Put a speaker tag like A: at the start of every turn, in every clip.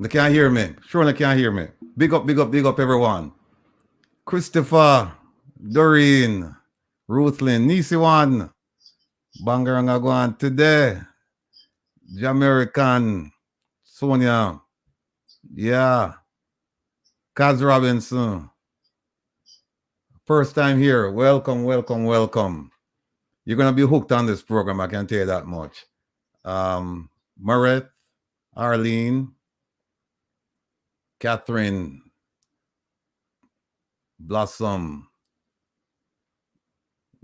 A: They can't hear me. Surely they can't hear me. Big up, big up, big up, everyone. Christopher, Doreen, Ruthlin, Nisiwan, Bangarangagwan today. Jamaican, Sonia, yeah, Kaz Robinson. First time here. Welcome, welcome, welcome. You're going to be hooked on this program, I can tell you that much. Maret, Arlene, Catherine, Blossom,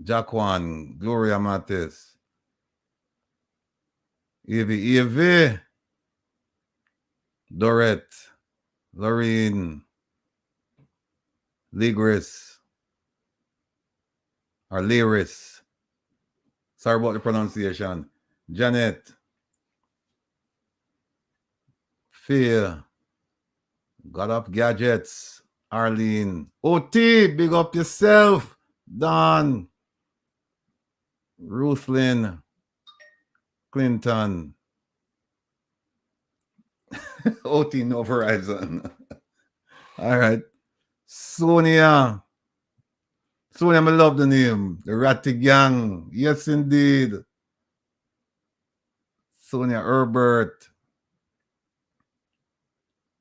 A: Jaquan, Gloria Matis, Evie, Dorette, Lorraine, Ligris, or Lyris. Sorry about the pronunciation. Janet, Fear, God of Gadgets, Arlene, OT, big up yourself, Don, Ruthlin, Clinton, OT no Verizon. All right. Sonia, I love the name. The Rattigan. Yes, indeed. Sonia Herbert,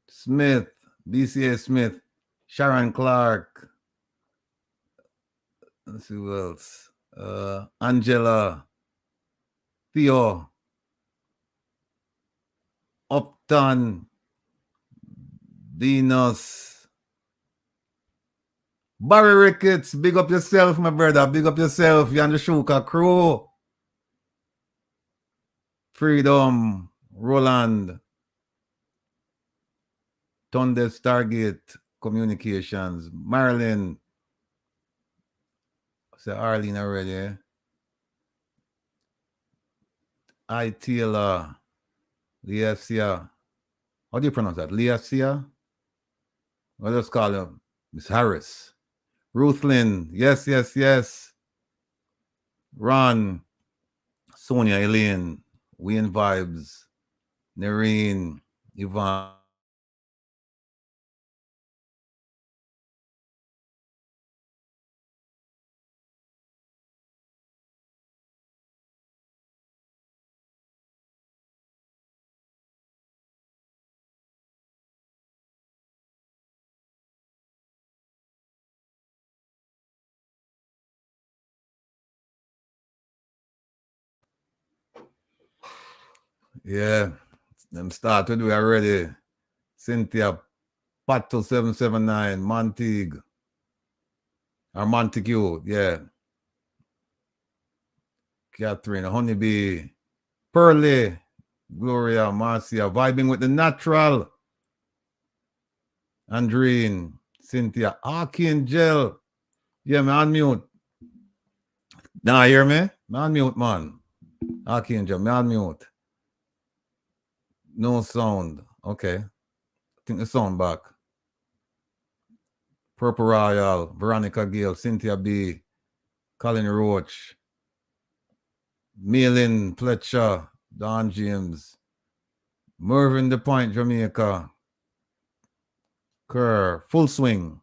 A: Smith, BCA Smith, Sharon Clark. Let's see who else. Angela, Theo, Upton, Venus, Barry Ricketts. Big up yourself, my brother. Big up yourself. You're on the Shuka crew. Freedom, Roland, Thunder Stargate Communications, Marilyn. I said Arlene already. I Taylor, Leasia. How do you pronounce that? Leasia? I'll just call her Miss Harris. Ruthlin. Yes, yes, yes. Ron. Sonia, Elaine, Wayne Vibes, Nerine, Yvonne. Yeah, them start to do already. Cynthia, Pato 779, Montague, or Montague, yeah. Catherine, Honeybee, Pearly, Gloria, Marcia, vibing with the natural. Andreen, Cynthia, Archangel. Yeah, me unmute. Now hear me? Me unmute, man. Archangel, me unmute. No sound. Okay. I think the sound back. Purple Royal, Veronica Gale, Cynthia B, Colin Roach, Malin Fletcher, Don James, Mervyn the Point, Jamaica, Kerr, Full Swing,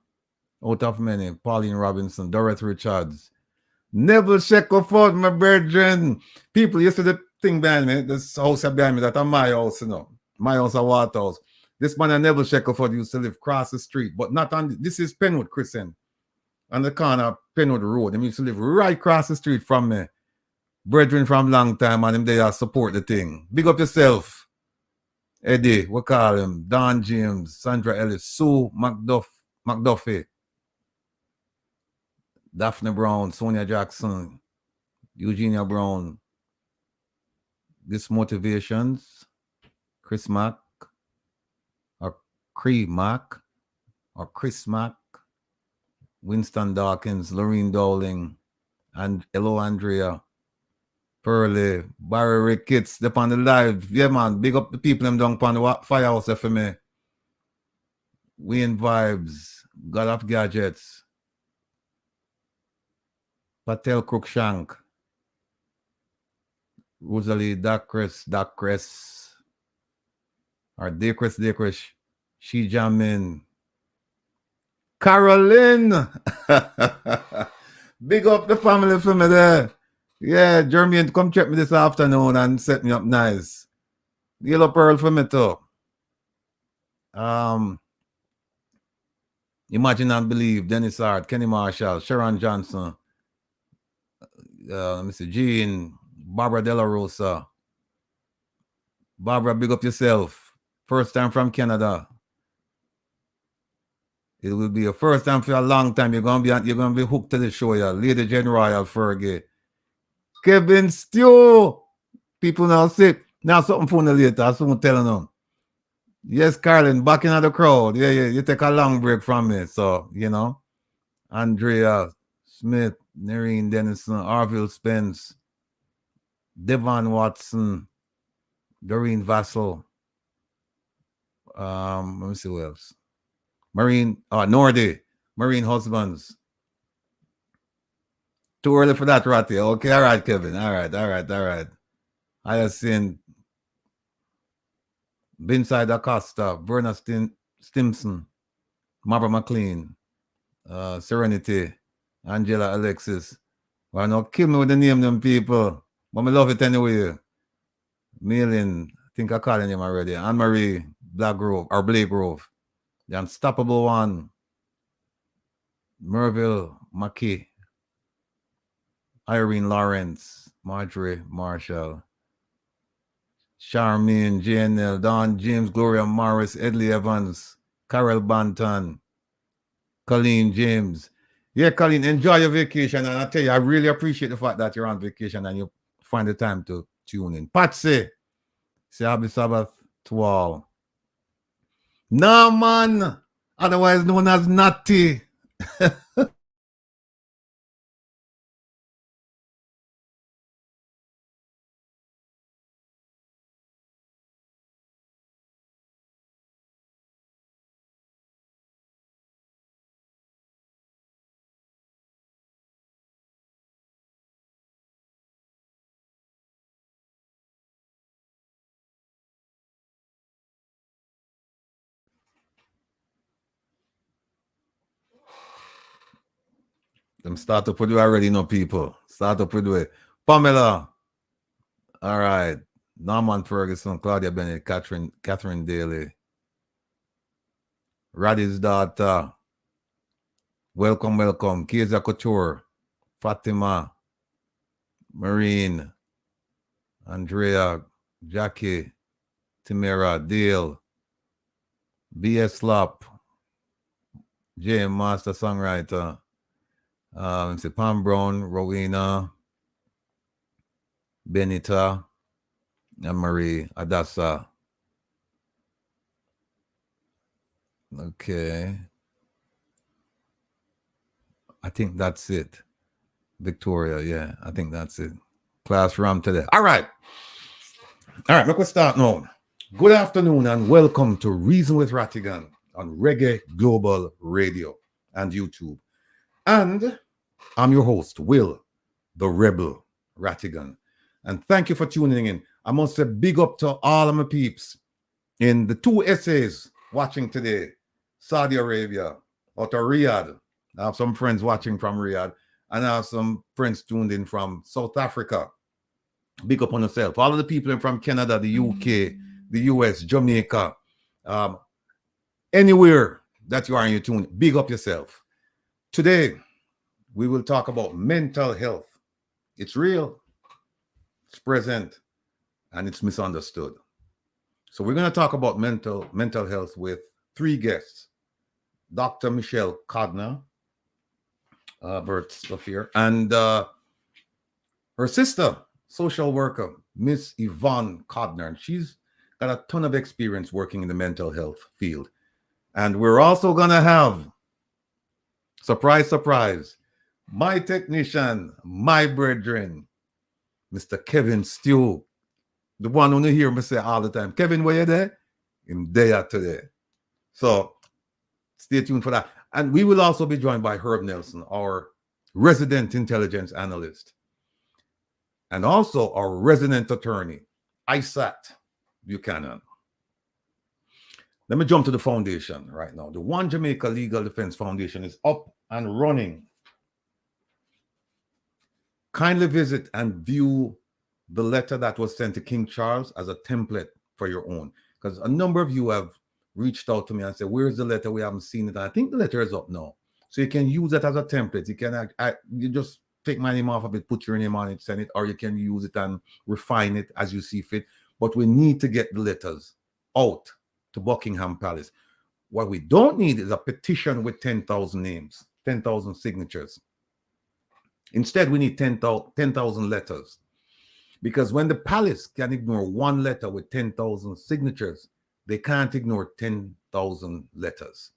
A: out of many, Pauline Robinson, Dorothy Richards, Neville Shackelford, my brethren. People used to the thing behind me, this house behind me, that's my house, you know. My house, a Waterhouse. This man and Neville Shackelford used to live across the street, but not on, this is Penwood Crescent, on the corner of Penwood Road. They used to live right across the street from me. Brethren from long time, and them they support the thing. Big up yourself. Eddie, we call him. Don James, Sandra Ellis, Sue McDuffie, Daphne Brown, Sonia Jackson, Eugenia Brown, This Motivations, Chris Mack, or Cree Mack, or Chris Mack, Winston Dawkins, Lorene Dowling, and hello Andrea, Pearly, Barry Ricketts, they're on the live. Yeah, man, big up the people them down on the firehouse for me. Wayne Vibes, God of Gadgets, Patel Crookshank, Rosalie Dacres, or Dacres, She Jamin, Caroline. Big up the family for me there. Yeah, Jeremy, come check me this afternoon and set me up nice. Yellow Pearl for me too. Imagine and Believe, Dennis Hart, Kenny Marshall, Sharon Johnson, Mr. Jean, Barbara De La Rosa. Barbara, big up yourself. First time from Canada. It will be your first time for a long time. You're gonna be hooked to the show, yeah. Lady General Fergie. Kevin Stew. People now say, now something for the later. I soon telling them. Yes, Carlin, back in the crowd. Yeah, you take a long break from me. So, you know. Andrea Smith, Nerine Dennison, Arville Spence, Devon Watson, Doreen Vassell. Let me see who else. Nordy, Marine Husbands. Too early for that, Ratty. Okay, all right, Kevin. All right. I have seen Vinside Acosta, Verna Stimson, Mabra McLean, Serenity, Angela Alexis. Well, no, kill me with the name them people. But I love it anyway. Malin, I think I called him already. Anne-Marie Blackgrove, or Blake Grove. The Unstoppable One. Merville McKee. Irene Lawrence. Marjorie Marshall. Charmaine, JNL, Don James, Gloria Morris, Edley Evans, Carol Banton, Colleen James. Yeah, Colleen, enjoy your vacation. And I tell you, I really appreciate the fact that you're on vacation and you find the time to tune in. Patsy, say happy Sabbath to all. No, man, otherwise known as Natty. Them start to put you already know people. Start to put it. Pamela. All right. Norman Ferguson, Claudia Bennett, Catherine Daly. Raddy's daughter. Welcome, welcome. Keza Couture. Fatima. Marine. Andrea. Jackie. Timera. Dale. B.S. Lop. J. Master Songwriter. Pam Brown, Rowena, Benita, and Marie Adassa. Okay. I think that's it. Victoria, yeah, I think that's it. Classroom today. All right. All right, let's start now. Good afternoon and welcome to Reason with Rattigan on Reggae Global Radio and YouTube. And I'm your host, Will, the Rebel Rattigan. And thank you for tuning in. I must say big up to all of my peeps in the 2 essays watching today. Saudi Arabia, out of Riyadh. I have some friends watching from Riyadh. And I have some friends tuned in from South Africa. Big up on yourself. All of the people from Canada, the UK, the US, Jamaica, anywhere that you are in your tune, big up yourself. Today, we will talk about mental health. It's real, it's present, and it's misunderstood. So we're going to talk about mental health with 3 guests. Dr. Michelle Codner, birth stuff here, and her sister, social worker, Miss Yvonne Codner. And she's got a ton of experience working in the mental health field. And we're also going to have, surprise, surprise, my technician, my brethren, Mr. Kevin Stew, the one who you hear me say all the time, Kevin, where you there? I'm there today. So stay tuned for that. And we will also be joined by Herb Nelson, our resident intelligence analyst, and also our resident attorney, Isat Buchanan. Let me jump to the foundation right now. The One Jamaica Legal Defense Foundation is up and running. Kindly visit and view the letter that was sent to King Charles as a template for your own. Because a number of you have reached out to me and said, where's the letter? We haven't seen it. And I think the letter is up now. So you can use it as a template. You can you just take my name off of it, put your name on it, send it, or you can use it and refine it as you see fit. But we need to get the letters out to Buckingham Palace. What we don't need is a petition with 10,000 names, 10,000 signatures. Instead, we need 10,000 letters. Because when the palace can ignore one letter with 10,000 signatures, they can't ignore 10,000 letters.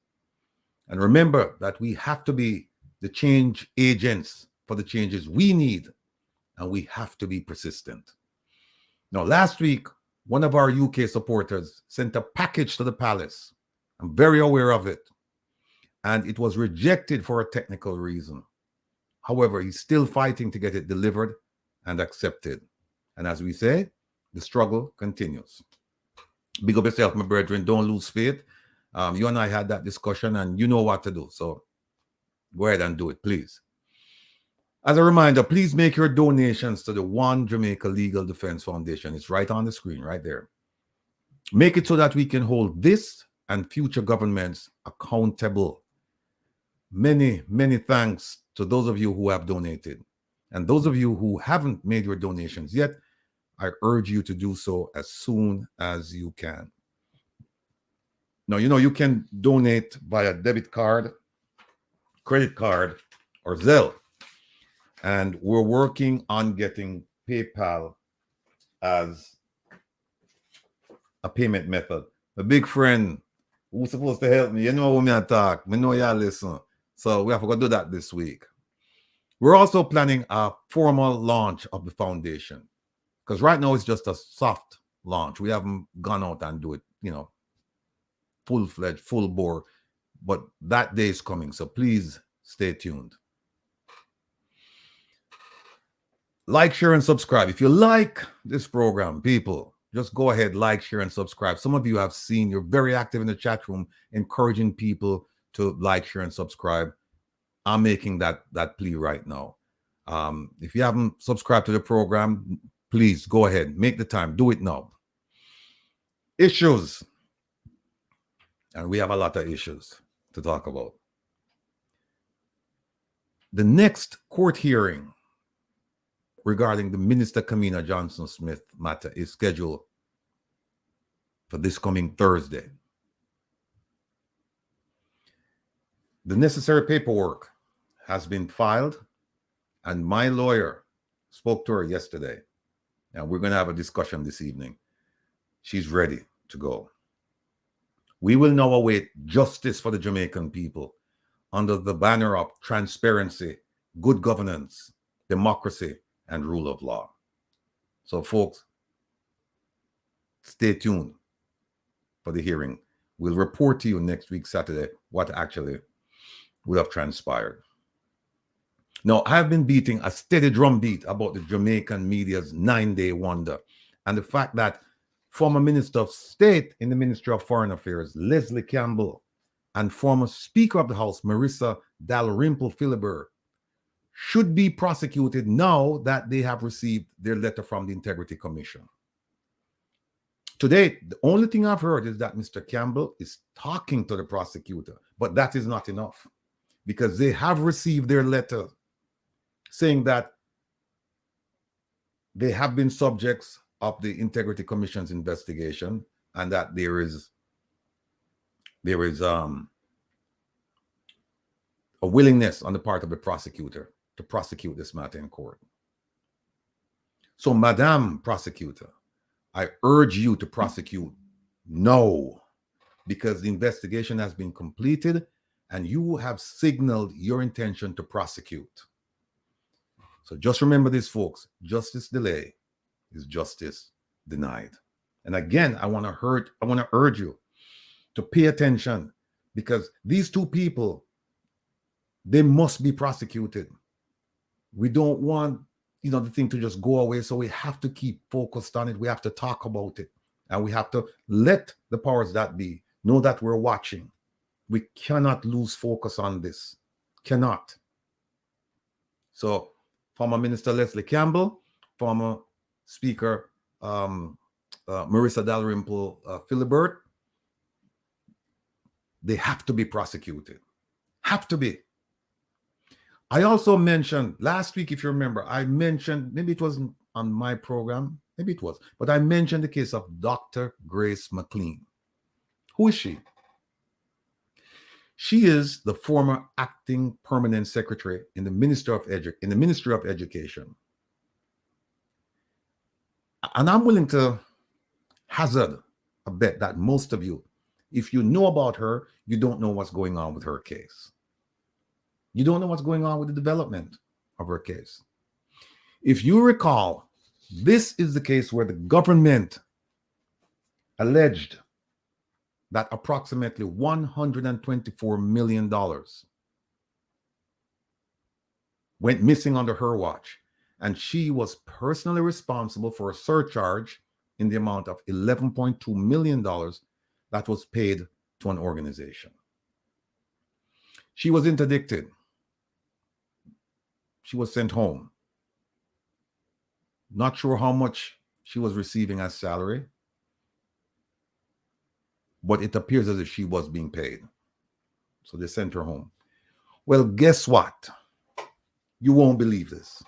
A: And remember that we have to be the change agents for the changes we need, and we have to be persistent. Now, last week, one of our UK supporters sent a package to the palace. I'm very aware of it. And it was rejected for a technical reason. However, he's still fighting to get it delivered and accepted. And as we say, the struggle continues. Big up yourself, my brethren. Don't lose faith. You and I had that discussion, and you know what to do. So go ahead and do it, please. As a reminder, please make your donations to the One Jamaica Legal Defense Foundation. It's right on the screen, right there. Make it so that we can hold this and future governments accountable. Many, many thanks to those of you who have donated. And those of you who haven't made your donations yet, I urge you to do so as soon as you can. Now, you can donate via debit card, credit card, or Zelle. And we're working on getting PayPal as a payment method. A big friend who's supposed to help me, you know when I talk, I know y'all listen. So we have to go do that this week. We're also planning a formal launch of the foundation, because right now it's just a soft launch. We haven't gone out and do it, full-fledged, full bore. But that day is coming, so please stay tuned. Like, share, and subscribe. If you like this program, people, just go ahead, like, share, and subscribe. Some of you have seen, you're very active in the chat room, encouraging people to like, share, and subscribe. I'm making that plea right now. If you haven't subscribed to the program, please go ahead, make the time, do it now. Issues, and we have a lot of issues to talk about. The next court hearing regarding the Minister Kamina Johnson-Smith matter is scheduled for this coming Thursday. The necessary paperwork has been filed, and my lawyer spoke to her yesterday, and we're going to have a discussion this evening. She's ready to go. We will now await justice for the Jamaican people under the banner of transparency, good governance, democracy, and rule of law. So, folks, stay tuned for the hearing. We'll report to you next week, Saturday, what actually would have transpired. Now, I've been beating a steady drumbeat about the Jamaican media's 9-day wonder and the fact that former Minister of State in the Ministry of Foreign Affairs, Leslie Campbell, and former Speaker of the House, Marissa Dalrymple Philibert, should be prosecuted now that they have received their letter from the Integrity Commission. To date, the only thing I've heard is that Mr. Campbell is talking to the prosecutor, but that is not enough because they have received their letter saying that they have been subjects of the Integrity Commission's investigation and that there is a willingness on the part of the prosecutor to prosecute this matter in court. So, Madam Prosecutor, I urge you to prosecute now because the investigation has been completed and you have signaled your intention to prosecute. So just remember this, folks. Justice delayed is justice denied. And again, I want to urge you to pay attention because these two people, they must be prosecuted. We don't want, the thing to just go away. So we have to keep focused on it. We have to talk about it. And we have to let the powers that be know that we're watching. We cannot lose focus on this. Cannot. So, former Minister Leslie Campbell, former Speaker Marissa Dalrymple Philibert, they have to be prosecuted. Have to be. I also mentioned last week, if you remember, I mentioned, maybe it wasn't on my program, maybe it was, but I mentioned the case of Dr. Grace McLean. Who is she? She is the former acting permanent secretary in the Ministry of Education. And I'm willing to hazard a bet that most of you, if you know about her, you don't know what's going on with her case. You don't know what's going on with the development of her case. If you recall, this is the case where the government alleged that approximately $124 million went missing under her watch, and she was personally responsible for a surcharge in the amount of $11.2 million that was paid to an organization. She was interdicted. She was sent home. Not sure how much she was receiving as salary, but it appears as if she was being paid. So they sent her home. Well, guess what? You won't believe this.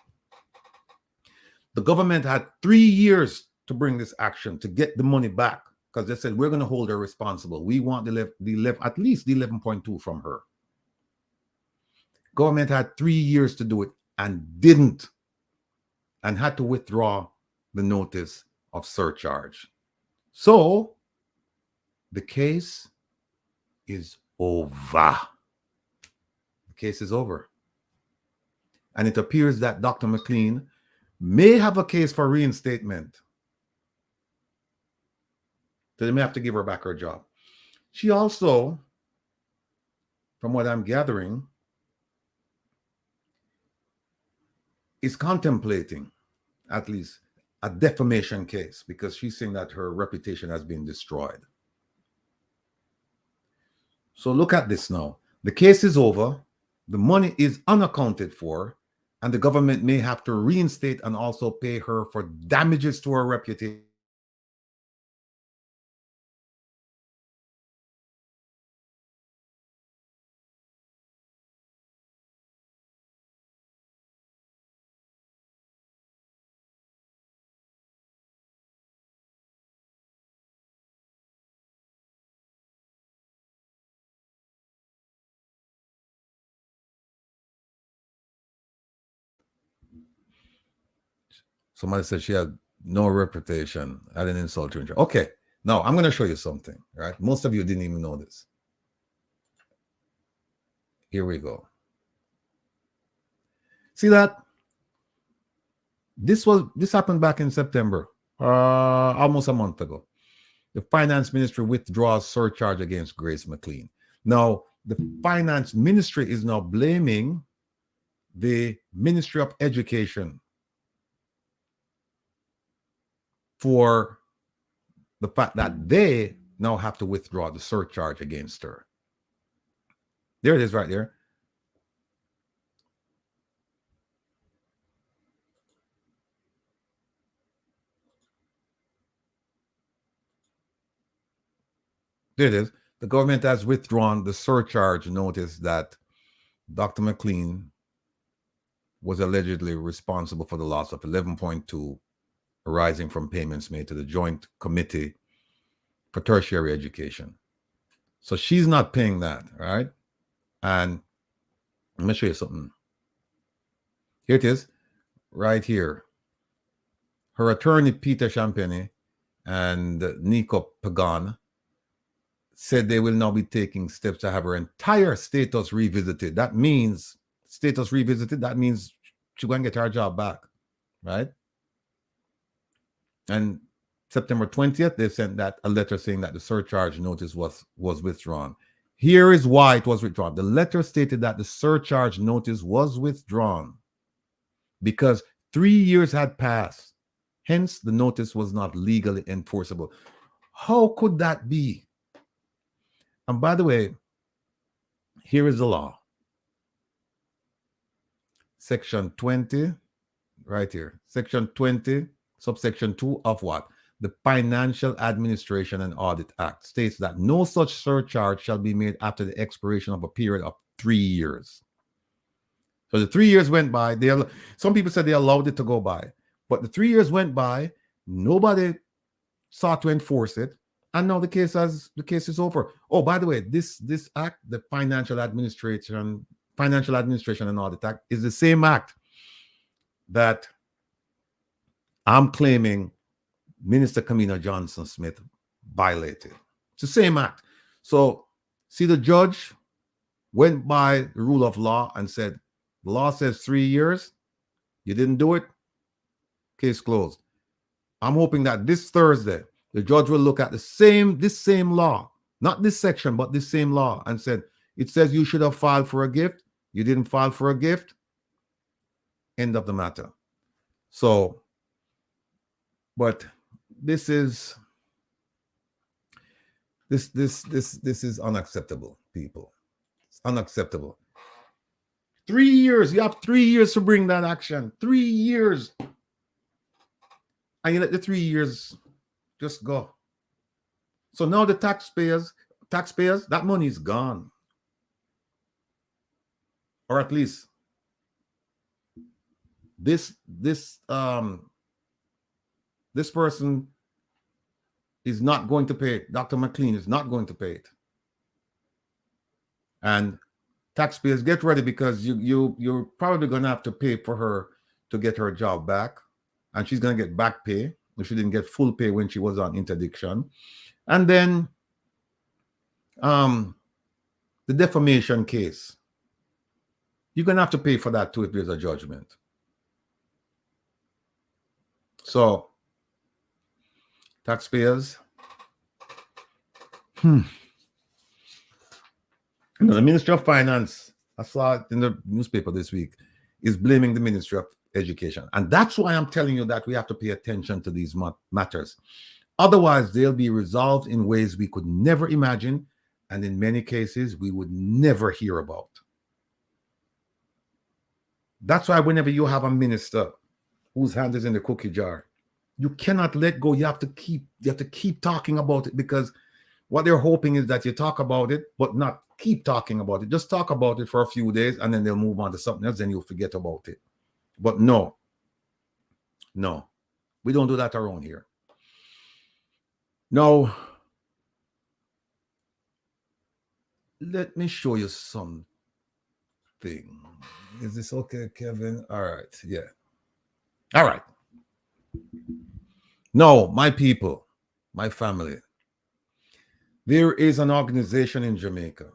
A: The government had 3 years to bring this action to get the money back because they said, we're going to hold her responsible. We want at least the 11.2 from her. Government had 3 years to do it and didn't, and had to withdraw the notice of surcharge. So the case is over. The case is over. And it appears that Dr. McLean may have a case for reinstatement. So they may have to give her back her job. She also, from what I'm gathering, is contemplating at least a defamation case because she's saying that her reputation has been destroyed. So look at this now. The case is over. The money is unaccounted for, and the government may have to reinstate and also pay her for damages to her reputation. Somebody said she had no reputation. I didn't insult her. Okay, now I'm going to show you something, right? Most of you didn't even know this. Here we go. See that? This happened back in September, almost a month ago. The Finance Ministry withdraws surcharge against Grace McLean. Now, the Finance Ministry is now blaming the Ministry of Education for the fact that they now have to withdraw the surcharge against her. There it is right there. There it is. The government has withdrawn the surcharge notice that Dr. McLean was allegedly responsible for the loss of 11.2 arising from payments made to the Joint Committee for Tertiary Education. So she's not paying that, right? And let me show you something. Here it is, right here. Her attorney, Peter Champagne, and Nico Pagan said they will now be taking steps to have her entire status revisited. That means status revisited. That means she's going to get her job back, right? And September 20th, they sent that a letter saying that the surcharge notice was withdrawn. Here is why it was withdrawn. The letter stated that the surcharge notice was withdrawn because 3 years had passed. Hence, the notice was not legally enforceable. How could that be? And by the way, here is the law. Section 20, right here. Section 20, subsection 2 of what? The Financial Administration and Audit Act states that no such surcharge shall be made after the expiration of a period of 3 years. So the 3 years went by. Some people said they allowed it to go by. But the 3 years went by. Nobody sought to enforce it. And now the case is over. Oh, by the way, this act, the Financial Administration and Audit Act, is the same act that I'm claiming Minister Kamina Johnson-Smith violated. It's the same act. So, see, the judge went by the rule of law and said, the law says 3 years. You didn't do it. Case closed. I'm hoping that this Thursday, the judge will look at this same law, not this section, but this same law, and said, it says you should have filed for a gift. You didn't file for a gift. End of the matter. So, but this is unacceptable, people. It's unacceptable. 3 years. You have 3 years to bring that action. 3 years. And you let the 3 years just go. So now the taxpayers, that money is gone. Or at least this person is not going to pay it. Dr. McLean is not going to pay it. And taxpayers, get ready, because you're probably going to have to pay for her to get her job back. And she's going to get back pay if she didn't get full pay when she was on interdiction. And then the defamation case. You're going to have to pay for that too if there's a judgment. So, taxpayers, the Ministry of Finance, I saw it in the newspaper this week, is blaming the Ministry of Education. And that's why I'm telling you that we have to pay attention to these matters. Otherwise, they'll be resolved in ways we could never imagine, and in many cases, we would never hear about. That's why whenever you have a minister whose hand is in the cookie jar, you cannot let go. You have to keep talking about it, because what they're hoping is that you talk about it, but not keep talking about it. Just talk about it for a few days and then they'll move on to something else, then you'll forget about it. But no, we don't do that around here. Now, let me show you something. Is this okay, Kevin? All right, yeah. All right. No, my people, my family, there is an organization in Jamaica.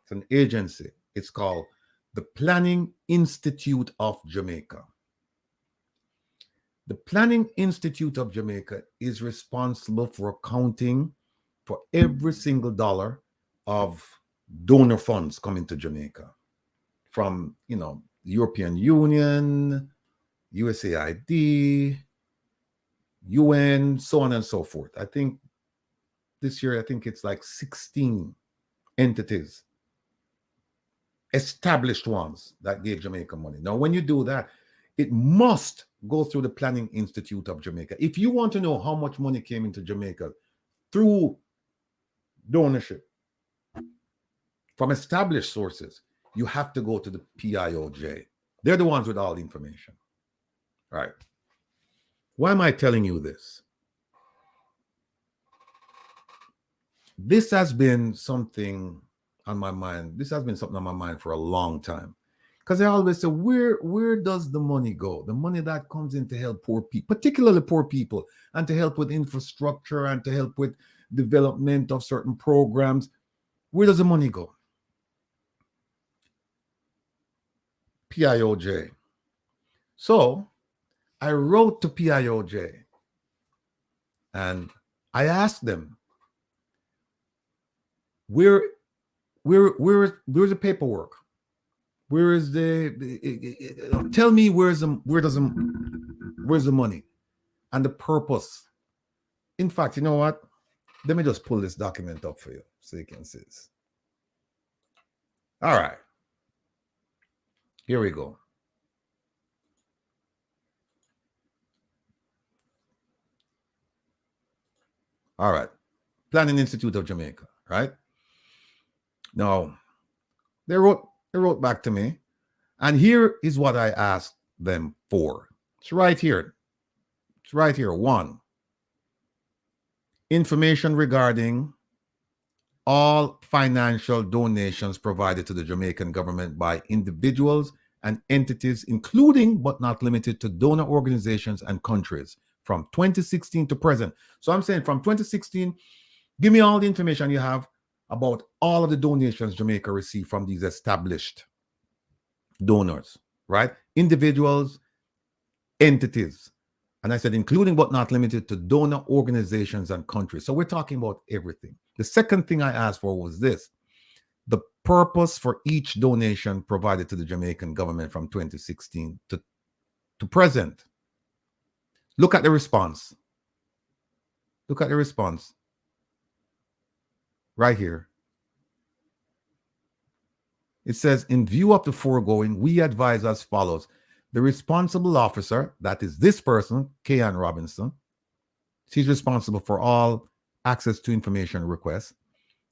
A: It's an agency. It's called the Planning Institute of Jamaica. The Planning Institute of Jamaica is responsible for accounting for every single dollar of donor funds coming to Jamaica from, European Union, USAID, UN, so on and so forth. I think this year, it's like 16 entities, established ones, that gave Jamaica money. Now, when you do that, it must go through the Planning Institute of Jamaica. If you want to know how much money came into Jamaica through donorship from established sources, you have to go to the PIOJ. They're the ones with all the information. All right. Why am I telling you this? This has been something on my mind. This has been something on my mind for a long time. Because I always say, where does the money go? The money that comes in to help poor people, particularly poor people, and to help with infrastructure and to help with development of certain programs. Where does the money go? PIOJ. So I wrote to PIOJ and I asked them, where's the paperwork? Where is tell me where's the money and the purpose? In fact, you know what? Let me just pull this document up for you so you can see this. All right. Here we go. All right. Planning Institute of Jamaica, right? Now, they wrote back to me, and here is what I asked them for. It's right here. It's right here. 1, information regarding all financial donations provided to the Jamaican government by individuals and entities, including but not limited to donor organizations and countries from 2016 to present. So I'm saying from 2016, give me all the information you have about all of the donations Jamaica received from these established donors, right? Individuals, entities. And I said, including but not limited to donor organizations and countries. So we're talking about everything. The second thing I asked for was this: the purpose for each donation provided to the Jamaican government from 2016 to present. Look at the response. Look at the response. Right here. It says, in view of the foregoing, we advise as follows. The responsible officer, that is this person, Kayan Robinson, she's responsible for all access to information requests.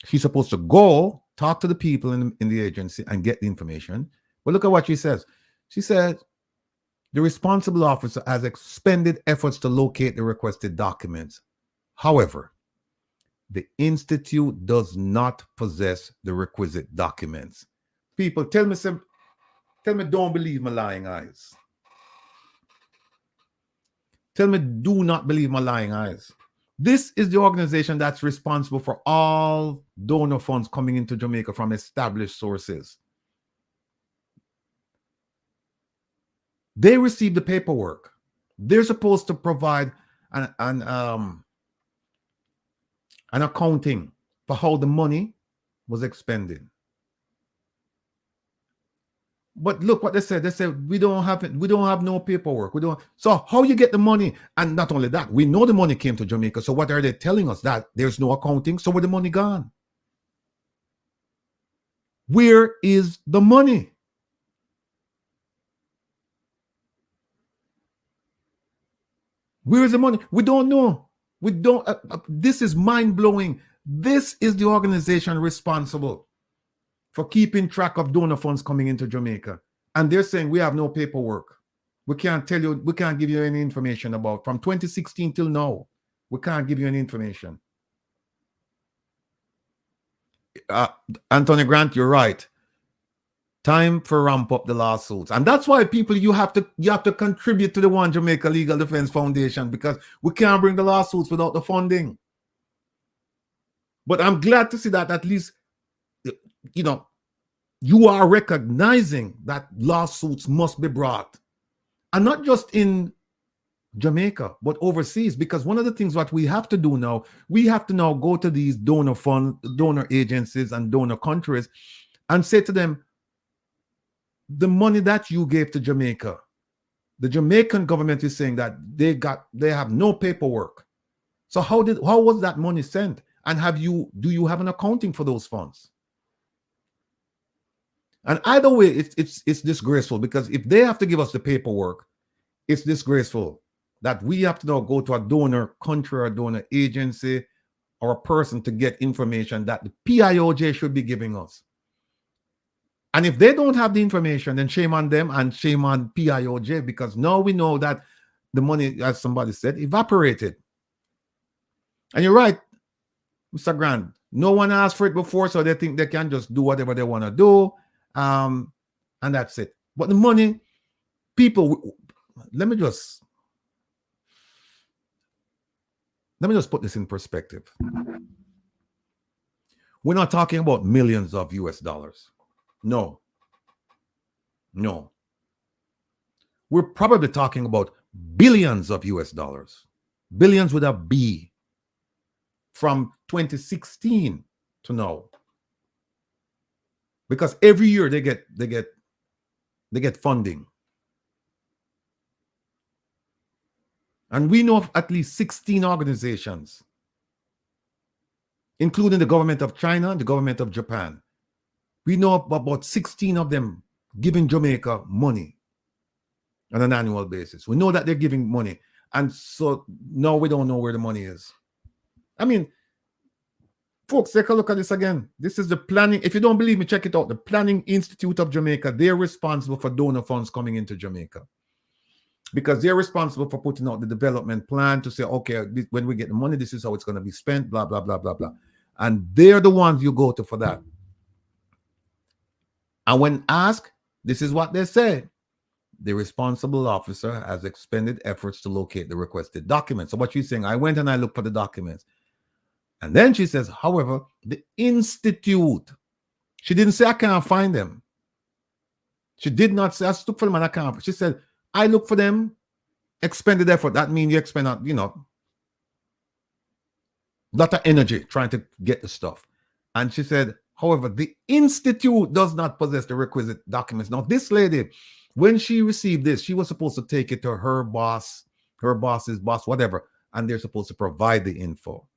A: She's supposed to go talk to the people in the agency and get the information. But look at what she says. She said, the responsible officer has expended efforts to locate the requested documents. However, the Institute does not possess the requisite documents. People, tell me, don't believe my lying eyes. Tell me, do not believe my lying eyes. This is the organization that's responsible for all donor funds coming into Jamaica from established sources. They receive the paperwork. They're supposed to provide an accounting for how the money was expended. But look what they said. They said we don't have no paperwork. So how you get the money? And not only that, we know the money came to Jamaica. So what are they telling us? That there's no accounting. So where the money gone? Where is the money? Where is the money? We don't know. We don't. This is mind-blowing. This is the organization responsible for keeping track of donor funds coming into Jamaica. And they're saying we have no paperwork. We can't tell you, we can't give you any information about from 2016 till now. We can't give you any information. Anthony Grant, you're right. Time for ramp up the lawsuits. And that's why people, you have to contribute to the One Jamaica Legal Defense Foundation, because we can't bring the lawsuits without the funding. But I'm glad to see that at least, you know, you are recognizing that lawsuits must be brought. And not just in Jamaica, but overseas. Because one of the things that we have to do now, we have to now go to these donor agencies and donor countries and say to them, the money that you gave to Jamaica, the Jamaican government is saying that they have no paperwork. So how was that money sent? And do you have an accounting for those funds? And either way, it's disgraceful, because if they have to give us the paperwork, it's disgraceful that we have to now go to a donor country or a donor agency or a person to get information that the PIOJ should be giving us. And if they don't have the information, then shame on them and shame on PIOJ, because now we know that the money, as somebody said, evaporated. And you're right, Mr. Grant. No one asked for it before, so they think they can just do whatever they want to do. And that's it. But the money, people, let me just put this in perspective. We're not talking about millions of US dollars. No. We're probably talking about billions of US dollars. Billions with a B. From 2016 to now. Because every year they get funding. And we know of at least 16 organizations, including the government of China and the government of Japan. We know about 16 of them giving Jamaica money on an annual basis. We know that they're giving money. And so now we don't know where the money is. I mean, folks, take a look at this again. This is the planning. If you don't believe me, check it out. The Planning Institute of Jamaica, they're responsible for donor funds coming into Jamaica, because they're responsible for putting out the development plan to say, okay, when we get the money, this is how it's going to be spent, blah, blah, blah, blah, blah. And they're the ones you go to for that. And when asked, this is what they say. The responsible officer has expended efforts to locate the requested documents. So what she's saying, I went and I looked for the documents. And then she says, however, the institute, she didn't say I can't find them. She did not say I look for them and I can't. She said, I look for them, expended effort. That means you expend, a lot of energy trying to get the stuff. And she said, however, the institute does not possess the requisite documents. Now, this lady, when she received this, she was supposed to take it to her boss, her boss's boss, whatever, and they're supposed to provide the info.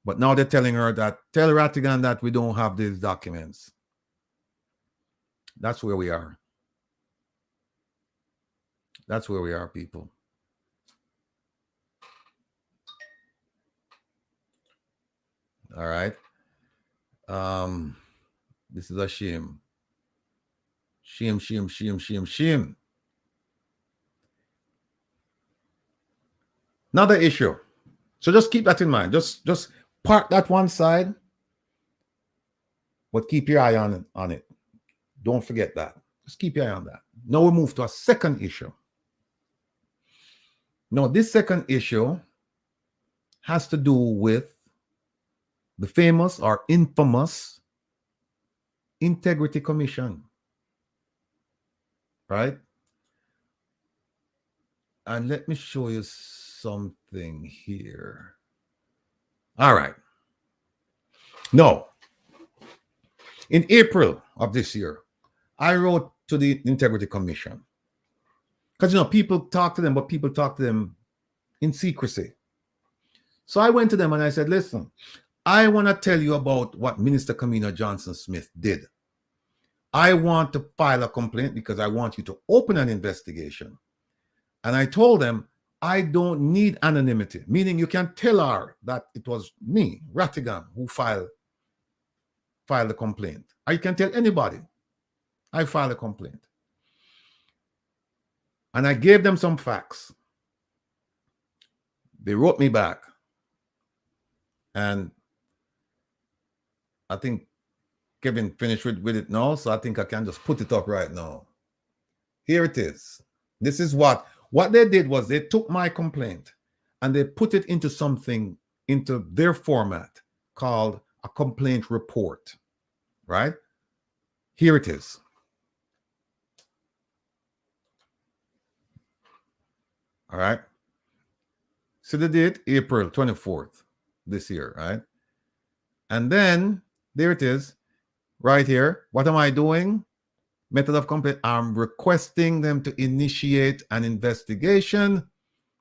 A: But now they're telling her that, tell Rattigan that we don't have these documents. That's where we are. That's where we are, people. All right. This is a shame. Shame. Another issue. So just keep that in mind. Just park that one side, but keep your eye on it. Don't forget that. Just keep your eye on that. Now we move to a second issue. Now, this second issue has to do with the famous or infamous Integrity Commission, right? And let me show you something here. All right. Now, in April of this year, I wrote to the Integrity Commission. Because, people talk to them, but people talk to them in secrecy. So I went to them and I said, listen, I want to tell you about what Minister Kamina Johnson-Smith did. I want to file a complaint because I want you to open an investigation. And I told them, I don't need anonymity, meaning you can tell her that it was me, Rattigan, who filed the complaint. I can tell anybody I filed a complaint. And I gave them some facts. They wrote me back. And I think Kevin finished with it now, so I think I can just put it up right now. Here it is. This is what they did was they took my complaint and they put it into something, into their format called a complaint report, right? Here it is. All right. So they did April 24th this year, right? And then there it is right here. What am I doing? Method of complaint. I'm requesting them to initiate an investigation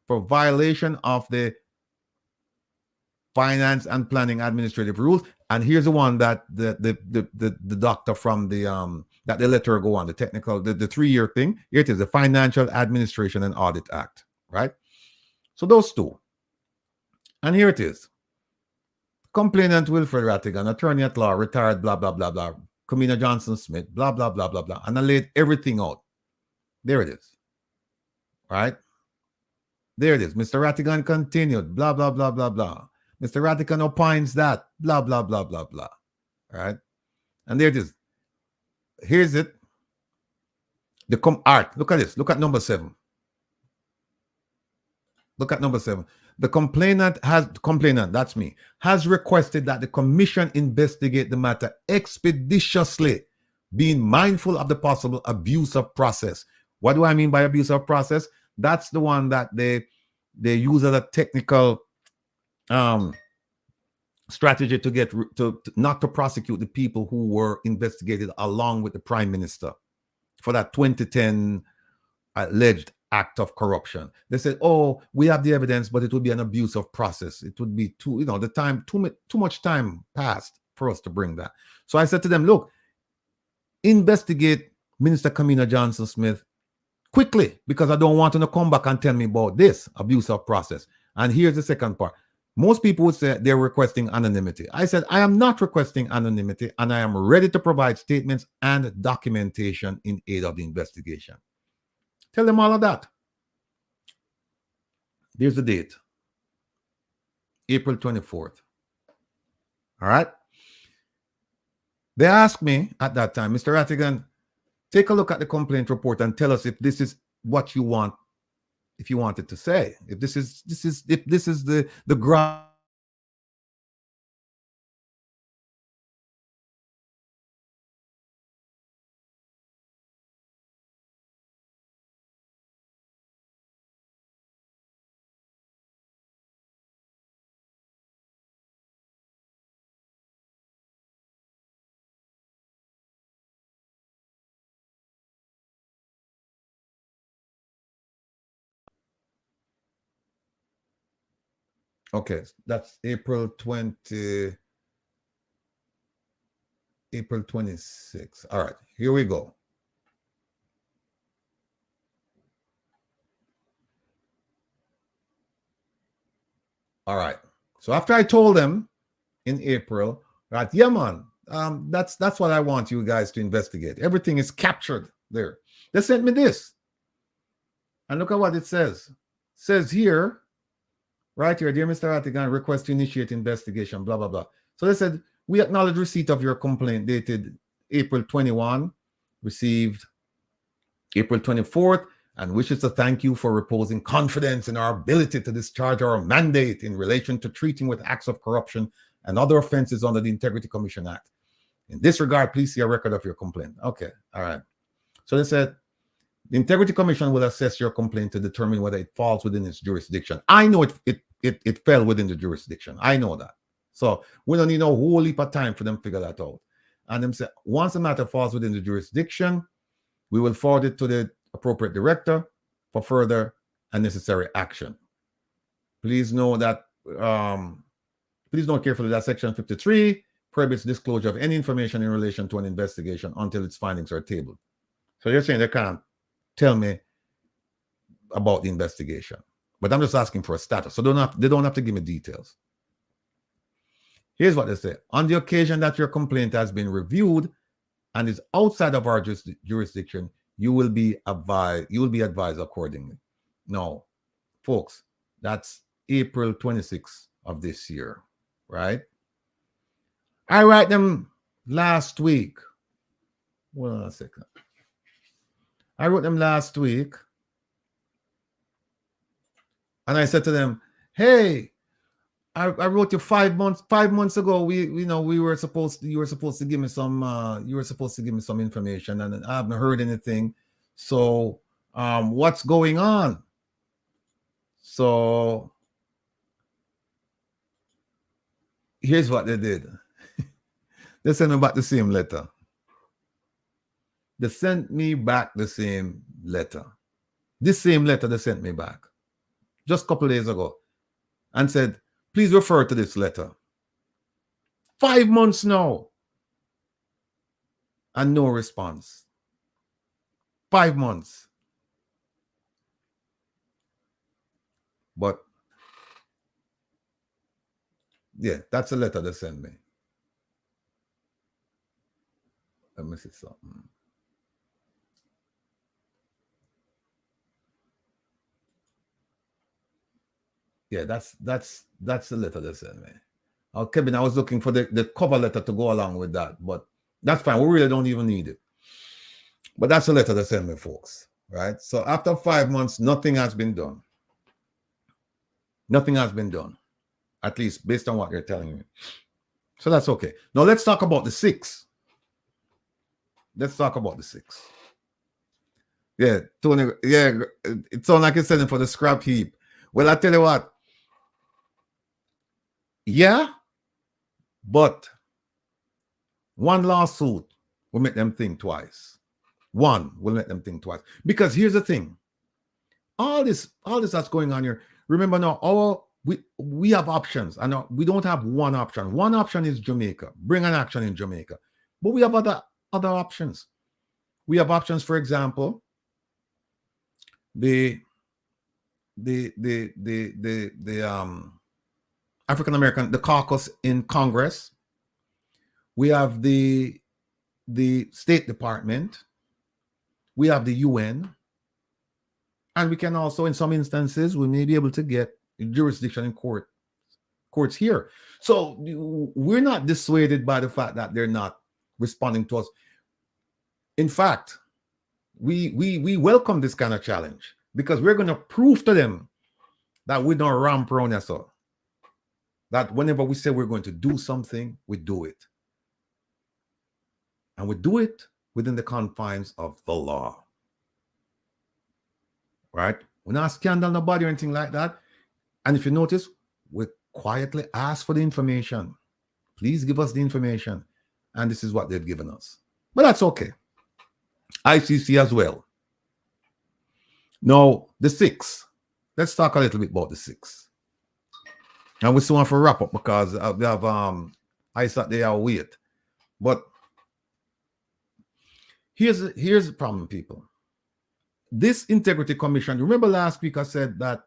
A: for violation of the finance and planning administrative rules. And here's the one that the doctor from the that they let her go on, the technical, the 3-year thing. Here it is, the Financial Administration and Audit Act, right? So those two. And here it is. Complainant Wilfred Rattigan, attorney at law, retired, blah, blah, blah, blah. Kamina Johnson Smith, blah, blah, blah, blah, blah. And I laid everything out. There it is. Right? There it is. Mr. Rattigan continued, blah, blah, blah, blah, blah. Mr. Rattigan opines that, blah, blah, blah, blah, blah. Right? And there it is. Here's it. All right, look at this. Look at number 7. Look at number 7. The complainant, that's me, has requested that the commission investigate the matter expeditiously, being mindful of the possible abuse of process. What do I mean by abuse of process? That's the one that they use as a technical strategy to get to not to prosecute the people who were investigated along with the prime minister for that 2010 alleged act of corruption. They said, oh, we have the evidence, but it would be an abuse of process. It would be too much time passed for us to bring that. So I said to them, look, investigate Minister Kamina Johnson Smith quickly, because I don't want them to come back and tell me about this abuse of process. And here's the second part. Most people would say they're requesting anonymity. I said, I am not requesting anonymity, and I am ready to provide statements and documentation in aid of the investigation. Tell them all of that. There's the date. April 24th. All right. They asked me at that time, Mr. Rattigan, take a look at the complaint report and tell us if this is what you want, if you wanted to say. If this is the ground. Okay, that's April 26. All right, here we go. All right. So after I told them in April, right, yeah, man, that's what I want you guys to investigate. Everything is captured there. They sent me this. And look at what it says. It says here, right here, dear Mr. Rattigan, request to initiate investigation, blah, blah, blah. So they said, we acknowledge receipt of your complaint dated April 21, received April 24th, and wishes to thank you for reposing confidence in our ability to discharge our mandate in relation to treating with acts of corruption and other offenses under the Integrity Commission Act. In this regard, please see a record of your complaint. Okay, all right. So they said, the Integrity Commission will assess your complaint to determine whether it falls within its jurisdiction. I know it fell within the jurisdiction. I know that. So we don't need no whole heap of time for them to figure that out. And them say, once the matter falls within the jurisdiction, we will forward it to the appropriate director for further and necessary action. Please know that, please note carefully that Section 53 prohibits disclosure of any information in relation to an investigation until its findings are tabled. So you're saying they can't tell me about the investigation. But I'm just asking for a status. So they don't have to give me details. Here's what they say. On the occasion that your complaint has been reviewed and is outside of our jurisdiction, you will be advised accordingly. No, folks, that's April 26th of this year, right? I write them last week. Hold on a second. I wrote them last week. And I said to them, hey, I wrote you 5 months ago. You were supposed to give me some information, and I haven't heard anything. So what's going on? So here's what they did. They sent me back the same letter. They sent me back the same letter. This same letter they sent me back just a couple days ago and said, please refer to this letter. 5 months now. And no response. 5 months. But yeah, that's a letter they sent me. Let me see something. Yeah, that's the letter they sent me. Oh, Kevin, I was looking for the cover letter to go along with that, but that's fine. We really don't even need it. But that's the letter they sent me, folks. Right? So after 5 months, nothing has been done. Nothing has been done, at least based on what you're telling me. So that's okay. Now let's talk about the 6. Let's talk about the 6. Yeah, Tony. Yeah, it sounds like you're sending for the scrap heap. Well, I tell you what. Yeah, but one lawsuit will make them think twice. One will make them think twice. Because here's the thing. All this that's going on here. Remember now, we have options. And we don't have one option. One option is Jamaica. Bring an action in Jamaica. But we have other options. We have options, for example, the African American, the caucus in Congress. We have the State Department. We have the UN. And we can also, in some instances, we may be able to get jurisdiction in courts here. So we're not dissuaded by the fact that they're not responding to us. In fact, we welcome this kind of challenge because we're going to prove to them that we don't ramp around us all. That whenever we say we're going to do something, we do it. And we do it within the confines of the law. Right? We're not scandal nobody or anything like that. And if you notice, we quietly ask for the information. Please give us the information. And this is what they've given us. But that's okay. ICC as well. Now, the 6. Let's talk a little bit about the 6. And we still want to wrap up because we have I sat there and wait. But here's the problem, people. This Integrity Commission, remember last week I said that,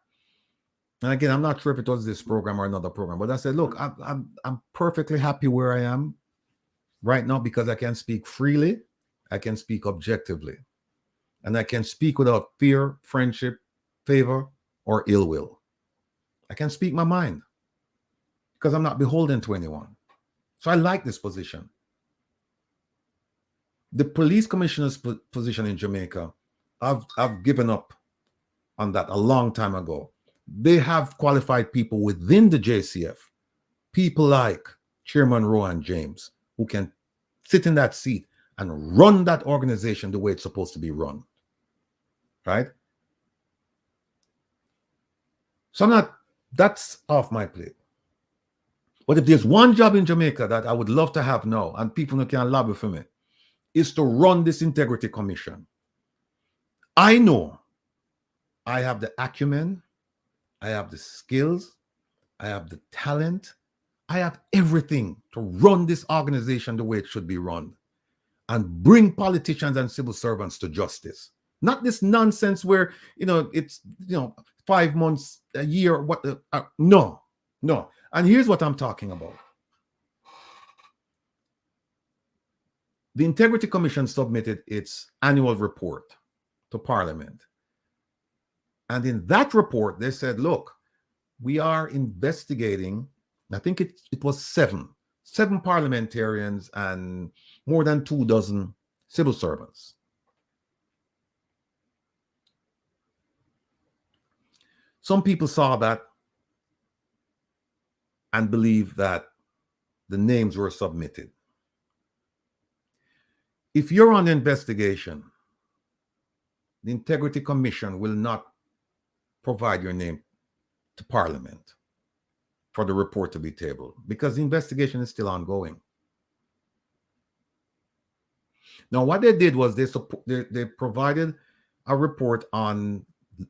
A: and again, I'm not sure if it was this program or another program, but I said, look, I'm perfectly happy where I am right now because I can speak freely, I can speak objectively, and I can speak without fear, friendship, favor, or ill will. I can speak my mind because I'm not beholden to anyone. So I like this position. The police commissioner's position in Jamaica, I've given up on that a long time ago. They have qualified people within the JCF, people like Chairman Rowan James, who can sit in that seat and run that organization the way it's supposed to be run. Right? So that's off my plate. But if there's one job in Jamaica that I would love to have now, and people who can lobby for me, is to run this Integrity Commission. I know I have the acumen, I have the skills, I have the talent, I have everything to run this organization the way it should be run and bring politicians and civil servants to justice. Not this nonsense where, it's, 5 months, a year, no. And here's what I'm talking about. The Integrity Commission submitted its annual report to Parliament. And in that report, they said, look, we are investigating, I think it was seven parliamentarians and more than 24 civil servants. Some people saw that and believe that the names were submitted. If you're on investigation, the Integrity Commission will not provide your name to Parliament for the report to be tabled because the investigation is still ongoing. Now, what they did was they provided a report on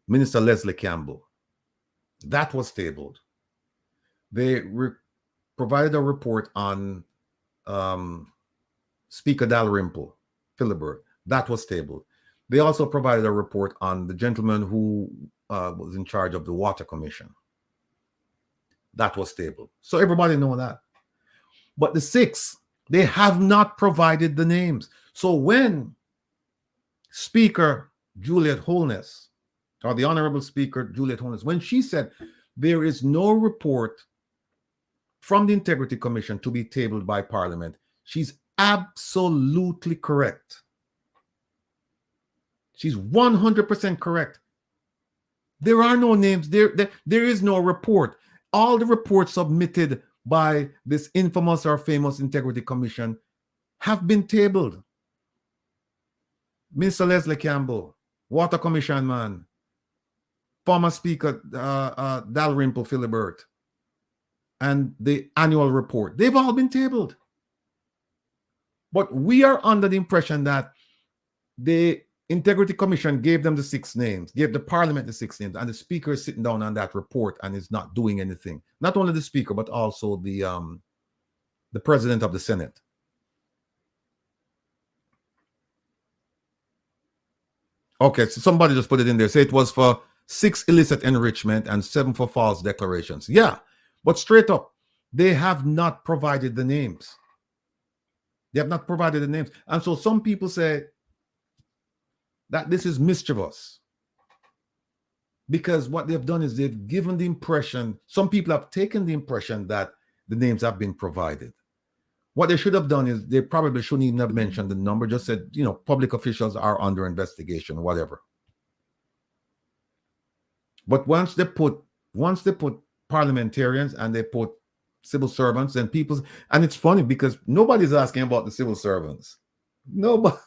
A: Minister Leslie Campbell. That was tabled. They provided a report on Speaker Dalrymple, Philibert. That was tabled. They also provided a report on the gentleman who was in charge of the Water Commission. That was tabled. So everybody know that. But the 6, they have not provided the names. So when Speaker Juliet Holness, or the Honorable Speaker Juliet Holness, when she said there is no report from the Integrity Commission to be tabled by Parliament, she's absolutely correct. She's 100% correct. There are no names. There is no report. All the reports submitted by this infamous or famous Integrity Commission have been tabled. Minister Leslie Campbell, Water Commission man, former Speaker Dalrymple Philibert, and the annual report. They've all been tabled. But we are under the impression that the Integrity Commission gave them the 6 names, gave the Parliament the 6 names, and the Speaker is sitting down on that report and is not doing anything. Not only the Speaker, but also the President of the Senate. Okay, so somebody just put it in there. Say it was for 6 illicit enrichment and 7 for false declarations. Yeah, but straight up, they have not provided the names. They have not provided the names. And so some people say that this is mischievous because what they've done is they've given the impression, some people have taken the impression that the names have been provided. What they should have done is they probably shouldn't even have mentioned the number, just said, public officials are under investigation, whatever. But once they put parliamentarians and they put civil servants and people, and it's funny because nobody's asking about the civil servants. Nobody's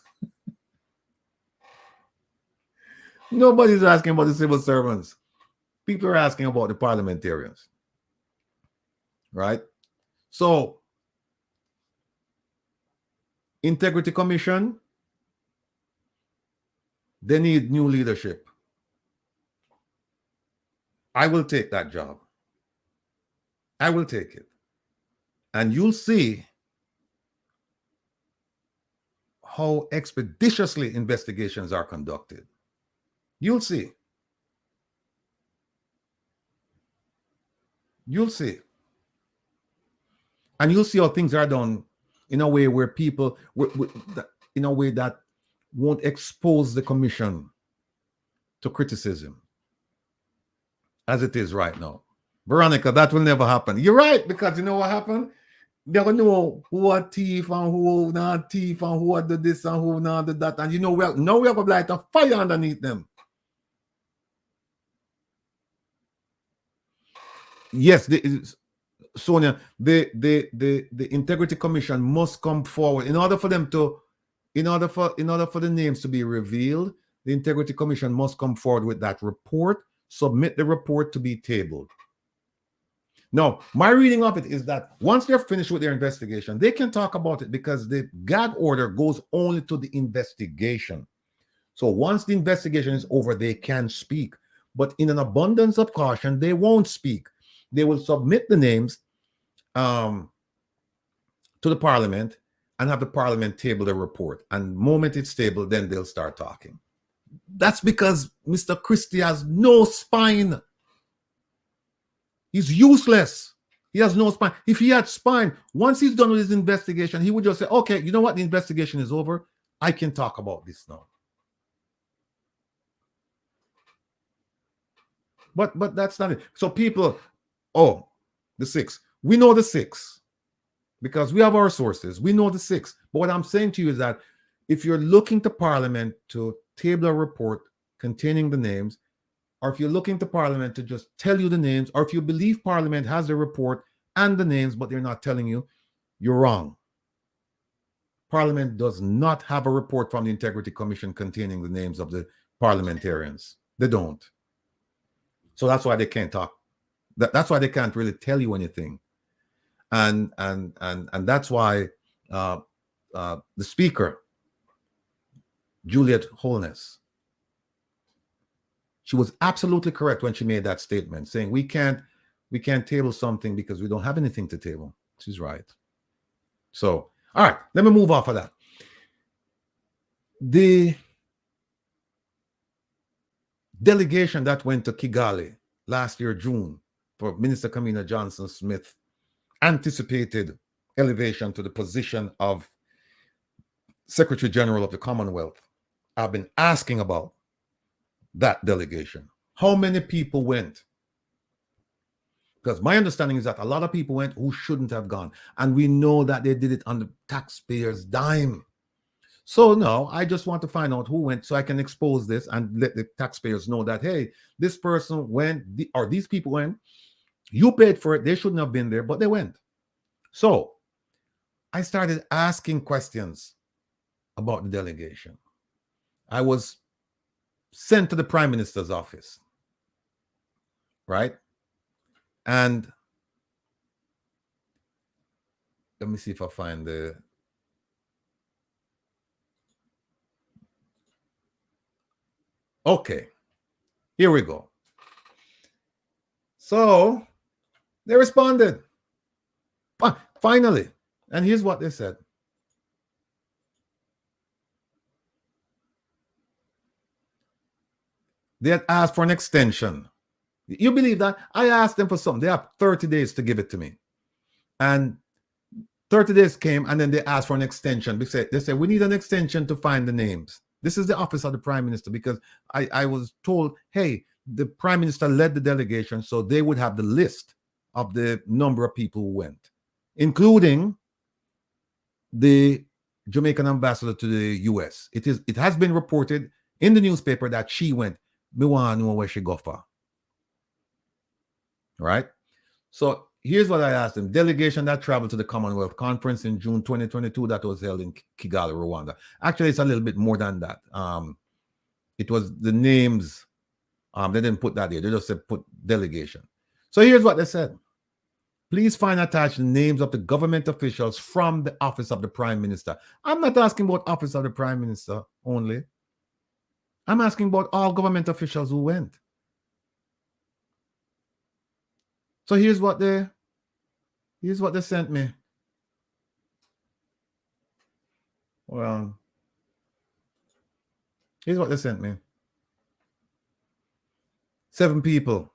A: asking about the civil servants. People are asking about the parliamentarians. Right? So, Integrity Commission, they need new leadership. I will take that job. I will take it. And you'll see how expeditiously investigations are conducted. You'll see. You'll see. And you'll see how things are done in a way where people, in a way that won't expose the commission to criticism as it is right now. Veronica, that will never happen. You're right, because you know what happened? They don't know who are thief and who not thief and who are the this and who not the that. And now we have to light a fire underneath them. Yes, Sonia, the Integrity Commission must come forward in order for the names to be revealed. The Integrity Commission must come forward with that report, submit the report to be tabled. Now, my reading of it is that once they're finished with their investigation, they can talk about it because the gag order goes only to the investigation. So once the investigation is over, they can speak. But in an abundance of caution, they won't speak. They will submit the names to the Parliament and have the Parliament table the report. And the moment it's tabled, then they'll start talking. That's because Mr. Christie has no spine. He's useless. He has no spine. If he had spine, once he's done with his investigation, he would just say, okay, you know what? The investigation is over. I can talk about this now. But that's not it. So people, oh, the 6. We know the 6 because we have our sources. We know the 6. But what I'm saying to you is that if you're looking to Parliament to table a report containing the names, or if you're looking to Parliament to just tell you the names, or if you believe Parliament has the report and the names, but they're not telling you, you're wrong. Parliament does not have a report from the Integrity Commission containing the names of the parliamentarians. They don't. So that's why they can't talk. That's why they can't really tell you anything. And that's why the Speaker, Juliet Holness, she was absolutely correct when she made that statement, saying we can't table something because we don't have anything to table. She's right. So, all right, let me move off of that. The delegation that went to Kigali last year, June, for Minister Kamina Johnson-Smith anticipated elevation to the position of Secretary General of the Commonwealth. I've been asking about that delegation. How many people went? Because my understanding is that a lot of people went who shouldn't have gone. And we know that they did it on the taxpayers' dime. So no, I just want to find out who went so I can expose this and let the taxpayers know that, hey, this person went, or these people went. You paid for it. They shouldn't have been there, but they went. So I started asking questions about the delegation. I was sent to the Prime Minister's office, right? And let me see if I find the... Okay, here we go. So they responded. Finally. And here's what they said. They had asked for an extension. You believe that? I asked them for something. They have 30 days to give it to me. And 30 days came, and then they asked for an extension. They said, we need an extension to find the names. This is the office of the Prime Minister, because I was told, hey, the Prime Minister led the delegation, so they would have the list of the number of people who went, including the Jamaican ambassador to the US. It has been reported in the newspaper that she went. Me want to know where she go for. Right? So here's what I asked them. Delegation that traveled to the Commonwealth Conference in June 2022 that was held in Kigali, Rwanda. Actually, it's a little bit more than that. It was the names. They didn't put that there. They just said put delegation. So here's what they said. Please find attached the names of the government officials from the office of the Prime Minister. I'm not asking about office of the Prime Minister only. I'm asking about all government officials who went. So here's what they sent me. Well, here's what they sent me. 7 people.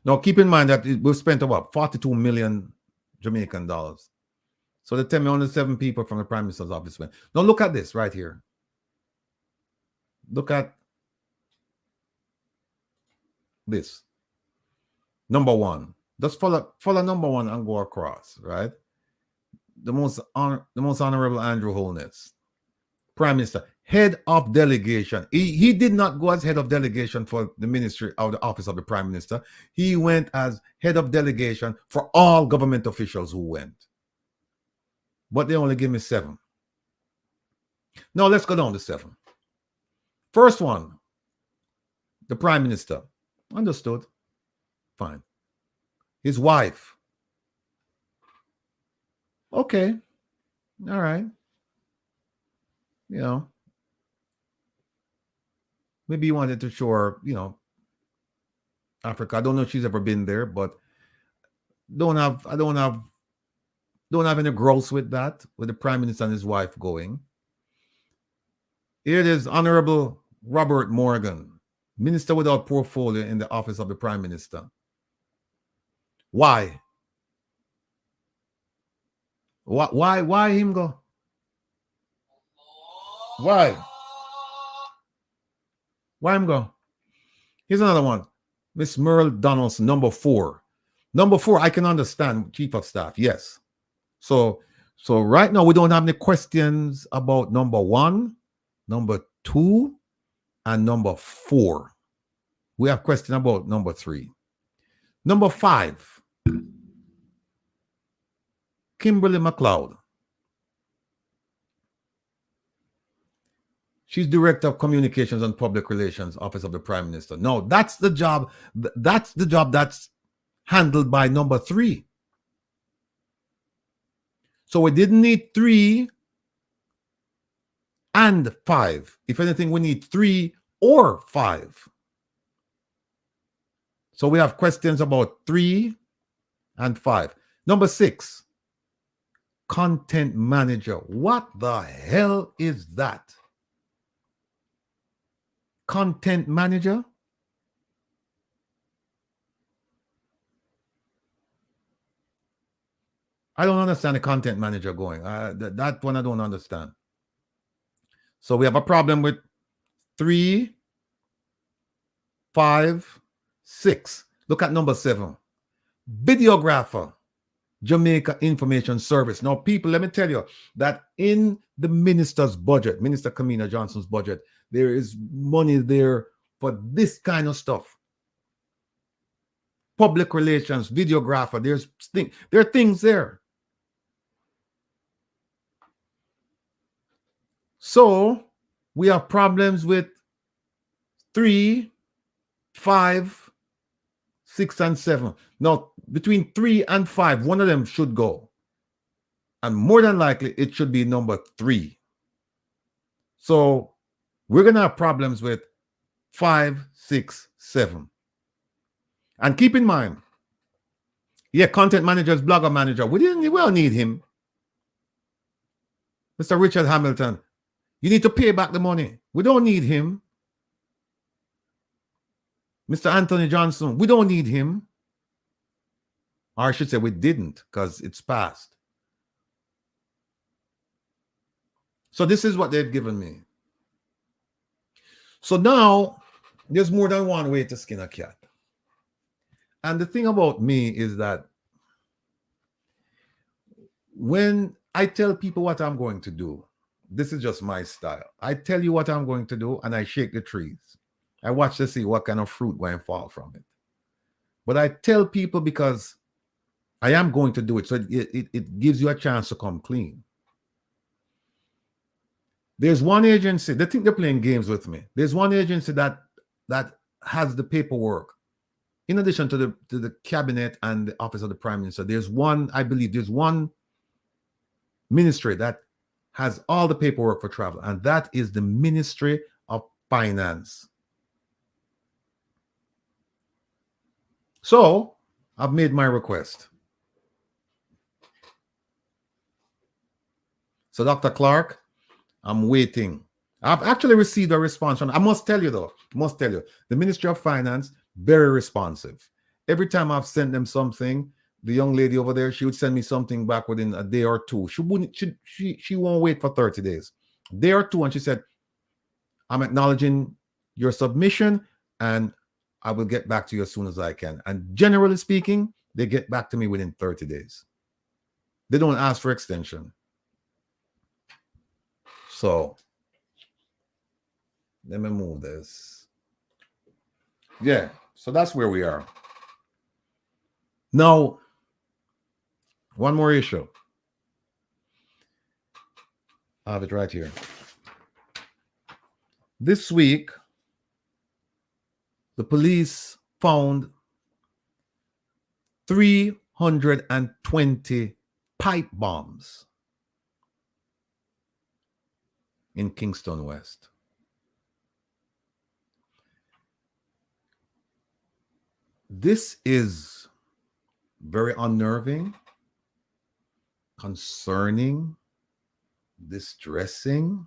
A: Now keep in mind that we've spent about 42 million Jamaican dollars. So they tell me only 7 people from the Prime Minister's office went. Now look at this right here. Look at this. Number 1. Just follow number 1 and go across, right? The most honorable Andrew Holness, Prime Minister, head of delegation. He did not go as head of delegation for the ministry or the office of the Prime Minister. He went as head of delegation for all government officials who went. But they only give me 7. Now let's go down to 7. First one, the Prime Minister. Understood. Fine. His wife. Okay. All right. You know, maybe you wanted to show her, Africa. I don't know if she's ever been there, but I don't have any gross with that, with the Prime Minister and his wife going. Here it is, Honorable Robert Morgan, minister without portfolio in the office of the Prime Minister. Why? Why him go? Why? Why him go? Here's another one. Miss Merle Donaldson, number 4. Number 4, I can understand, chief of staff. Yes. So right now we don't have any questions about number 1, number 2, and number 4. We have question about number 3. Number 5, Kimberly McLeod. She's Director of Communications and Public Relations, Office of the Prime Minister. No, that's the job. That's the job that's handled by number 3. So we didn't need 3 and 5. If anything, we need 3 or 5. So we have questions about 3 and 5. Number 6, Content Manager. What the hell is that? Content Manager? I don't understand the Content Manager going. That one I don't understand. So we have a problem with 3, 5, 6. Look at number 7. Videographer, Jamaica Information Service. Now, people, let me tell you that in the minister's budget, Minister Kamina Johnson's budget, there is money there for this kind of stuff. Public relations, videographer, there are things there. So we have problems with 3, 5, 6, and 7. Now, between 3 and 5, one of them should go. And more than likely, it should be number 3. So we're going to have problems with 5, 6, 7. And keep in mind, content managers, blogger manager, we don't need him. Mr. Richard Hamilton, you need to pay back the money. We don't need him. Mr. Anthony Johnson, we don't need him. Or I should say we didn't, because it's past. So this is what they've given me. So now, there's more than one way to skin a cat. And the thing about me is that when I tell people what I'm going to do, this is just my style. I tell you what I'm going to do, and I shake the trees. I watch to see what kind of fruit will fall from it. But I tell people because I am going to do it, so it gives you a chance to come clean. There's one agency, they think they're playing games with me. There's one agency that has the paperwork. In addition to the cabinet and the office of the Prime Minister, I believe there's one ministry that has all the paperwork for travel, and that is the Ministry of Finance. So I've made my request. So Dr. Clark, I'm waiting. I've actually received a response from, I must tell you, the Ministry of Finance, very responsive. Every time I've sent them something, the young lady over there, she would send me something back within a day or 2. She won't wait for 30 days. A day or 2, and she said, I'm acknowledging your submission, and I will get back to you as soon as I can. And generally speaking, they get back to me within 30 days. They don't ask for extension. So let me move this. Yeah, so that's where we are. Now, one more issue. I have it right here. This week, the police found 320 pipe bombs in Kingston West. This is very unnerving, concerning, distressing.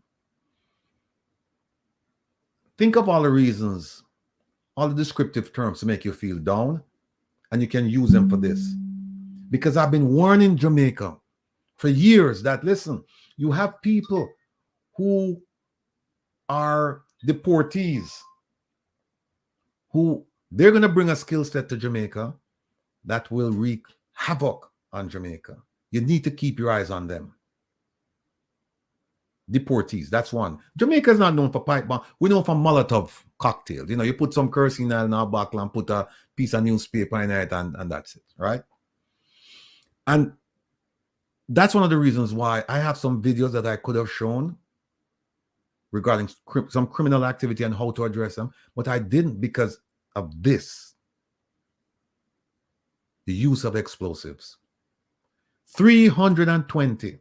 A: Think of all the reasons, all the descriptive terms to make you feel down, and you can use them for this. Because I've been warning Jamaica for years that, listen, you have people who are deportees who they're going to bring a skill set to Jamaica that will wreak havoc on Jamaica. You need to keep your eyes on them. Deportees, that's one. Jamaica is not known for pipe bomb. We know for Molotov cocktails. You know, you put some kerosene in a bottle and put a piece of newspaper in it, and that's it, right? And that's one of the reasons why I have some videos that I could have shown regarding some criminal activity and how to address them, but I didn't because of this. The use of explosives. 320.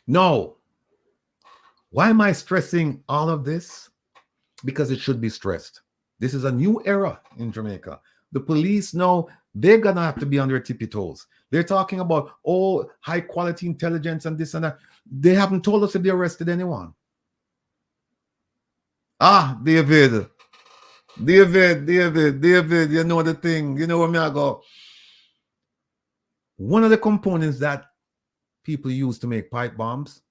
A: No. Why am I stressing all of this? Because it should be stressed. This is a new era in Jamaica. The police know they're going to have to be on their tippy toes. They're talking about, oh, high quality intelligence and this and that. They haven't told us if they arrested anyone. Ah, David, you know the thing. You know where me I go. One of the components that people use to make pipe bombs,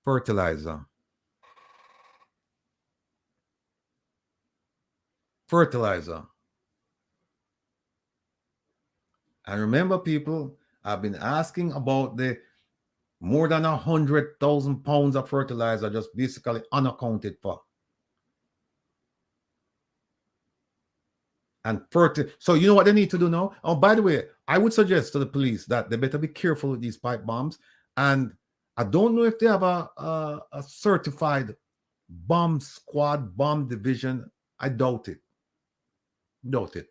A: fertilizer. Fertilizer. And remember, people, I've been asking about the more than 100,000 pounds of fertilizer just basically unaccounted for. And so you know what they need to do now? Oh, by the way, I would suggest to the police that they better be careful with these pipe bombs. And I don't know if they have a certified bomb squad, bomb division. I doubt it. Doubt it.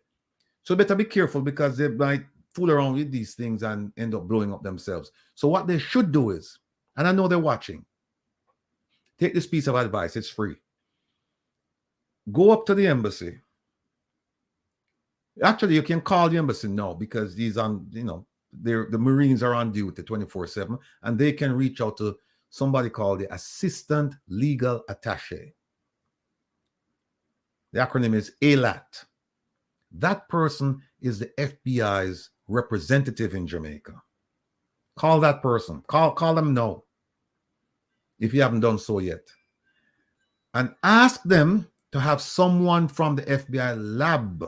A: So better be careful because they might fool around with these things and end up blowing up themselves. So what they should do is, and I know they're watching, take this piece of advice. It's free. Go up to the embassy. Actually, you can call the embassy now because these on, you know, the Marines are on duty 24/7, and they can reach out to somebody called the Assistant Legal Attaché. The acronym is ALAT. That person is the FBI's representative in Jamaica. Call that person. Call them now, if you haven't done so yet. And ask them to have someone from the FBI lab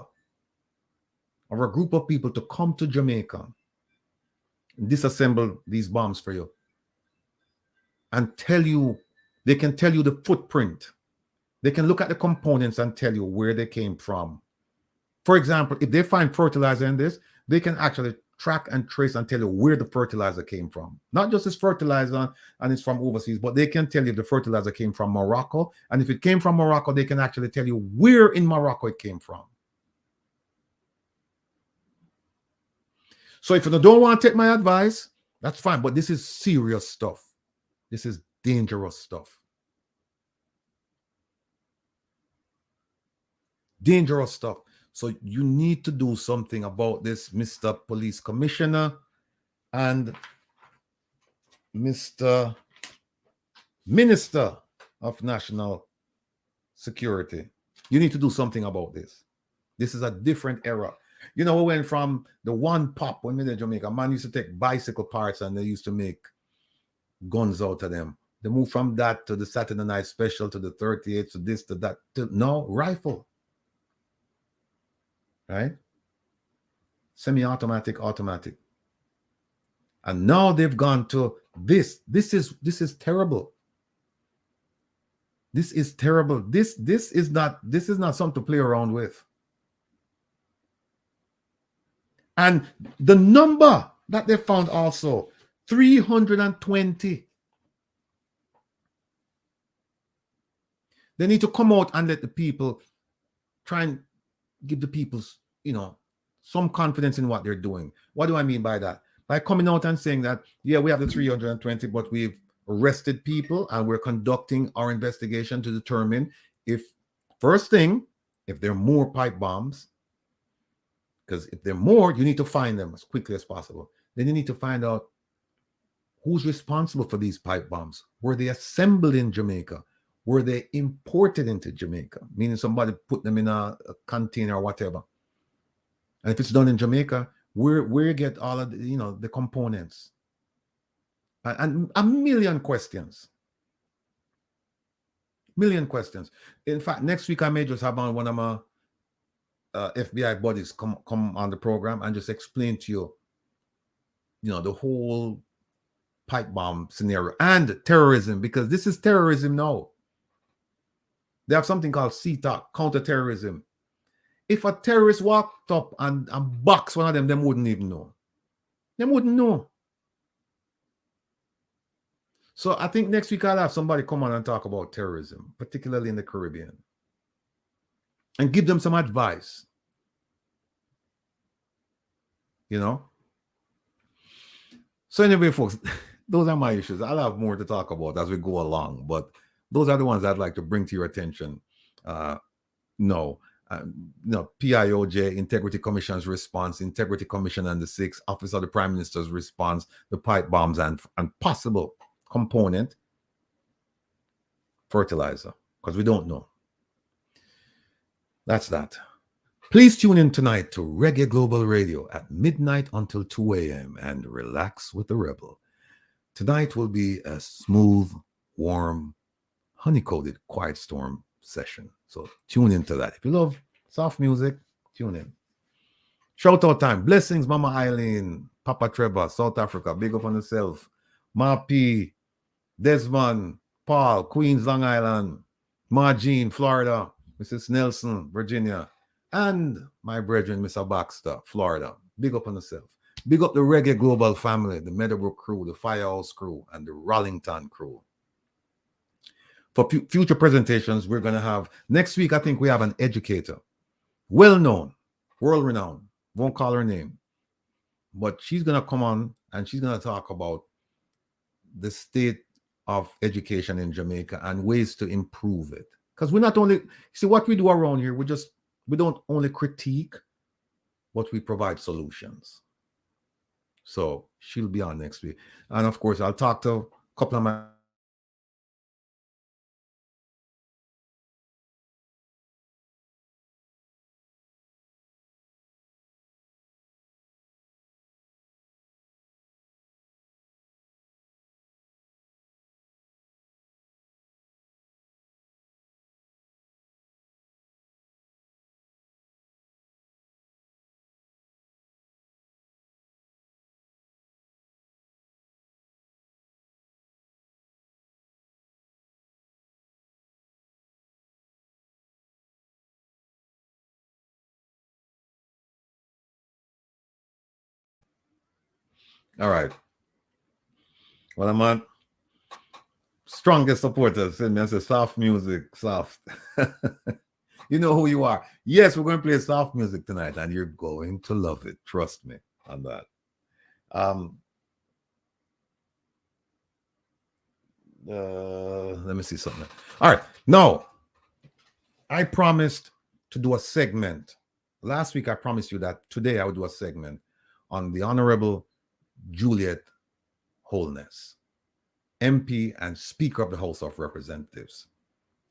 A: or a group of people to come to Jamaica and disassemble these bombs for you. And tell you, they can tell you the footprint. They can look at the components and tell you where they came from. For example, if they find fertilizer in this, they can actually track and trace and tell you where the fertilizer came from. Not just this fertilizer and it's from overseas, but they can tell you if the fertilizer came from Morocco. And if it came from Morocco, they can actually tell you where in Morocco it came from. So if you don't want to take my advice, that's fine. But this is serious stuff. This is dangerous stuff. Dangerous stuff. So you need to do something about this, Mr. Police Commissioner and Mr. Minister of National Security. You need to do something about this. This is a different era. You know, we went from the one pop when we in Jamaica. Man used to take bicycle parts and they used to make guns out of them. They moved from that to the Saturday Night Special to the 38 to this to that. No, rifle. Right? Semi-automatic, automatic. And now they've gone to this. This is terrible. This is terrible. This is not something to play around with. And the number that they found also, 320. They need to come out and let the people try and give the people, you know, some confidence in what they're doing. What do I mean by that? By coming out and saying that, yeah, we have the 320, but we've arrested people and we're conducting our investigation to determine if, first thing, if there are more pipe bombs, because if there are more, you need to find them as quickly as possible. Then you need to find out Who's responsible for these pipe bombs? Were they assembled in Jamaica? Were they imported into Jamaica? Meaning somebody put them in a container or whatever. And if it's done in Jamaica, where you get all of the components? And a million questions. Million questions. In fact, next week I may just have on one of my FBI buddies come on the program and just explain to you, the whole pipe bomb scenario and terrorism, because this is terrorism now. They have something called CTOC, counterterrorism. If a terrorist walked up and boxed one of them wouldn't even know. They wouldn't know. So I think next week I'll have somebody come on and talk about terrorism, particularly in the Caribbean, and give them some advice. So anyway, folks, those are my issues. I'll have more to talk about as we go along, but those are the ones I'd like to bring to your attention. PIOJ, Integrity Commission's response, Integrity Commission and the 6th Office of the Prime Minister's response, the pipe bombs and possible component, fertilizer, because we don't know. That's that. Please tune in tonight to Reggae Global Radio at midnight until 2 a.m. and relax with the Rebel. Tonight will be a smooth, warm, honey-coated quiet storm session. So tune into that. If you love soft music, tune in. Shout out time. Blessings, Mama Eileen, Papa Trevor, South Africa. Big up on yourself. Ma P, Desmond, Paul, Queens, Long Island. Ma Jean, Florida. Mrs. Nelson, Virginia. And my brethren, Mr. Baxter, Florida. Big up on yourself. Big up the Reggae Global family, the Meadowbrook crew, the Firehouse crew, and the Rollington crew. For future presentations, we're going to have, next week, I think we have an educator, well-known, world-renowned, won't call her name, but she's going to come on and she's going to talk about the state of education in Jamaica and ways to improve it. Because we're not only, see what we do around here, we don't only critique, but we provide solutions. So she'll be on next week. And of course, I'll talk to a couple of my all right. Well, I'm on strongest supporters. Send me and say soft music, soft. You know who you are. Yes, we're going to play soft music tonight, and you're going to love it. Trust me on that. Let me see something. All right. Now, I promised to do a segment. Last week, I promised you that today I would do a segment on the Honorable Juliet Holness, MP and Speaker of the House of Representatives.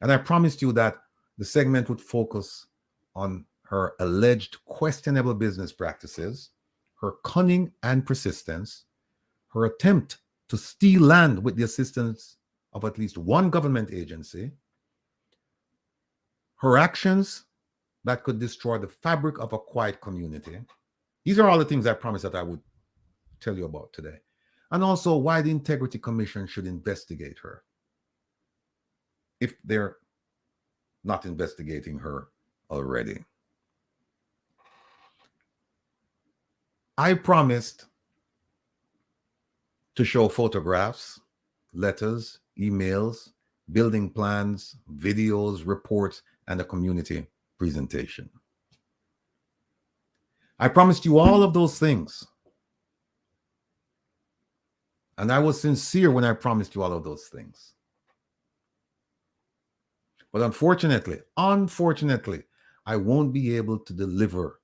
A: And I promised you that the segment would focus on her alleged questionable business practices, her cunning and persistence, her attempt to steal land with the assistance of at least one government agency, her actions that could destroy the fabric of a quiet community. These are all the things I promised that I would tell you about today. And also why the Integrity Commission should investigate her if they're not investigating her already. I promised to show photographs, letters, emails, building plans, videos, reports, and a community presentation. I promised you all of those things. And I was sincere when I promised you all of those things. But unfortunately, I won't be able to deliver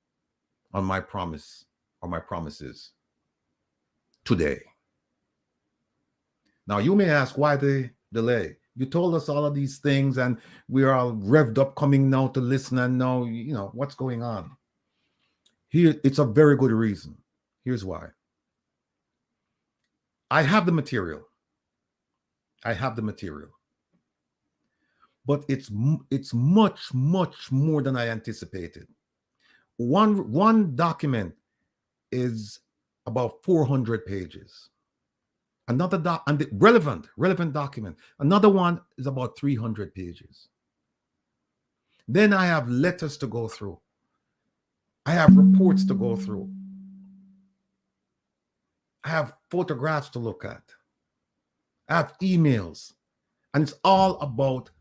A: on my promise or my promises today. Now, you may ask, why the delay? You told us all of these things, and we're all revved up coming now to listen, and now, what's going on? Here, it's a very good reason. Here's why. I have the material. But it's much, much more than I anticipated. One document is about 400 pages. Another and the relevant document. Another one is about 300 pages. Then I have letters to go through. I have reports to go through. I have photographs to look at. I have emails. And it's all about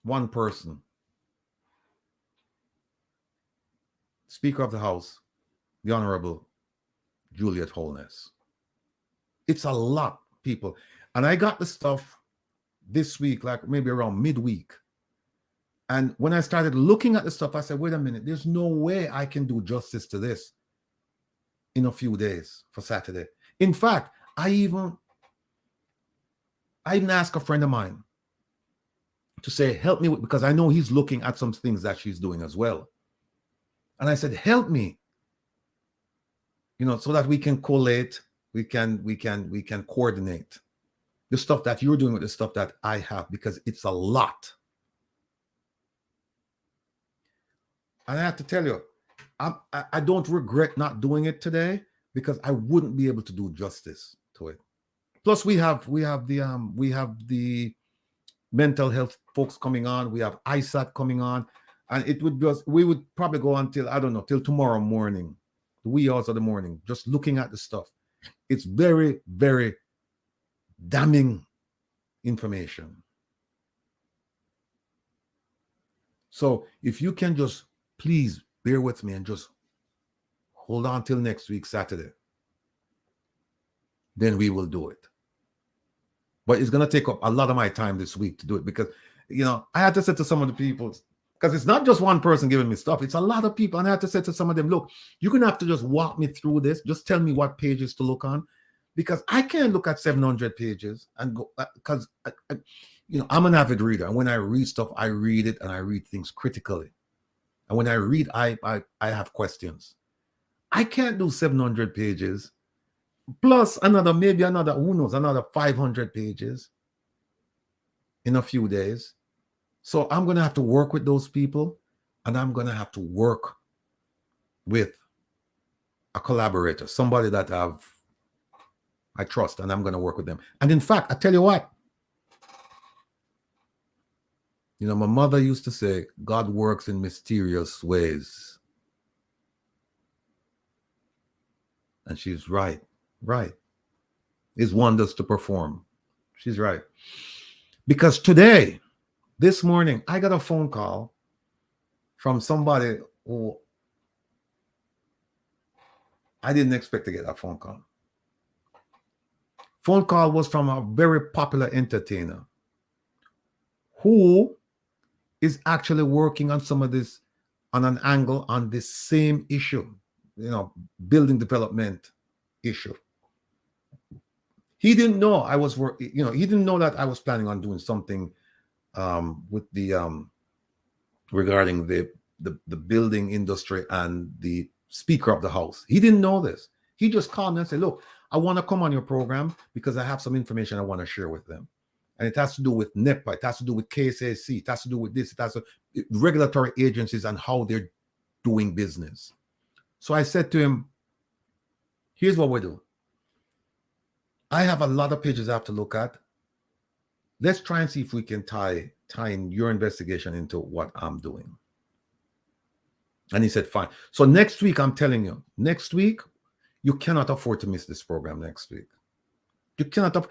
A: one person. Speaker of the House, the Honorable Juliet Holness. It's a lot, people. And I got the stuff this week, like maybe around midweek. And when I started looking at the stuff, I said, wait a minute, there's no way I can do justice to this in a few days for Saturday. In fact, I even asked a friend of mine to say, help me, because I know he's looking at some things that she's doing as well. And I said, help me, so that we can collate, we can coordinate the stuff that you're doing with the stuff that I have, because it's a lot. And I have to tell you, I don't regret not doing it today, because I wouldn't be able to do justice to it. Plus, we have the mental health folks coming on. We have ISAT coming on, and we would probably go until, I don't know, till tomorrow morning, the wee hours of the morning, just looking at the stuff. It's very, very damning information. So if you can just please bear with me and just hold on till next week, Saturday, then we will do it. But it's going to take up a lot of my time this week to do it, because, I had to say to some of the people, because it's not just one person giving me stuff, it's a lot of people. And I had to say to some of them, look, you're going to have to just walk me through this. Just tell me what pages to look on, because I can't look at 700 pages and go, because, I'm an avid reader. And when I read stuff, I read it and I read things critically. And when I read, I have questions. I can't do 700 pages plus maybe another 500 pages in a few days. So I'm going to have to work with those people, and I'm going to have to work with a collaborator, somebody that I trust, and I'm going to work with them. And in fact, I tell you what, my mother used to say, God works in mysterious ways. And she's right. Is wonders to perform. She's right. Because this morning, I got a phone call from somebody who I didn't expect to get a phone call. Phone call was from a very popular entertainer who is actually working on some of this on an angle on this same issue, building development issue. He didn't know I was working, he didn't know that I was planning on doing something with the regarding the building industry and the Speaker of the House. He didn't know this. He just called me and said, look, I want to come on your program because I have some information I want to share with them. And it has to do with NEPA, it has to do with KSAC, it has to do with this, it has to regulatory agencies and how they're doing business. So I said to him, here's what we do. I have a lot of pages I have to look at. Let's try and see if we can tie in your investigation into what I'm doing. And he said, fine. So next week, I'm telling you, next week, you cannot afford to miss this program next week. You cannot.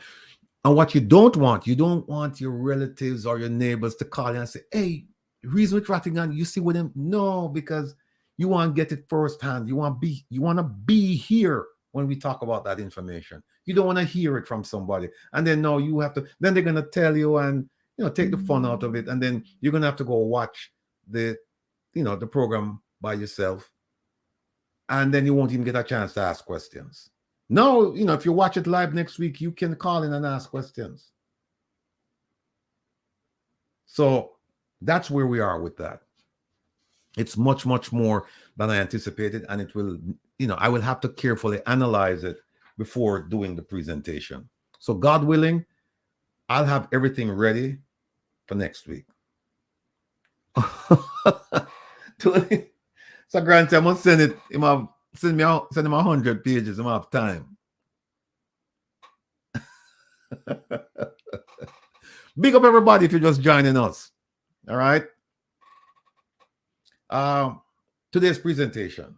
A: And what you don't want your relatives or your neighbors to call you and say, hey, reason with Rattigan, you see with him? No, because you want to get it firsthand. You want to be here when we talk about that information. You don't want to hear it from somebody. And then no, you have to, then they're going to tell you and, take the fun out of it. And then you're going to have to go watch the program by yourself. And then you won't even get a chance to ask questions. No, if you watch it live next week, you can call in and ask questions. So that's where we are with that. It's much, much more than I anticipated, and it will, I will have to carefully analyze it before doing the presentation. So God willing, I'll have everything ready for next week. So Grant, I must send it. Send him 100 pages. I have time. Big up everybody if you're just joining us. All right. Today's presentation.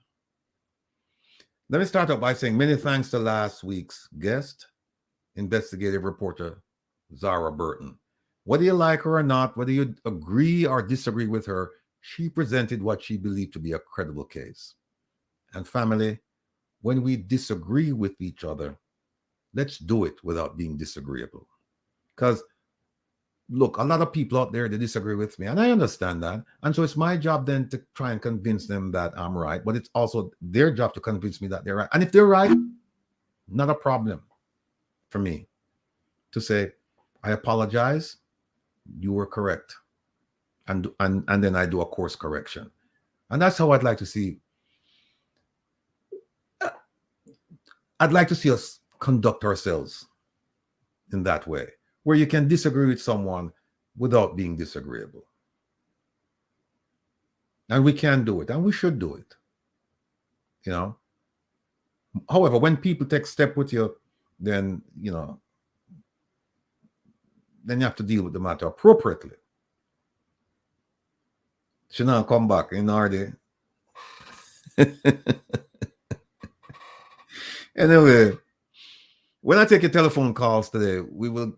A: Let me start off by saying many thanks to last week's guest, investigative reporter Zara Burton. Whether you like her or not, whether you agree or disagree with her, she presented what she believed to be a credible case. And family, when we disagree with each other, let's do it without being disagreeable. Because, look, a lot of people out there, they disagree with me, and I understand that. And so it's my job then to try and convince them that I'm right, but it's also their job to convince me that they're right. And if they're right, not a problem for me to say, I apologize, you were correct. And then I do a course correction. And that's how I'd like to see. I'd like to see us conduct ourselves in that way, where you can disagree with someone without being disagreeable. And we can do it, and we should do it. However, when people take step with you, then, then you have to deal with the matter appropriately. Should not come back in Hardy. Anyway, when I take your telephone calls today, we'll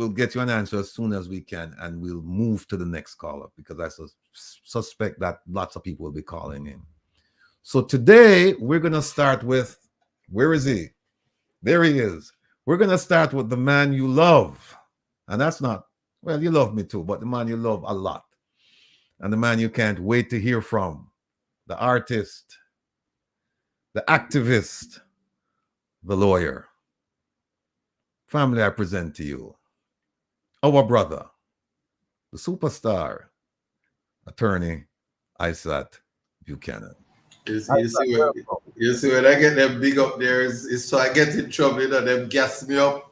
A: get you an answer as soon as we can, and we'll move to the next caller because I suspect that lots of people will be calling in. So today we're going to start with, where is he? There he is. We're going to start with the man you love. And that's not, well, you love me too, but the man you love a lot. And the man you can't wait to hear from. The artist, the activist, the lawyer. Family, I present to you our brother, the superstar, attorney Isaac Buchanan.
B: You see when I get them big up there, is so I get in trouble, them gas me up.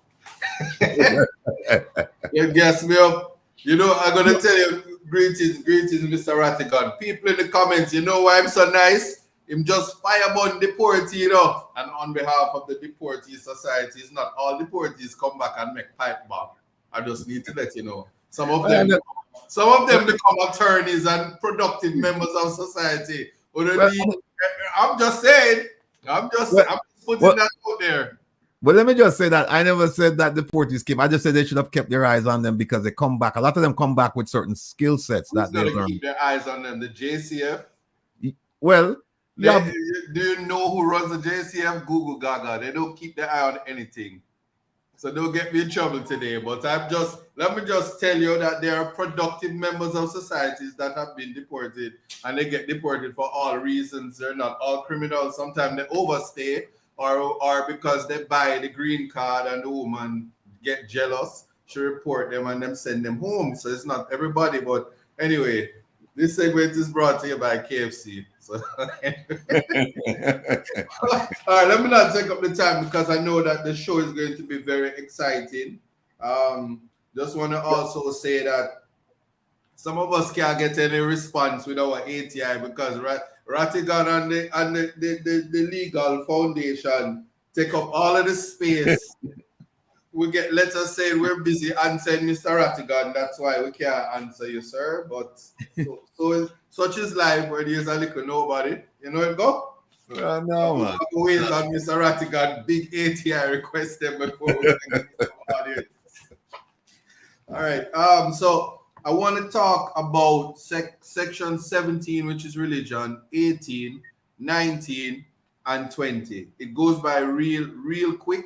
B: Them gas me up. I'm going to tell you, greetings, Mr. Rattigan. People in the comments, why I'm so nice? I'm just firebomb deportee, And on behalf of the deportee societies, not all deportees come back and make pipe bomb. I just need to let you know. Some of them become attorneys and productive members of society. I'm just saying. I'm putting that out there.
A: But let me just say that I never said that the deportees came. I just said they should have kept their eyes on them because they come back. A lot of them come back with certain skill sets that they learn.
B: Keep their eyes on them. The JCF.
A: Well,
B: do you know who runs the JCF? Google Gaga. They don't keep their eye on anything. So don't get me in trouble today. But let me just tell you that there are productive members of societies that have been deported, and they get deported for all reasons. They're not all criminals. Sometimes they overstay, or because they buy the green card and the woman get jealous, she report them and them send them home. So it's not everybody. But anyway, this segment is brought to you by KFC. So all right, let me not take up the time because I know that the show is going to be very exciting. Just want to also say that some of us can't get any response with our ATI because Rattigan and the legal foundation take up all of the space. We get letters saying we're busy answering Mr. Rattigan. That's why we can't answer you, sir. But so such is life where there's a little nobody. You know it go?
A: No, man.
B: Wait on Mr. Rattigan. Big ATI request them before we can get the audience. All right. So I want to talk about section 17, which is religion, 18, 19, and 20. It goes by real quick.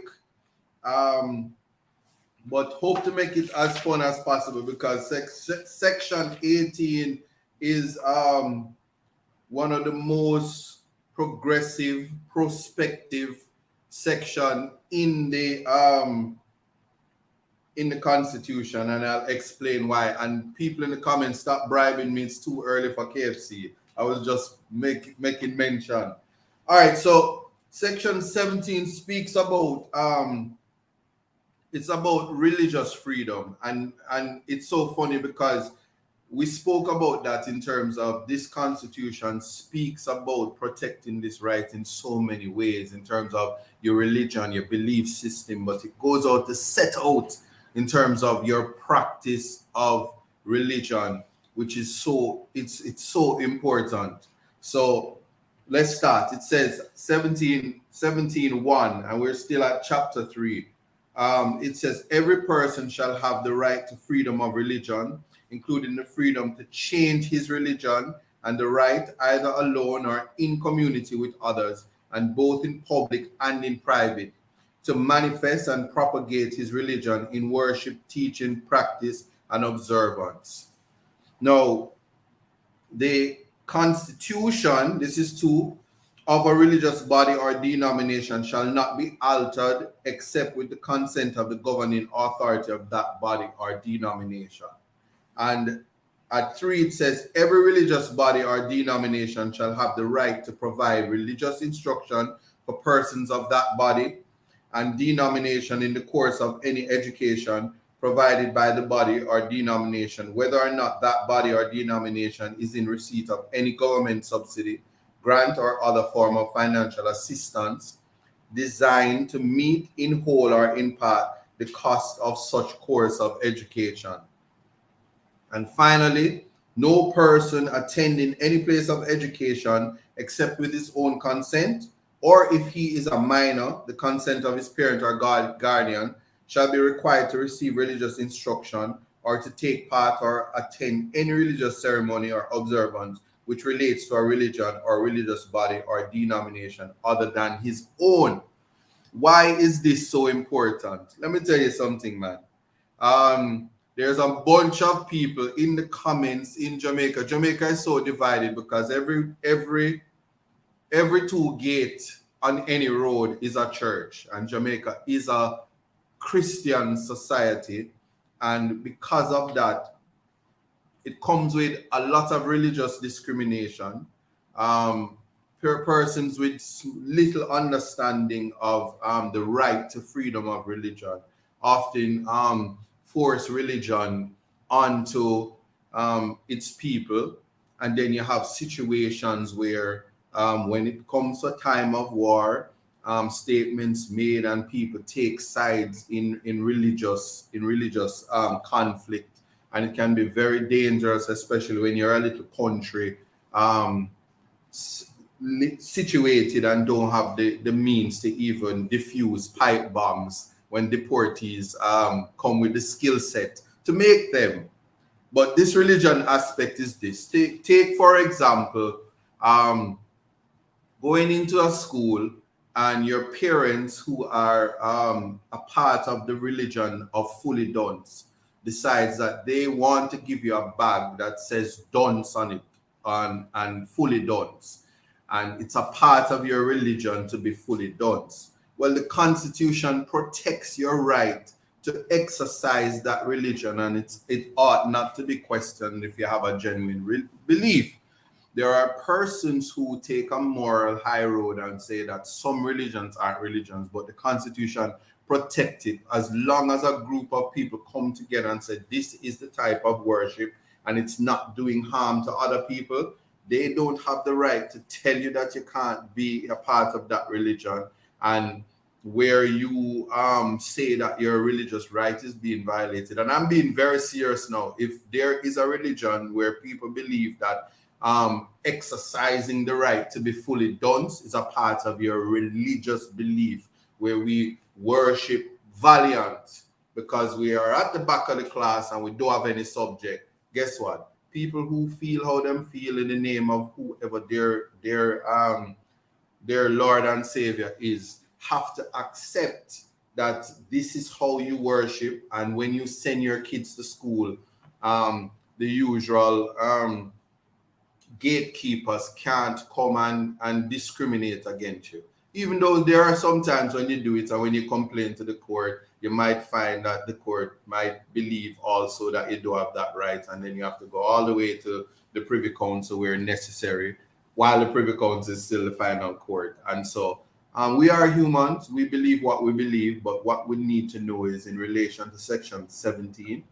B: But hope to make it as fun as possible because section 18 is one of the most progressive, prospective, section in the Constitution, and I'll explain why. And people in the comments, stop bribing me. It's too early for KFC. I was just making mention. All right, so section 17 speaks about it's about religious freedom, and it's so funny because we spoke about that in terms of this Constitution speaks about protecting this right in so many ways in terms of your religion, your belief system, but it goes out to set out in terms of your practice of religion, which is it's so important. So let's start. It says 17:1, and we're still at chapter 3. It says every person shall have the right to freedom of religion, including the freedom to change his religion, and the right, either alone or in community with others, and both in public and in private, to manifest and propagate his religion in worship, teaching, practice, and observance. Now, the Constitution, this is 2, of a religious body or denomination shall not be altered except with the consent of the governing authority of that body or denomination. And at 3, it says, every religious body or denomination shall have the right to provide religious instruction for persons of that body and denomination in the course of any education provided by the body or denomination, whether or not that body or denomination is in receipt of any government subsidy, grant, or other form of financial assistance designed to meet in whole or in part the cost of such course of education. And finally, no person attending any place of education except with his own consent, or if he is a minor, the consent of his parent or guardian, shall be required to receive religious instruction or to take part or attend any religious ceremony or observance which relates to a religion or religious body or denomination other than his own. Why is this so important? Let me tell you something, man. There's a bunch of people in the comments in Jamaica. Jamaica is so divided because every 2 gates on any road is a church, and Jamaica is a Christian society, and because of that, it comes with a lot of religious discrimination. Persons with little understanding of the right to freedom of religion often force religion onto its people, and then you have situations where when it comes to a time of war, statements made and people take sides in religious conflict, and it can be very dangerous, especially when you're a little country situated and don't have the means to even defuse pipe bombs when deportees come with the skill set to make them. But this religion aspect is this. Take for example, going into a school and your parents who are a part of the religion of fully dunce decides that they want to give you a bag that says dunce on it and fully dunce, and it's a part of your religion to be fully dunce. Well, the Constitution protects your right to exercise that religion, and it ought not to be questioned if you have a genuine belief. There are persons who take a moral high road and say that some religions aren't religions, but the Constitution protects it as long as a group of people come together and say this is the type of worship and it's not doing harm to other people. They don't have the right to tell you that you can't be a part of that religion, and where you say that your religious right is being violated. And I'm being very serious now. If there is a religion where people believe that exercising the right to be fully dunce is a part of your religious belief, where we worship valiant because we are at the back of the class and we don't have any subject, guess what? People who feel how them feel in the name of whoever their Lord and Savior is have to accept that this is how you worship. And when you send your kids to school, the usual gatekeepers can't come and discriminate against you. even though there are some times when you do it and when you complain to the court, you might find that the court might believe also that you do have that right, and then you have to go all the way to the Privy Council where necessary, while the Privy Council is still the final court. And so we are humans, we believe what we believe, but what we need to know is in relation to Section 17,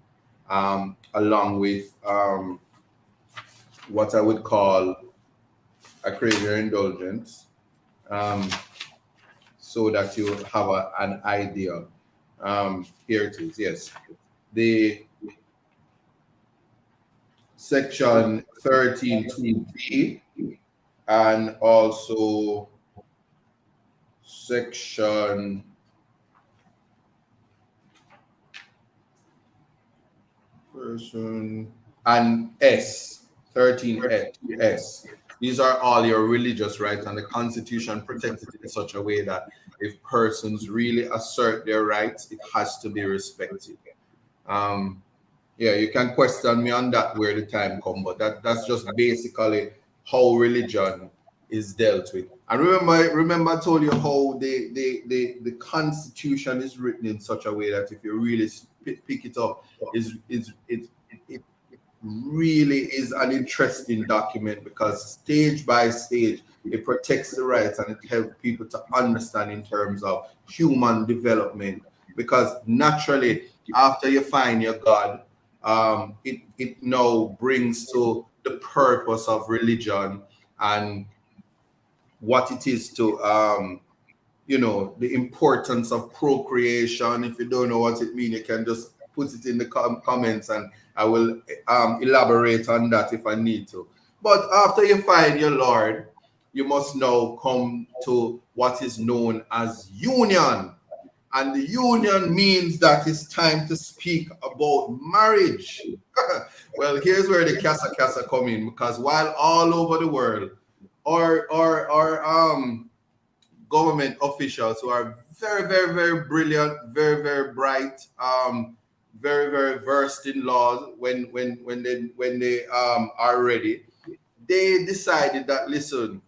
B: along with what I would call a crazier indulgence, so that you have an idea. Here it is, yes. The Section 13.2b and also Section and S, 13S. These are all your religious rights, and the Constitution protects it in such a way that if persons really assert their rights, it has to be respected. Yeah, you can question me on that where the time comes, but that's just basically how religion is dealt with. And remember I told you how the Constitution is written in such a way that if you really pick it up, it really is an interesting document, because stage by stage it protects the rights and it helps people to understand in terms of human development. Because naturally, after you find your God, it now brings to the purpose of religion and what it is to the importance of procreation. If you don't know what it means, you can just put it in the comments and I will elaborate on that if I need to. But after you find your Lord, you must now come to what is known as union. And the union means that it's time to speak about marriage. Well, here's where the casa come in, because while all over the world, our government officials who are very, very, very brilliant, very, very bright, very, very versed in laws, when they are ready, they decided that, listen,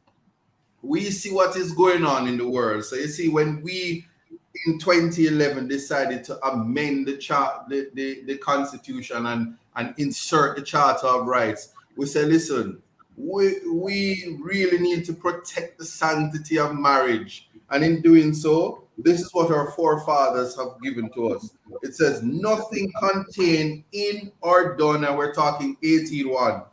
B: we see what is going on in the world. So you see, when we in 2011 decided to amend the Constitution and insert the Charter of Rights, we said, listen, we really need to protect the sanctity of marriage. And in doing so, this is what our forefathers have given to us. It says, nothing contained in or done, and we're talking 18.1,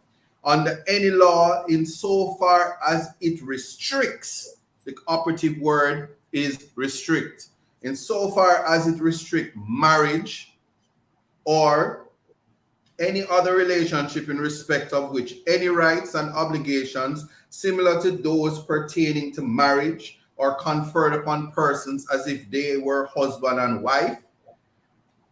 B: under any law in so far as it restricts, the operative word is restrict, in so far as it restricts marriage or any other relationship in respect of which any rights and obligations similar to those pertaining to marriage are conferred upon persons as if they were husband and wife,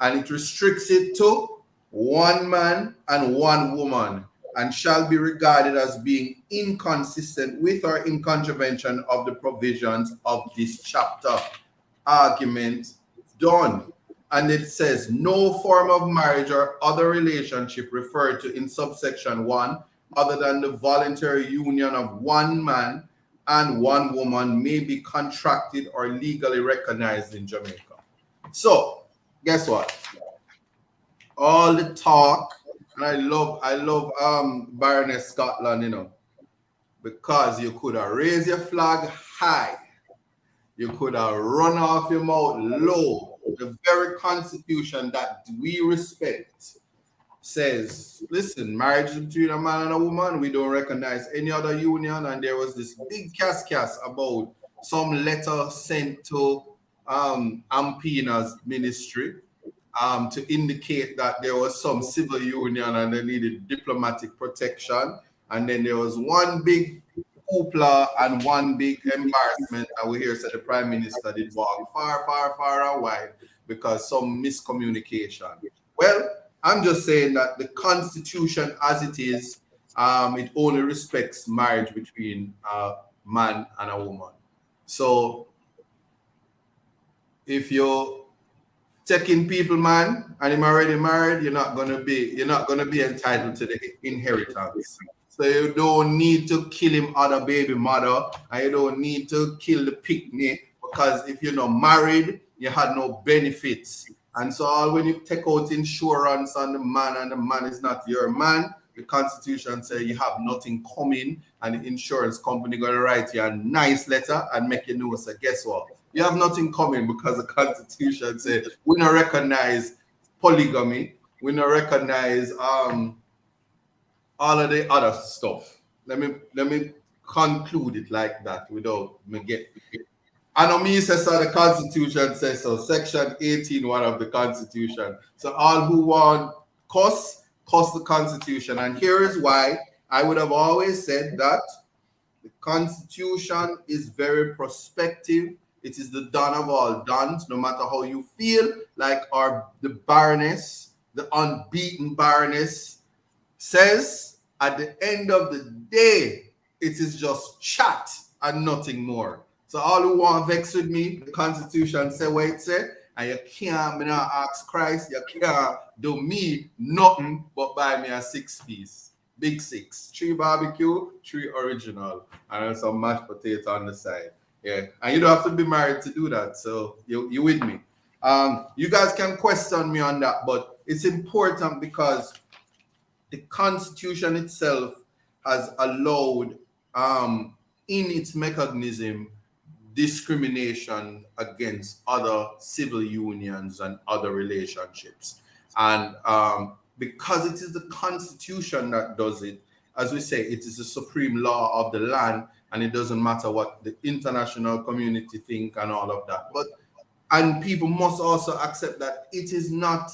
B: and it restricts it to one man and one woman, and shall be regarded as being inconsistent with or in contravention of the provisions of this chapter. Argument done. And it says, no form of marriage or other relationship referred to in subsection 1, other than the voluntary union of one man and one woman, may be contracted or legally recognized in Jamaica. So, guess what? All the talk, and I love Baroness Scotland, because you could have raised your flag high, you could have run off your mouth low. The very Constitution that we respect says, listen, marriage is between a man and a woman. We don't recognize any other union. And there was this big cas about some letter sent to Ampina's ministry to indicate that there was some civil union and they needed diplomatic protection. And then there was one big hoopla and one big embarrassment, and we hear that the Prime Minister did walk far, far, far and wide because some miscommunication. Well, I'm just saying that the Constitution as it is, it only respects marriage between a man and a woman. So if you're taking people, man, and him already married, you're not gonna be entitled to the inheritance. So you don't need to kill him other baby mother, and you don't need to kill the picnic, because if you're not married, you had no benefits. And so when you take out insurance on the man and the man is not your man, the Constitution says you have nothing coming, and the insurance company going to write you a nice letter and make you know, so guess what? You have nothing coming, because the Constitution says we don't recognize polygamy, we don't recognize all of the other stuff. Let me conclude it like that without me get. I know me says so, the Constitution says so. Section 18, one of the Constitution. So all who want cuss the Constitution. And here is why I would have always said that the Constitution is very prospective. It is the done of all done, no matter how you feel like the Baroness, the unbeaten Baroness, says at the end of the day, it is just chat and nothing more. So all who want to vex with me, the Constitution say what it say, and you can't me not ask Christ, you can't do me nothing but buy me a 6-piece. Big 6. 3 barbecue, 3 original, and some mashed potato on the side. Yeah, and you don't have to be married to do that. So you with me. You guys can question me on that, but it's important because the Constitution itself has allowed in its mechanism discrimination against other civil unions and other relationships. And because it is the Constitution that does it, as we say, it is the supreme law of the land, and it doesn't matter what the international community think and all of that. And people must also accept that it is not,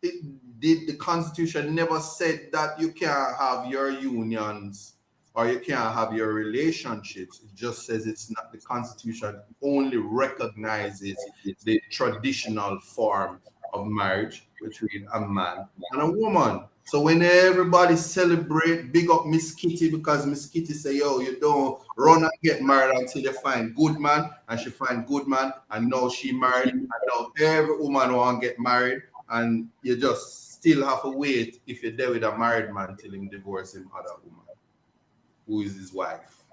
B: the Constitution never said that you can't have your unions or you can't have your relationships. It just says it's not. The Constitution only recognizes the traditional form of marriage between a man and a woman. So when everybody celebrate, big up Miss Kitty, because Miss Kitty say, yo, you don't run and get married until you find good man, and she find good man, and now she married, and now every woman want to get married, and you just still have to wait if you're there with a married man till him divorce him other woman, who is his wife.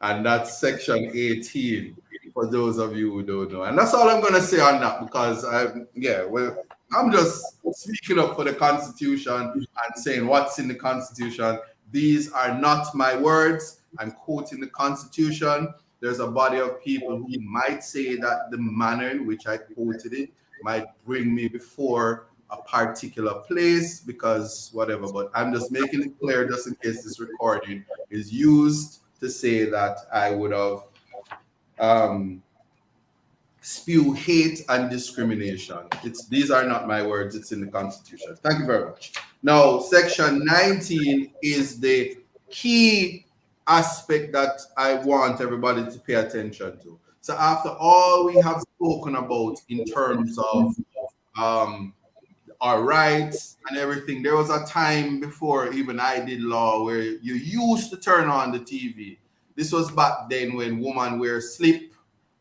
B: And that's section 18 for those of you who don't know. And that's all I'm going to say on that, because I'm just speaking up for the Constitution and saying what's in the Constitution. These are not my words. I'm quoting the Constitution. There's a body of people who might say that the manner in which I quoted it might bring me before a particular place, because whatever, but I'm just making it clear just in case this recording is used to say that I would have spew hate and discrimination. These are not my words, it's in the Constitution. Thank you very much. Now, section 19 is the key aspect that I want everybody to pay attention to. So after all we have spoken about in terms of our rights and everything, there was a time before even I did law where you used to turn on the TV. This was back then when women wear slip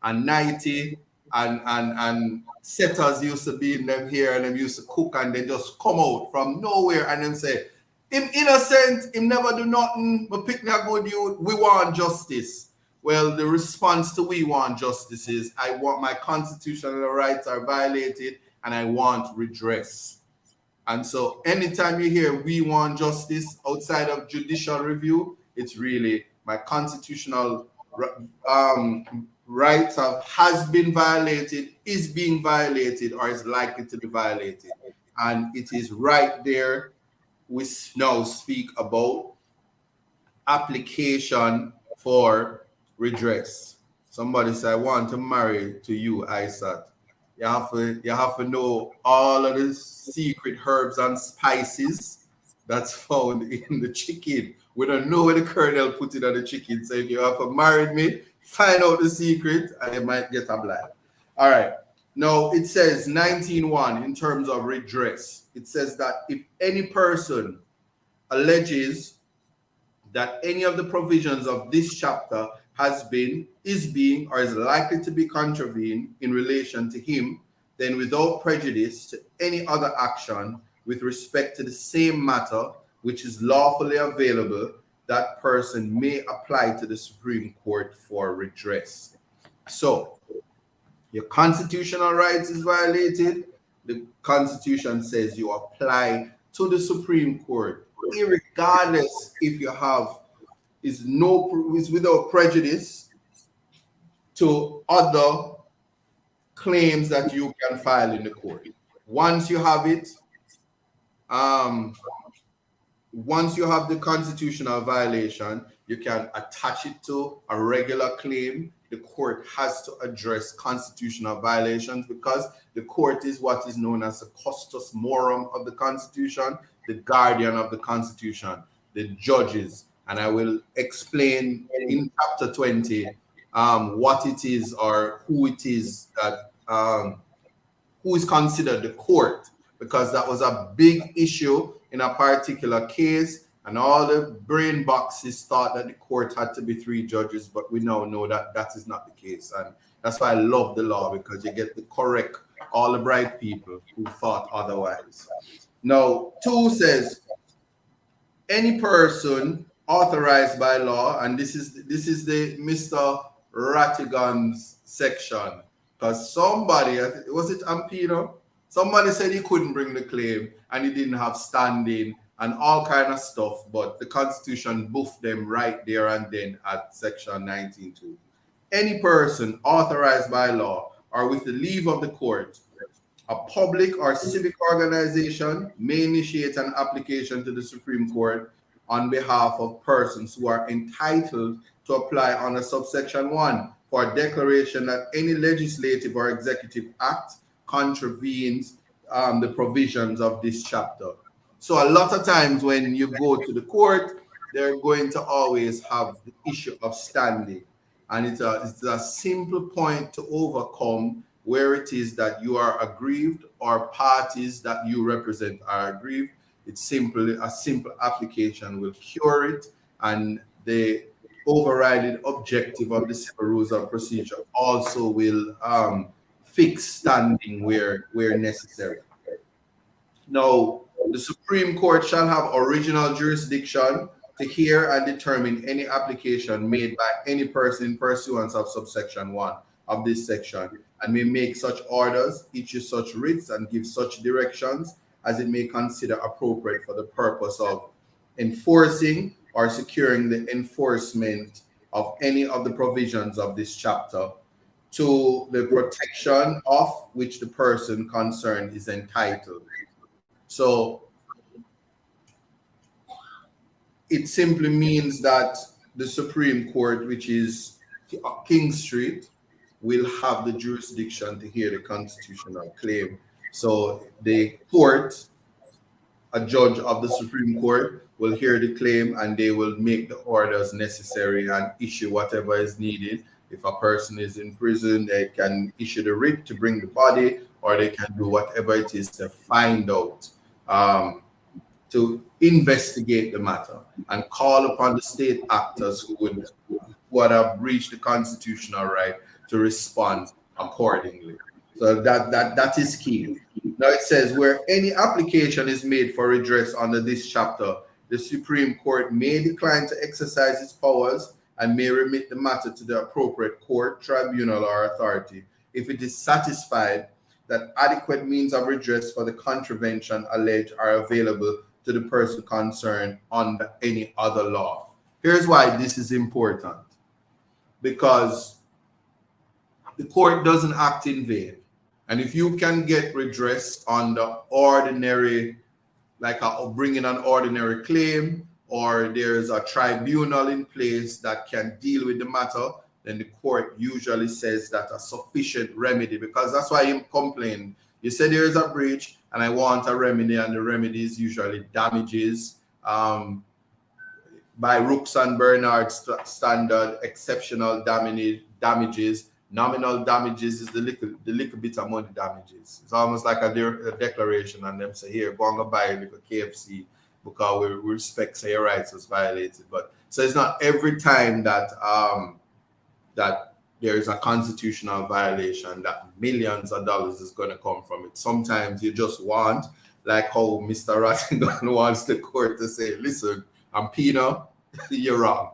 B: and nightie, and setters used to be in them here, and them used to cook, and they just come out from nowhere and them say, him innocent, him never do nothing, but pick me a good youth, we want justice. Well, the response to we want justice is, I want my constitutional rights are violated, and I want redress. And so anytime you hear we want justice outside of judicial review, it's really my constitutional rights has been violated, is being violated, or is likely to be violated. And it is right there we now speak about application for redress. Somebody say, I want to marry to you, Isaac. You have to know all of the secret herbs and spices that's found in the chicken. We don't know where the colonel put it on the chicken. So if you have to marry me, find out the secret and you might get a blind. All right. Now it says 19.1 in terms of redress. It says that if any person alleges that any of the provisions of this chapter is being, or is likely to be contravened in relation to him, then without prejudice to any other action with respect to the same matter, which is lawfully available, that person may apply to the Supreme Court for redress. So, your constitutional rights is violated. The Constitution says you apply to the Supreme Court, irregardless if you have is without prejudice to other claims that you can file in the court. Once you have it, once you have the constitutional violation, you can attach it to a regular claim. The court has to address constitutional violations because the court is what is known as the custos morum of the Constitution, the guardian of the Constitution, the judges. And I will explain in chapter 20 what it is or who it is that who is considered the court, because that was a big issue in a particular case, and all the brain boxes thought that the court had to be 3 judges, but we now know that that is not the case. And that's why I love the law, because you get to correct all the bright people who thought otherwise. Now, 2 says, any person authorized by law, and this is the Mr. Rattigan's section, because somebody, was it Ampino? Somebody said he couldn't bring the claim and he didn't have standing and all kind of stuff, but the Constitution buffed them right there and then at section 19.2. Any person authorized by law or with the leave of the court, a public or civic organization may initiate an application to the Supreme Court on behalf of persons who are entitled to apply under subsection 1 for a declaration that any legislative or executive act contravenes the provisions of this chapter. So a lot of times when you go to the court, they're going to always have the issue of standing. And it's a simple point to overcome where it is that you are aggrieved or parties that you represent are aggrieved. It's simply a simple application will cure it, and the overriding objective of the civil rules of procedure also will fix standing where necessary. Now, the Supreme Court shall have original jurisdiction to hear and determine any application made by any person in pursuance of subsection 1 of this section, and may make such orders, issue such writs, and give such directions as it may consider appropriate for the purpose of enforcing or securing the enforcement of any of the provisions of this chapter to the protection of which the person concerned is entitled. So it simply means that the Supreme Court, which is King Street, will have the jurisdiction to hear the constitutional claim. So the court, a judge of the Supreme Court, will hear the claim and they will make the orders necessary and issue whatever is needed. If a person is in prison, they can issue the writ to bring the body, or they can do whatever it is to find out, to investigate the matter and call upon the state actors who would have breached the constitutional right to respond accordingly. So that is key. Now it says, where any application is made for redress under this chapter, the Supreme Court may decline to exercise its powers and may remit the matter to the appropriate court, tribunal, or authority if it is satisfied that adequate means of redress for the contravention alleged are available to the person concerned under any other law. Here's why this is important. Because the court doesn't act in vain. And if you can get redress on the ordinary, like bringing an ordinary claim, or there's a tribunal in place that can deal with the matter, then the court usually says that a sufficient remedy, because that's why you complain. You say there is a breach and I want a remedy, and the remedy is usually damages. By Rooks and Bernard's standard, exceptional damages. Nominal damages is the little bit of money damages. It's almost like a declaration, and them say, here, go and buy a little KFC because we respect say your rights was violated. But so it's not every time that that there is a constitutional violation that millions of dollars is going to come from it. Sometimes you just want like how Mr. Rattigan wants the court to say, listen, I'm Pino, you're wrong.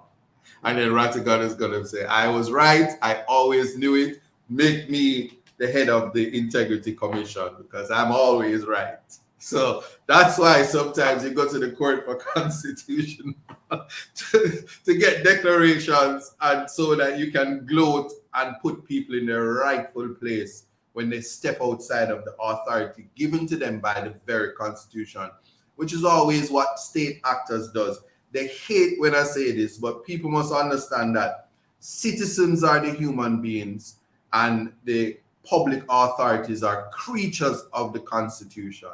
B: And then Rattigan is going to say, I was right, I always knew it, make me the head of the Integrity Commission because I'm always right. So that's why sometimes you go to the court for constitution to get declarations, and so that you can gloat and put people in their rightful place when they step outside of the authority given to them by the very Constitution, which is always what state actors does. They hate when I say this, but people must understand that citizens are the human beings and the public authorities are creatures of the Constitution.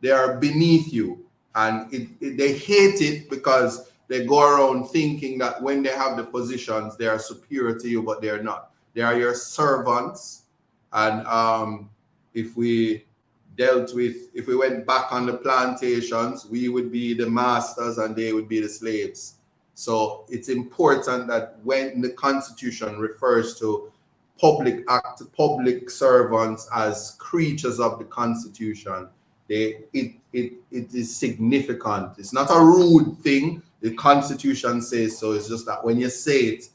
B: They are beneath you, and they hate it because they go around thinking that when they have the positions, they are superior to you, but they're not. They are your servants. And if we went back on the plantations, we would be the masters and they would be the slaves. So it's important that when the Constitution refers to public servants as creatures of the Constitution, it is significant. It's not a rude thing. The Constitution says so. It's just that when you say it,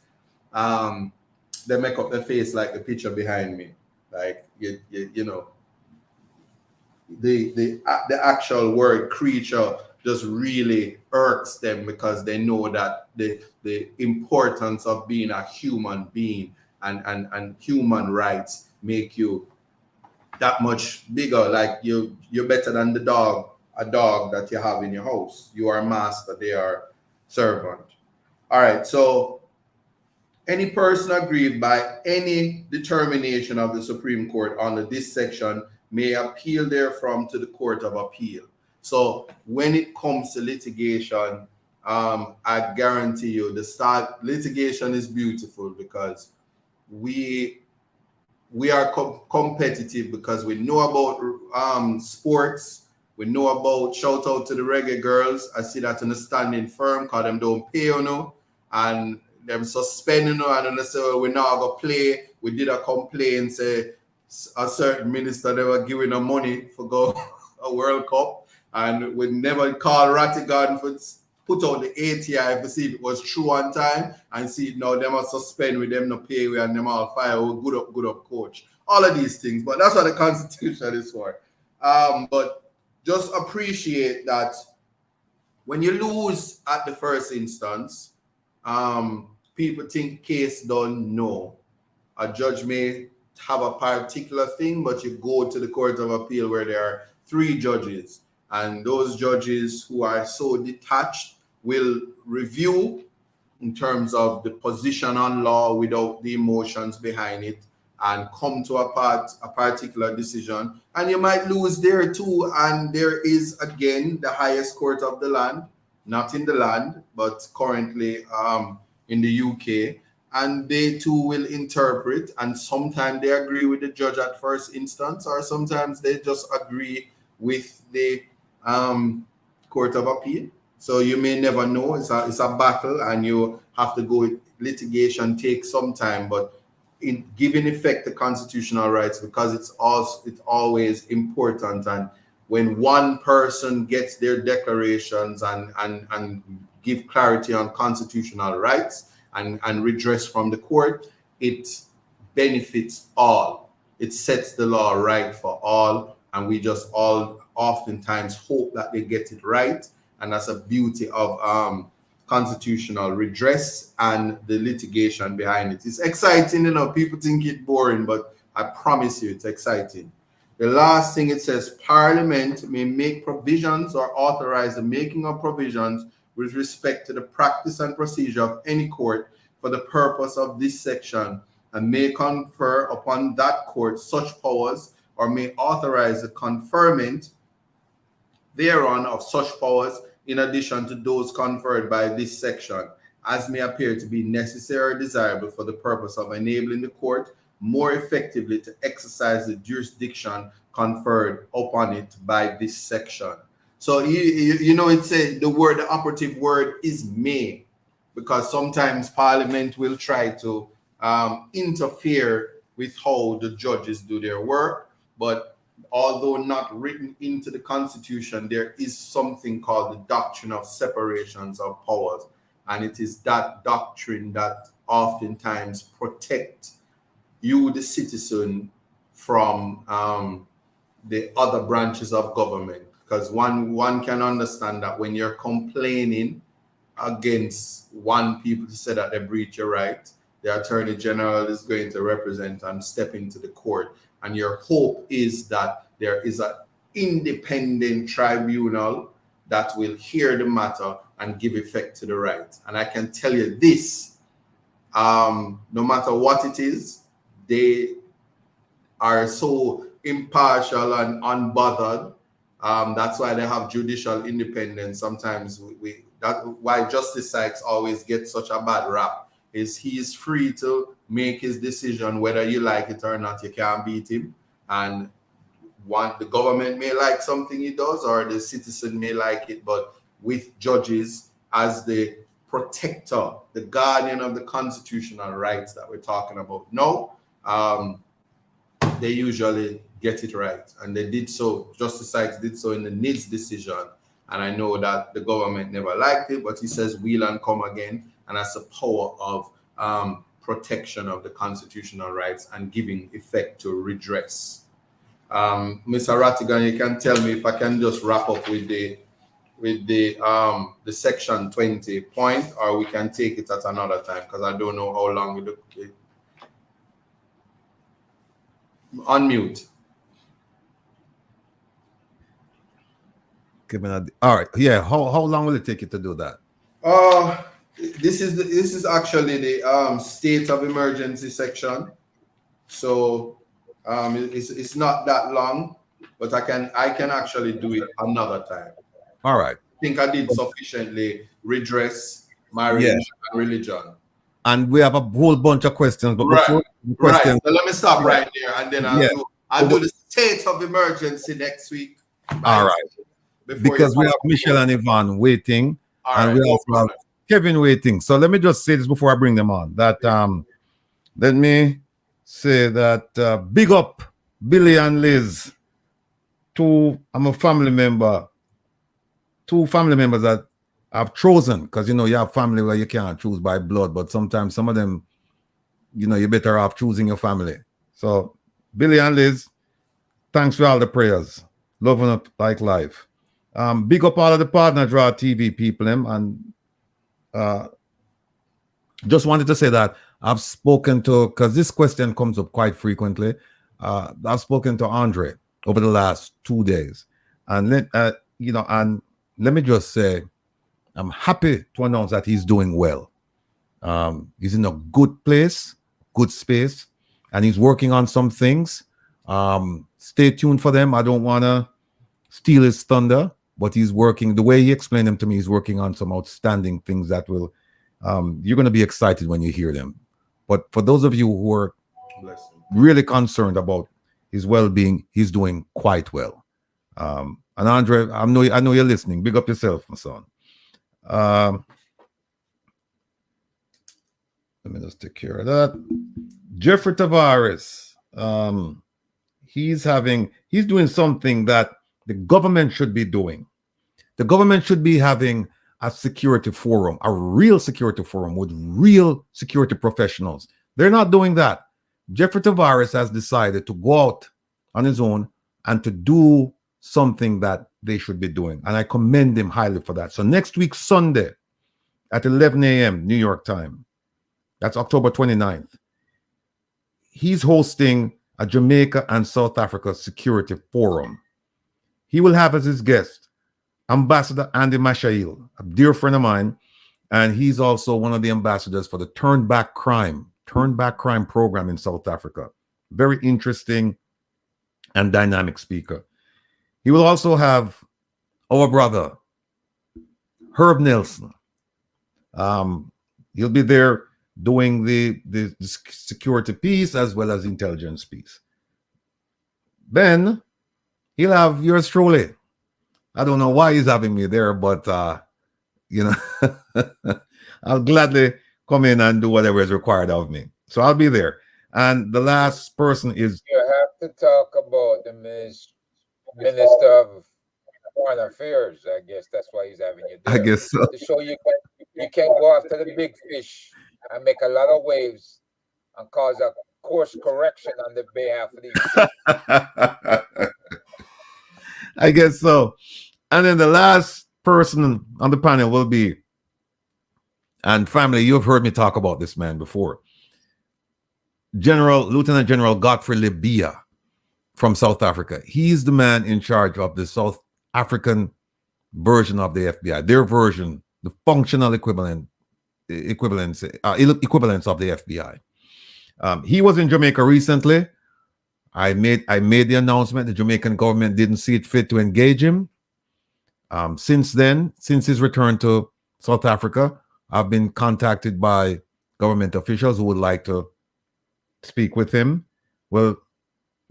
B: they make up their face like the picture behind me. Like you know, the actual word creature just really irks them because they know that the importance of being a human being and human rights make you that much bigger. Like you're better than a dog that you have in your house. You are master, they are servant. All right, so any person aggrieved by any determination of the Supreme Court under this section may appeal therefrom to the Court of Appeal. So when it comes to litigation, I guarantee you litigation is beautiful because we are competitive because we know about sports. We know about, shout out to the reggae girls. I see that in the standing firm because them don't pay you know, and them suspending you and they say, well, we now go play. We did a complaint, say a certain minister they were giving them money for go a World Cup, and we never call Rattigan for put out the ATI to see if it was true on time, and see now them are suspend with them no pay we and them all fire good up coach. All of these things, but that's what the Constitution is for. But just appreciate that when you lose at the first instance, people think case done. No, a judge may have a particular thing, but you go to the Court of Appeal where there are 3 judges, and those judges who are so detached will review in terms of the position on law without the emotions behind it and come to a particular decision. And you might lose there too. And there is again the highest court of the land, not in the land, but currently in the UK. And they too will interpret, and sometimes they agree with the judge at first instance, or sometimes they just agree with the Court of Appeal. So you may never know. It's a battle, and you have to go. Litigation takes some time, but in giving effect to constitutional rights, because it's always important. And when one person gets their declarations and give clarity on constitutional rights and redress from the court, it benefits all. It sets the law right for all, and we just all oftentimes hope that they get it right. And that's a beauty of constitutional redress and the litigation behind it. It's exciting, people think it's boring, but I promise you it's exciting. The last thing it says, Parliament may make provisions or authorize the making of provisions with respect to the practice and procedure of any court for the purpose of this section, and may confer upon that court such powers, or may authorize the conferment thereon of such powers in addition to those conferred by this section, as may appear to be necessary or desirable for the purpose of enabling the court more effectively to exercise the jurisdiction conferred upon it by this section. So it said the operative word is may, because sometimes Parliament will try to interfere with how the judges do their work, but although not written into the Constitution, there is something called the doctrine of separations of powers. And it is that doctrine that oftentimes protects you, the citizen, from the other branches of government. Because one can understand that when you're complaining against one people to say that they breach your right, the Attorney General is going to represent and step into the court. And your hope is that there is an independent tribunal that will hear the matter and give effect to the right. And I can tell you this, no matter what it is, they are so impartial and unbothered. That's why they have judicial independence. Sometimes that's why Justice Sykes always gets such a bad rap, is he is free to make his decision whether you like it or not. You can't beat him. And the government may like something he does, or the citizen may like it, but with judges as the protector, the guardian of the constitutional rights that we're talking about. No, they usually get it right. And they did so, Justice Sykes did so in the NIDS decision. And I know that the government never liked it, but he says wheel and come again. And that's the power of protection of the constitutional rights and giving effect to redress. Mr. Rattigan, you can tell me if I can just wrap up with the section 20 point, or we can take it at another time, because I don't know how long we do it. Unmute.
A: All right. Yeah. How long will it take you to do that?
B: This is actually the state of emergency section. So it's not that long, but I can actually do it another time.
A: All right.
B: I think I did sufficiently redress marriage and religion.
A: And we have a whole bunch of questions, but
B: right.
A: before the questions,
B: so let me stop right there, and then I'll do the state of emergency next week.
A: All right. Because we have Michelle and Yvonne waiting, and we also have Kevin waiting. So let me just say this before I bring them on. That let me say that big up Billy and Liz. I'm a family member. Two family members that I've chosen, because you have family where you can't choose by blood, but sometimes some of them, you're better off choosing your family. So Billy and Liz, thanks for all the prayers. Loving up like life. Big up all of the Partner Draw TV people, and just wanted to say that I've spoken to, because this question comes up quite frequently. I've spoken to Andre over the last 2 days, and let me just say, I'm happy to announce that he's doing well. He's in a good place, good space, and he's working on some things. Stay tuned for them. I don't want to steal his thunder, but he's working, the way he explained them to me, he's working on some outstanding things that will, you're going to be excited when you hear them. But for those of you who are really concerned about his well-being, he's doing quite well. And Andre, I know you're listening. Big up yourself, my son. Let me just take care of that. Jeffrey Tavares, he's doing something that the government should be doing. The government should be having a security forum, a real security forum with real security professionals. They're not doing that. Jeffrey Tavares has decided to go out on his own and to do something that they should be doing. And I commend him highly for that. So next week, Sunday at 11 a.m. New York time, that's October 29th, he's hosting a Jamaica and South Africa security forum. He will have as his guest Ambassador Andy Mashail, a dear friend of mine, and he's also one of the ambassadors for the Turn Back Crime program in South Africa. Very interesting and dynamic speaker. He will also have our brother, Herb Nelson. He'll be there doing the security piece as well as intelligence piece. Then he'll have yours truly. I don't know why he's having me there, but I'll gladly come in and do whatever is required of me. So I'll be there. And the last person is
C: have to talk about the Minister of Foreign Affairs. I guess that's why he's having you
A: I
C: there.
A: guess so.
C: To show you can go after the big fish and make a lot of waves and cause a course correction on the behalf of these fish.
A: I guess so. And then the last person on the panel will be, and family, you've heard me talk about this man before, Lieutenant General Godfrey Libya from South Africa. He's the man in charge of the South African version of the FBI, their version, the functional equivalence of the FBI. He was in Jamaica recently. I made the announcement. The Jamaican government didn't see it fit to engage him. Since then, since his return to South Africa, I've been contacted by government officials who would like to speak with him. Well,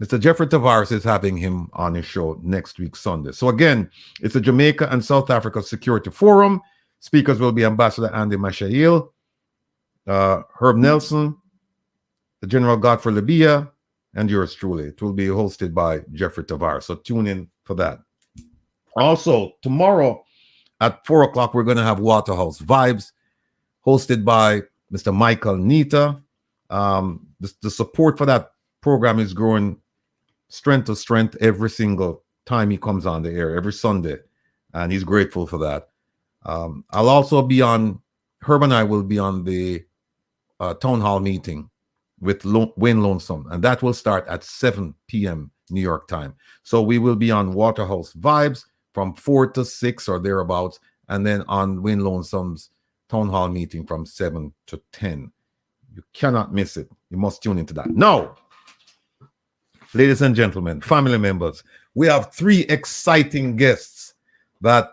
A: Mr. Jeffrey Tavares is having him on his show next week, Sunday. So again, it's a Jamaica and South Africa Security Forum. Speakers will be Ambassador Andy Mashail, Herb Nelson, the General Godfrey Libya, and yours truly. It will be hosted by Jeffrey Tavares. So tune in for that. Also, tomorrow at 4 o'clock, we're going to have Waterhouse Vibes, hosted by Mr. Michael Nita. The support for that program is growing strength to strength every single time he comes on the air, every Sunday, and he's grateful for that. I'll also be on, Herb and I will be on the town hall meeting with Wayne Lonesome, and that will start at 7 p.m. New York time. So we will be on Waterhouse Vibes from 4 to 6 or thereabouts, and then on Wayne Lonesome's town hall meeting from 7 to 10. You cannot miss it. You must tune into that. Now, ladies and gentlemen, family members, we have 3 exciting guests that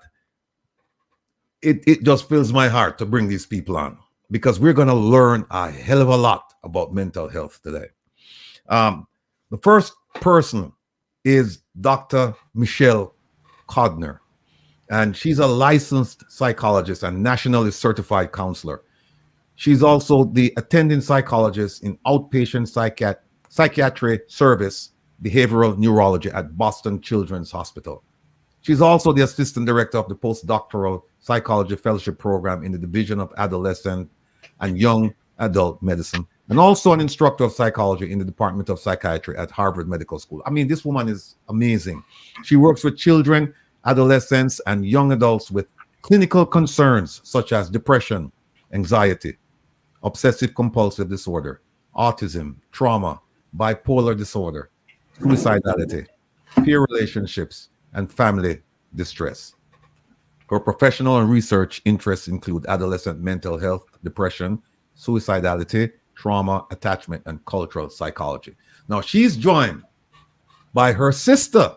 A: it just fills my heart to bring these people on, because we're going to learn a hell of a lot about mental health today. The first person is Dr. Michelle Codner, and she's a licensed psychologist and nationally certified counselor. She's also the attending psychologist in outpatient psychiatry service, behavioral neurology at Boston Children's Hospital. She's also the assistant director of the postdoctoral psychology fellowship program in the Division of Adolescent and Young Adult Medicine, and also an instructor of psychology in the Department of Psychiatry at Harvard Medical School. I mean, this woman is amazing. She works with children, adolescents, and young adults with clinical concerns such as depression, anxiety, obsessive compulsive disorder, autism, trauma, bipolar disorder, suicidality, peer relationships, and family distress. Her professional and research interests include adolescent mental health, depression, suicidality, trauma, attachment, and cultural psychology. Now, she's joined by her sister,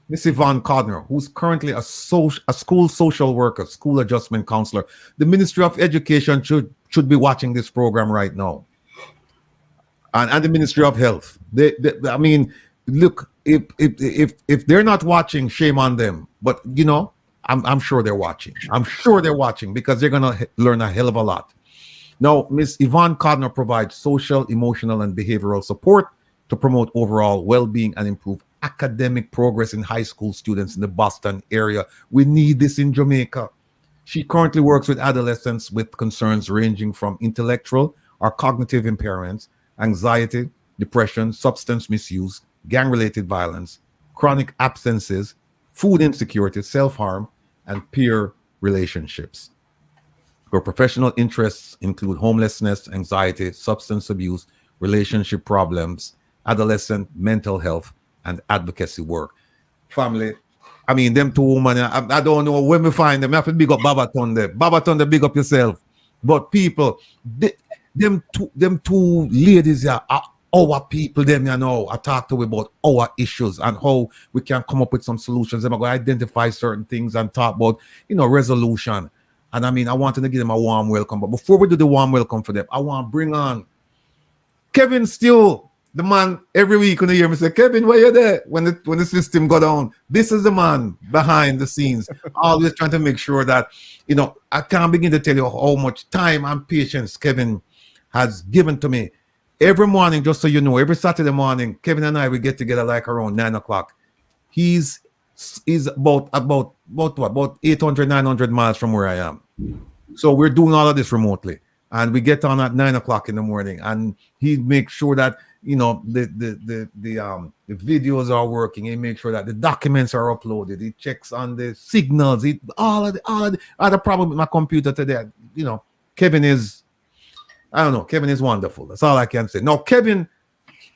A: Miss Yvonne Codner, who's currently a school social worker, school adjustment counselor. The Ministry of Education should be watching this program right now. And the Ministry of Health. I mean, look, if they're not watching, shame on them. But, you know, I'm sure they're watching. I'm sure they're watching, because they're going to learn a hell of a lot. Now, Ms. Yvonne Codner provides social, emotional, and behavioral support to promote overall well-being and improve academic progress in high school students in the Boston area. We need this in Jamaica. She currently works with adolescents with concerns ranging from intellectual or cognitive impairments, anxiety, depression, substance misuse, gang-related violence, chronic absences, food insecurity, self-harm, and peer relationships. Her professional interests include homelessness, anxiety, substance abuse, relationship problems, adolescent mental health, and advocacy work. Family, I mean, them 2 women, I don't know when we find them. I have to big up Babaton there. Babaton, big up yourself. But people, them two ladies are our people, them, you know. I talk to them about our issues and how we can come up with some solutions. They're going to identify certain things and talk about, you know, resolution. And I mean, I wanted to give them a warm welcome. But before we do the warm welcome for them, I want to bring on Kevin Steele, the man. Every week when you hear me say, Kevin, where you there? When the system go down, this is the man behind the scenes, always trying to make sure that, you know, I can't begin to tell you how much time and patience Kevin has given to me every morning, just so you know, every Saturday morning, Kevin and I we get together like around 9 o'clock. He's about 800, 900 miles from where I am. So we're doing all of this remotely, and we get on at 9 o'clock in the morning, and he makes sure that the videos are working. He makes sure that the documents are uploaded. He checks on the signals. All of the other problem with my computer today. Kevin is, I don't know. Kevin is wonderful. That's all I can say. Now, Kevin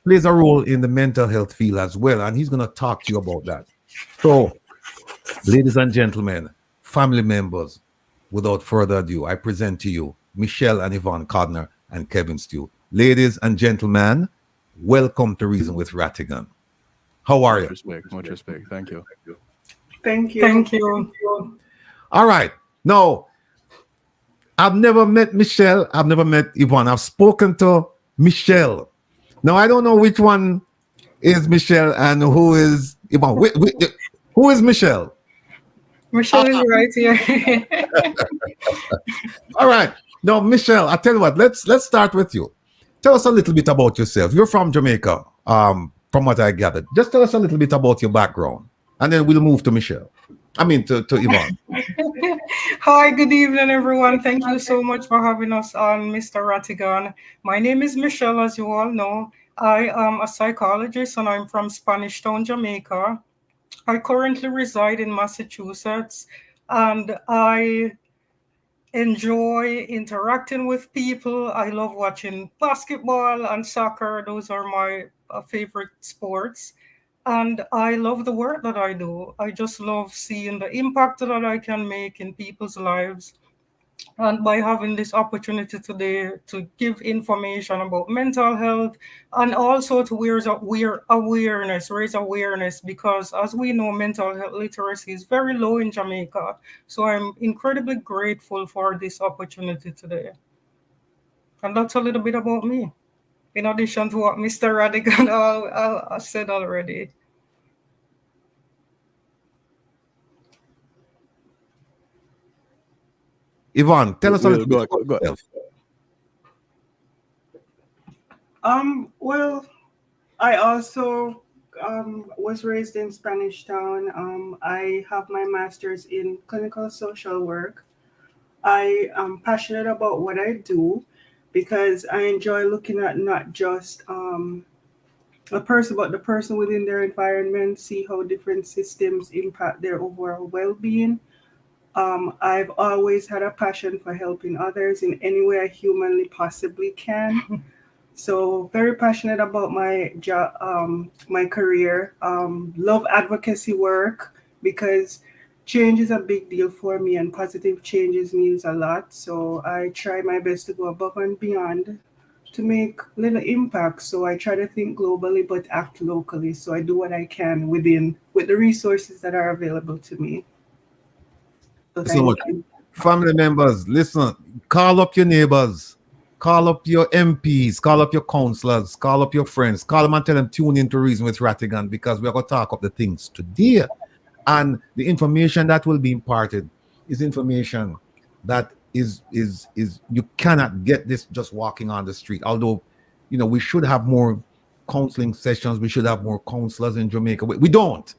A: plays a role in the mental health field as well, and he's going to talk to you about that. So, ladies and gentlemen, family members, without further ado, I present to you Michelle and Yvonne Codner and Kevin Stew. Ladies and gentlemen, welcome to Reason with Rattigan. How are you?
D: Much respect. Thank you.
E: Thank you.
F: Thank you.
A: All right. Now, I've never met Michelle. I've never met Yvonne. I've spoken to Michelle. Now, I don't know which one is Michelle and who is Yvonne. Who is Michelle?
F: Michelle is right here.
A: All right. Now, Michelle, I tell you what, let's start with you. Tell us a little bit about yourself. You're from Jamaica, from what I gathered. Just tell us a little bit about your background, and then we'll move to Michelle. I mean, to Yvonne.
F: Hi, good evening, everyone. Thank you so much for having us on, Mr. Rattigan. My name is Michelle, as you all know. I am a psychologist, and I'm from Spanish Town, Jamaica. I currently reside in Massachusetts, and I enjoy interacting with people. I love watching basketball and soccer. Those are my favorite sports. And I love the work that I do. I just love seeing the impact that I can make in people's lives. And by having this opportunity today to give information about mental health and also to raise awareness, because as we know, mental health literacy is very low in Jamaica. So I'm incredibly grateful for this opportunity today. And that's a little bit about me, in addition to what Mr. Rattigan I said already.
A: Yvonne, tell us a little bit
D: Go
A: about yourself.
E: Well, I also was raised in Spanish Town. I have my master's in clinical social work. I am passionate about what I do because I enjoy looking at not just a person, but the person within their environment, see how different systems impact their overall well-being. I've always had a passion for helping others in any way I humanly possibly can. So very passionate about my job, my career. Love advocacy work because change is a big deal for me, and positive changes means a lot. So I try my best to go above and beyond to make little impact. So I try to think globally but act locally. So I do what I can with the resources that are available to me. So
A: So much.
E: thank you.
A: Family members, listen, call up your neighbors, call up your MPs, call up your councillors, call up your friends, call them and tell them tune into Reason with Rattigan, because we're going to talk up the things today. And the information that will be imparted is information that is you cannot get this just walking on the street. Although, we should have more counseling sessions, we should have more counselors in Jamaica. We don't.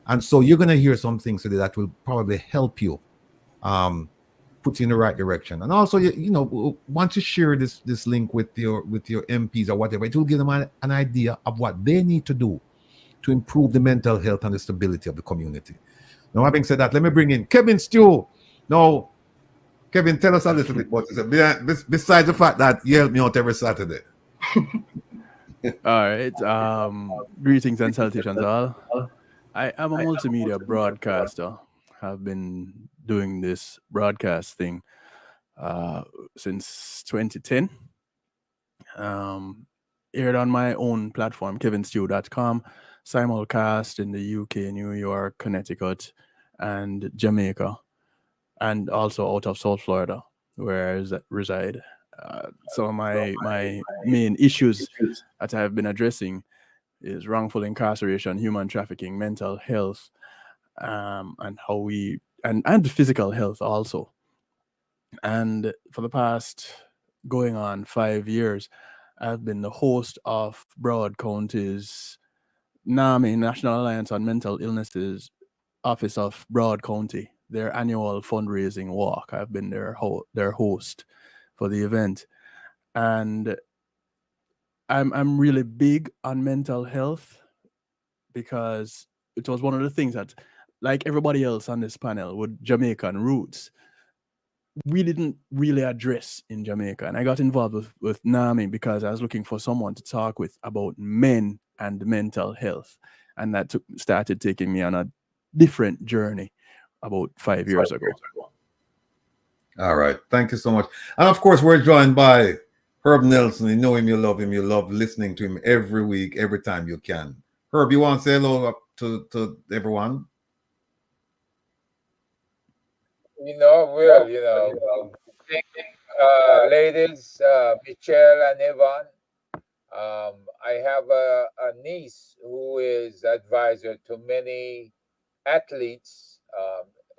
A: And so you're going to hear some things today that will probably help you put you in the right direction. And also, once you share this link with your MPs or whatever, it will give them an idea of what they need to do to improve the mental health and the stability of the community. Now, having said that, let me bring in Kevin Stew. Now, Kevin, tell us a little bit about yourself, besides the fact that you help me out every Saturday.
D: All right. Greetings and salutations, all. I am a multimedia broadcaster. Have been doing this broadcasting since 2010. Aired on my own platform, kevinstew.com, simulcast in the UK, New York, Connecticut, and Jamaica, and also out of South Florida, where I reside. Some of my main issues that I have been addressing is wrongful incarceration, human trafficking, mental health, and how we and physical health also. And for the past going on 5 years, I've been the host of Broward County's NAMI, National Alliance on Mental Illnesses, Office of Broward County, their annual fundraising walk. I've been their host for the event. And I'm really big on mental health because it was one of the things that, like everybody else on this panel with Jamaican roots, we didn't really address in Jamaica. And I got involved with NAMI because I was looking for someone to talk with about men and mental health. And that started taking me on a different journey about 5 years ago.
A: All right. Thank you so much. And of course, we're joined by Herb Nelson. You know him, you love him, you love listening to him every week, every time you can. Herb, you want to say hello to everyone?
C: Ladies, Michelle and Yvonne. I have a niece who is advisor to many athletes,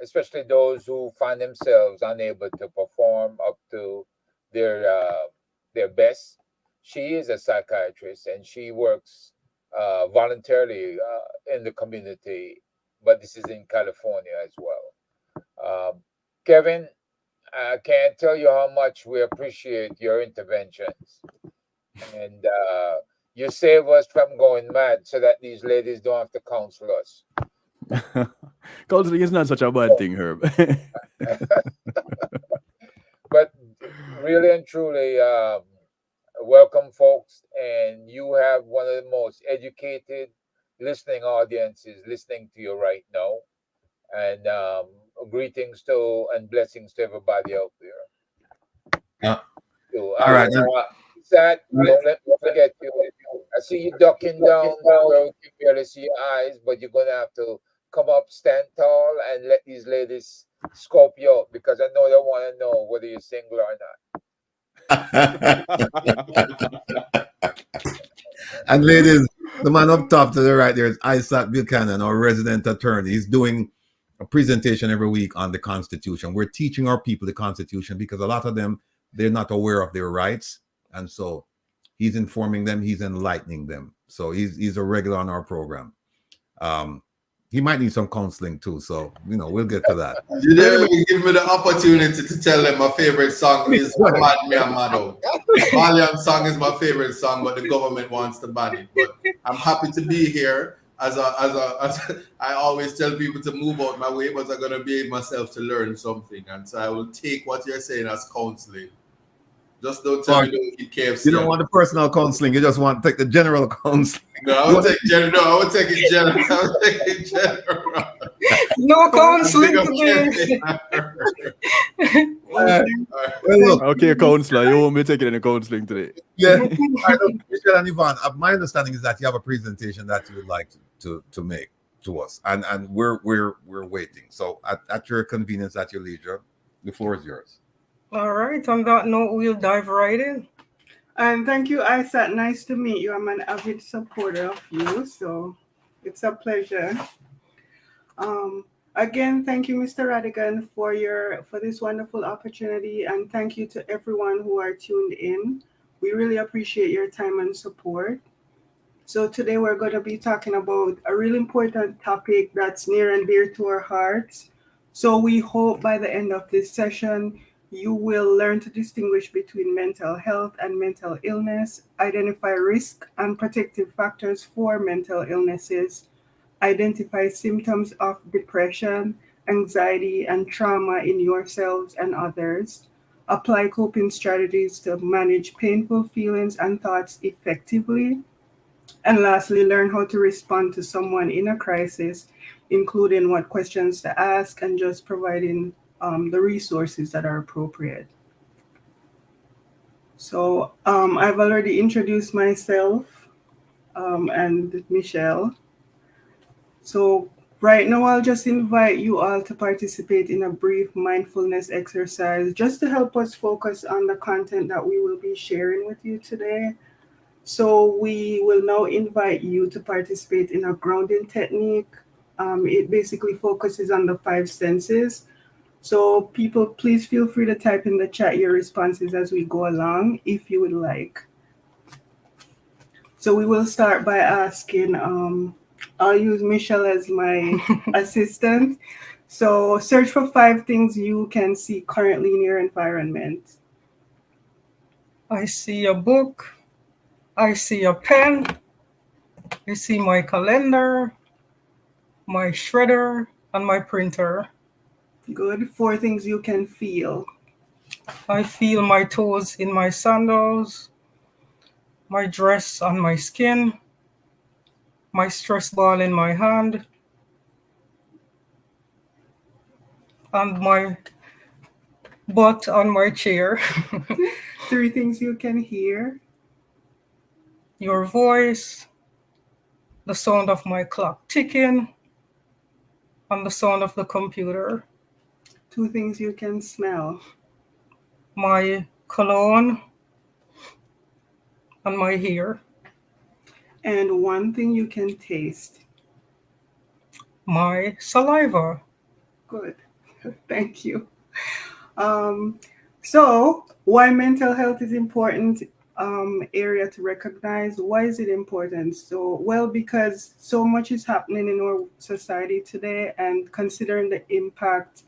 C: especially those who find themselves unable to perform up to their best. She is a psychiatrist and she works voluntarily in the community, but this is in California as well. Kevin, I can't tell you how much we appreciate your interventions. And you save us from going mad so that these ladies don't have to counsel us.
D: Counseling is not such a bad thing, Herb.
C: But really and truly, welcome, folks. And you have one of the most educated listening audiences listening to you right now. And greetings to and blessings to everybody out there.
A: Yeah.
C: So,
A: all right.
C: Don't let me forget you. I see you ducking down where we can barely see your eyes, but you're gonna have to come up, stand tall, and let these ladies scope you out because I know they want to know whether you're single or not.
A: And ladies, the man up top to the right there is Isaac Buchanan, our resident attorney. He's doing a presentation every week on the Constitution. We're teaching our people the Constitution because a lot of them, they're not aware of their rights. And so he's informing them, he's enlightening them. So he's a regular on our program. He might need some counseling too. So, we'll get to that.
B: You didn't even give me the opportunity to tell them my favorite song is Mad Me and Mado. Malian song is my favorite song, but the government wants to ban it. But I'm happy to be here. As I always tell people to move out my way, but I'm going to behave myself to learn something. And so I will take what you're saying as counseling. Just don't tell me don't eat KFC.
A: You don't want the personal counseling. You just want to take the general counseling.
B: No, I would take general. No, I would take it general. I would take it general.
F: No counseling today.
D: Okay, counselor, you won't be taking any counseling today.
A: Yeah. Michelle and Yvonne, my understanding is that you have a presentation that you would like to make to us, and we're waiting. So at your convenience, at your leisure, the floor is yours.
F: All right. On that note, we'll dive right in.
E: And thank you, Isaac. Nice to meet you. I'm an avid supporter of you, so it's a pleasure. Again, thank you, Mr. Rattigan, for this wonderful opportunity, and thank you to everyone who are tuned in. We really appreciate your time and support. So today we're going to be talking about a really important topic that's near and dear to our hearts. So we hope by the end of this session, you will learn to distinguish between mental health and mental illness, identify risk and protective factors for mental illnesses, identify symptoms of depression, anxiety, and trauma in yourselves and others, apply coping strategies to manage painful feelings and thoughts effectively, and lastly, learn how to respond to someone in a crisis, including what questions to ask and just providing the resources that are appropriate. So I've already introduced myself and Michelle. So right now I'll just invite you all to participate in a brief mindfulness exercise just to help us focus on the content that we will be sharing with you today. So we will now invite you to participate in a grounding technique. It basically focuses on the 5 senses. So people, please feel free to type in the chat your responses as we go along if you would like. So we will start by asking, I'll use Michelle as my assistant. So search for 5 things you can see currently in your environment.
F: I see a book. I see a pen. I see my calendar, my shredder, and my printer.
E: Good. 4 things you can feel.
F: I feel my toes in my sandals, my dress on my skin, my stress ball in my hand, and my butt on my chair.
E: 3 things you can hear.
F: Your voice, the sound of my clock ticking, and the sound of the computer.
E: 2 things you can smell.
F: My cologne and my hair.
E: And 1 thing you can taste.
F: My saliva.
E: Good. Thank you. So why mental health is important area to recognize. Why is it important? So, well, because so much is happening in our society today, and considering the impact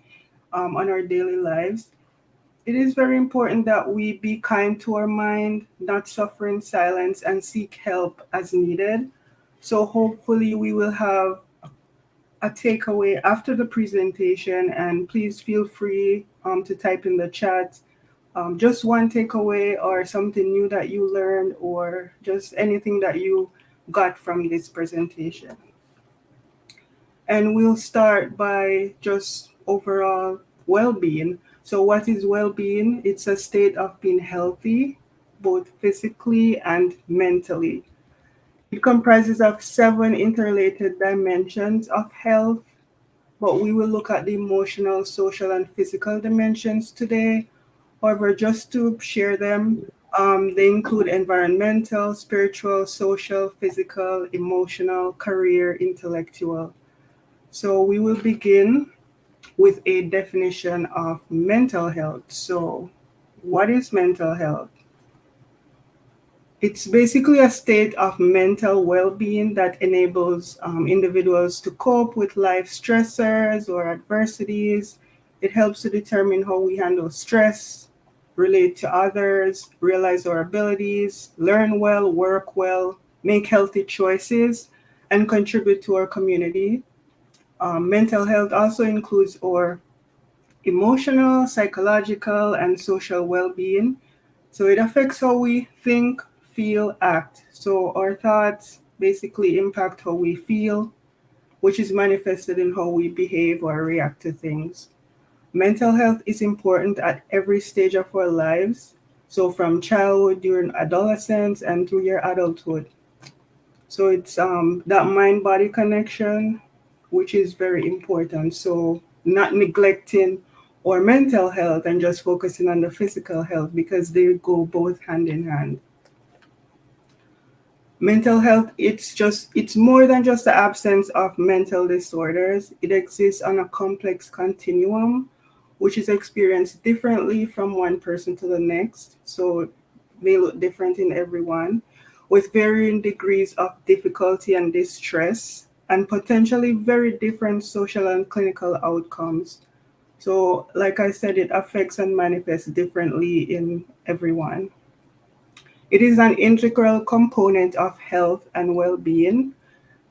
E: on our daily lives, it is very important that we be kind to our mind, not suffer in silence, and seek help as needed. So hopefully we will have a takeaway after the presentation, and please feel free to type in the chat just one takeaway or something new that you learned, or just anything that you got from this presentation. And we'll start by just overall well-being. So what is well-being? It's a state of being healthy, both physically and mentally. It comprises of 7 interrelated dimensions of health, but we will look at the emotional, social, and physical dimensions today. However, just to share them, they include environmental, spiritual, social, physical, emotional, career, intellectual. So we will begin with a definition of mental health. So, what is mental health? It's basically a state of mental well being that enables individuals to cope with life stressors or adversities. It helps to determine how we handle stress, relate to others, realize our abilities, learn well, work well, make healthy choices, and contribute to our community. Mental health also includes our emotional, psychological, and social well being. So it affects how we think, feel, act. So our thoughts basically impact how we feel, which is manifested in how we behave or react to things. Mental health is important at every stage of our lives. So from childhood, during adolescence, and through your adulthood. So it's that mind-body connection, which is very important. So not neglecting our mental health and just focusing on the physical health, because they go both hand in hand. Mental health, it's more than just the absence of mental disorders. It exists on a complex continuum, which is experienced differently from one person to the next. So they look different in everyone, with varying degrees of difficulty and distress, and potentially very different social and clinical outcomes. So, like I said, it affects and manifests differently in everyone. It is an integral component of health and well being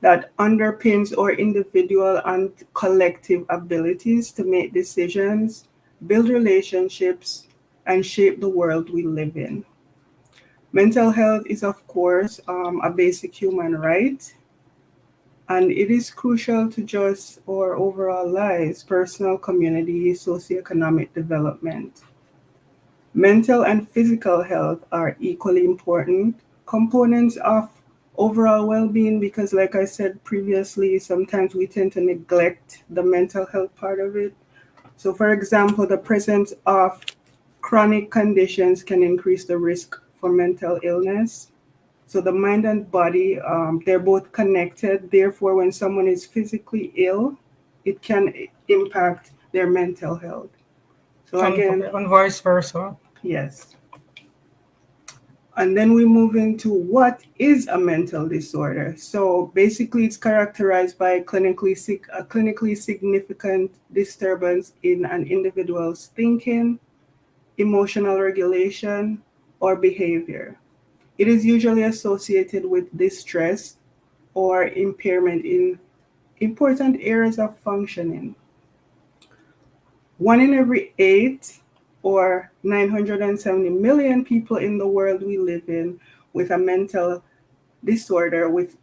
E: that underpins our individual and collective abilities to make decisions, build relationships, and shape the world we live in. Mental health is, of course, a basic human right, and it is crucial to just our overall lives, personal, community, socioeconomic development. Mental and physical health are equally important components of overall well being, because, like I said previously, sometimes we tend to neglect the mental health part of it. So, for example, the presence of chronic conditions can increase the risk for mental illness. So, the mind and body, they're both connected. Therefore, when someone is physically ill, it can impact their mental health. So, again,
F: And vice versa.
E: yes. And then we move into what is a mental disorder. So basically, it's characterized by a clinically significant disturbance in an individual's thinking, emotional regulation, or behavior. It is usually associated with distress or impairment in important areas of functioning. 1 in every 8 or 970 million people in the world we live in with a mental disorder with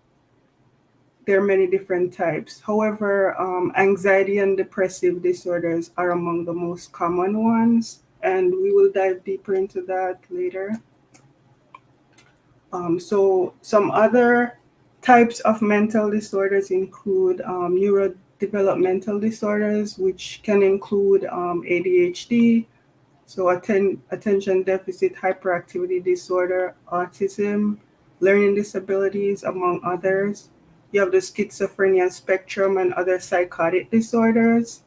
E: there are many different types. However, anxiety and depressive disorders are among the most common ones, and we will dive deeper into that later. So some other types of mental disorders include neurodevelopmental disorders, which can include ADHD, so attention deficit hyperactivity disorder, autism, learning disabilities, among others. You have the schizophrenia spectrum and other psychotic disorders,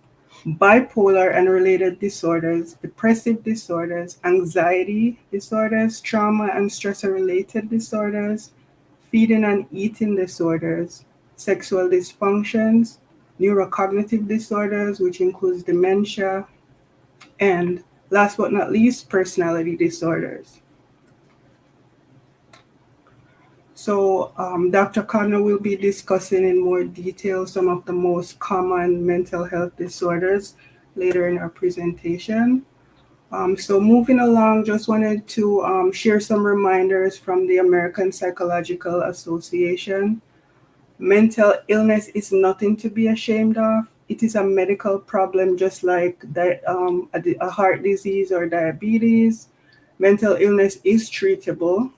E: bipolar and related disorders, depressive disorders, anxiety disorders, trauma and stressor related disorders, feeding and eating disorders, sexual dysfunctions, neurocognitive disorders, which includes dementia, and last but not least, personality disorders. So Dr. Connor will be discussing in more detail some of the most common mental health disorders later in our presentation. So moving along, just wanted to share some reminders from the American Psychological Association. Mental illness is nothing to be ashamed of. It is a medical problem just like a heart disease or diabetes. Mental illness is treatable,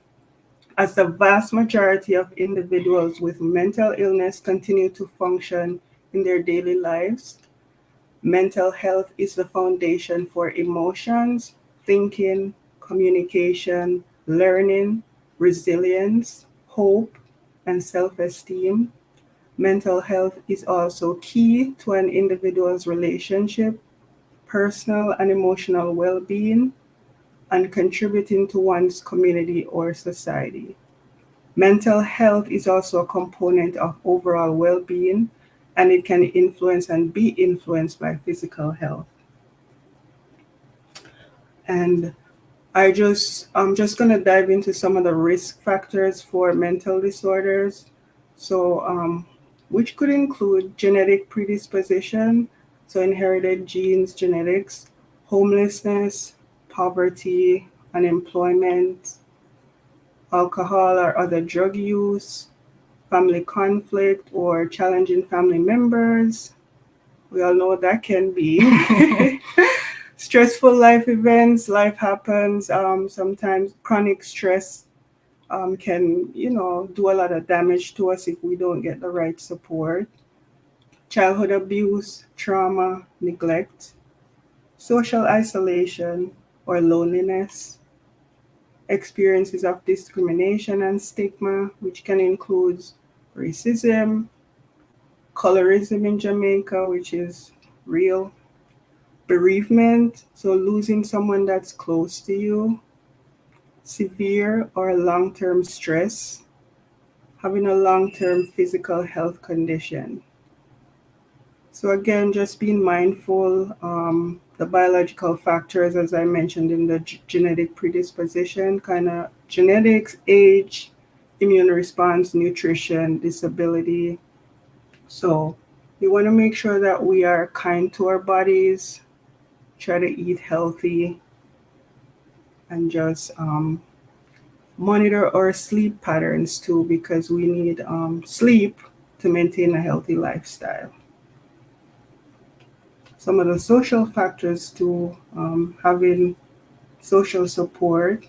E: as the vast majority of individuals with mental illness continue to function in their daily lives. Mental health is the foundation for emotions, thinking, communication, learning, resilience, hope, and self-esteem. Mental health is also key to an individual's relationship, personal and emotional well-being, and contributing to one's community or society. Mental health is also a component of overall well-being, and it can influence and be influenced by physical health. And I'm just going to dive into some of the risk factors for mental disorders. So, which could include genetic predisposition, so inherited genes, genetics, homelessness, poverty, unemployment, alcohol or other drug use, family conflict or challenging family members. We all know what that can be. Stressful life events, life happens. Sometimes chronic stress can, do a lot of damage to us if we don't get the right support. Childhood abuse, trauma, neglect, social isolation or loneliness, experiences of discrimination and stigma, which can include racism, colorism in Jamaica, which is real, bereavement, so losing someone that's close to you, severe or long-term stress, having a long-term physical health condition. So again, just being mindful, the biological factors, as I mentioned in the genetic predisposition, kind of genetics, age, immune response, nutrition, disability. So we want to make sure that we are kind to our bodies, try to eat healthy, and just monitor our sleep patterns too, because we need sleep to maintain a healthy lifestyle. Some of the social factors to having social support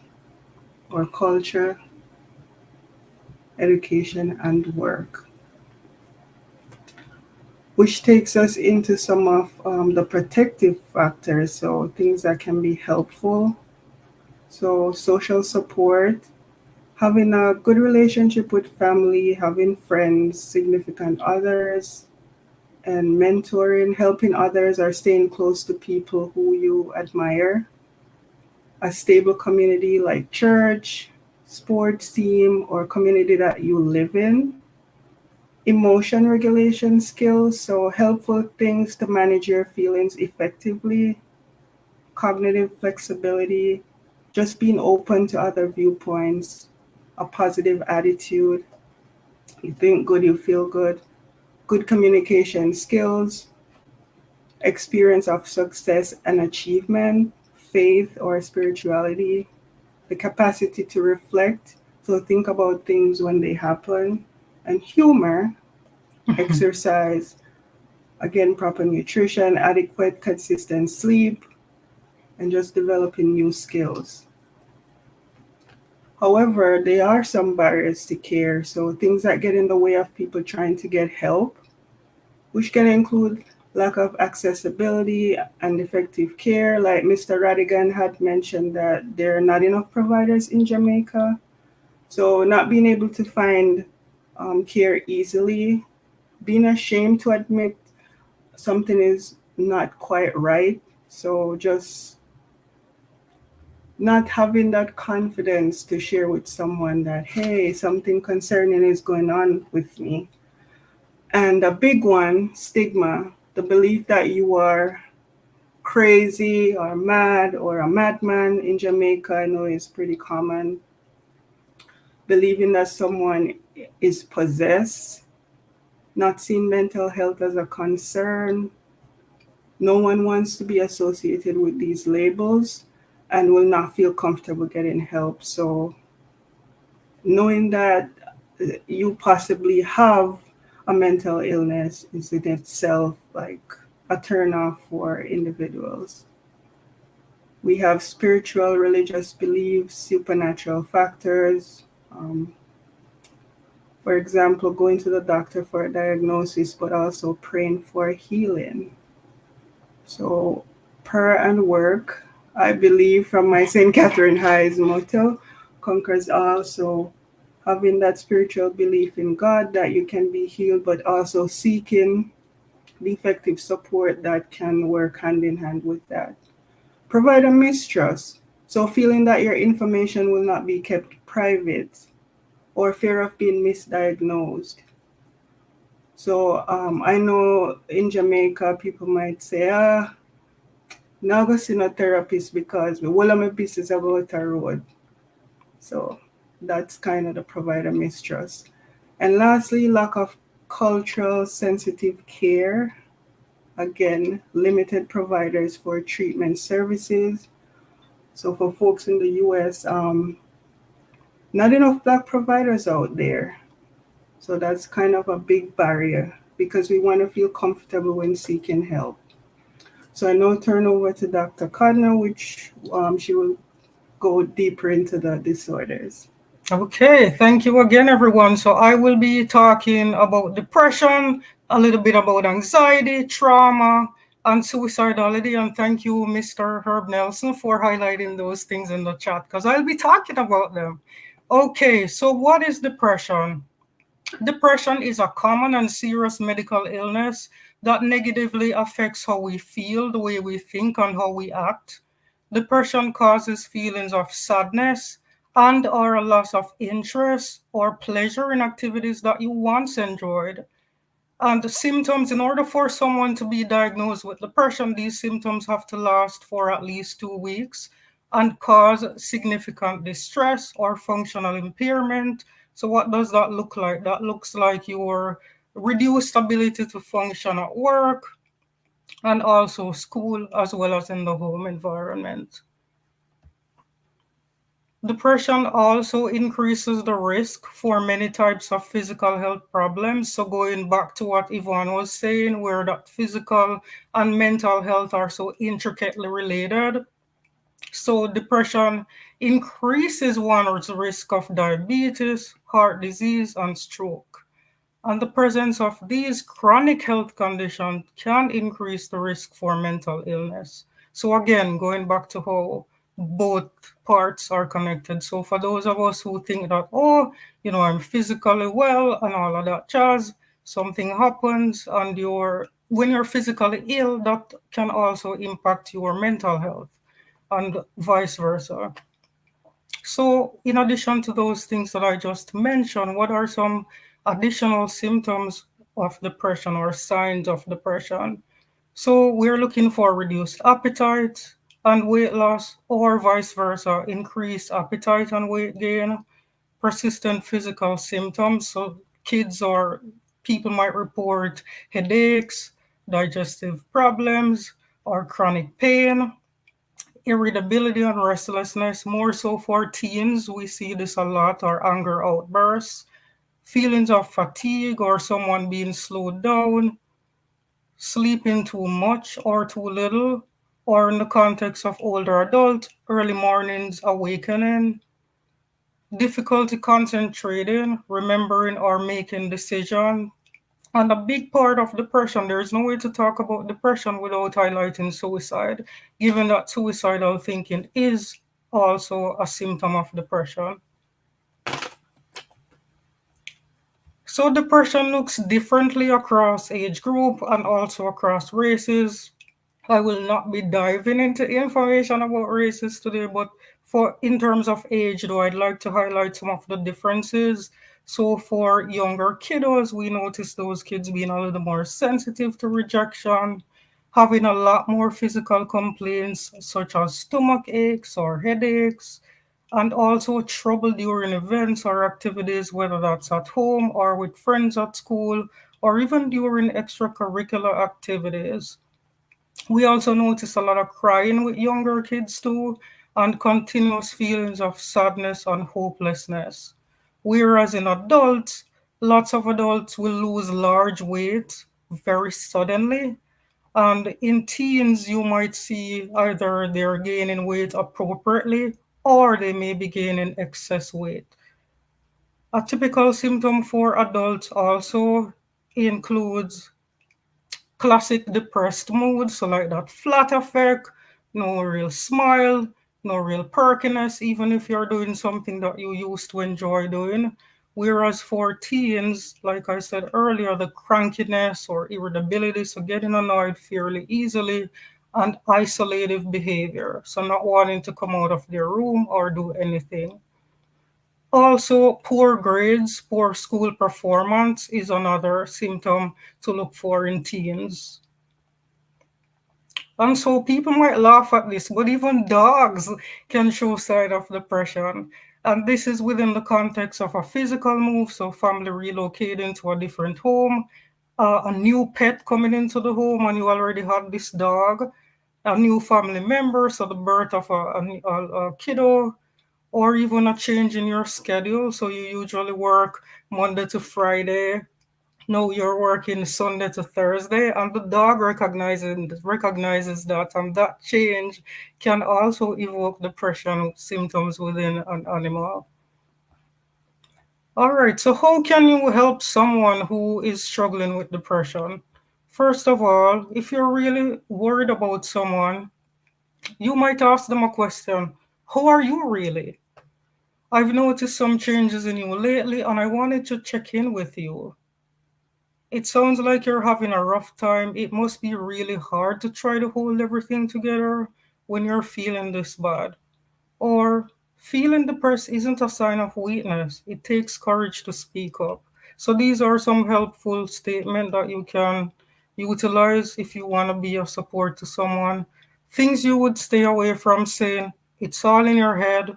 E: or culture, education, and work. Which takes us into some of the protective factors, so things that can be helpful. So social support, having a good relationship with family, having friends, significant others, and mentoring, helping others or staying close to people who you admire. A stable community like church, sports team, or community that you live in. Emotion regulation skills, so helpful things to manage your feelings effectively. Cognitive flexibility, just being open to other viewpoints, a positive attitude. You think good, you feel good. Good communication skills, experience of success and achievement, faith or spirituality, the capacity to reflect, so think about things when they happen, and humor, exercise, again, proper nutrition, adequate, consistent sleep, and just developing new skills. However, there are some barriers to care, so things that get in the way of people trying to get help, which can include lack of accessibility and effective care. Like Mr. Rattigan had mentioned that there are not enough providers in Jamaica. So not being able to find care easily, being ashamed to admit something is not quite right. So just not having that confidence to share with someone that, hey, something concerning is going on with me. And a big one, stigma, the belief that you are crazy or mad or a madman in Jamaica, I know is pretty common. Believing that someone is possessed, not seeing mental health as a concern. No one wants to be associated with these labels and will not feel comfortable getting help. So knowing that you possibly have a mental illness is in itself like a turnoff for individuals. We have spiritual, religious beliefs, supernatural factors. For example, going to the doctor for a diagnosis, but also praying for healing. So, prayer and work, I believe, from my St. Catherine High's motto, conquers all. So, having that spiritual belief in God that you can be healed, but also seeking the effective support that can work hand in hand with that. Provide a mistrust. So, feeling that your information will not be kept private or fear of being misdiagnosed. So, I know in Jamaica, people might say, now go see no therapist because the whole of my business about a road. So, that's kind of the provider mistrust. And lastly, lack of cultural sensitive care. Again, limited providers for treatment services. So for folks in the US, not enough Black providers out there. So that's kind of a big barrier because we want to feel comfortable when seeking help. So I now turn over to Dr. Codner, which she will go deeper into the disorders.
F: Okay, thank you again, everyone. So I will be talking about depression, a little bit about anxiety, trauma, and suicidality. And thank you, Mr. Herb Nelson, for highlighting those things in the chat because I'll be talking about them. Okay, so what is depression? Depression is a common and serious medical illness that negatively affects how we feel, the way we think, and how we act. Depression causes feelings of sadness and or a loss of interest or pleasure in activities that you once enjoyed. And the symptoms, in order for someone to be diagnosed with depression, these symptoms have to last for at least 2 weeks and cause significant distress or functional impairment. So what does that look like? That looks like your reduced ability to function at work and also school as well as in the home environment. Depression also increases the risk for many types of physical health problems. So going back to what Yvonne was saying, where that physical and mental health are so intricately related. So depression increases one's risk of diabetes, heart disease, and stroke. And the presence of these chronic health conditions can increase the risk for mental illness. So again, going back to how both parts are connected. So for those of us who think that, I'm physically well and all of that jazz, something happens and when you're physically ill, that can also impact your mental health and vice versa. So, in addition to those things that I just mentioned, what are some additional symptoms of depression or signs of depression? So, we're looking for reduced appetite and weight loss, or vice versa, increased appetite and weight gain, persistent physical symptoms. So, kids or people might report headaches, digestive problems, or chronic pain, irritability and restlessness, more so for teens. We see this a lot, or anger outbursts, feelings of fatigue or someone being slowed down, sleeping too much or too little, or in the context of older adults, early mornings awakening, difficulty concentrating, remembering or making decisions. And a big part of depression, there is no way to talk about depression without highlighting suicide, given that suicidal thinking is also a symptom of depression. So depression looks differently across age group and also across races. I will not be diving into information about races today, but for in terms of age, though, I'd like to highlight some of the differences. So for younger kiddos, we notice those kids being a little more sensitive to rejection, having a lot more physical complaints such as stomach aches or headaches, and also trouble during events or activities, whether that's at home or with friends at school, or even during extracurricular activities. We also notice a lot of crying with younger kids too, and continuous feelings of sadness and hopelessness. Whereas in adults, lots of adults will lose large weight very suddenly. And in teens, you might see either they're gaining weight appropriately or they may be gaining excess weight. A typical symptom for adults also includes classic depressed mood, so like that flat affect, no real smile, no real perkiness, even if you're doing something that you used to enjoy doing. Whereas for teens, like I said earlier, the crankiness or irritability, so getting annoyed fairly easily, and isolative behavior, so not wanting to come out of their room or do anything. Also, poor grades, poor school performance is another symptom to look for in teens. And so people might laugh at this, but even dogs can show sign of depression. And this is within the context of a physical move, so family relocating to a different home, a new pet coming into the home, and you already had this dog, a new family member, so the birth of a kiddo, or even a change in your schedule. So you usually work Monday to Friday, no, you're working Sunday to Thursday, and the dog recognizes that, and that change can also evoke depression symptoms within an animal. All right, so how can you help someone who is struggling with depression? First of all, if you're really worried about someone, you might ask them a question. How are you really? I've noticed some changes in you lately, and I wanted to check in with you. It sounds like you're having a rough time. It must be really hard to try to hold everything together when you're feeling this bad. Or feeling depressed isn't a sign of weakness. It takes courage to speak up. So these are some helpful statements that you can utilize if you want to be a support to someone. Things you would stay away from saying, it's all in your head.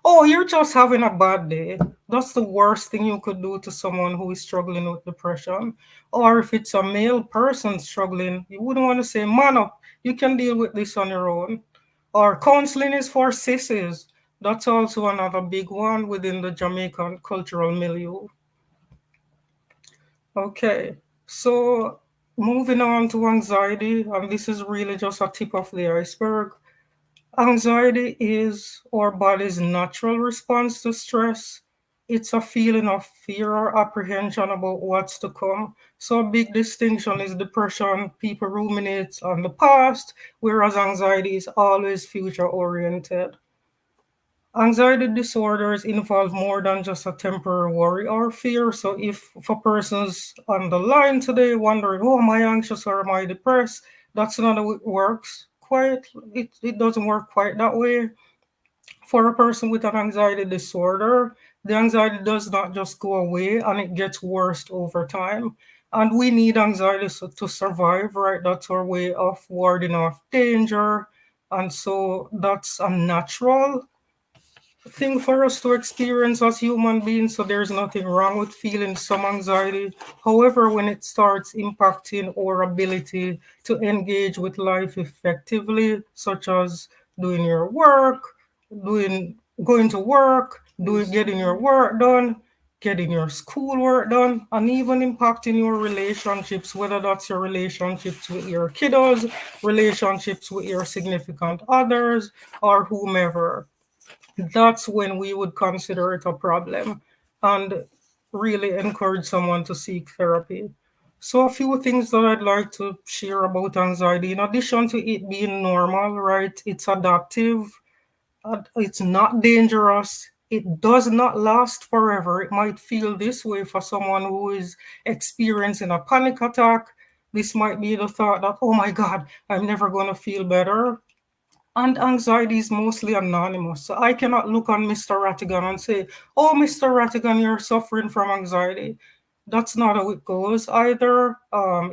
F: Oh, you're just having a bad day. That's the worst thing you could do to someone who is struggling with depression. Or if it's a male person struggling, you wouldn't want to say, man up, you can deal with this on your own. Or counseling is for sissies. That's also another big one within the Jamaican cultural milieu. Okay, so moving on to anxiety, and this is really just a tip of the iceberg. Anxiety is our body's natural response to stress. It's a feeling of fear or apprehension about what's to come. So, a big distinction is depression. People ruminate on the past, whereas anxiety is always future oriented. Anxiety disorders involve more than just a temporary worry or fear. So, if a person's on the line today wondering, oh, am I anxious or am I depressed? That's not how it works. It doesn't work quite that way. For a person with an anxiety disorder, the anxiety does not just go away and it gets worse over time. And we need anxiety to survive, right? That's our way of warding off danger. And so that's a natural thing for us to experience as human beings. So there's nothing wrong with feeling some anxiety. However, when it starts impacting our ability to engage with life effectively, such as doing your work, doing going to work, doing getting your work done, getting your schoolwork done, and even impacting your relationships, whether that's your relationships with your kiddos, relationships with your significant others, or whomever, that's when we would consider it a problem and really encourage someone to seek therapy. So, a few things that I'd like to share about anxiety, in addition to it being normal, right? It's adaptive, it's not dangerous. It does not last forever. It might feel this way for someone who is experiencing a panic attack. This might be the thought that, oh my God, I'm never going to feel better. And anxiety is mostly anonymous. So I cannot look on Mr. Rattigan and say, oh, Mr. Rattigan, you're suffering from anxiety. That's not how it goes either.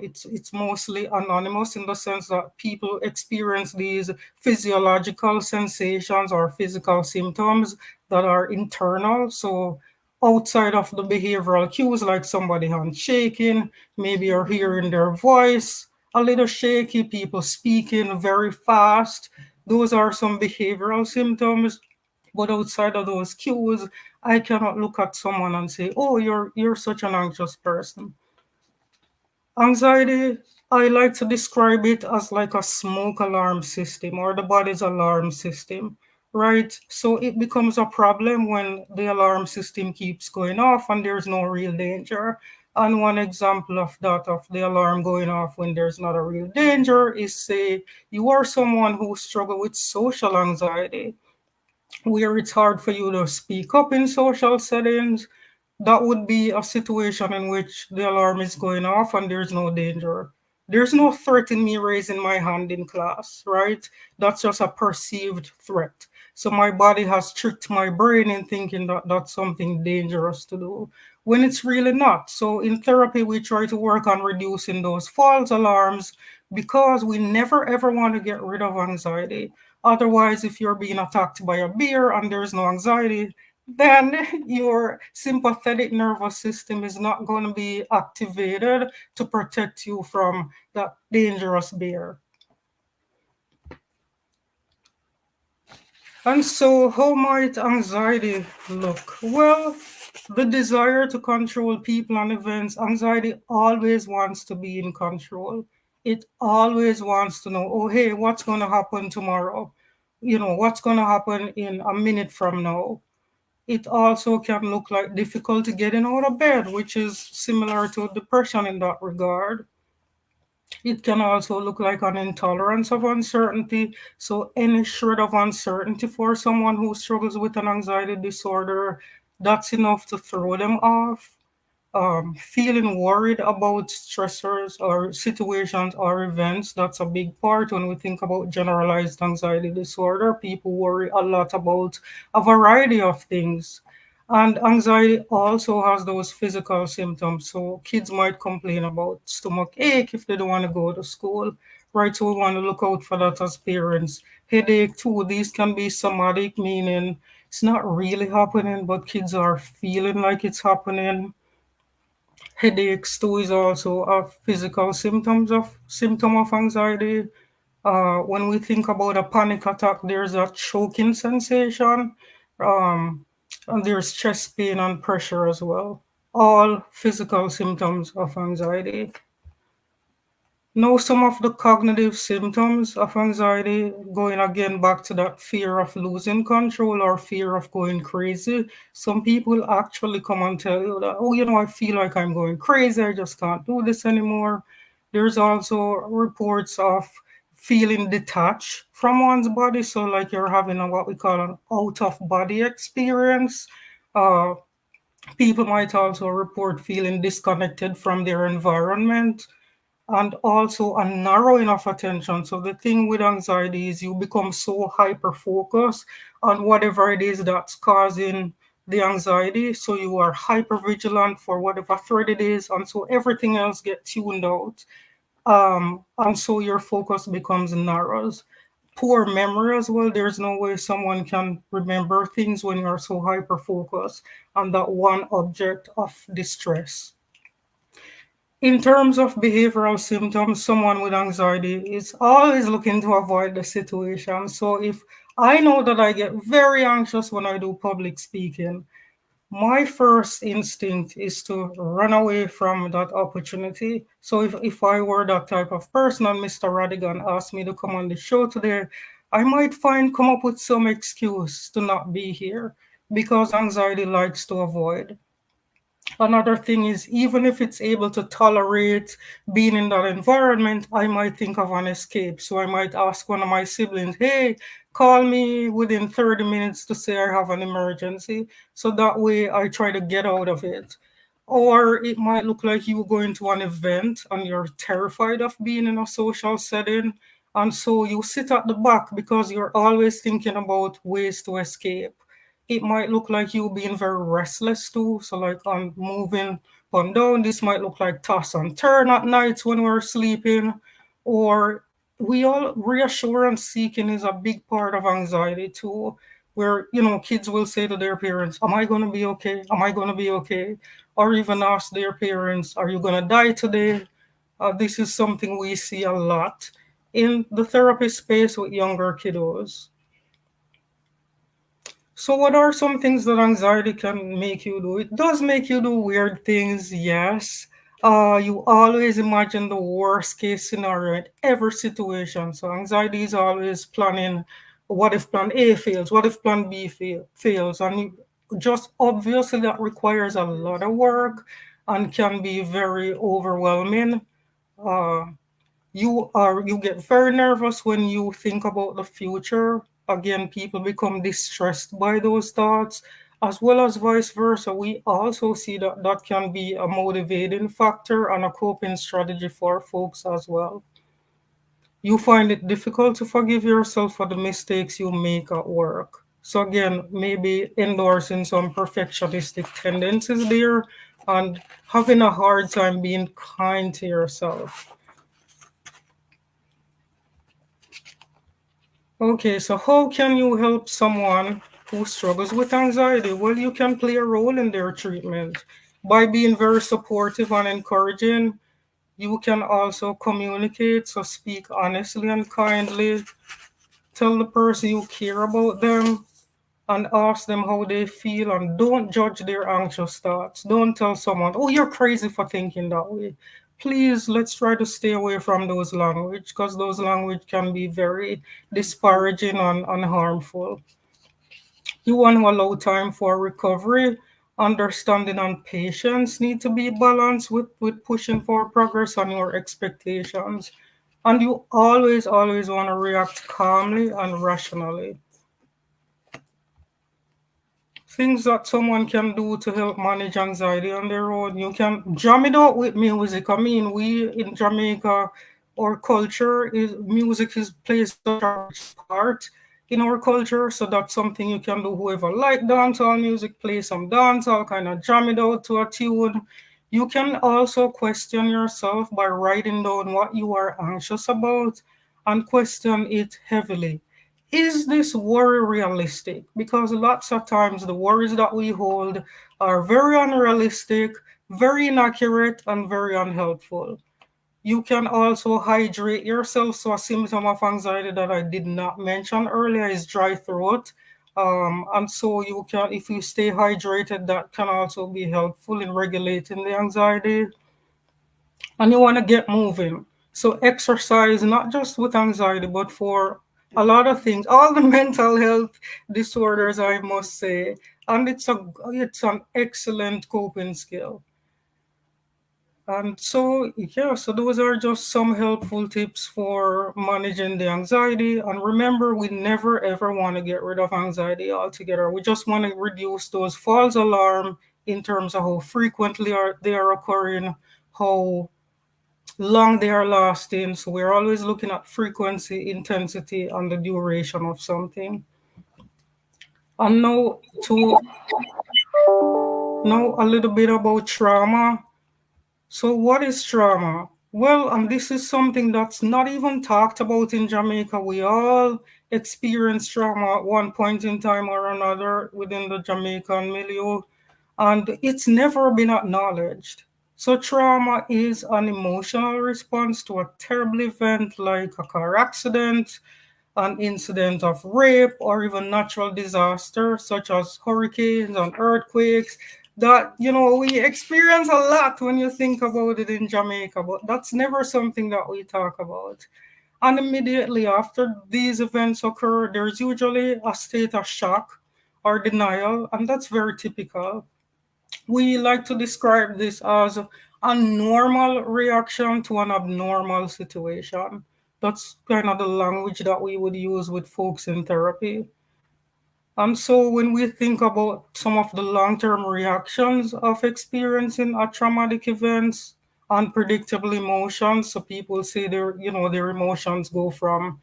F: It's mostly anonymous in the sense that people experience these physiological sensations or physical symptoms that are internal. So outside of the behavioral cues, like somebody hand shaking, maybe you're hearing their voice a little shaky, people speaking very fast, those are some behavioral symptoms, but outside of those cues, I cannot look at someone and say, "Oh, you're such an anxious person." Anxiety, I like to describe it as like a smoke alarm system or the body's alarm system, right? So it becomes a problem when the alarm system keeps going off and there's no real danger. And one example of that, of the alarm going off when there's not a real danger, is say you are someone who struggles with social anxiety, where it's hard for you to speak up in social settings. That would be a situation in which the alarm is going off and there's no danger. There's no threat in me raising my hand in class, right? That's just a perceived threat. So my body has tricked my brain in thinking that that's something dangerous to do when it's really not. So in therapy, we try to work on reducing those false alarms because we never ever want to get rid of anxiety. Otherwise, if you're being attacked by a bear and there's no anxiety, then your sympathetic nervous system is not going to be activated to protect you from that dangerous bear. And so, how might anxiety look? Well, the desire to control people and events, anxiety always wants to be in control. It always wants to know, oh, hey, what's going to happen tomorrow? What's going to happen in a minute from now? It also can look like difficulty getting out of bed, which is similar to depression in that regard. It can also look like an intolerance of uncertainty. So, any shred of uncertainty for someone who struggles with an anxiety disorder, that's enough to throw them off. Feeling worried about stressors or situations or events, that's a big part when we think about generalized anxiety disorder. People worry a lot about a variety of things. And anxiety also has those physical symptoms. So kids might complain about stomach ache if they don't want to go to school, right? So we want to look out for that as parents. Headache too, these can be somatic, meaning it's not really happening, but kids are feeling like it's happening. Headaches too is also a physical symptom of anxiety. When we think about a panic attack, there's a choking sensation, and there's chest pain and pressure as well. All physical symptoms of anxiety. Now, some of the cognitive symptoms of anxiety, going again back to that fear of losing control or fear of going crazy. Some people actually come and tell you that, oh, I feel like I'm going crazy. I just can't do this anymore. There's also reports of feeling detached from one's body. So, like you're having what we call an out of body experience. Uh, People might also report feeling disconnected from their environment, and also a narrowing of attention. So the thing with anxiety is you become so hyper focused on whatever it is that's causing the anxiety. So you are hyper vigilant for whatever threat it is, and so everything else gets tuned out. And so your focus becomes narrows. Poor memory as well. There's no way someone can remember things when you're so hyper focused on that one object of distress. In terms of behavioral symptoms, someone with anxiety is always looking to avoid the situation. So if I know that I get very anxious when I do public speaking, my first instinct is to run away from that opportunity. So if I were that type of person and Mr. Rattigan asked me to come on the show today, I might come up with some excuse to not be here because anxiety likes to avoid. Another thing is, even if it's able to tolerate being in that environment, I might think of an escape. So I might ask one of my siblings, hey, call me within 30 minutes to say I have an emergency. So that way I try to get out of it. Or it might look like you go into an event and you're terrified of being in a social setting. And so you sit at the back because you're always thinking about ways to escape. It might look like you being very restless too. So like on moving up and down, this might look like toss and turn at nights when we're sleeping. Or we all reassurance seeking is a big part of anxiety too. Where kids will say to their parents, am I gonna be okay? Am I gonna be okay? Or even ask their parents, are you gonna die today? This is something we see a lot in the therapy space with younger kiddos. So, what are some things that anxiety can make you do? It does make you do weird things, yes. You always imagine the worst case scenario in every situation. So, anxiety is always planning what if plan A fails? What if plan B fails? And just obviously, that requires a lot of work and can be very overwhelming. Uh, you get very nervous when you think about the future. Again, people become distressed by those thoughts, as well as vice versa. We also see that that can be a motivating factor and a coping strategy for folks as well. You find it difficult to forgive yourself for the mistakes you make at work. So again, maybe endorsing some perfectionistic tendencies there and having a hard time being kind to yourself. Okay, so how can you help someone who struggles with anxiety? Well, you can play a role in their treatment by being very supportive and encouraging. You can also communicate, so speak honestly and kindly. Tell the person you care about them and ask them how they feel, and don't judge their anxious thoughts. Don't tell someone, oh, you're crazy for thinking that way. Please, let's try to stay away from those language because those language can be very disparaging and harmful. You want to allow time for recovery. Understanding and patience need to be balanced with pushing for progress on your expectations. And you always want to react calmly and rationally. Things that someone can do to help manage anxiety on their own. You can jam it out with music. I mean, we in Jamaica, our culture is music is plays such a rich part in our culture. So that's something you can do. Whoever like dancehall music, play some dancehall, kind of jam it out to a tune. You can also question yourself by writing down what you are anxious about and question it heavily. Is this worry realistic? Because lots of times the worries that we hold are very unrealistic, very inaccurate, and very unhelpful. You can also hydrate yourself. So, a symptom of anxiety that I did not mention earlier is dry throat. And so, you can, if you stay hydrated, that can also be helpful in regulating the anxiety. And you want to get moving. So exercise, not just with anxiety, but for a lot of things, all the mental health disorders, I must say. And it's an excellent coping skill. And so, yeah, so those are just some helpful tips for managing the anxiety. And remember, we never ever want to get rid of anxiety altogether. We just want to reduce those false alarm in terms of how frequently they are occurring, how long they are lasting. So we're always looking at frequency, intensity, and the duration of something. And now to know a little bit about trauma. So what is trauma? Well, and this is something that's not even talked about in Jamaica. We all experience trauma at one point in time or another within the Jamaican milieu, and it's never been acknowledged. So trauma is an emotional response to a terrible event like a car accident, an incident of rape, or even natural disaster such as hurricanes and earthquakes that we experience a lot when you think about it in Jamaica, but that's never something that we talk about. And immediately after these events occur, there's usually a state of shock or denial, and that's very typical. We like to describe this as a normal reaction to an abnormal situation. That's kind of the language that we would use with folks in therapy. And so when we think about some of the long-term reactions of experiencing a traumatic events, unpredictable emotions, so people say their emotions go from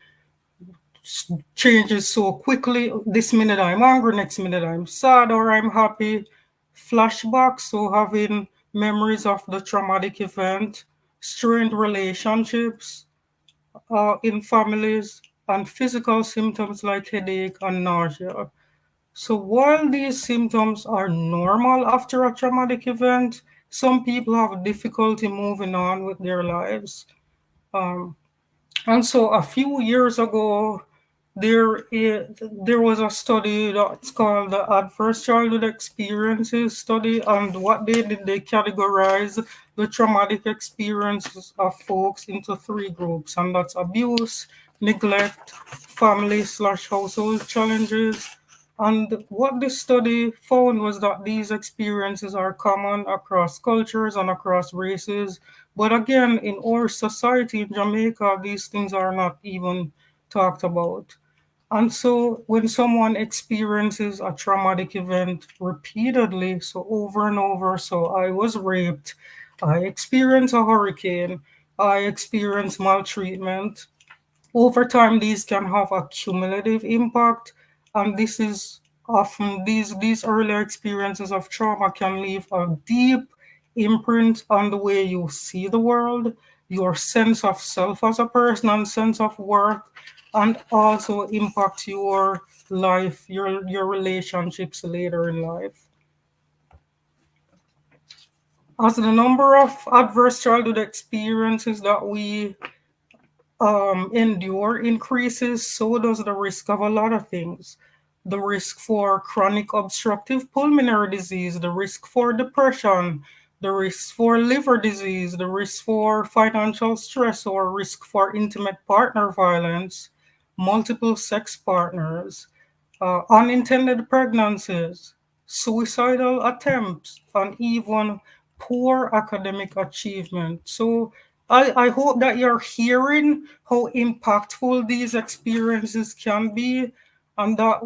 F: changes so quickly. This minute I'm angry, next minute I'm sad or I'm happy. Flashbacks, so having memories of the traumatic event, strained relationships in families, and physical symptoms like headache and nausea. So while these symptoms are normal after a traumatic event, some people have difficulty moving on with their lives. Um, and so a few years ago, there was a study that's called the Adverse Childhood Experiences Study, and what they did, they categorized the traumatic experiences of folks into three groups, and that's abuse, neglect, family/household challenges. And what this study found was that these experiences are common across cultures and across races. But again, in our society in Jamaica, these things are not even talked about. And so when someone experiences a traumatic event repeatedly, so over and over, so I was raped, I experienced a hurricane, I experienced maltreatment, over time these can have a cumulative impact, and this is often these earlier experiences of trauma can leave a deep imprint on the way you see the world, your sense of self as a person and sense of worth, and also impact your life, your relationships later in life. As the number of adverse childhood experiences that we endure increases, so does the risk of a lot of things. The risk for chronic obstructive pulmonary disease, the risk for depression, the risk for liver disease, the risk for financial stress or risk for intimate partner violence, multiple sex partners, unintended pregnancies, suicidal attempts, and even poor academic achievement. So I hope that you're hearing how impactful these experiences can be, and that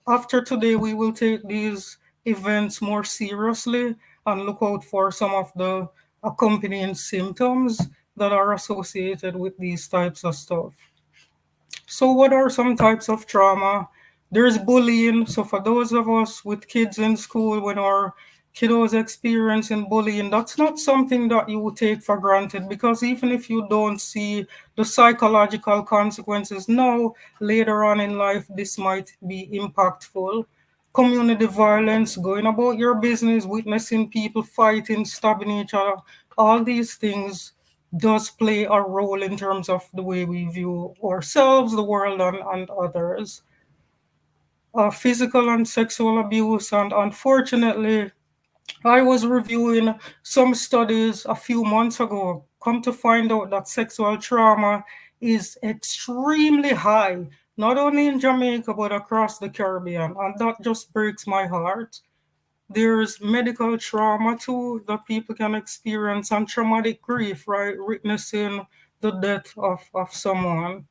F: after today, we will take these events more seriously and look out for some of the accompanying symptoms that are associated with these types of stuff. So, what are some types of trauma? There's bullying. So, for those of us with kids in school, when our kiddos experiencing bullying, that's not something that you would take for granted, because even if you don't see the psychological consequences now, later on in life, this might be impactful. Community violence, going about your business, witnessing people fighting, stabbing each other, all these things does play a role in terms of the way we view ourselves, the world, and others. Physical and sexual abuse, and unfortunately, I was reviewing some studies a few months ago. Come to find out that sexual trauma is extremely high, not only in Jamaica but across the Caribbean, and that just breaks my heart. There's medical trauma too that people can experience, and traumatic grief, right? Witnessing the death of someone.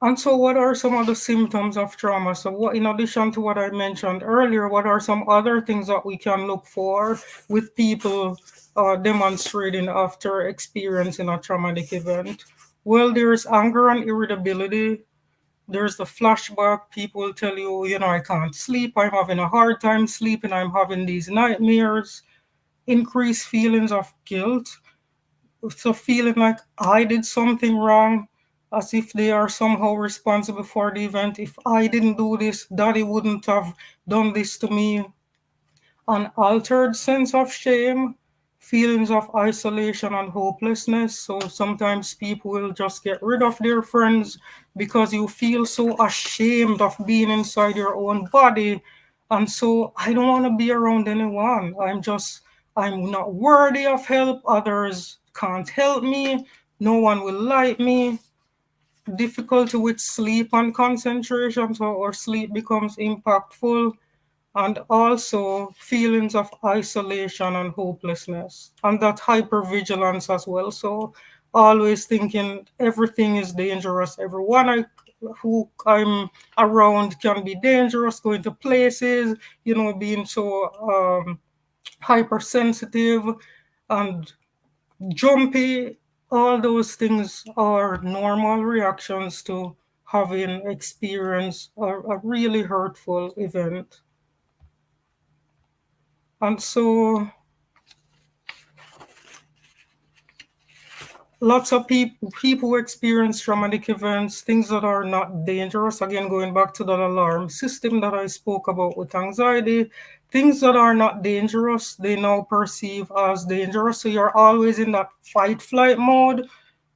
F: And so, what are some of the symptoms of trauma? So, what, in addition to what I mentioned earlier, what are some other things that we can look for with people demonstrating after experiencing a traumatic event? Well, there's anger and irritability. There's the flashback. People will tell you, I can't sleep. I'm having a hard time sleeping. I'm having these nightmares. Increased feelings of guilt, so feeling like I did something wrong, as if they are somehow responsible for the event. If I didn't do this, daddy wouldn't have done this to me. An altered sense of shame, feelings of isolation and hopelessness. So sometimes people will just get rid of their friends because you feel so ashamed of being inside your own body. And so I don't want to be around anyone. I'm not worthy of help. Others can't help me. No one will like me. Difficulty with sleep and concentration, so our sleep becomes impactful, and also feelings of isolation and hopelessness, and that hypervigilance as well. So always thinking everything is dangerous. Who I'm around can be dangerous, going to places, being so hypersensitive and jumpy. All those things are normal reactions to having experienced a really hurtful event. And so lots of people experience traumatic events, things that are not dangerous. Again, going back to that alarm system that I spoke about with anxiety, things that are not dangerous, they now perceive as dangerous. So you're always in that fight flight mode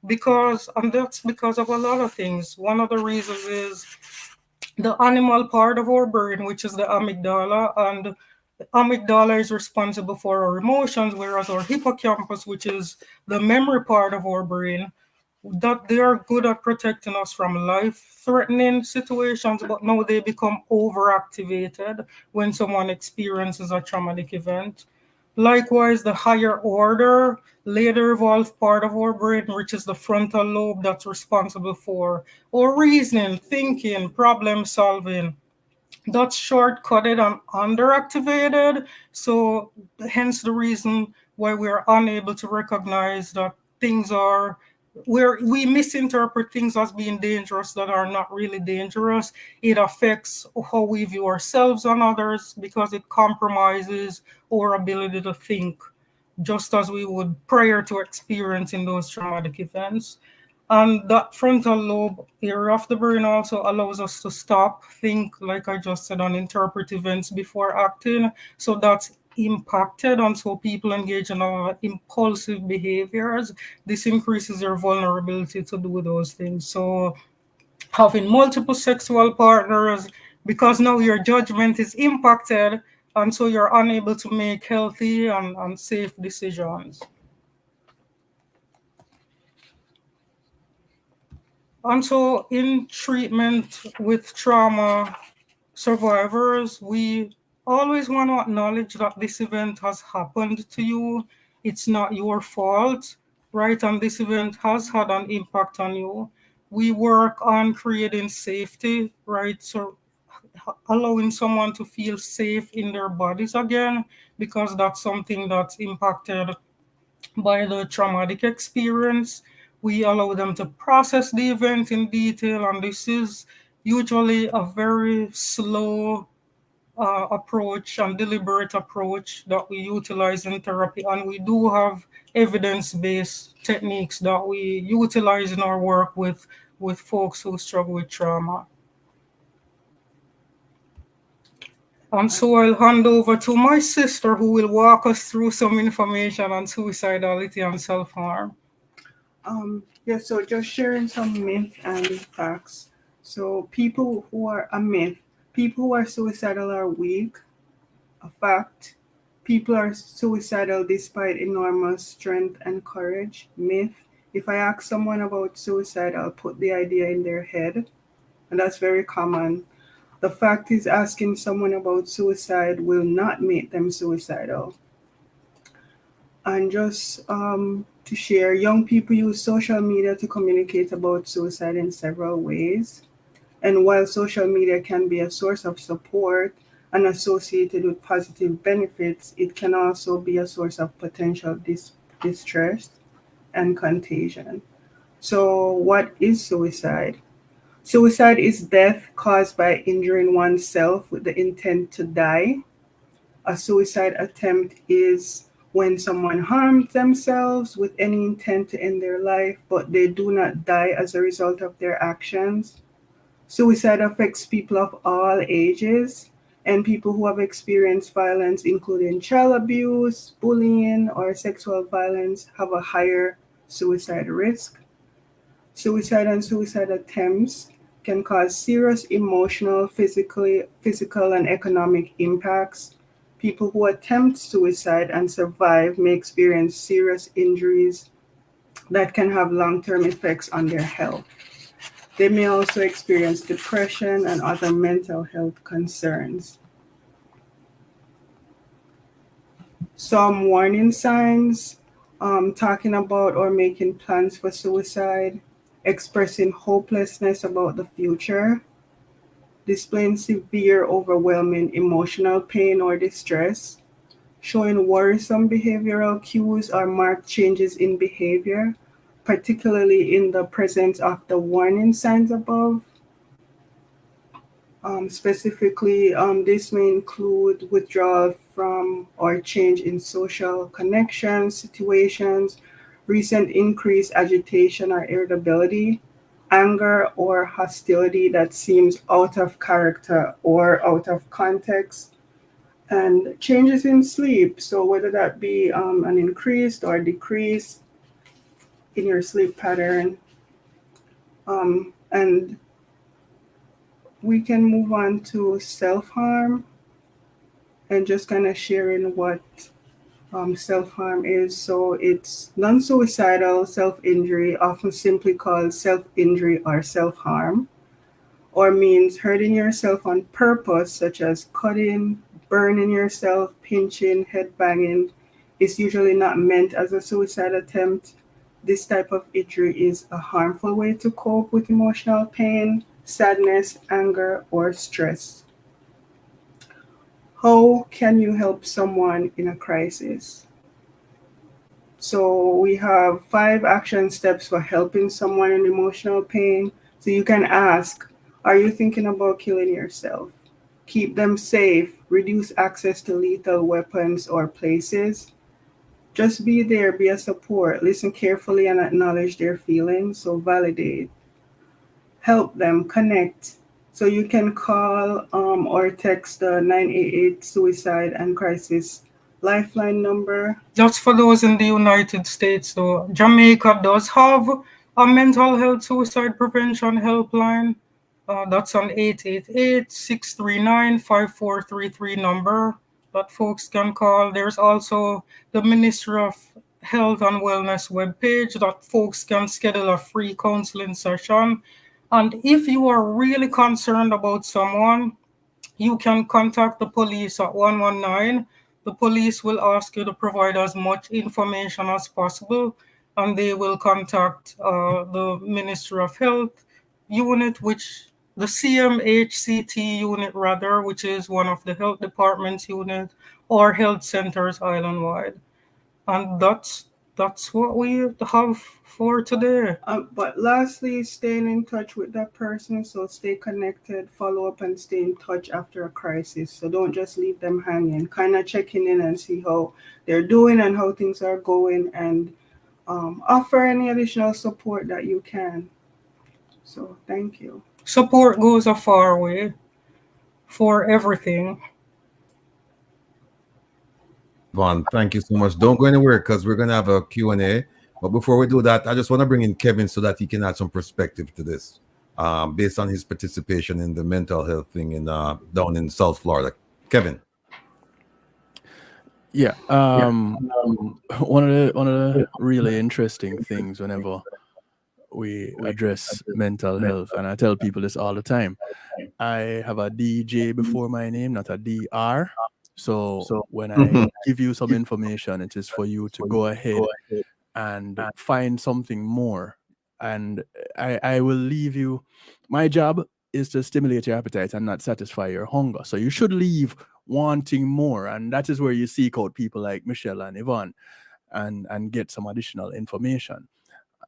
F: and that's because of a lot of things. One of the reasons is the animal part of our brain, which is the amygdala, and the amygdala is responsible for our emotions, whereas our hippocampus, which is the memory part of our brain, that they are good at protecting us from life-threatening situations, but now they become overactivated when someone experiences a traumatic event. Likewise, the higher order, later evolved part of our brain, which is the frontal lobe that's responsible for our reasoning, thinking, problem solving, that's short-cutted and underactivated. So hence the reason why we're unable to recognize that things are where we misinterpret things as being dangerous that are not really dangerous. It affects how we view ourselves and others because it compromises our ability to think just as we would prior to experiencing those traumatic events. And that frontal lobe area of the brain also allows us to stop, think, like I just said, and interpret events before acting. So that's impacted, and so people engage in impulsive behaviors. This increases their vulnerability to do those things. So having multiple sexual partners, because now your judgment is impacted, and so you're unable to make healthy and safe decisions. And so, in treatment with trauma survivors, we always want to acknowledge that this event has happened to you. It's not your fault, right? And this event has had an impact on you. We work on creating safety, right? So, allowing someone to feel safe in their bodies again, because that's something that's impacted by the traumatic experience. We allow them to process the event in detail, and this is usually a very slow approach and deliberate approach that we utilize in therapy. And we do have evidence-based techniques that we utilize in our work with folks who struggle with trauma. And so I'll hand over to my sister who will walk us through some information on suicidality and self-harm.
E: Yeah, so just sharing some myth and facts. So people who are a myth, people who are suicidal are weak. A fact, people are suicidal despite enormous strength and courage. Myth, if I ask someone about suicide, I'll put the idea in their head, and that's very common. The fact is, asking someone about suicide will not make them suicidal. And just to share, young people use social media to communicate about suicide in several ways. And while social media can be a source of support and associated with positive benefits, it can also be a source of potential distress and contagion. So, what is suicide? Suicide is death caused by injuring oneself with the intent to die. A suicide attempt is when someone harms themselves with any intent to end their life, but they do not die as a result of their actions. Suicide affects people of all ages and people who have experienced violence, including child abuse, bullying, or sexual violence, have a higher suicide risk. Suicide and suicide attempts can cause serious emotional, physical, and economic impacts. People who attempt suicide and survive may experience serious injuries that can have long term effects on their health. They may also experience depression and other mental health concerns. Some warning signs, talking about or making plans for suicide, expressing hopelessness about the future, displaying severe, overwhelming emotional pain or distress, showing worrisome behavioral cues or marked changes in behavior, particularly in the presence of the warning signs above. Specifically, this may include withdrawal from or change in social connections, situations, recent increased agitation or irritability, anger or hostility that seems out of character or out of context, and changes in sleep. So, whether that be an increased or decrease in your sleep pattern, and we can move on to self harm and just kind of sharing what self harm is. So it's non suicidal self injury, often simply called self injury or self harm, or means hurting yourself on purpose, such as cutting, burning yourself, pinching, head banging. Is usually not meant as a suicide attempt. This type of injury is a harmful way to cope with emotional pain, sadness, anger, or stress. How can you help someone in a crisis? So, we have 5 action steps for helping someone in emotional pain. So, you can ask, are you thinking about killing yourself? Keep them safe, reduce access to lethal weapons or places. Just be there, be a support, listen carefully and acknowledge their feelings. So, validate, help them connect. So you can call or text the 988 Suicide and Crisis Lifeline number.
F: Just for those in the United States, though, Jamaica does have a mental health suicide prevention helpline. That's an 888-639-5433 number that folks can call. There's also the Ministry of Health and Wellness webpage that folks can schedule a free counseling session. And if you are really concerned about someone, you can contact the police at 119. The police will ask you to provide as much information as possible, and they will contact the Ministry of Health unit, which the CMHCT unit rather, which is one of the health department's unit or health centers island-wide. And that's what we have for today.
E: But lastly, staying in touch with that person. So stay connected, follow up, and stay in touch after a crisis. So don't just leave them hanging. Kind of checking in and see how they're doing and how things are going, and offer any additional support that you can. So thank you.
F: Support goes a far way for everything.
A: Vaughn, thank you so much. Don't go anywhere because we're going to have a Q&A. But before we do that, I just want to bring in Kevin so that he can add some perspective to this based on his participation in the mental health thing in down in South Florida. Kevin.
D: Yeah. One of the really interesting things whenever we address mental health, and I tell people this all the time, I have a DJ before my name, not a DR. So when I give you some information, it is for you to go ahead and find something more. And I will leave you. My job is to stimulate your appetite and not satisfy your hunger. So you should leave wanting more. And that is where you seek out people like Michelle and Yvonne and get some additional information.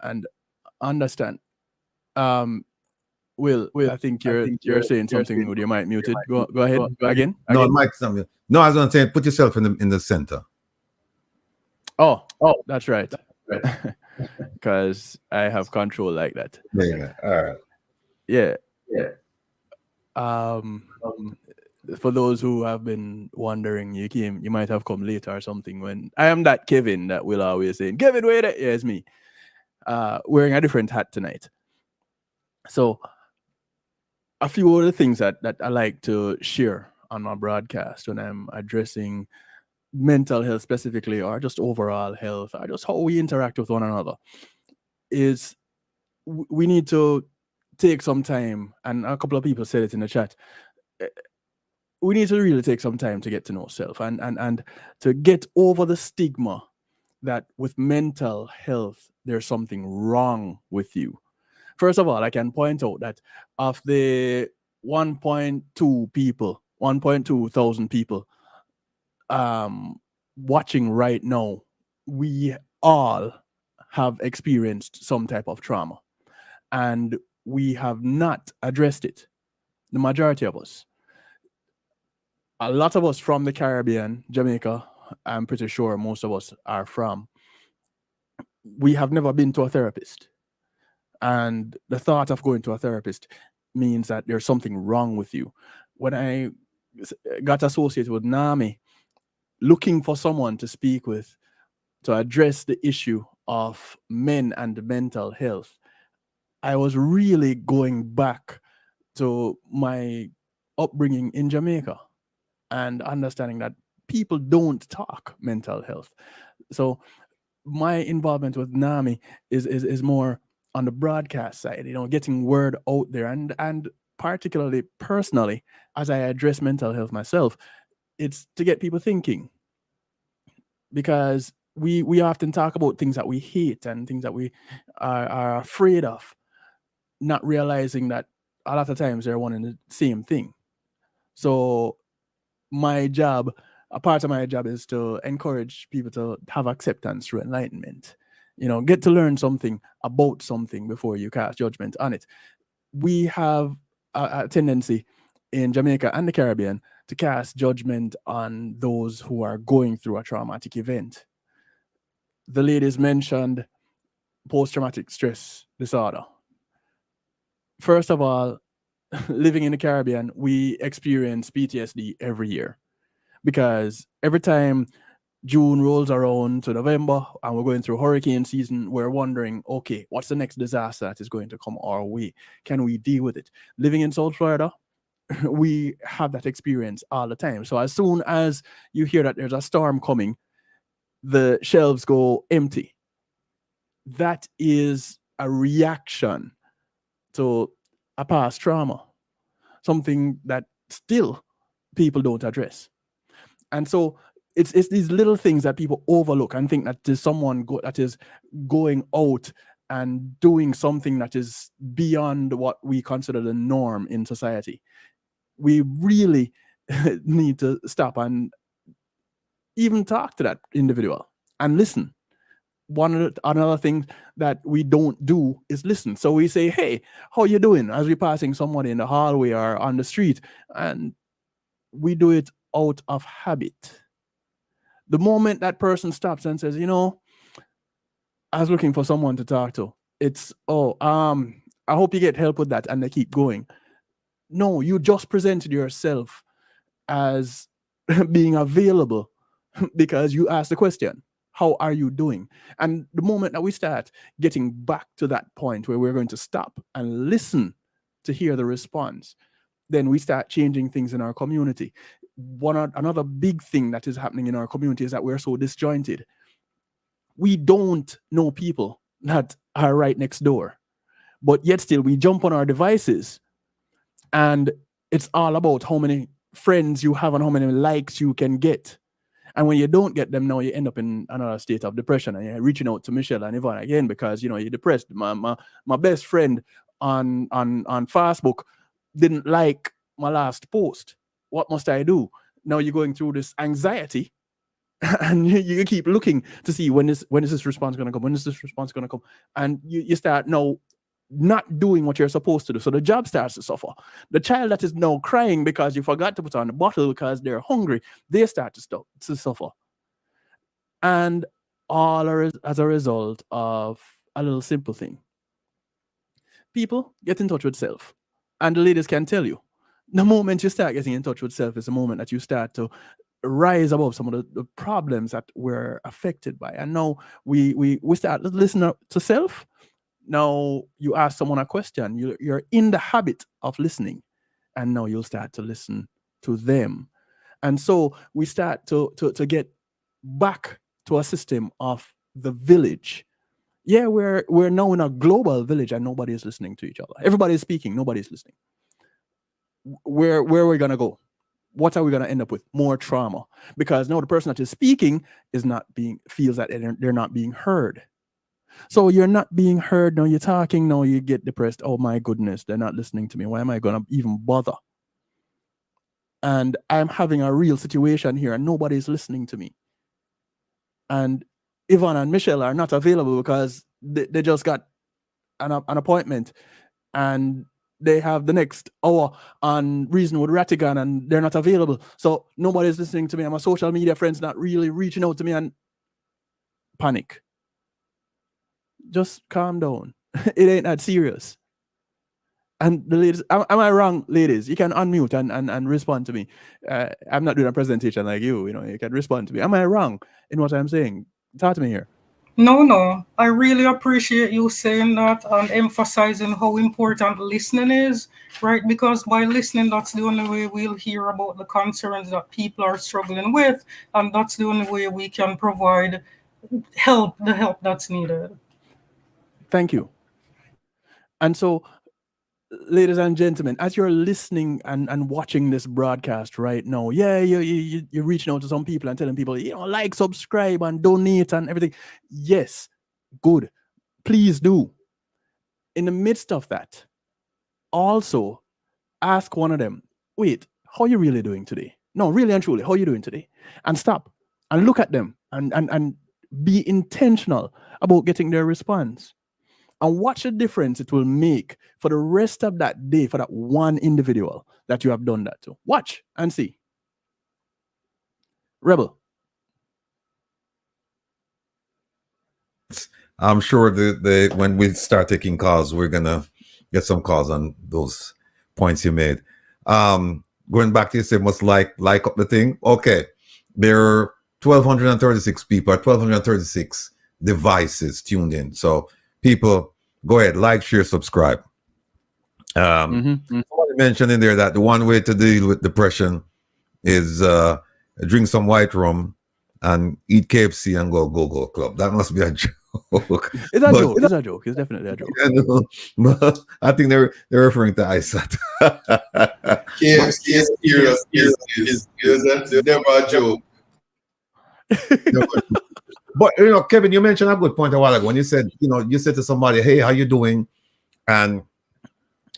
D: And understand. Will, I think you're saying something with your mic muted. Go ahead. Again.
A: No, mic's not muted. No, I was going to say, put yourself in the center.
D: Oh, that's right. Because I have control like that.
A: Yeah. All right.
D: Yeah. For those who have been wondering, you might have come later or something. When I am that Kevin that will always say, Kevin, wait, yeah, it's me. Wearing a different hat tonight. So a few other things that I like to share on my broadcast when I'm addressing mental health specifically, or just overall health, or just how we interact with one another, is we need to take some time, and a couple of people said it in the chat, we need to really take some time to get to know self and to get over the stigma that with mental health, there's something wrong with you. First of all, I can point out that of the 1.2 thousand people watching right now, we all have experienced some type of trauma, and we have not addressed it. The majority of us. A lot of us from the Caribbean, Jamaica, I'm pretty sure most of us are from. We have never been to a therapist. And the thought of going to a therapist means that there's something wrong with you. When I got associated with NAMI, looking for someone to speak with to address the issue of men and mental health, I was really going back to my upbringing in Jamaica and understanding that people don't talk mental health. So my involvement with NAMI is more on the broadcast side, getting word out there, and particularly personally, as I address mental health myself, it's to get people thinking, because we often talk about things that we hate and things that we are afraid of, not realizing that a lot of times they're one and the same thing. So my job, a part of my job, is to encourage people to have acceptance through enlightenment. Get to learn something about something before you cast judgment on it. We have a tendency in Jamaica and the Caribbean to cast judgment on those who are going through a traumatic event. The ladies mentioned post-traumatic stress disorder. First of all, living in the Caribbean, we experience PTSD every year, because every time June rolls around to November and we're going through hurricane season, we're wondering, okay, what's the next disaster that is going to come our way? Can we deal with it? Living in South Florida, we have that experience all the time. So as soon as you hear that there's a storm coming, the shelves go empty. That is a reaction to a past trauma, something that still people don't address. And so it's these little things that people overlook and think that there's someone that is going out and doing something that is beyond what we consider the norm in society. We really need to stop and even talk to that individual and listen. Another thing that we don't do is listen. So we say, hey, how you doing? As we're passing someone in the hallway or on the street, and we do it out of habit. The moment that person stops and says, I was looking for someone to talk to, it's, I hope you get help with that, and they keep going. No, you just presented yourself as being available because you asked the question, how are you doing? And the moment that we start getting back to that point where we're going to stop and listen to hear the response, then we start changing things in our community. Another big thing that is happening in our community is that we're so disjointed. We don't know people that are right next door, but yet still we jump on our devices, and it's all about how many friends you have and how many likes you can get. And when you don't get them, now you end up in another state of depression, and you're reaching out to Michelle and Yvonne again because you're depressed. My best friend on Facebook didn't like my last post. What must I do? Now you're going through this anxiety, and you keep looking to see when is this response going to come? When is this response going to come? And you start now not doing what you're supposed to do. So the job starts to suffer. The child that is now crying because you forgot to put on the bottle because they're hungry, they start to suffer. And all as a result of a little simple thing. People, get in touch with self. And the ladies can tell you, the moment you start getting in touch with self is the moment that you start to rise above some of the problems that we're affected by. And now we start listening to self. Now you ask someone a question, you're in the habit of listening, and now you'll start to listen to them. And so we start to get back to a system of the village. Yeah, we're now in a global village and nobody is listening to each other. Everybody is speaking, nobody's listening. Where are we gonna go? What are we gonna end up with? More trauma. Because now the person that is speaking feels that they're not being heard. So you're not being heard, now you're talking, now you get depressed. Oh my goodness, they're not listening to me. Why am I going to even bother? And I'm having a real situation here and nobody's listening to me. And Yvonne and Michelle are not available because they just got an appointment and they have the next hour on Reason with Rattigan and they're not available. So nobody's listening to me and my social media friends not really reaching out to me, and panic. Just calm down. It ain't that serious. And the ladies, am I wrong, ladies? You can unmute and respond to me. I'm not doing a presentation like you can respond to me. Am I wrong in what I'm saying? Talk to me here.
F: No. I really appreciate you saying that and emphasizing how important listening is, right? Because by listening, that's the only way we'll hear about the concerns that people are struggling with. And that's the only way we can provide the help that's needed.
D: Thank you. And so, ladies and gentlemen, as you're listening and watching this broadcast right now, you're reaching out to some people and telling people, like, subscribe and donate and everything. Yes, good. Please do. In the midst of that, also ask one of them, wait, how are you really doing today? No, really and truly, how are you doing today? And stop and look at them and be intentional about getting their response. And watch the difference it will make for the rest of that day for that one individual that you have done that to. Watch and see. Rebel.
A: I'm sure when we start taking calls, we're gonna get some calls on those points you made. Going back to you say must like up the thing. Okay, there are 1,236 people, 1,236 devices tuned in. So people, go ahead, like, share, subscribe. Somebody mentioned in there that the one way to deal with depression is drink some white rum and eat KFC and go club. That must be a joke.
D: It's a joke. It's a joke. It's definitely a joke.
A: But I think they're referring to ISAT.
B: KFC is never a joke.
A: But Kevin, you mentioned a good point a while ago when you said, you said to somebody, "Hey, how you doing?" And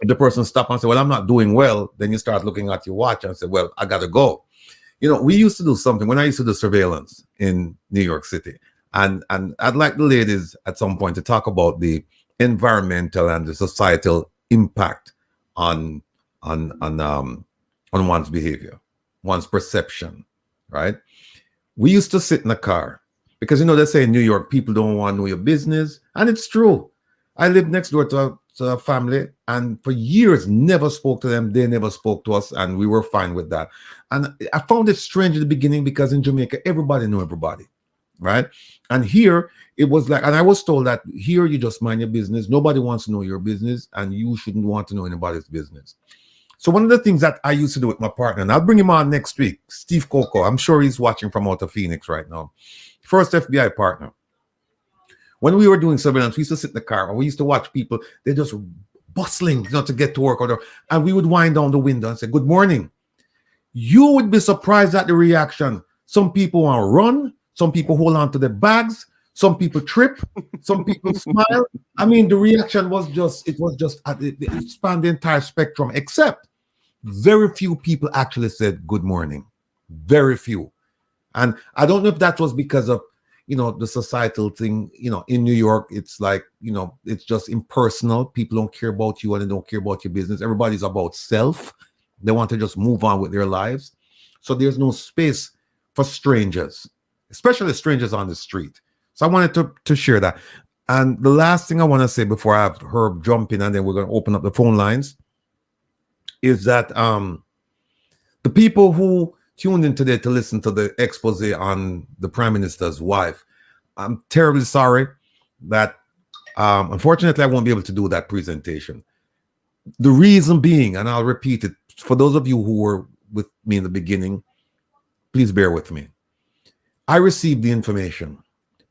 A: the person stopped and said, "Well, I'm not doing well." Then you start looking at your watch and say, "Well, I gotta go." We used to do something when I used to do surveillance in New York City, and I'd like the ladies at some point to talk about the environmental and the societal impact on one's behavior, one's perception, right? We used to sit in a car. Because they say in New York, people don't want to know your business. And it's true. I lived next door to a family, and for years never spoke to them. They never spoke to us, and we were fine with that. And I found it strange in the beginning because in Jamaica, everybody knew everybody, right? And here, it was like, and I was told that here you just mind your business. Nobody wants to know your business, and you shouldn't want to know anybody's business. So one of the things that I used to do with my partner, and I'll bring him on next week, Steve Coco. I'm sure he's watching from out of Phoenix right now. First FBI partner. When we were doing surveillance, we used to sit in the car and we used to watch people. They're just bustling, to get to work. And we would wind down the window and say, "Good morning. you would be surprised at the reaction. Some people want to run, some people hold on to their bags, some people trip, some people smile. I mean, the reaction was just, it spanned the entire spectrum, except very few people actually said good morning. Very few. And I don't know if that was because of, the societal thing, in New York, it's like, it's just impersonal. People don't care about you and they don't care about your business. Everybody's about self. They want to just move on with their lives. So there's no space for strangers, especially strangers on the street. So I wanted to share that. And the last thing I want to say before I have Herb jump in and then we're going to open up the phone lines is that the people who tuned in today to listen to the expose on the Prime Minister's wife, I'm terribly sorry that unfortunately I won't be able to do that presentation. The reason being, and I'll repeat it, for those of you who were with me in the beginning, please bear with me. I received the information,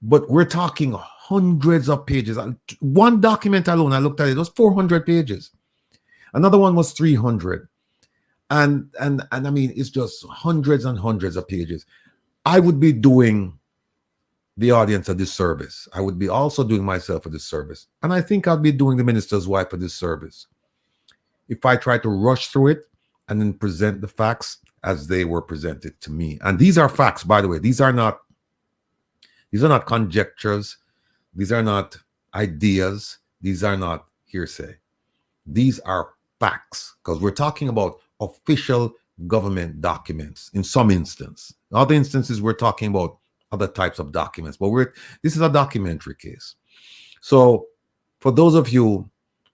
A: but we're talking hundreds of pages. One document alone, I looked at it was 400 pages. Another one was 300. And I mean, it's just hundreds and hundreds of pages. I would be doing the audience a disservice. I would be also doing myself a disservice. And I think I'll be doing the minister's wife a disservice if I try to rush through it and then present the facts as they were presented to me. And these are facts, by the way. These are not conjectures. These are not ideas. These are not hearsay. These are facts, because we're talking about official government documents in some instance. In other instances, we're talking about other types of documents, but this is a documentary case. So for those of you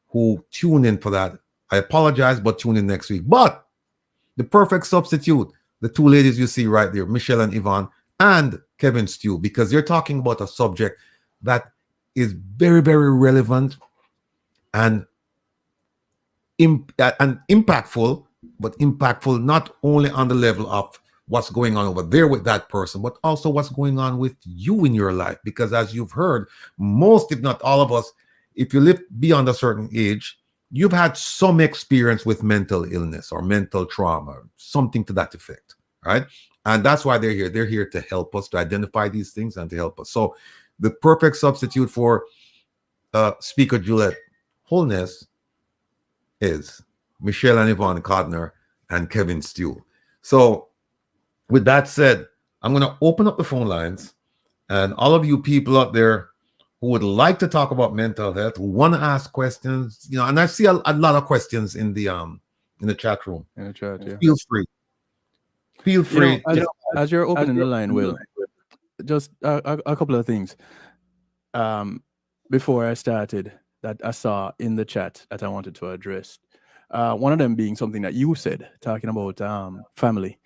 A: who tune in for that, I apologize, but tune in next week. But the perfect substitute, the two ladies you see right there, Michelle and Yvonne, and Kevin Stew, because you're talking about a subject that is very, very relevant and impactful, but impactful not only on the level of what's going on over there with that person, but also what's going on with you in your life. Because as you've heard, most, if not all of us, if you live beyond a certain age, you've had some experience with mental illness or mental trauma, something to that effect, right? And that's why they're here. They're here to help us to identify these things and to help us. So the perfect substitute for Speaker Juliet Holness is Michelle and Yvonne Codner and Kevin Stew. So with that said, I'm going to open up the phone lines, and all of you people out there who would like to talk about mental health, who want to ask questions, and I see a lot of questions in the chat room.
D: In the chat, yeah.
A: Feel free.
D: As you're opening the line, Will, just a couple of things. Before I started, that I saw in the chat that I wanted to address. One of them being something that you said, talking about family.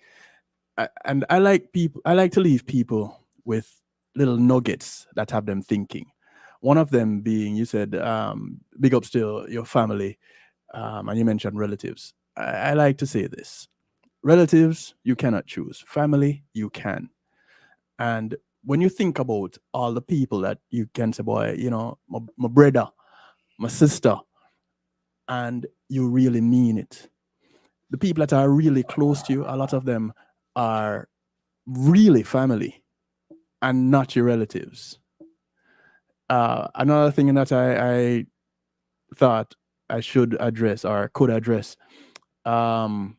D: And I like to leave people with little nuggets that have them thinking. One of them being, you said, big ups to your family, and you mentioned relatives. I like to say this. Relatives, you cannot choose. Family, you can. And when you think about all the people that you can say, boy, my brother, my sister, and you really mean it. The people that are really close to you, a lot of them are really family and not your relatives. Another thing that I thought I should address or could address, and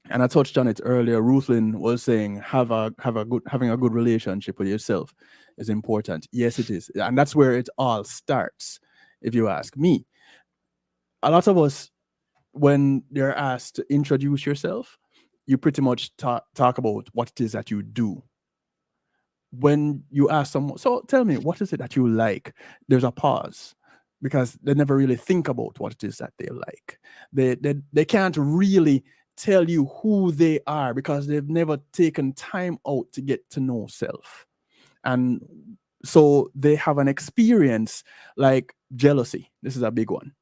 D: I touched on it earlier. Ruthlin was saying having a good relationship with yourself is important. Yes, it is, and that's where it all starts. If you ask me, a lot of us, when they're asked to introduce yourself, you pretty much talk about what it is that you do. When you ask someone, so tell me, what is it that you like? There's a pause, because they never really think about what it is that they like. They can't really tell you who they are because they've never taken time out to get to know self. And so they have an experience like jealousy. This is a big one.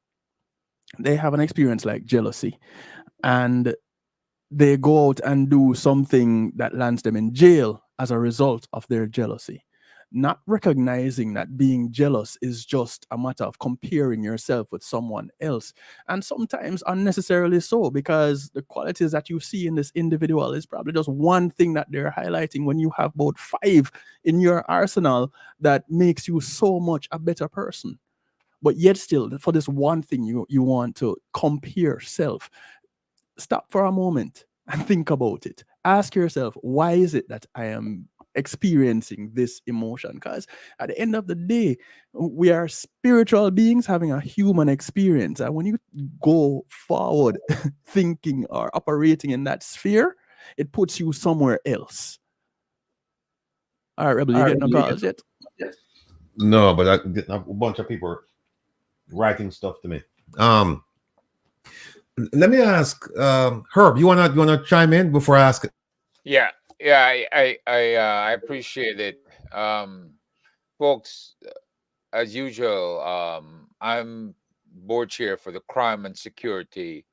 D: They have an experience like jealousy, and they go out and do something that lands them in jail as a result of their jealousy. not recognizing that being jealous is just a matter of comparing yourself with someone else, and sometimes unnecessarily so, because the qualities that you see in this individual is probably just one thing that they're highlighting when you have about 5 in your arsenal that makes you so much a better person. But yet still, for this one thing, you want to compare self. Stop for a moment and think about it. Ask yourself, why is it that I am experiencing this emotion? Because at the end of the day, we are spiritual beings having a human experience. And when you go forward thinking or operating in that sphere, it puts you somewhere else. All right, Rebel, you get no calls yet?
A: No, but I get a bunch of people writing stuff to me. Let me ask Herb. You wanna chime in before I ask it?
C: Yeah, I appreciate it, folks. As usual, I'm board chair for the Crime and Security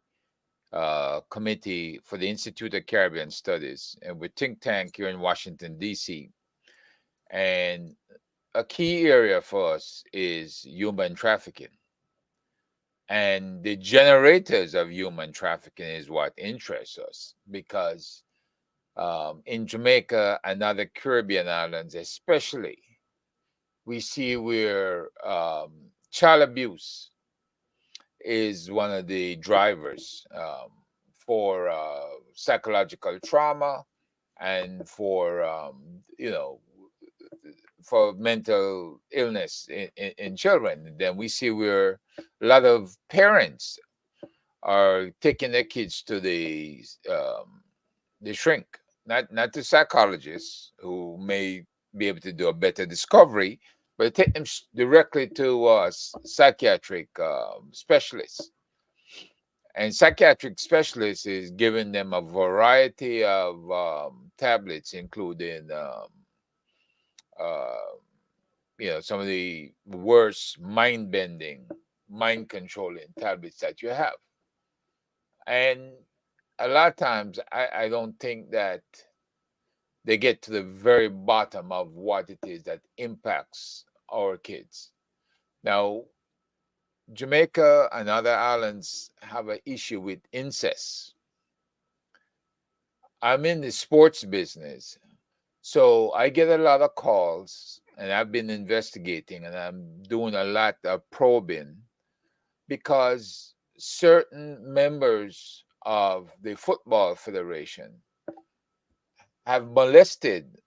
C: Committee for the Institute of Caribbean Studies, and we're think tank here in Washington D.C. And a key area for us is human trafficking. And the generators of human trafficking is what interests us, because in Jamaica and other Caribbean islands especially, we see where child abuse is one of the drivers for psychological trauma and for, for mental illness in children. Then we see where a lot of parents are taking their kids to the shrink, not to psychologists who may be able to do a better discovery, but take them directly to psychiatric specialists. And psychiatric specialists is giving them a variety of tablets, including some of the worst mind-bending, mind-controlling tablets that you have. And a lot of times, I don't think that they get to the very bottom of what it is that impacts our kids. Now, Jamaica and other islands have an issue with incest. I'm in the sports business, so I get a lot of calls, and I've been investigating, and I'm doing a lot of probing, because certain members of the Football Federation have molested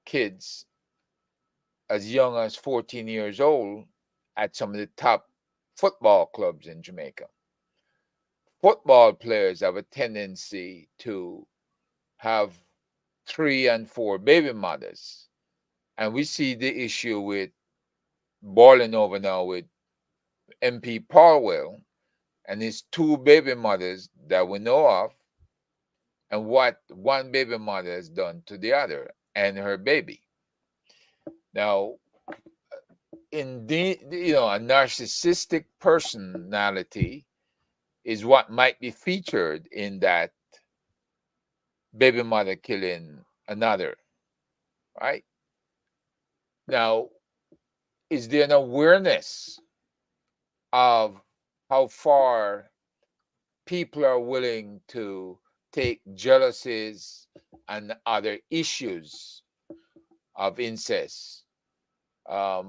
C: kids as young as 14 years old at some of the top football clubs in Jamaica. Football players have a tendency to have 3 and 4 baby mothers. And we see the issue with boiling over now with MP Paulwell and his 2 baby mothers that we know of, and what one baby mother has done to the other and her baby. Now, indeed, a narcissistic personality is what might be featured in that baby mother killing another, right? Now, is there an awareness of how far people are willing to take jealousies and other issues of incest? Are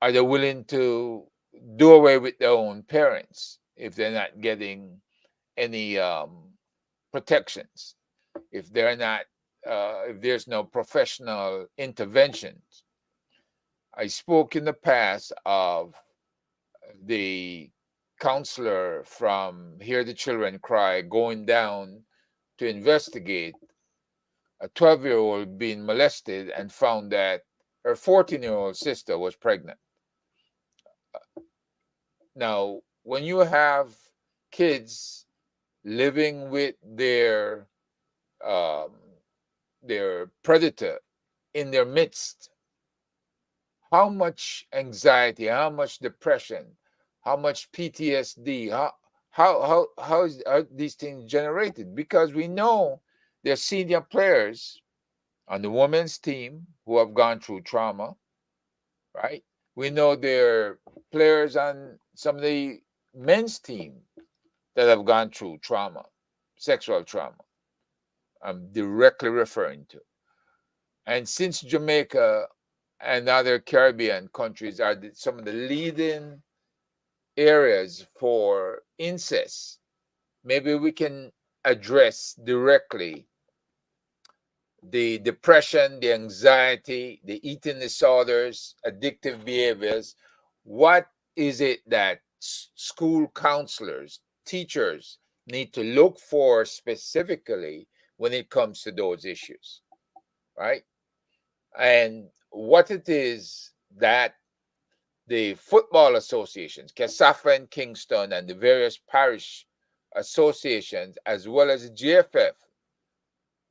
C: they willing to do away with their own parents if they're not getting any protections, if they're not, if there's no professional interventions? I spoke in the past of the counselor from Hear the Children Cry going down to investigate a 12-year-old being molested and found that her 14-year-old sister was pregnant. Now, when you have kids living with their predator in their midst, how much anxiety, how much depression, how much PTSD, how are these things generated? Because we know they're senior players on the women's team who have gone through trauma, right? We know there are players on some of the men's team that have gone through trauma, sexual trauma. I'm directly referring to. And since Jamaica and other Caribbean countries are some of the leading areas for incest, maybe we can address directly the depression, the anxiety, the eating disorders, addictive behaviors. What is it that school counselors, teachers need to look for specifically when it comes to those issues, right? And what it is that the football associations, CASAFA and Kingston, and the various parish associations, as well as the GFF,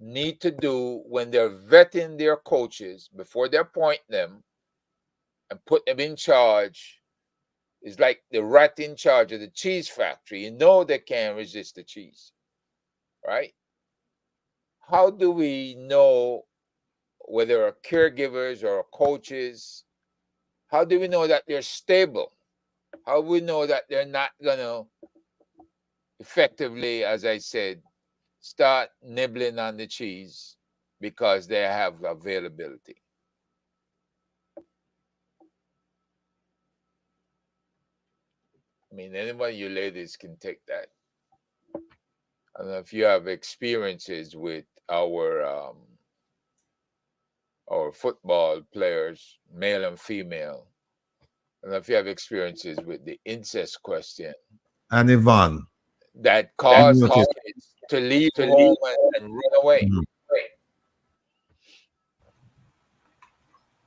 C: need to do when they're vetting their coaches before they appoint them and put them in charge. Is like the rat in charge of the cheese factory. You know they can't resist the cheese, right? How do we know whether our caregivers or our coaches, how do we know that they're stable? How do we know that they're not going to effectively, as I said, start nibbling on the cheese because they have availability? I mean, anybody, you ladies can take that. I don't know if you have experiences with our football players, male and female. I don't know if you have experiences with the incest question.
A: And Yvonne.
C: That cause
A: noticed.
C: kids to leave home and run away.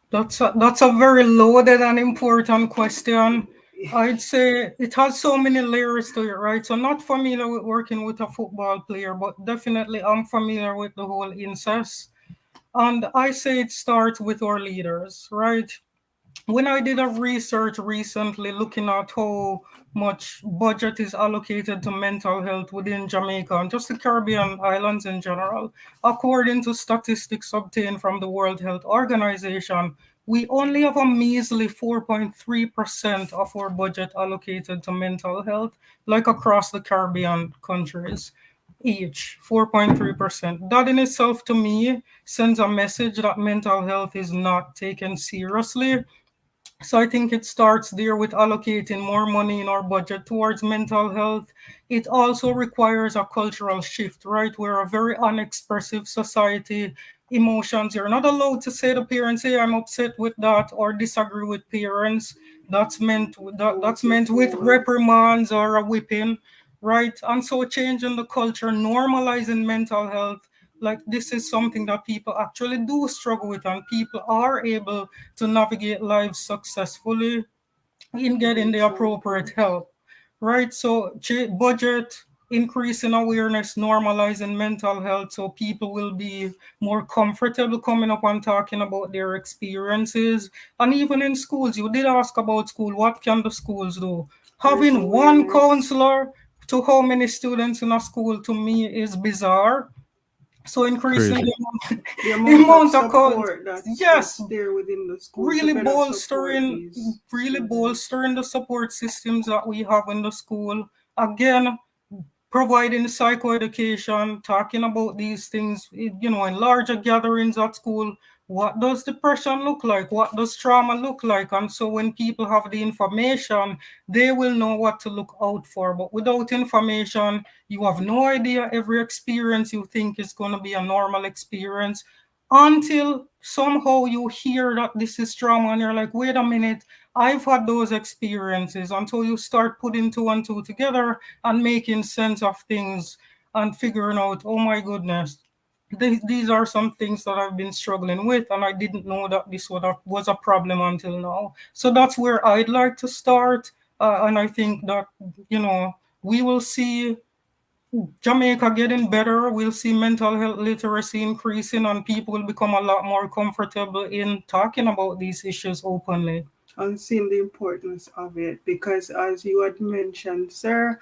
F: That's a very loaded and important question. I'd say it has so many layers to it, right? So I'm not familiar with working with a football player, but definitely I'm familiar with the whole incest. And I say it starts with our leaders, right? When I did a research recently looking at how much budget is allocated to mental health within Jamaica and just the Caribbean islands in general, according to statistics obtained from the World Health Organization, we only have a measly 4.3% of our budget allocated to mental health, like across the Caribbean countries. Each 4.3%. That in itself, to me, sends a message that mental health is not taken seriously. So I think it starts there with allocating more money in our budget towards mental health. It also requires a cultural shift, right? We're a very unexpressive society. Emotions, you're not allowed to say to parents, hey, I'm upset with that, or disagree with parents. That's meant with reprimands or a whipping, right? And so changing the culture, normalizing mental health, like this is something that people actually do struggle with, and people are able to navigate life successfully in getting the appropriate help, right? So budget, increasing awareness, normalizing mental health, so people will be more comfortable coming up and talking about their experiences. And even in schools, you did ask about school, what can the schools do? Having one counselor to how many students in a school, to me, is bizarre. So increasing
E: the amount of support that's there within the school,
F: really bolstering the support systems that we have in the school. Again, providing psychoeducation, talking about these things, in larger gatherings at school. What does depression look like? What does trauma look like? And so when people have the information, they will know what to look out for. But without information, you have no idea. Every experience you think is going to be a normal experience until somehow you hear that this is trauma and you're like, wait a minute, I've had those experiences, until you start putting two and two together and making sense of things and figuring out, oh my goodness, these are some things that I've been struggling with, and I didn't know that this was a problem until now. So that's where I'd like to start. And I think that, we will see Jamaica getting better. We'll see mental health literacy increasing, and people will become a lot more comfortable in talking about these issues openly.
E: And seeing the importance of it, because as you had mentioned, sir,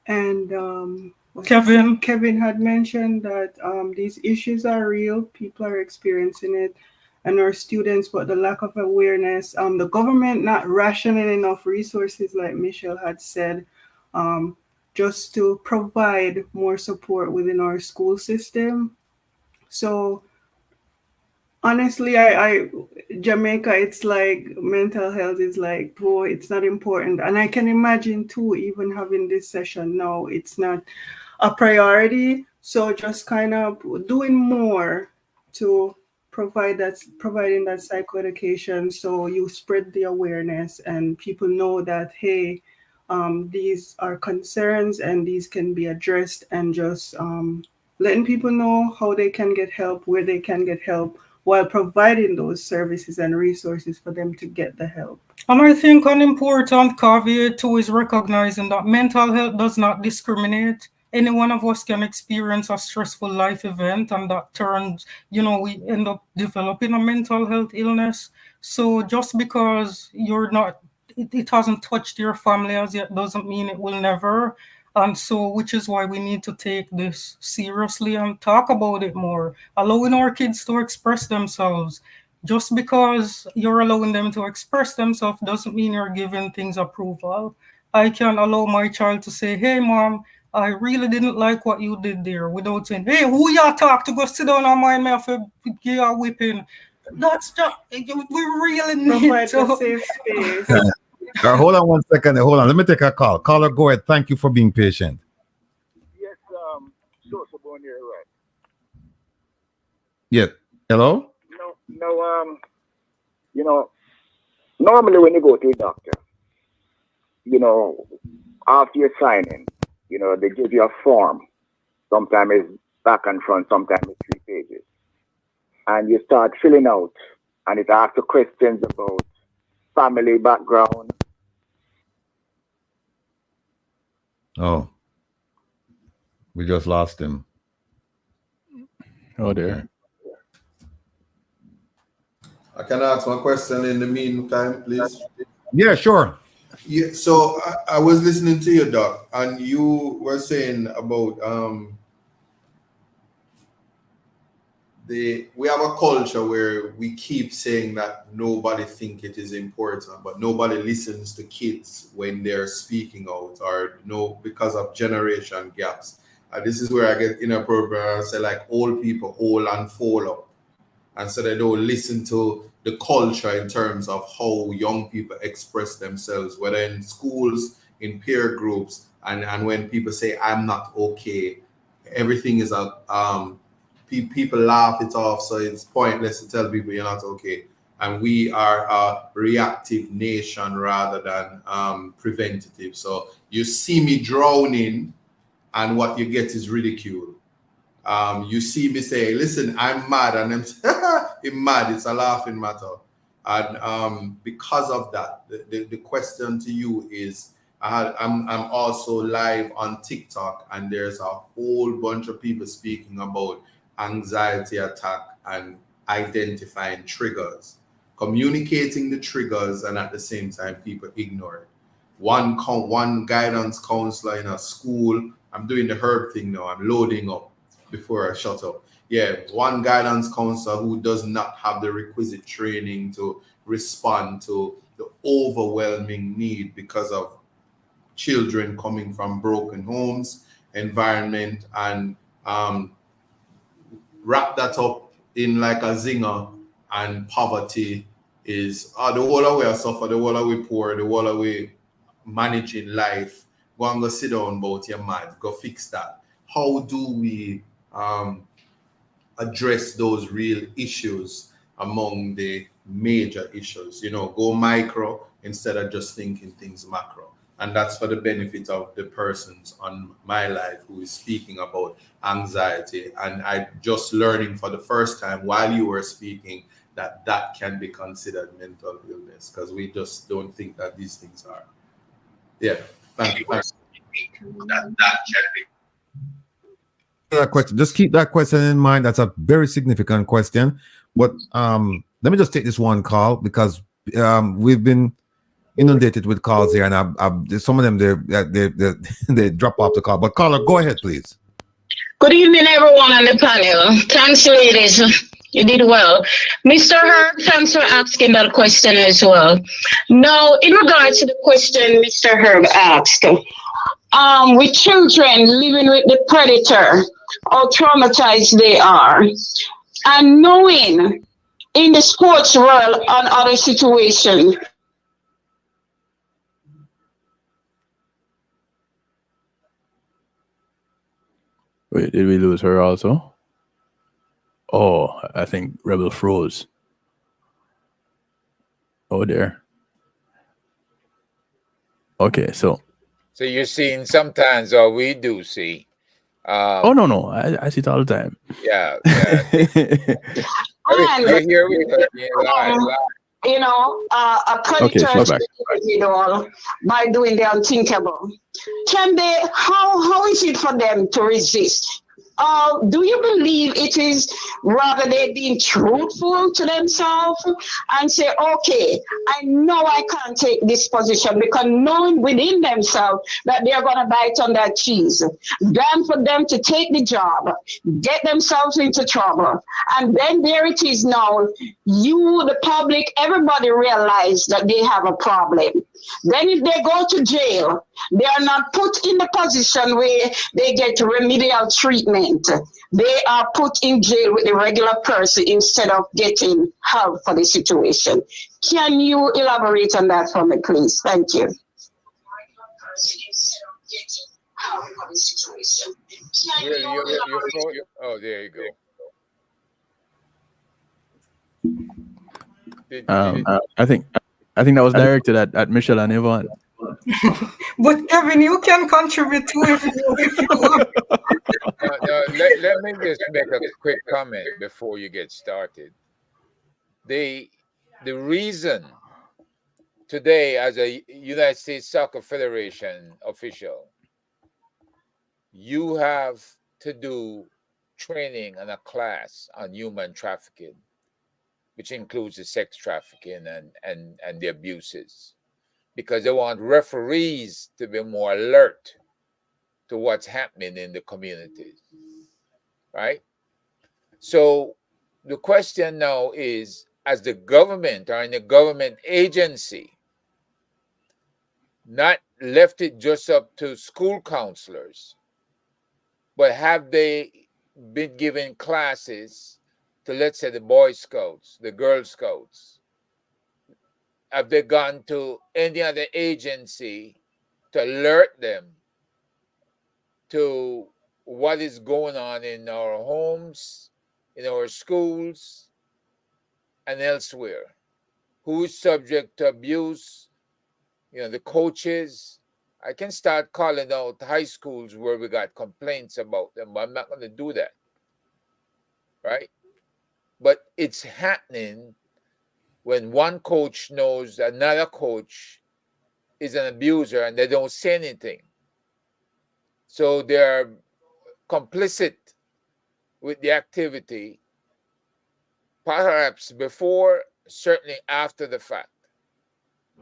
E: and Kevin had mentioned that these issues are real, people are experiencing it, and our students, but the lack of awareness, the government not rationing enough resources, like Michelle had said, just to provide more support within our school system. So honestly, I Jamaica, it's like mental health is like, oh, it's not important. And I can imagine too, even having this session now, it's not a priority. So just kind of doing more to providing that psychoeducation, so you spread the awareness and people know that, hey, these are concerns and these can be addressed, and just letting people know how they can get help, where they can get help, while providing those services and resources for them to get the help.
F: And I think an important caveat too is recognizing that mental health does not discriminate. Any one of us can experience a stressful life event, and that turns, we end up developing a mental health illness. So just because it hasn't touched your family as yet doesn't mean it will never. And so, which is why we need to take this seriously and talk about it more, allowing our kids to express themselves. Just because you're allowing them to express themselves doesn't mean you're giving things approval. I can allow my child to say, hey, mom, I really didn't like what you did there, without saying, hey, who y'all talk to, go sit down and mind me if you give a whipping. That's just, we really need
E: Provide
F: to.
E: a safe space.
A: Hold on 1 second. Hold on. Let me take a call. Caller, go ahead. Thank you for being patient.
G: Yes, so born here, right?
A: Yeah. Hello?
G: No, normally when you go to a doctor, after you sign in, they give you a form. Sometimes it's back and front, sometimes it's 3 pages. And you start filling out, and it asks you questions about family background.
A: Oh. We just lost him.
D: Oh, dear.
B: I can ask one question in the meantime, please.
A: Yeah, sure.
B: Yeah, so I was listening to you, Doc, and you were saying about we have a culture where we keep saying that nobody think it is important, but nobody listens to kids when they're speaking out, or because of generation gaps. And this is where I get inappropriate and say, like, old people hold and fall up, and so they don't listen to the culture in terms of how young people express themselves, whether in schools, in peer groups, and when people say, I'm not okay, everything is people laugh it off, so it's pointless to tell people you're not okay. And we are a reactive nation rather than preventative. So you see me drowning, and what you get is ridicule. You see me say, listen, I'm mad, and I'm mad. It's a laughing matter. And because of that, the question to you is, I'm also live on TikTok, and there's a whole bunch of people speaking about anxiety attack and identifying triggers, communicating the triggers, and at the same time, people ignore it. One guidance counselor in a school, I'm doing the herb thing now, I'm loading up before I shut up. Yeah, one guidance counselor who does not have the requisite training to respond to the overwhelming need because of children coming from broken homes, environment, and wrap that up in like a zinger, and poverty is the whole of we are suffer, the whole of we poor, the whole of we managing life. Go and go sit down about your mind, go fix that. How do we address those real issues among the major issues? Go micro instead of just thinking things macro. And that's for the benefit of the persons on my life who is speaking about anxiety. And I just learning for the first time while you were speaking that can be considered mental illness, because we just don't think that these things are. Yeah, thank you.
A: That question, just keep that question in mind. That's a very significant question. But let me just take this one call, because we've been inundated with calls here, and some of them they drop off the call. But caller, go ahead, please.
H: Good evening, everyone on the panel. Thanks, ladies. You did well. Mr. Herb, thanks for asking that question as well. Now, in regards to the question Mr. Herb asked, with children living with the predator, how traumatized they are, and knowing in the sports world and other situations,
D: Wait, did we lose her also? Oh, I think Rebel froze. Oh, there. Okay, so
C: you're seeing sometimes, or we do see.
D: oh no, I see it all the time.
C: Yeah. We're here with her.
H: You know, a predator individual by doing the unthinkable. Can they? How is it for them to resist? Do you believe it is rather they being truthful to themselves and say, okay, I know I can't take this position, because knowing within themselves that they're going to bite on that cheese, than for them to take the job, get themselves into trouble. And then there it is now, you, the public, everybody realize that they have a problem. Then if they go to jail, they are not put in the position where they get remedial treatment. They are put in jail with the regular person instead of getting help for the situation. Can you elaborate on that for me, please? Thank you.
C: Oh, there you go.
D: I think that was directed at Michelle and Yvonne.
F: But Kevin, you can contribute too if you want.
C: Let me just make a quick comment before you get started. The reason today, as a United States Soccer Federation official, you have to do training and a class on human trafficking, which includes the sex trafficking and the abuses, because they want referees to be more alert to what's happening in the communities, right? So the question now is, as the government or in a government agency, not left it just up to school counselors, but have they been given classes to, let's say, the Boy Scouts, the Girl Scouts? Have they gone to any other agency to alert them to what is going on in our homes, in our schools, and elsewhere? Who is subject to abuse? You know, the coaches. I can start calling out high schools where we got complaints about them, but I'm not going to do that, right? But it's happening when one coach knows another coach is an abuser and they don't say anything. So they're complicit with the activity, perhaps before, certainly after the fact,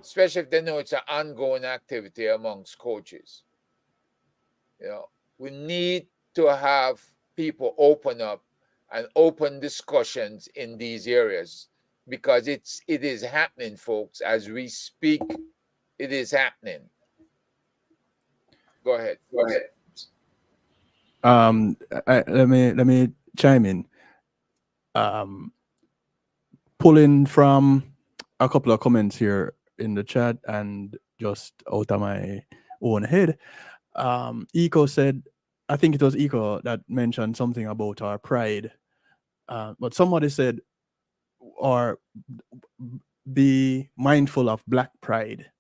C: especially if they know it's an ongoing activity amongst coaches. You know, we need to have people open up and open discussions in these areas, because it is happening, folks. As we speak, it is happening. Go ahead.
D: Let me chime in. Pulling from a couple of comments here in the chat and just out of my own head. Eco said, I think it was Eco that mentioned something about our pride. But somebody said, or be mindful of Black pride.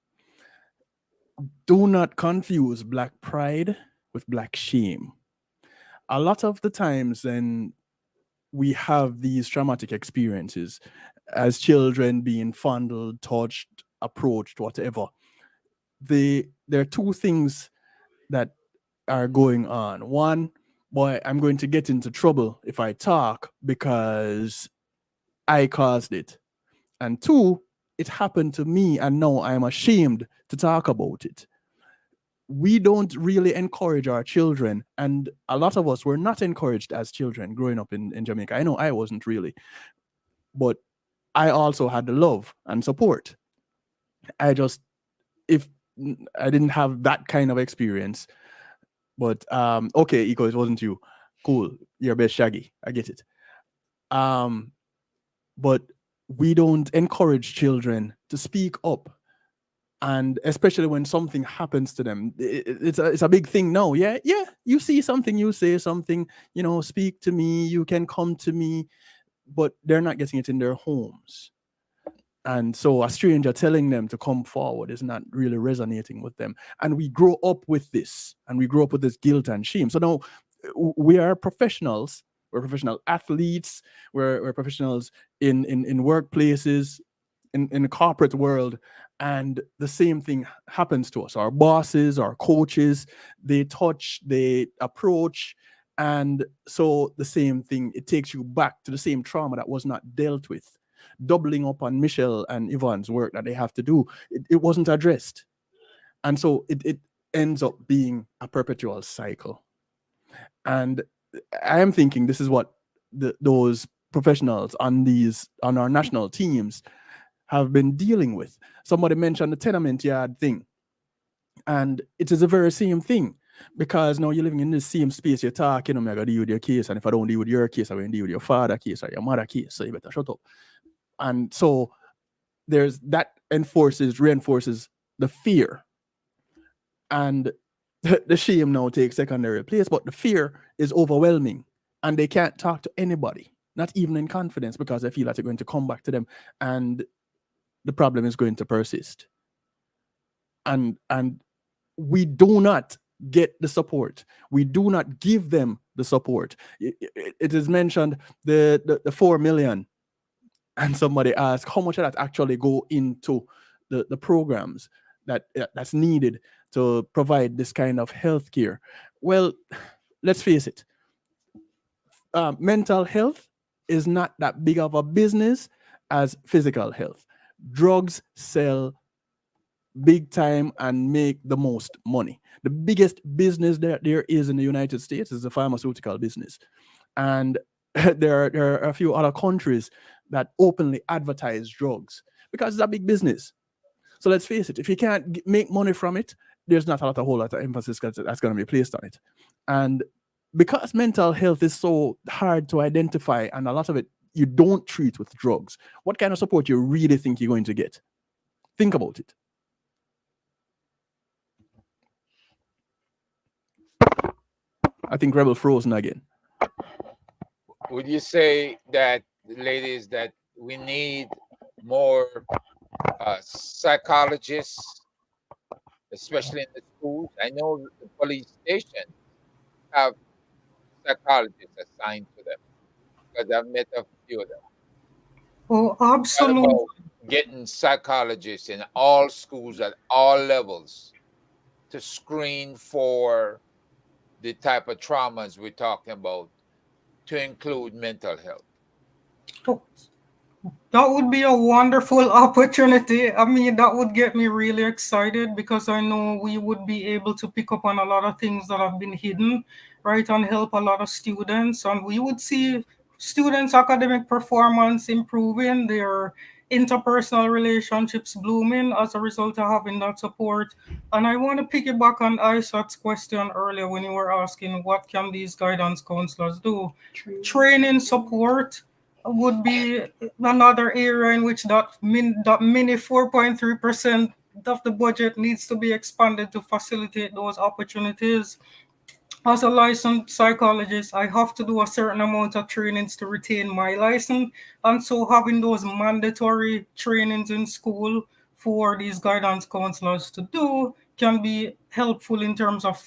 D: Do not confuse Black pride with Black shame. A lot of the times when we have these traumatic experiences as children, being fondled, touched, approached, whatever, there are two things that are going on. One, boy, I'm going to get into trouble if I talk because I caused it. And two, it happened to me and now I'm ashamed to talk about it. We don't really encourage our children, and a lot of us were not encouraged as children growing up in Jamaica. I know I wasn't really, but I also had the love and support. If I didn't have that kind of experience, but okay, Eco, it wasn't you. Cool, you're best Shaggy. I get it. But we don't encourage children to speak up, and especially when something happens to them, it's a big thing now. Yeah, you see something, you say something, speak to me, you can come to me, but they're not getting it in their homes. And so a stranger telling them to come forward is not really resonating with them. And we grow up with this, and we grow up with this guilt and shame. So now we are professionals. We're professional athletes. We're professionals in workplaces, in the corporate world. And the same thing happens to us. Our bosses, our coaches, they touch, they approach. And so the same thing, it takes you back to the same trauma that was not dealt with. Doubling up on Michelle and Yvonne's work that they have to do, it wasn't addressed. And so it ends up being a perpetual cycle. And I am thinking this is what those professionals on our national teams have been dealing with. Somebody mentioned the tenement yard thing. And it is the very same thing. Because now you're living in the same space, you're talking, I'm going to deal with your case. And if I don't deal with your case, I'm going to deal with your father's case or your mother's case. So you better shut up. And so there's that reinforces the fear. And the shame now takes secondary place, but the fear is overwhelming. And they can't talk to anybody, not even in confidence, because they feel that they're going to come back to them. And the problem is going to persist. And we do not get the support. We do not give them the support. It is mentioned the 4 million. And somebody asked, how much of that actually go into the programs that's needed to provide this kind of healthcare? Well, let's face it. Mental health is not that big of a business as physical health. Drugs sell big time and make the most money. The biggest business that there is in the United States is the pharmaceutical business. And there are a few other countries that openly advertise drugs because it's a big business. So let's face it, if you can't make money from it, there's not a whole lot of emphasis that's going to be placed on it. And because mental health is so hard to identify, and a lot of it you don't treat with drugs, what kind of support you really think you're going to get? Think about it. I think Rebel frozen again.
C: Would you say that, ladies, that we need more psychologists, especially in the schools? I know the police stations have psychologists assigned to them because I've met a few of them.
F: Oh, absolutely.
C: What about getting psychologists in all schools at all levels to screen for the type of traumas we're talking about, to include mental health?
F: Oh, that would be a wonderful opportunity. I mean, that would get me really excited because I know we would be able to pick up on a lot of things that have been hidden, right, and help a lot of students. And we would see students' academic performance improving, their interpersonal relationships blooming as a result of having that support. And I want to piggyback on Isaac's question earlier when you were asking what can these guidance counselors do. Training support would be another area in which that mini 4.3% of the budget needs to be expanded to facilitate those opportunities. As a licensed psychologist, I have to do a certain amount of trainings to retain my license. And so having those mandatory trainings in school for these guidance counselors to do can be helpful in terms of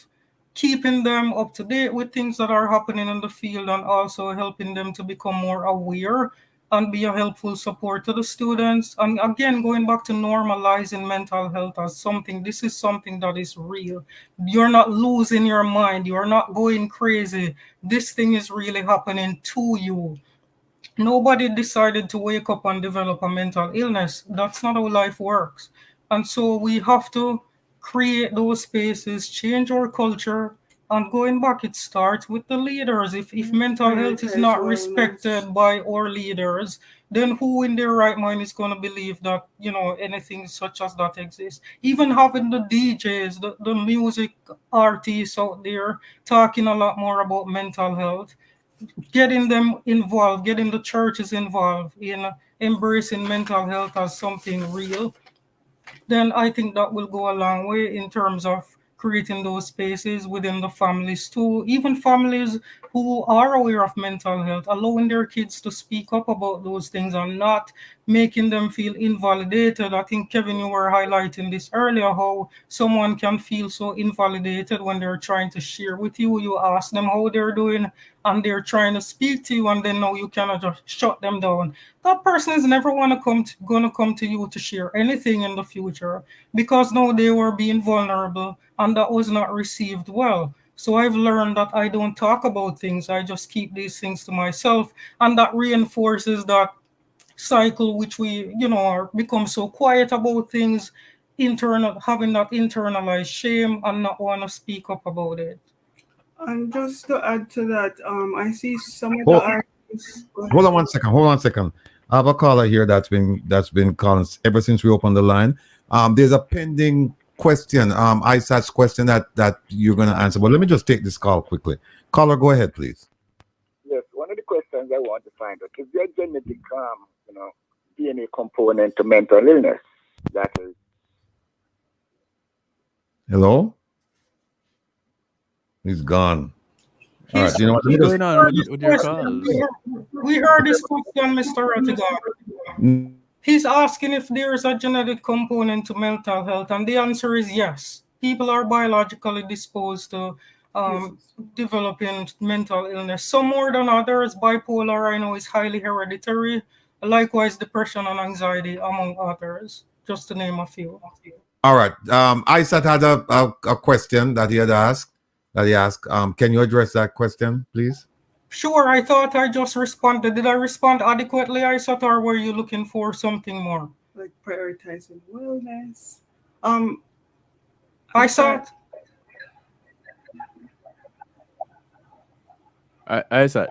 F: keeping them up to date with things that are happening in the field and also helping them to become more aware and be a helpful support to the students. And again, going back to normalizing mental health as something, this is something that is real. You're not losing your mind. You're not going crazy. This thing is really happening to you. Nobody decided to wake up and develop a mental illness. That's not how life works. And so we have to create those spaces, change our culture, and going back, it starts with the leaders. If mental health is not respected by our leaders, then who in their right mind is going to believe that, anything such as that exists? Even having the DJs, the music artists out there talking a lot more about mental health, getting them involved, getting the churches involved in embracing mental health as something real, then I think that will go a long way in terms of creating those spaces within the families too. Even families who are aware of mental health, allowing their kids to speak up about those things and not making them feel invalidated. I think, Kevin, you were highlighting this earlier, how someone can feel so invalidated when they're trying to share with you. You ask them how they're doing and they're trying to speak to you, and then now you cannot just shut them down. That person is never gonna come to you to share anything in the future, because now they were being vulnerable and that was not received well. So I've learned that I don't talk about things. I just keep these things to myself, and that reinforces that cycle which we are become so quiet about things, internal having that internalized shame and not want to speak up about it.
E: And just to add to that, I see some of the
A: Hold,
E: artists. Go
A: hold
E: ahead.
A: on one second. Hold on a second. I have a caller here that's been calling ever since we opened the line. There's a pending question, ISAT's question that you're gonna answer. But let me just take this call quickly. Caller, go ahead, please.
G: Yes, one of the questions I want to find out is there genetic, DNA component to mental illness? That is,
A: Hello? He's gone. All right.
F: He's,
A: You know what? Let me
D: What's
A: just
D: going on with your calls?
F: we heard this question, Mr. Rattigan. He's asking if there is a genetic component to mental health, and the answer is yes. People are biologically disposed to developing mental illness. Some more than others. Bipolar, I know, is highly hereditary. Likewise, depression and anxiety, among others, just to name a few.
A: All right. Isat had a question that he had asked. Can you address that question, please?
F: Sure, I thought I just responded. Did I respond adequately, Isat, or were you looking for something more?
E: Like prioritizing wellness.
F: Isat?
D: Isat.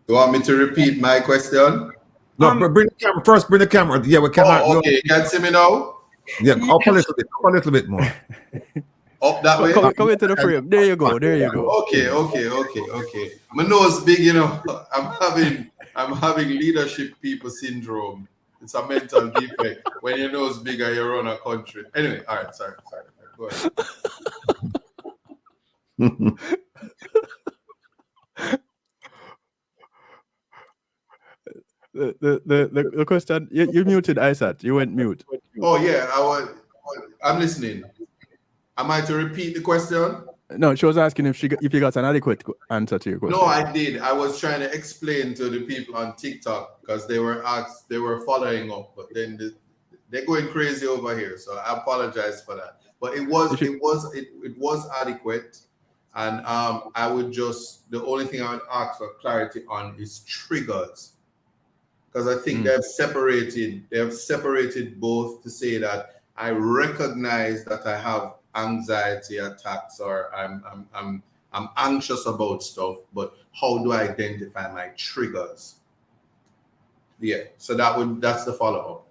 B: You want me to repeat my question?
A: No, bring the camera first. Bring the camera. Yeah, we cannot.
B: Oh, okay. You can see me now?
A: Yeah, up a little bit more.
B: Up that way?
D: Come into the frame. There you go.
B: Okay. My nose big, I'm having leadership people syndrome. It's a mental defect. When your nose bigger, you run a country. Anyway, all right, sorry. Go ahead.
D: The question, you muted Isat. You went mute.
B: Oh yeah, I'm listening. Am I to repeat the question?
D: No, she was asking if you got an adequate answer to your question.
B: No, I did. I was trying to explain to the people on TikTok because they were following up, but then they're going crazy over here. So I apologize for that. But it was adequate, and I would the only thing I would ask for clarity on is triggers, because I think they've separated both to say that I recognize that I have anxiety attacks or I'm anxious about stuff, but how do I identify my triggers? Yeah, so that's the follow-up.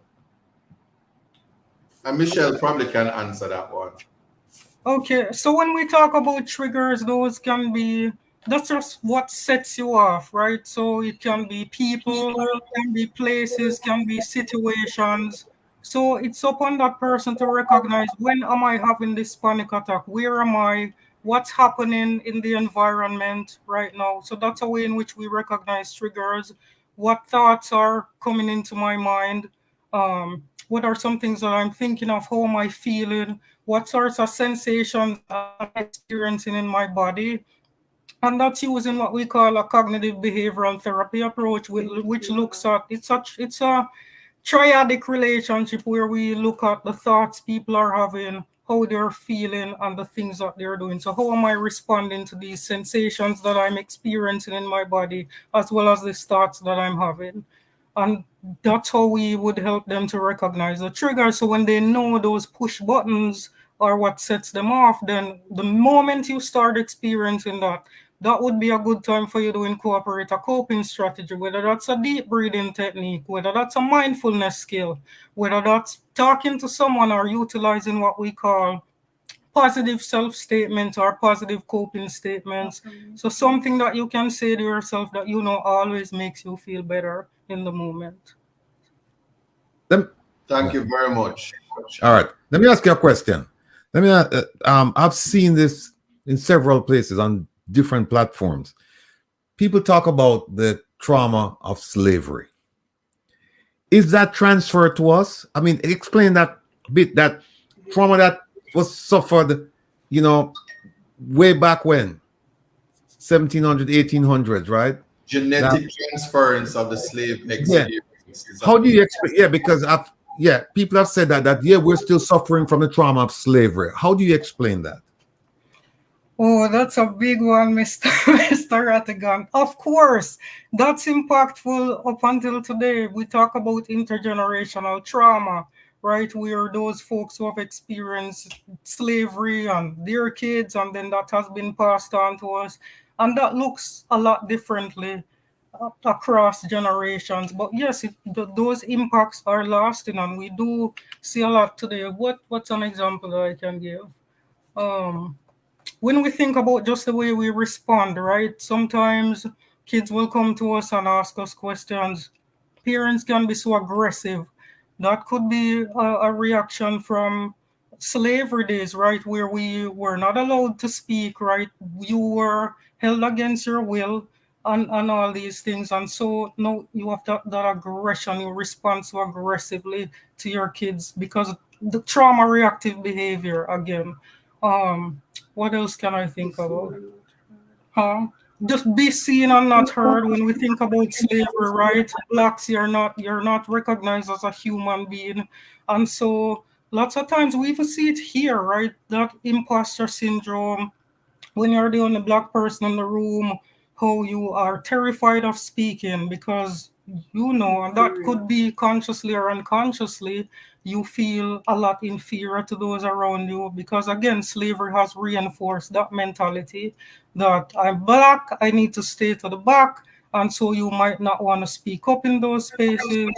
B: And Michelle probably can answer that one.
F: Okay, so when we talk about triggers, that's just what sets you off, right? So it can be people, can be places, can be situations. So it's upon that person to recognize, when am I having this panic attack? Where am I? What's happening in the environment right now? So that's a way in which we recognize triggers. What thoughts are coming into my mind? What are some things that I'm thinking of? How am I feeling? What sorts of sensations I'm experiencing in my body? And that's using what we call a cognitive behavioral therapy approach, which looks at it's a triadic relationship where we look at the thoughts people are having, how they're feeling and the things that they're doing. So how am I responding to these sensations that I'm experiencing in my body, as well as the thoughts that I'm having? And that's how we would help them to recognize the triggers. So when they know those push buttons are what sets them off, then the moment you start experiencing that, that would be a good time for you to incorporate a coping strategy, whether that's a deep breathing technique, whether that's a mindfulness skill, whether that's talking to someone or utilizing what we call positive self-statements or positive coping statements. So something that you can say to yourself that you know always makes you feel better in the moment.
B: Thank you very much.
A: All right. Let me ask you a question. Let me. I've seen this in several places on different platforms. People talk about the trauma of slavery. Is that transferred to us? I mean, explain that bit. That trauma that was suffered, you know, way back when, 1700s, 1800s, right?
B: Genetic transference of the slave experience.
A: Yeah. How do you explain? Yeah, because people have said that we're still suffering from the trauma of slavery. How do you explain that?
F: Oh, that's a big one, Mr. Rattigan. Of course, that's impactful up until today. We talk about intergenerational trauma, right? Where those folks who have experienced slavery and their kids, and then that has been passed on to us. And that looks a lot differently across generations. But yes, those impacts are lasting, and we do see a lot today. What's an example that I can give? When we think about just the way we respond, right? Sometimes kids will come to us and ask us questions. Parents can be so aggressive. That could be a reaction from slavery days, right? Where we were not allowed to speak, right? You were held against your will and all these things. And so now you have that aggression, you respond so aggressively to your kids because the trauma reactive behavior again. What else can I think about? Just be seen and not heard. When we think about slavery, right? Blacks, you're not recognized as a human being, and so lots of times we even see it here, right? That imposter syndrome. When you're the only black person in the room, how you are terrified of speaking because you know, and that could be consciously or unconsciously, you feel a lot inferior to those around you because again, slavery has reinforced that mentality that I'm black, I need to stay to the back, and so you might not want to speak up in those spaces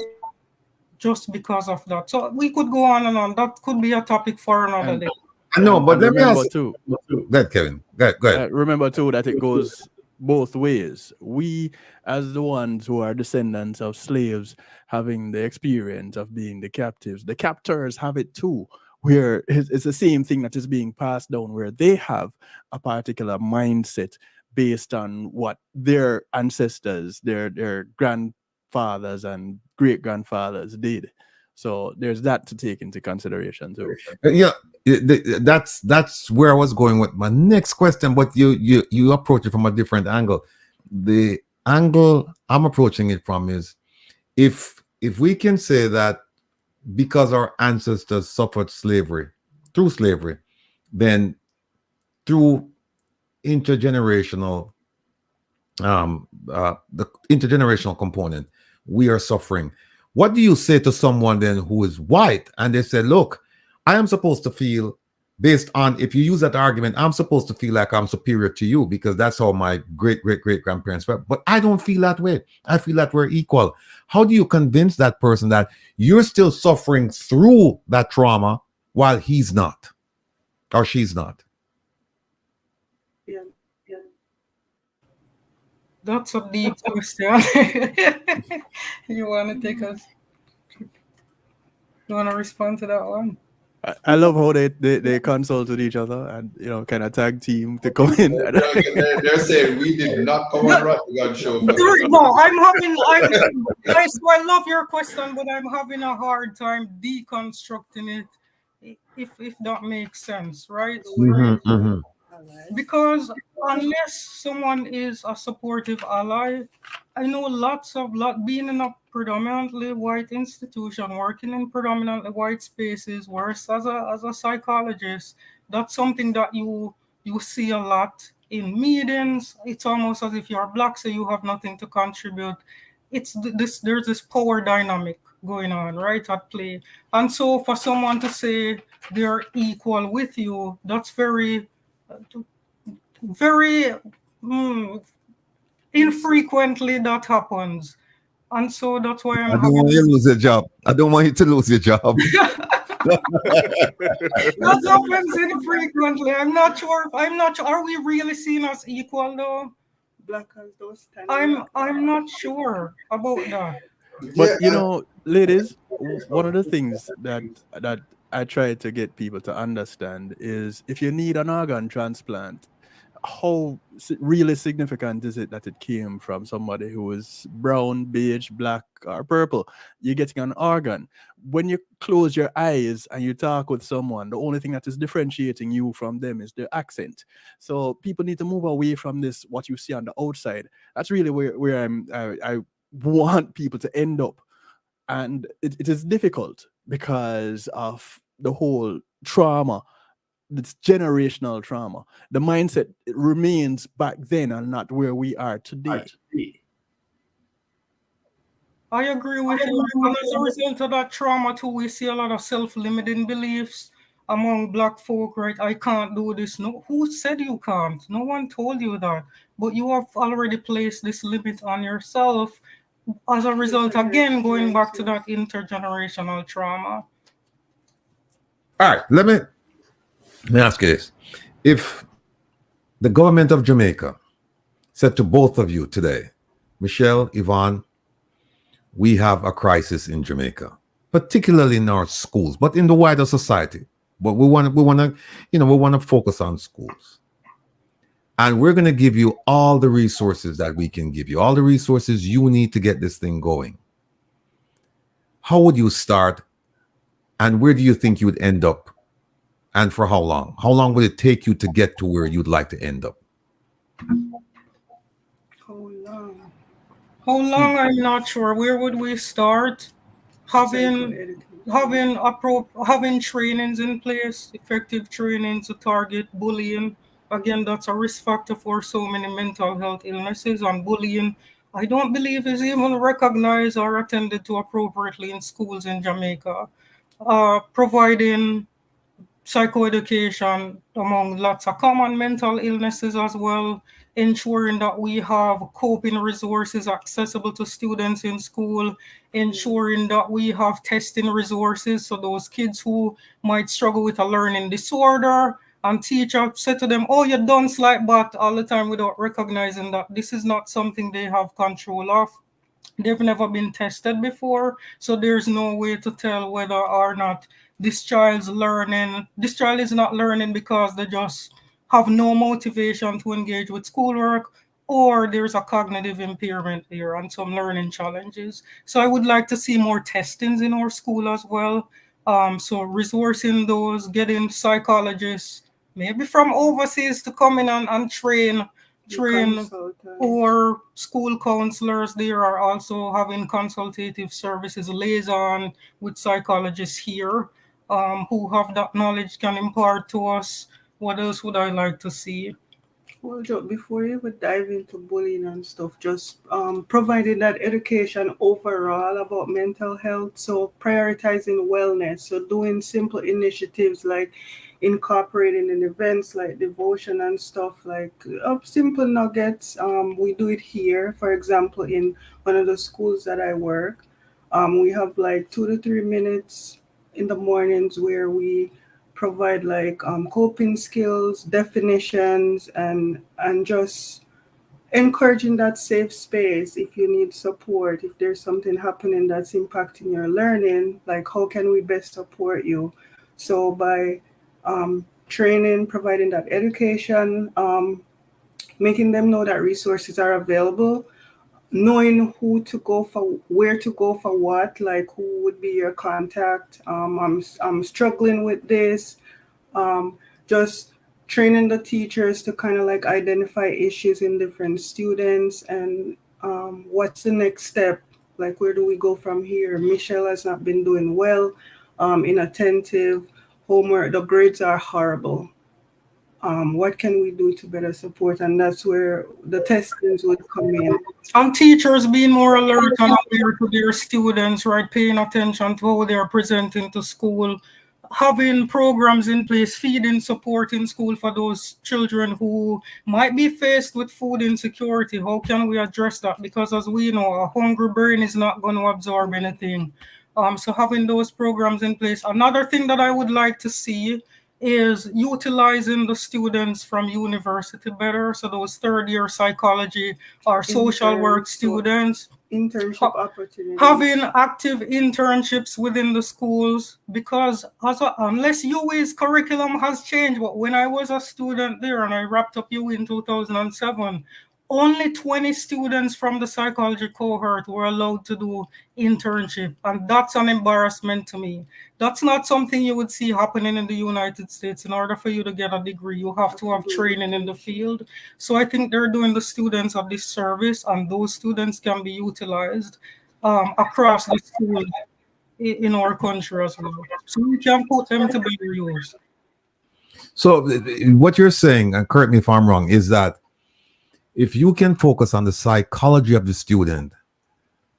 F: just because of that. So we could go on and on. That could be a topic for another day.
A: I know, but let me ask
D: too.
A: Go ahead, Kevin. Go ahead.
D: Remember too that it goes both ways. We, as the ones who are descendants of slaves, having the experience of being the captives, the captors have it too, where it's the same thing that is being passed down, where they have a particular mindset based on what their ancestors, their grandfathers and great grandfathers did. So there's that to take into consideration too.
A: Yeah, that's where I was going with my next question, but you approach it from a different angle. The angle I'm approaching it from is if we can say that because our ancestors suffered slavery, then through intergenerational the intergenerational component, we are suffering. What do you say to someone then who is white and they say, look, I am supposed to feel, based on, if you use that argument, I'm supposed to feel like I'm superior to you because that's how my great-great-great-grandparents were, but I don't feel that way. I feel that we're equal. How do you convince that person that you're still suffering through that trauma while he's not or she's not?
F: That's a deep question. You want to respond to that one?
D: I love how they consult with each other and kind of tag team to come in.
B: They're saying we did not come on Rattigan show.
F: No, I love your question, but I'm having a hard time deconstructing it. If that makes sense, right? Because unless someone is a supportive ally, I know being in a predominantly white institution, working in predominantly white spaces, whereas as a psychologist, that's something that you see a lot in meetings. It's almost as if you're black, so you have nothing to contribute. There's this power dynamic going on right at play. And so for someone to say they're equal with you, that's very infrequently that happens. And so that's why
A: I don't want you to lose your job. I don't want you to lose your job.
F: That happens infrequently. I'm not sure. Are we really seen as equal though?
E: Black as those.
F: I'm not sure about that.
D: But you know, ladies, one of the things that I try to get people to understand is if you need an organ transplant, how really significant is it that it came from somebody who is brown, beige, black, or purple? You're getting an organ. When you close your eyes and you talk with someone, the only thing that is differentiating you from them is their accent. So people need to move away from this, what you see on the outside. That's really where I want people to end up. And it is difficult because of the whole trauma. It's generational trauma. The mindset remains back then and not where we are today.
F: I agree with you. And as a result of that trauma too, we see a lot of self-limiting beliefs among black folk, right? I can't do this. No, who said you can't? No one told you that. But you have already placed this limit on yourself as a result, again, going back to that intergenerational trauma.
A: All right, let me ask you this. If the government of Jamaica said to both of you today, Michelle, Yvonne, we have a crisis in Jamaica, particularly in our schools, but in the wider society. But we want to focus on schools. And we're going to give you all the resources that we can give you, all the resources you need to get this thing going. How would you start? And where do you think you would end up? And for how long? How long would it take you to get to where you'd like to end up?
F: How long? I'm not sure. Where would we start? Having trainings in place, effective training to target bullying. Again, that's a risk factor for so many mental health illnesses, and bullying, I don't believe, is even recognized or attended to appropriately in schools in Jamaica. Providing psychoeducation among lots of common mental illnesses as well, ensuring that we have coping resources accessible to students in school, ensuring that we have testing resources so those kids who might struggle with a learning disorder and teacher said to them, oh, you're done like that all the time without recognizing that this is not something they have control of. They've never been tested before, so there's no way to tell whether or not this child is not learning because they just have no motivation to engage with schoolwork, or there's a cognitive impairment there and some learning challenges. So I would like to see more testings in our school as well. So resourcing those, getting psychologists, maybe from overseas, to come in and train, or school counselors. They are also having consultative services, liaison with psychologists here who have that knowledge, can impart to us. What else would I like to see?
E: Well, before you would dive into bullying and stuff, just providing that education overall about mental health. So prioritizing wellness. So doing simple initiatives like incorporating in events like devotion and stuff, like simple nuggets. We do it here. For example, in one of the schools that I work, we have like 2 to 3 minutes in the mornings where we provide like coping skills, definitions, and just encouraging that safe space. If you need support, if there's something happening that's impacting your learning, like how can we best support you? So by training, providing that education, making them know that resources are available, knowing who to go for, where to go for what, like who would be your contact. I'm struggling with this. Just training the teachers to kind of like identify issues in different students and what's the next step? Like, where do we go from here? Michelle has not been doing well, inattentive, homework, the grades are horrible. What can we do to better support? And that's where the testings would come in.
F: And teachers being more alert and aware to their students, right? Paying attention to how they are presenting to school, having programs in place, feeding support in school for those children who might be faced with food insecurity. How can we address that? Because as we know, a hungry brain is not going to absorb anything. So having those programs in place. Another thing that I would like to see is utilizing the students from university better. So those third-year psychology or social work students.
E: Internship opportunities.
F: Having active internships within the schools, because unless UWI's curriculum has changed, but when I was a student there and I wrapped up UWI in 2007, only 20 students from the psychology cohort were allowed to do internship, and that's an embarrassment to me. That's not something you would see happening in the United States. In order for you to get a degree, you have to have training in the field. So I think they're doing the students a disservice, and those students can be utilized across the schools in our country as well. So we can put them to better use.
A: So what you're saying, and correct me if I'm wrong, is that if you can focus on the psychology of the student,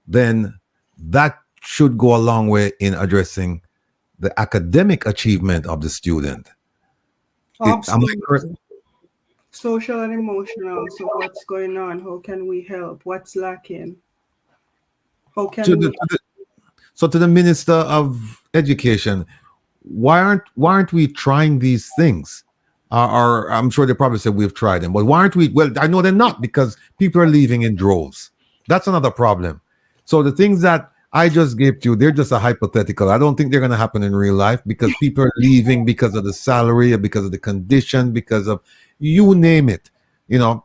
A: then that should go a long way in addressing the academic achievement of the student.
F: Absolutely.
E: Social and emotional. So what's going on? How can we help? What's lacking? How can
A: So to the Minister of Education, why aren't we trying these things? Or I'm sure they probably said we've tried them, but why aren't we? Well, I know they're not, because people are leaving in droves. That's another problem. So the things that I just gave to you, they're just a hypothetical. I don't think they're going to happen in real life, because people are leaving because of the salary, or because of the condition, because of you name it, and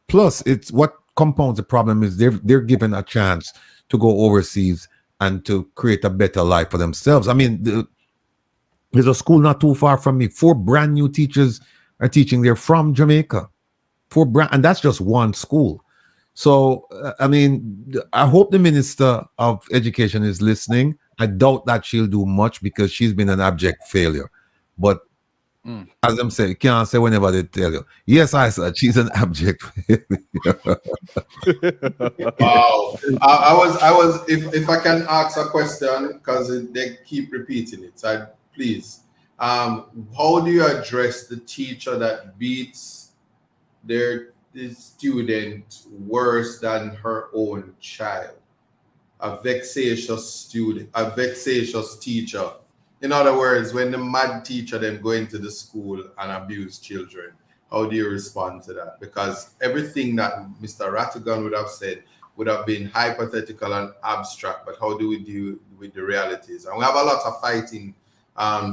A: plus it's what compounds the problem is they're given a chance to go overseas and to create a better life for themselves. I mean, there's a school not too far from me. 4 brand new teachers are teaching there from Jamaica. And that's just one school. So, I mean, I hope the Minister of Education is listening. I doubt that she'll do much, because she's been an abject failure. But as I'm saying, you can't say whenever they tell you. Yes, I said she's an abject failure.
B: Wow. I was if I can ask a question, because they keep repeating it. So please, how do you address the teacher that beats the student worse than her own child? A vexatious student, a vexatious teacher. In other words, when the mad teacher then go into the school and abuse children, how do you respond to that? Because everything that Mr. Rattigan would have said would have been hypothetical and abstract, but how do we deal with the realities? And we have a lot of fighting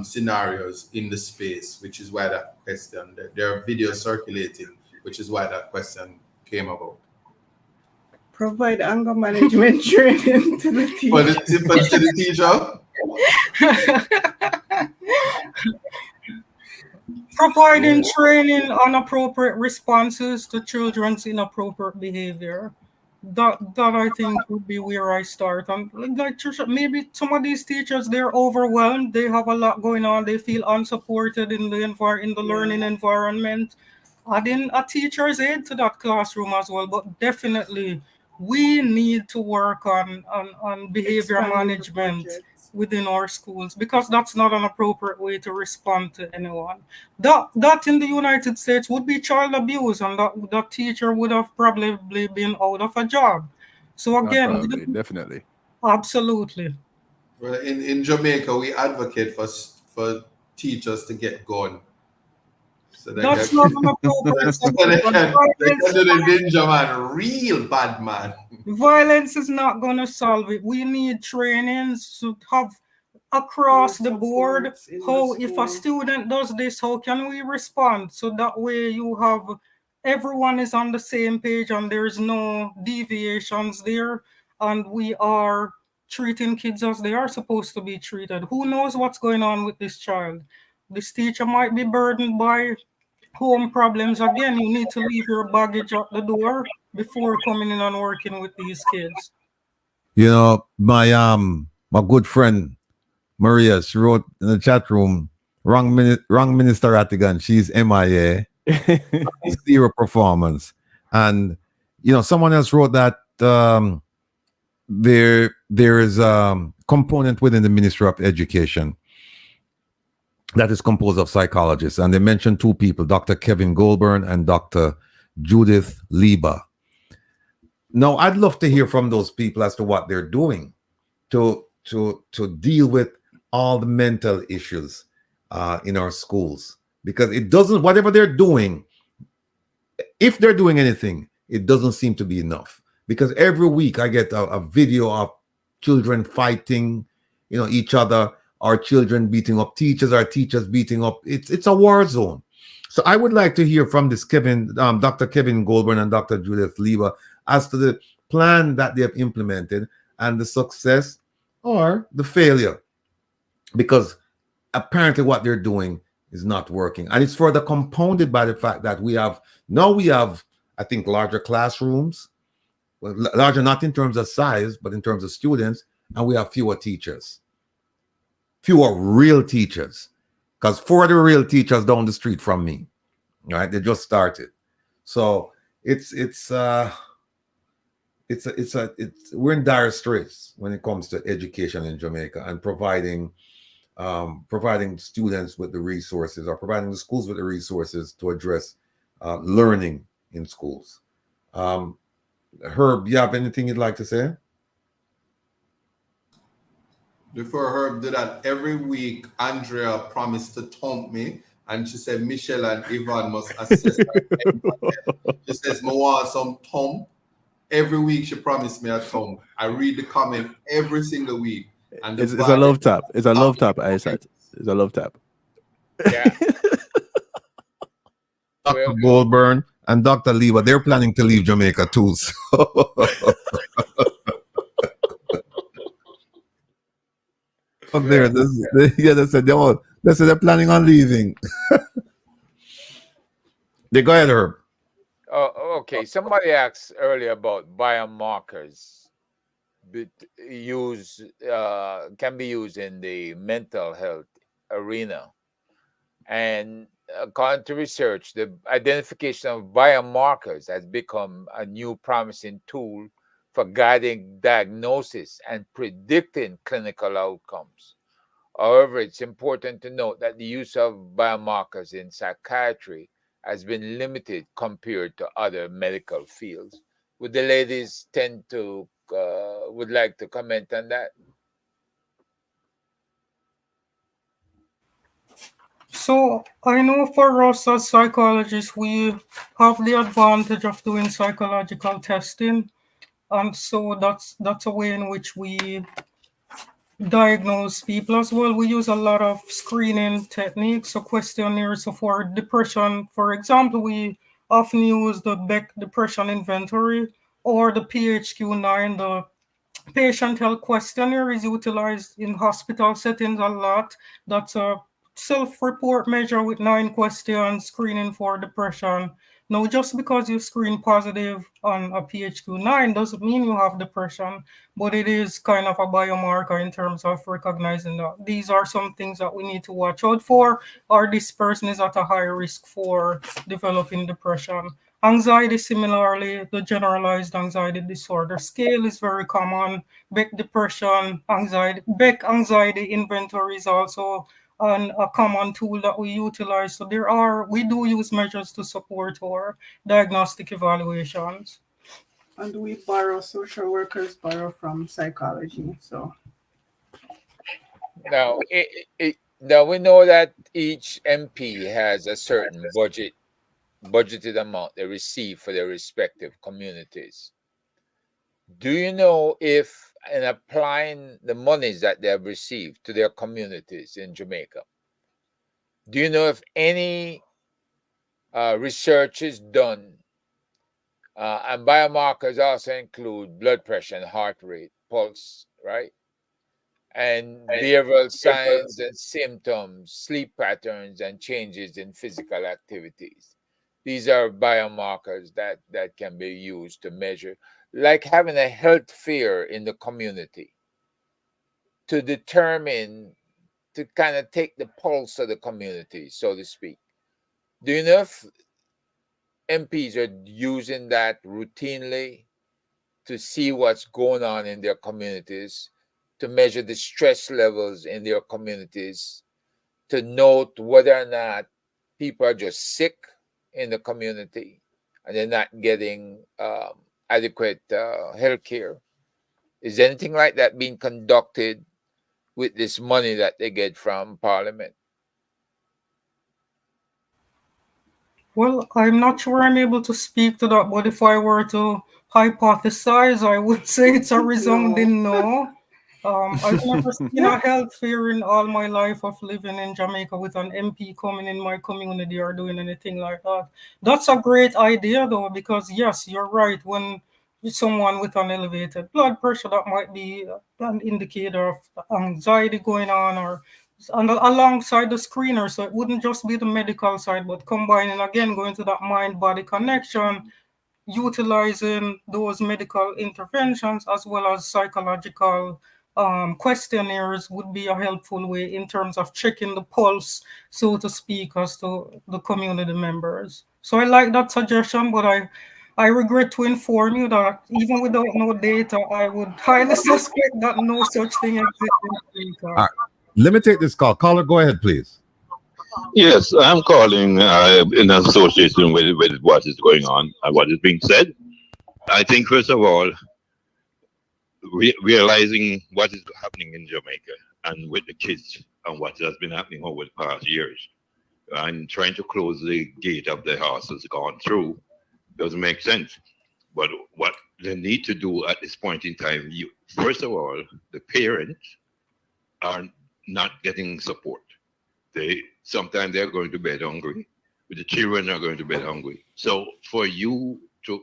B: scenarios in the space, which is why that question, there are videos circulating, which is why that question came about.
E: Provide anger management training to the teacher.
B: For the teacher?
F: Providing training on appropriate responses to children's inappropriate behavior. That I think would be where I start. And like maybe some of these teachers, they're overwhelmed. They have a lot going on. They feel unsupported in the learning environment. Adding a teacher's aid to that classroom as well. But definitely, we need to work on behavior management within our schools, because that's not an appropriate way to respond to anyone. That in the United States would be child abuse, and that teacher would have probably been out of a job. So again,
D: definitely.
F: Absolutely.
B: Well, in Jamaica, we advocate for teachers to get gone. So
F: that's not an appropriate.
B: They can do the ninja man, real bad man.
F: Violence is not going to solve it. We need trainings to have across the board how, if a student does this, how can we respond? So that way you have everyone is on the same page and there's no deviations there, and we are treating kids as they are supposed to be treated. Who knows what's going on with this child? this teacher might be burdened by home problems again. You need to leave your baggage at the door before coming in and working with these kids.
A: You know, my good friend Maria, she wrote in the chat room, wrong Minister Rattigan, she's MIA, zero performance. And you know, someone else wrote that there is a component within the Ministry of Education that is composed of psychologists, and they mentioned two people, Dr. Kevin Goldburn and Dr. Judith Lieber. Now, I'd love to hear from those people as to what they're doing to deal with all the mental issues in our schools, because it doesn't, whatever they're doing, if they're doing anything, it doesn't seem to be enough. Because every week I get a video of children fighting, you know, each other, our children beating up teachers, our teachers beating up. It's a war zone. So I would like to hear from this Dr. Kevin Goldburn and Dr. Judith Lieber as to the plan that they have implemented and the success or the failure, because apparently what they're doing is not working. And it's further compounded by the fact that we have, I think, larger classrooms, well, larger not in terms of size, but in terms of students, and we have fewer teachers, fewer real teachers, because 40 real teachers down the street from me, right? They just started. So we're in dire straits when it comes to education in Jamaica and providing students with the resources, or providing the schools with the resources to address learning in schools. Herb, you have anything you'd like to say?
B: Before Herb did that, every week Andrea promised to thump me, and she said Michelle and Yvonne must assist her. She says, "I want some thump." Every week she promised me a thump. I read the comment every single week. And
D: it's a love tap. It's a love tap, I said. It's a love tap.
C: Yeah.
A: Dr. Goldburn and Dr. Lieber, they're planning to leave Jamaica too. So. There, they said they're planning on leaving. They go ahead, Herb.
C: Okay. Somebody asked earlier about biomarkers can be used in the mental health arena. And according to research, the identification of biomarkers has become a new promising tool for guiding diagnosis and predicting clinical outcomes. However, it's important to note that the use of biomarkers in psychiatry has been limited compared to other medical fields. Would the ladies would like to comment on that?
F: So I know for us as psychologists, we have the advantage of doing psychological testing, and so that's a way in which we diagnose people as well. We use a lot of screening techniques, so questionnaires. So for depression, for example, we often use the Beck Depression Inventory or the PHQ-9. The patient health questionnaire is utilized in hospital settings a lot. That's a self-report measure with 9 questions screening for depression. Now, just because you screen positive on a PHQ-9 doesn't mean you have depression, but it is kind of a biomarker in terms of recognizing that these are some things that we need to watch out for, or this person is at a high risk for developing depression. Anxiety, similarly, the generalized anxiety disorder scale is very common. Beck depression, Beck anxiety inventory is also a common tool that we utilize. So we do use measures to support our diagnostic evaluations.
E: And we borrow, social workers borrow from psychology. So
C: now, now we know that each MP has a certain budgeted amount they receive for their respective communities. Do you know if, in applying the monies that they have received to their communities in Jamaica, do you know if any research is done? And biomarkers also include blood pressure and heart rate, pulse, right? and behavioral signs and symptoms, sleep patterns, and changes in physical activities. These are biomarkers that can be used to measure, like having a health fair in the community to determine, to kind of take the pulse of the community, so to speak. Do you know if MPs are using that routinely to see what's going on in their communities, to measure the stress levels in their communities, to note whether or not people are just sick in the community and they're not getting adequate health care? Is anything like that being conducted with this money that they get from Parliament?
F: Well, I'm not sure I'm able to speak to that, but if I were to hypothesize, I would say it's a resounding no. I've never seen a health fair in all my life of living in Jamaica with an MP coming in my community or doing anything like that. That's a great idea, though, because yes, you're right. When someone with an elevated blood pressure, that might be an indicator of anxiety going on, or alongside the screener. So it wouldn't just be the medical side, but combining again, going to that mind-body connection, utilizing those medical interventions as well as psychological questionnaires would be a helpful way in terms of checking the pulse, so to speak, as to the community members. So I like that suggestion, but I regret to inform you that even without no data, I would highly suspect that no such thing exists in Jamaica.
A: All right. Let me take this call. Caller, go ahead, please.
I: Yes, I'm calling in association with what is going on and what is being said. I think, first of all, realizing what is happening in Jamaica and with the kids and what has been happening over the past years, and trying to close the gate of the house has gone through doesn't make sense. But what they need to do at this point in time, first of all, the parents are not getting support. Sometimes they're going to bed hungry, but the children are going to bed hungry. So for you to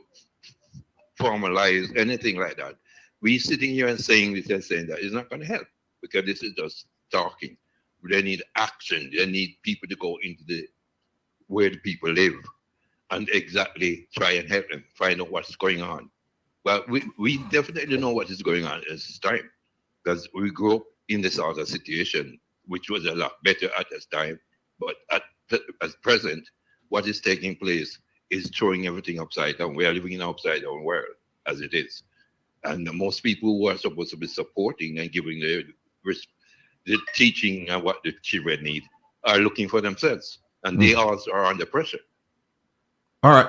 I: formalize anything like that, we sitting here and saying this and saying that is not going to help, because this is just talking. They need action. They need people to go into where the people live and exactly try and help them find out what's going on. Well, we definitely know what is going on at this time, because we grew up in this other situation, which was a lot better at this time. But at present, what is taking place is throwing everything upside down. We are living in an upside down world as it is. And most people who are supposed to be supporting and giving the teaching and what the children need are looking for themselves. And they also are under pressure.
A: All right.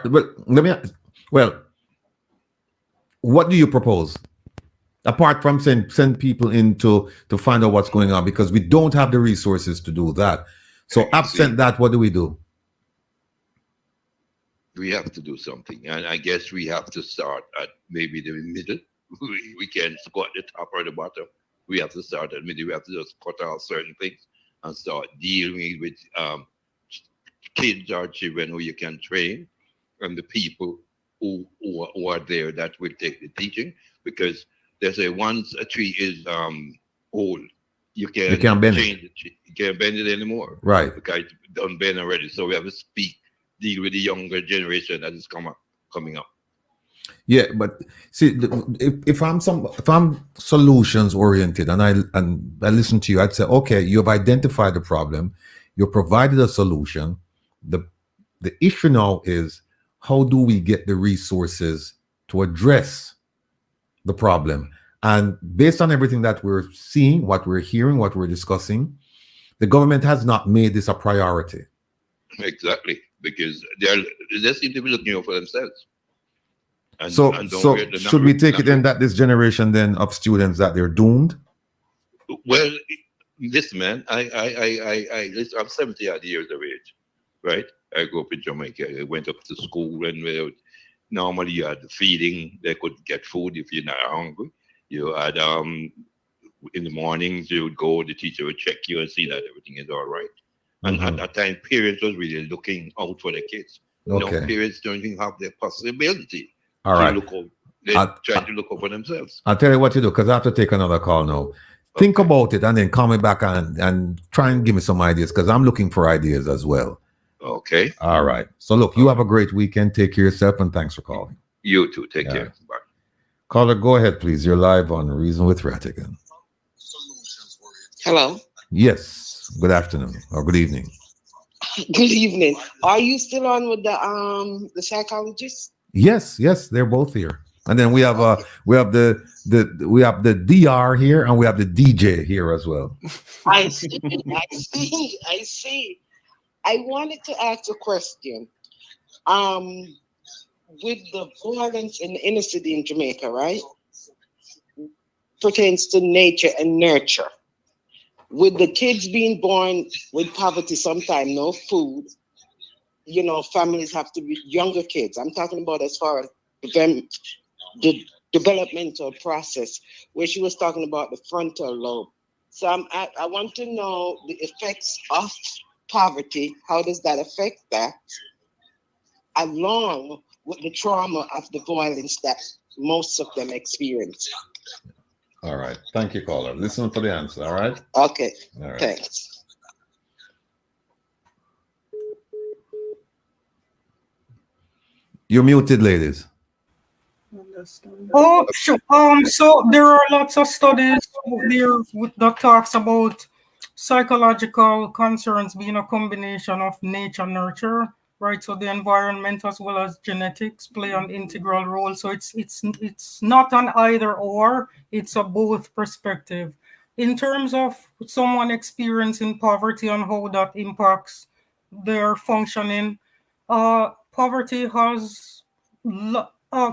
A: Well, what do you propose? Apart from send people in to find out what's going on, because we don't have the resources to do that. So absent that, what do we do?
I: We have to do something. And I guess we have to start at maybe the middle. We can't go at the top or the bottom. We have to start at the middle. We have to just cut out certain things and start dealing with kids or children who you can train, and the people who are there that will take the teaching. Because they say once a tree is old, you can't bend it. You can't bend it anymore.
A: Right.
I: Because it's done bend already. So we have to deal with the younger generation that is coming up.
A: Yeah, but see, if I'm solutions oriented and I listen to you, I'd say, okay, you've identified the problem, you provided a solution. The issue now is, how do we get the resources to address the problem? And based on everything that we're seeing, what we're hearing, what we're discussing, the government has not made this a priority.
I: Exactly, because they seem to be looking out for themselves.
A: So should we take it then that this generation then of students, that they're doomed?
I: Well, listen, man, I'm 70 odd years of age, right? I grew up in Jamaica. I went up to school, and normally you had feeding. They could get food if you're not hungry. You had in the mornings you would go, the teacher would check you and see that everything is all right. And at that time, parents was really looking out for the kids.
A: Okay.
I: No, parents don't even have the possibility.
A: All right.
I: They're trying to look out for themselves.
A: I'll tell you what to do, because I have to take another call now. Think about it and then call me back and try and give me some ideas because I'm looking for ideas as well.
I: Okay.
A: All right. So look, you have a great weekend. Take care of yourself and thanks for calling.
I: You too. Take
A: All
I: care.
A: right.
I: Bye.
A: Caller, go ahead, please. You're live on Reason with Rattigan.
J: Hello.
A: Yes. Good afternoon or good evening.
J: Good evening. Are you still on with the psychologist?
A: Yes, they're both here. And then we have the DR here and we have the DJ here as well.
J: I see. I wanted to ask a question. With the violence in the inner city in Jamaica, right? Pertains to nature and nurture. With the kids being born with poverty, sometimes no food, families have to be younger kids. I'm talking about as far as the developmental process, where she was talking about the frontal lobe. So I want to know the effects of poverty. How does that affect that? Along with the trauma of the violence that most of them experience.
A: All right. Thank you, caller. Listen for the answer. All right.
J: Okay.
A: All right.
J: Thanks.
A: You're muted, ladies.
F: Oh, sure. So there are lots of studies there that talks about psychological concerns being a combination of nature and nurture, right? So the environment as well as genetics play an integral role. So it's not an either or, it's a both perspective. In terms of someone experiencing poverty and how that impacts their functioning, poverty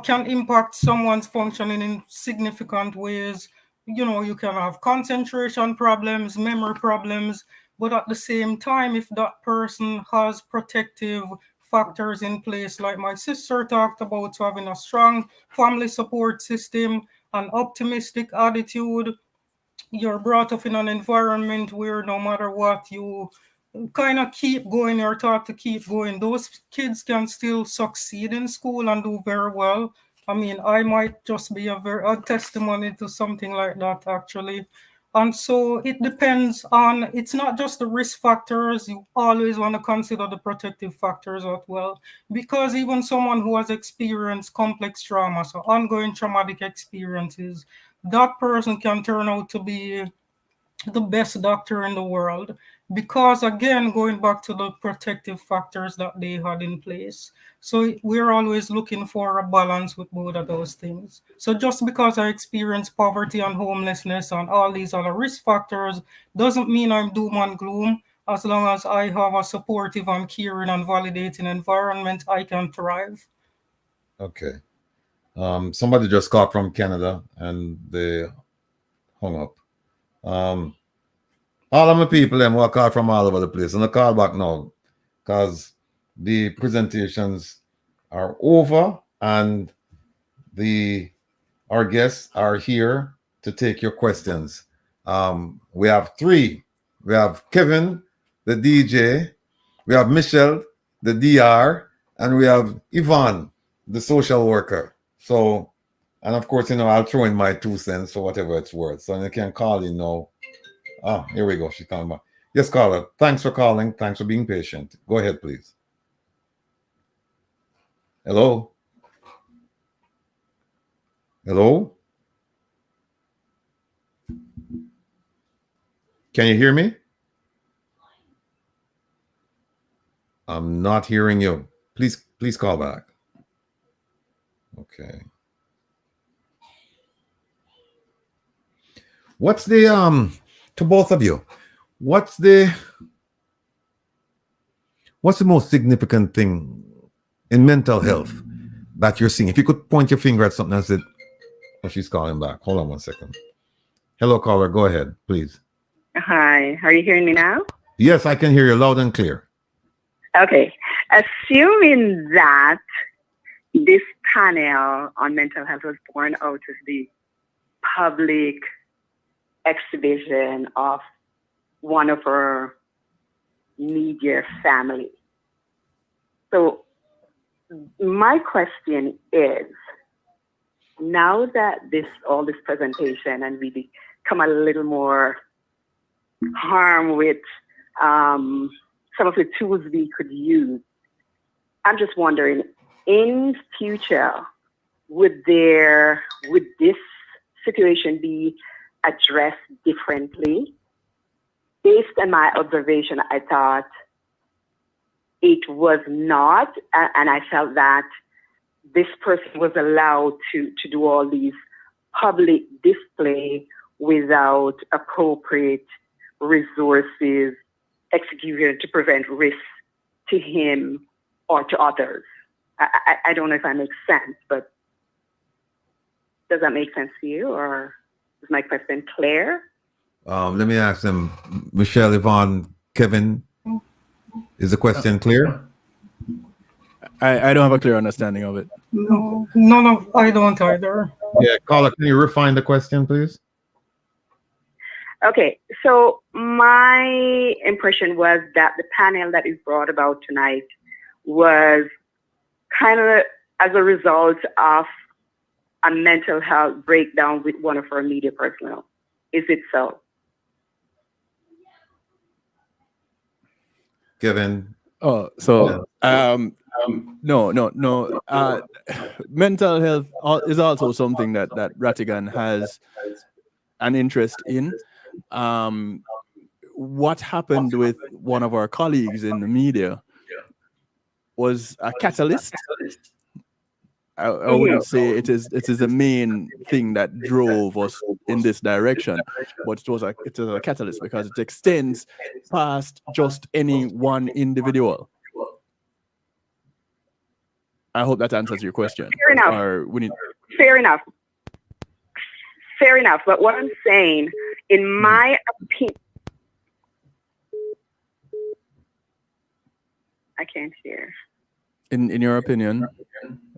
F: can impact someone's functioning in significant ways. You can have concentration problems, memory problems, but at the same time, if that person has protective factors in place, like my sister talked about, so having a strong family support system, an optimistic attitude, you're brought up in an environment where no matter what, you kind of keep going, you're taught to keep going. Those kids can still succeed in school and do very well. I mean, I might just be a testimony to something like that, actually. And so it depends on, it's not just the risk factors. You always want to consider the protective factors as well, because even someone who has experienced complex trauma, so ongoing traumatic experiences, that person can turn out to be the best doctor in the world, because again, going back to the protective factors that they had in place. So we're always looking for a balance with both of those things. So just because I experience poverty and homelessness and all these other risk factors doesn't mean I'm doom and gloom. As long as I have a supportive and caring and validating environment, I can thrive.
A: Okay. Somebody just called from Canada and they hung up. All of my people them who call from all over the place, and I call back now because the presentations are over and our guests are here to take your questions. We have three. We have Kevin, the DJ, we have Michelle, the DR, and we have Yvonne, the social worker. So, and of course, I'll throw in my 2 cents for whatever it's worth. So you can call in now. Ah, here we go. She's calling back. Yes, caller. Thanks for calling. Thanks for being patient. Go ahead, please. Hello? Hello? Can you hear me? I'm not hearing you. Please call back. Okay. What's the to both of you? What's the most significant thing in mental health that you're seeing? If you could point your finger at something and say, oh, she's calling back. Hold on 1 second. Hello, caller. Go ahead, please.
K: Hi. Are you hearing me now?
A: Yes, I can hear you loud and clear.
K: Okay. Assuming that this panel on mental health was born out of the public exhibition of one of our media family. So my question is, now that all this presentation and really come a little more harm with some of the tools we could use. I'm just wondering, in future, would this situation be addressed differently? Based on my observation, I thought it was not, and I felt that this person was allowed to do all these public display without appropriate resources executed to prevent risk to him or to others. I don't know if that makes sense, but does that make sense to you, or is my question clear?
A: Let me ask them, Michelle, Yvonne, Kevin, is the question clear?
D: I don't have a clear understanding of it.
F: No, I don't either.
A: Yeah, caller, can you refine the question, please?
K: Okay, so my impression was that the panel that is brought about tonight was kind of as a result of a mental health breakdown with one of our media personnel. Is it so?
A: Kevin?
D: Oh, so no. Mental health is also something that Rattigan has an interest in. What happened with one of our colleagues in the media was a catalyst. I wouldn't say it is the main thing that drove us in this direction, but it was a catalyst because it extends past just any one individual. I hope that answers your question.
K: Fair enough. Fair enough. But what I'm saying, in my opinion, I can't hear.
D: In your opinion,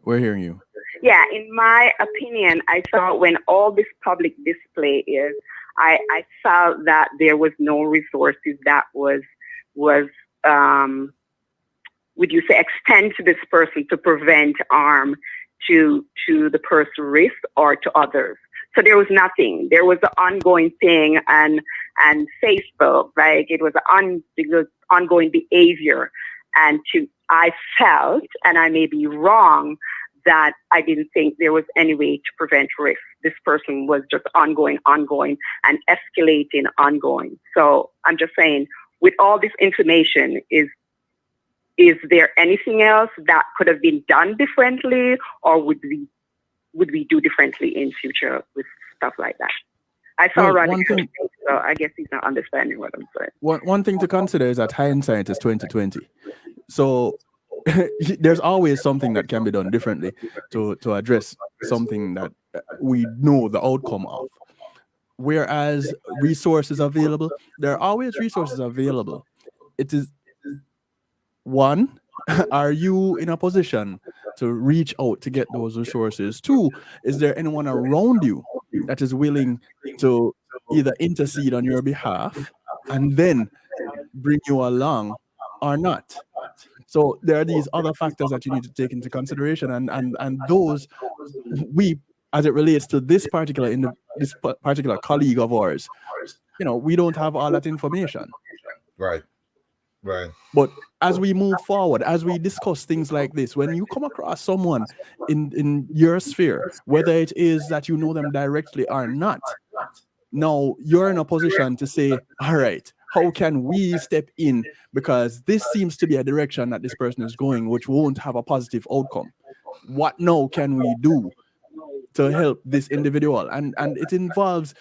D: we're hearing you.
K: Yeah, in my opinion, I thought when all this public display is, I felt that there was no resources that was would you say, extend to this person to prevent harm to the person risk or to others. So there was nothing. There was an ongoing thing and Facebook, like it was an ongoing behavior. And I felt, and I may be wrong, that I didn't think there was any way to prevent risk. This person was just ongoing, and escalating ongoing. So I'm just saying, with all this information, is there anything else that could have been done differently, or would we do differently in future with stuff like that? I saw Rattigan, so I guess he's not understanding what I'm saying.
D: One thing to consider is that hindsight is 2020. So there's always something that can be done differently to address something that we know the outcome of. Whereas resources available, there are always resources available. It is one, are you in a position to reach out to get those resources? Two, is there anyone around you that is willing to either intercede on your behalf and then bring you along or not? So there are these other factors that you need to take into consideration, and those we, as it relates to this particular colleague of ours, we don't have all that information.
A: Right.
D: But as we move forward, as we discuss things like this, when you come across someone in your sphere, whether it is that you know them directly or not, now you're in a position to say, all right, how can we step in? Because this seems to be a direction that this person is going, which won't have a positive outcome. What now can we do to help this individual? And it involves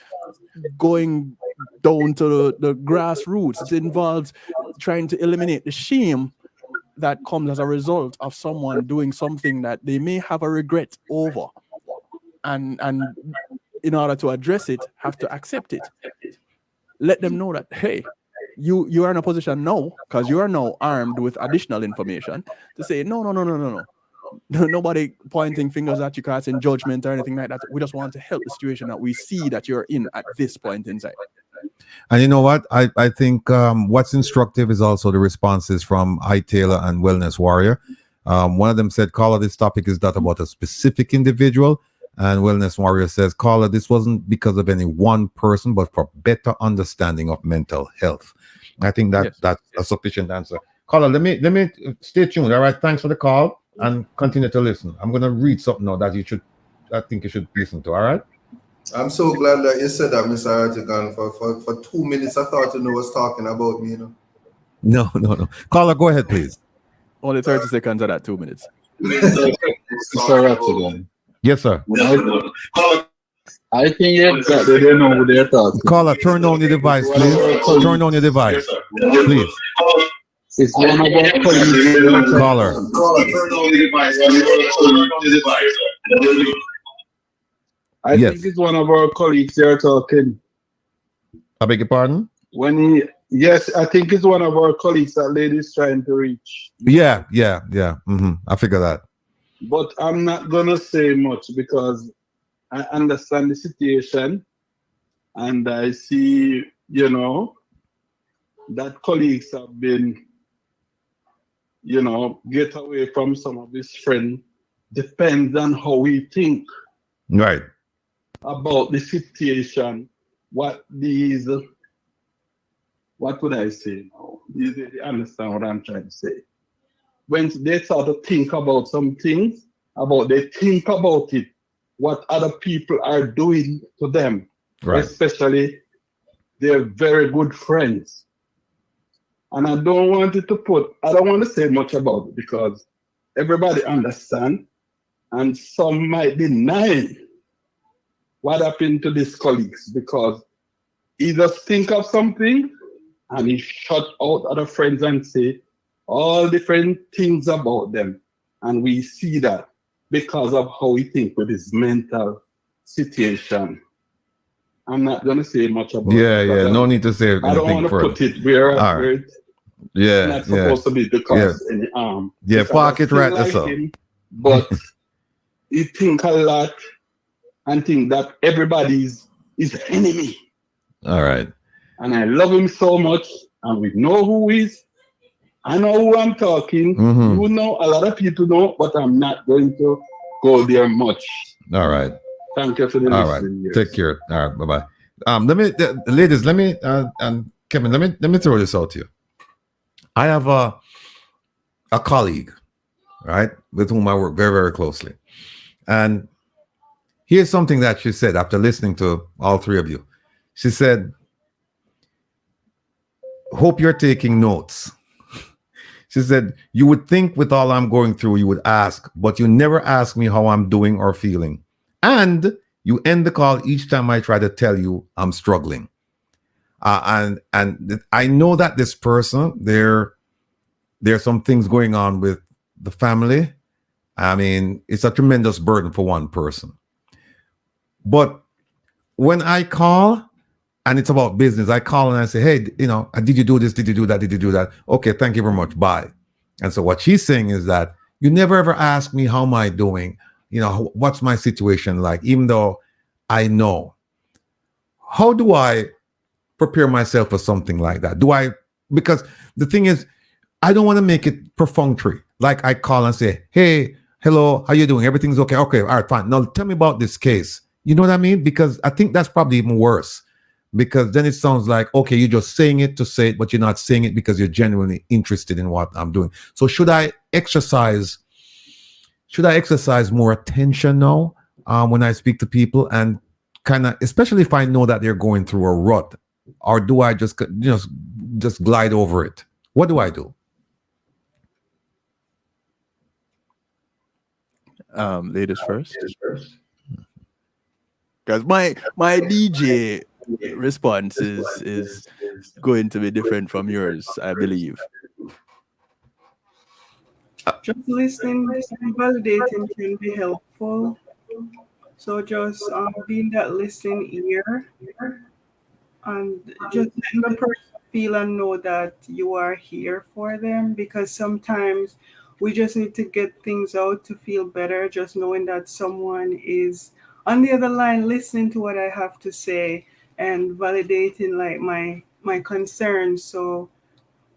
D: going down to the grassroots. It involves trying to eliminate the shame that comes as a result of someone doing something that they may have a regret over. And in order to address it, have to accept it. Let them know that, hey, you are in a position now, because you are now armed with additional information, to say, no. Nobody pointing fingers at you, casting judgment or anything like that. We just want to help the situation that we see that you're in at this point in time.
A: And you know what? I think what's instructive is also the responses from I Taylor and Wellness Warrior. One of them said, caller, this topic is not about a specific individual, And Wellness Warrior says, caller, this wasn't because of any one person, but for better understanding of mental health. I think that's a sufficient answer. Caller, let me stay tuned. All right, thanks for the call and continue to listen. I'm gonna read something now that I think you should listen to. All right.
B: I'm so glad that you said that, Mr. Rattigan. For 2 minutes, I thought you was talking about me,
A: No. Caller, go ahead, please.
D: Only 30 seconds of that 2 minutes.
L: Mr. Rattigan.
A: Yes, sir.
L: I think that they don't know who they're talking.
A: Caller, turn on your device, please. Turn on your device, please.
L: It's one of our colleagues.
A: Caller.
L: Turn on your device. I think it's one of our colleagues they're talking.
A: I beg your pardon?
L: Yes, I think it's one of our colleagues that lady's trying to reach.
A: Yeah. Mm-hmm. I figure that.
L: But I'm not gonna say much because I understand the situation, and I see, that colleagues have been, get away from some of his friends. Depends on how we think.
A: Right.
L: About the situation, what would I say now? You understand what I'm trying to say? When they start to think about some things, they think about it, what other people are doing to them,
A: right.
L: Especially their very good friends. And I don't want to say much about it because everybody understands, and some might deny what happened to these colleagues because he just think of something and he shut out other friends and say all different things about them. And we see that because of how he think with his mental situation. I'm not going to say much about it.
A: Yeah. No need to say anything
L: I don't want to
A: further.
L: put it where
A: it's
L: not supposed to be because any harm.
A: Yeah, park it right there, so.
L: But he think a lot and think that everybody's his enemy.
A: All right.
L: And I love him so much, and we know who he is. I know who I'm talking.
A: Mm-hmm.
L: You know, a lot of people know, but I'm not going to go there much.
A: All right.
L: Thank you for the listening.
A: Right. Take care. All right. Bye-bye. Ladies, and Kevin, let me throw this out to you. I have a colleague, right, with whom I work very, very closely. And here's something that she said after listening to all three of you. She said, hope you're taking notes. She said, you would think with all I'm going through, you would ask, but you never ask me how I'm doing or feeling. And you end the call each time I try to tell you I'm struggling. And I know that this person, there's some things going on with the family. I mean, it's a tremendous burden for one person. But when I call and it's about business, I call and I say, hey, did you do this? Did you do that? Did you do that? Okay, thank you very much. Bye. And so what she's saying is that you never ever ask me, how am I doing? What's my situation like? Even though I know. How do I prepare myself for something like that? Because the thing is, I don't want to make it perfunctory. Like I call and say, hey, hello, how you doing? Everything's okay. Okay, all right, fine. Now tell me about this case. You know what I mean? Because I think that's probably even worse. Because then it sounds like, okay, you're just saying it to say it, but you're not saying it because you're genuinely interested in what I'm doing. So should I exercise more attention now when I speak to people, and kind of, especially if I know that they're going through a rut, or do I just glide over it? What do I do?
D: Ladies first. Because my DJ response is going to be different from yours, I believe.
E: Just listening and validating can be helpful. So just being that listening ear and just letting the person feel and know that you are here for them, because sometimes we just need to get things out to feel better, just knowing that someone is on the other line listening to what I have to say and validating like my concerns. So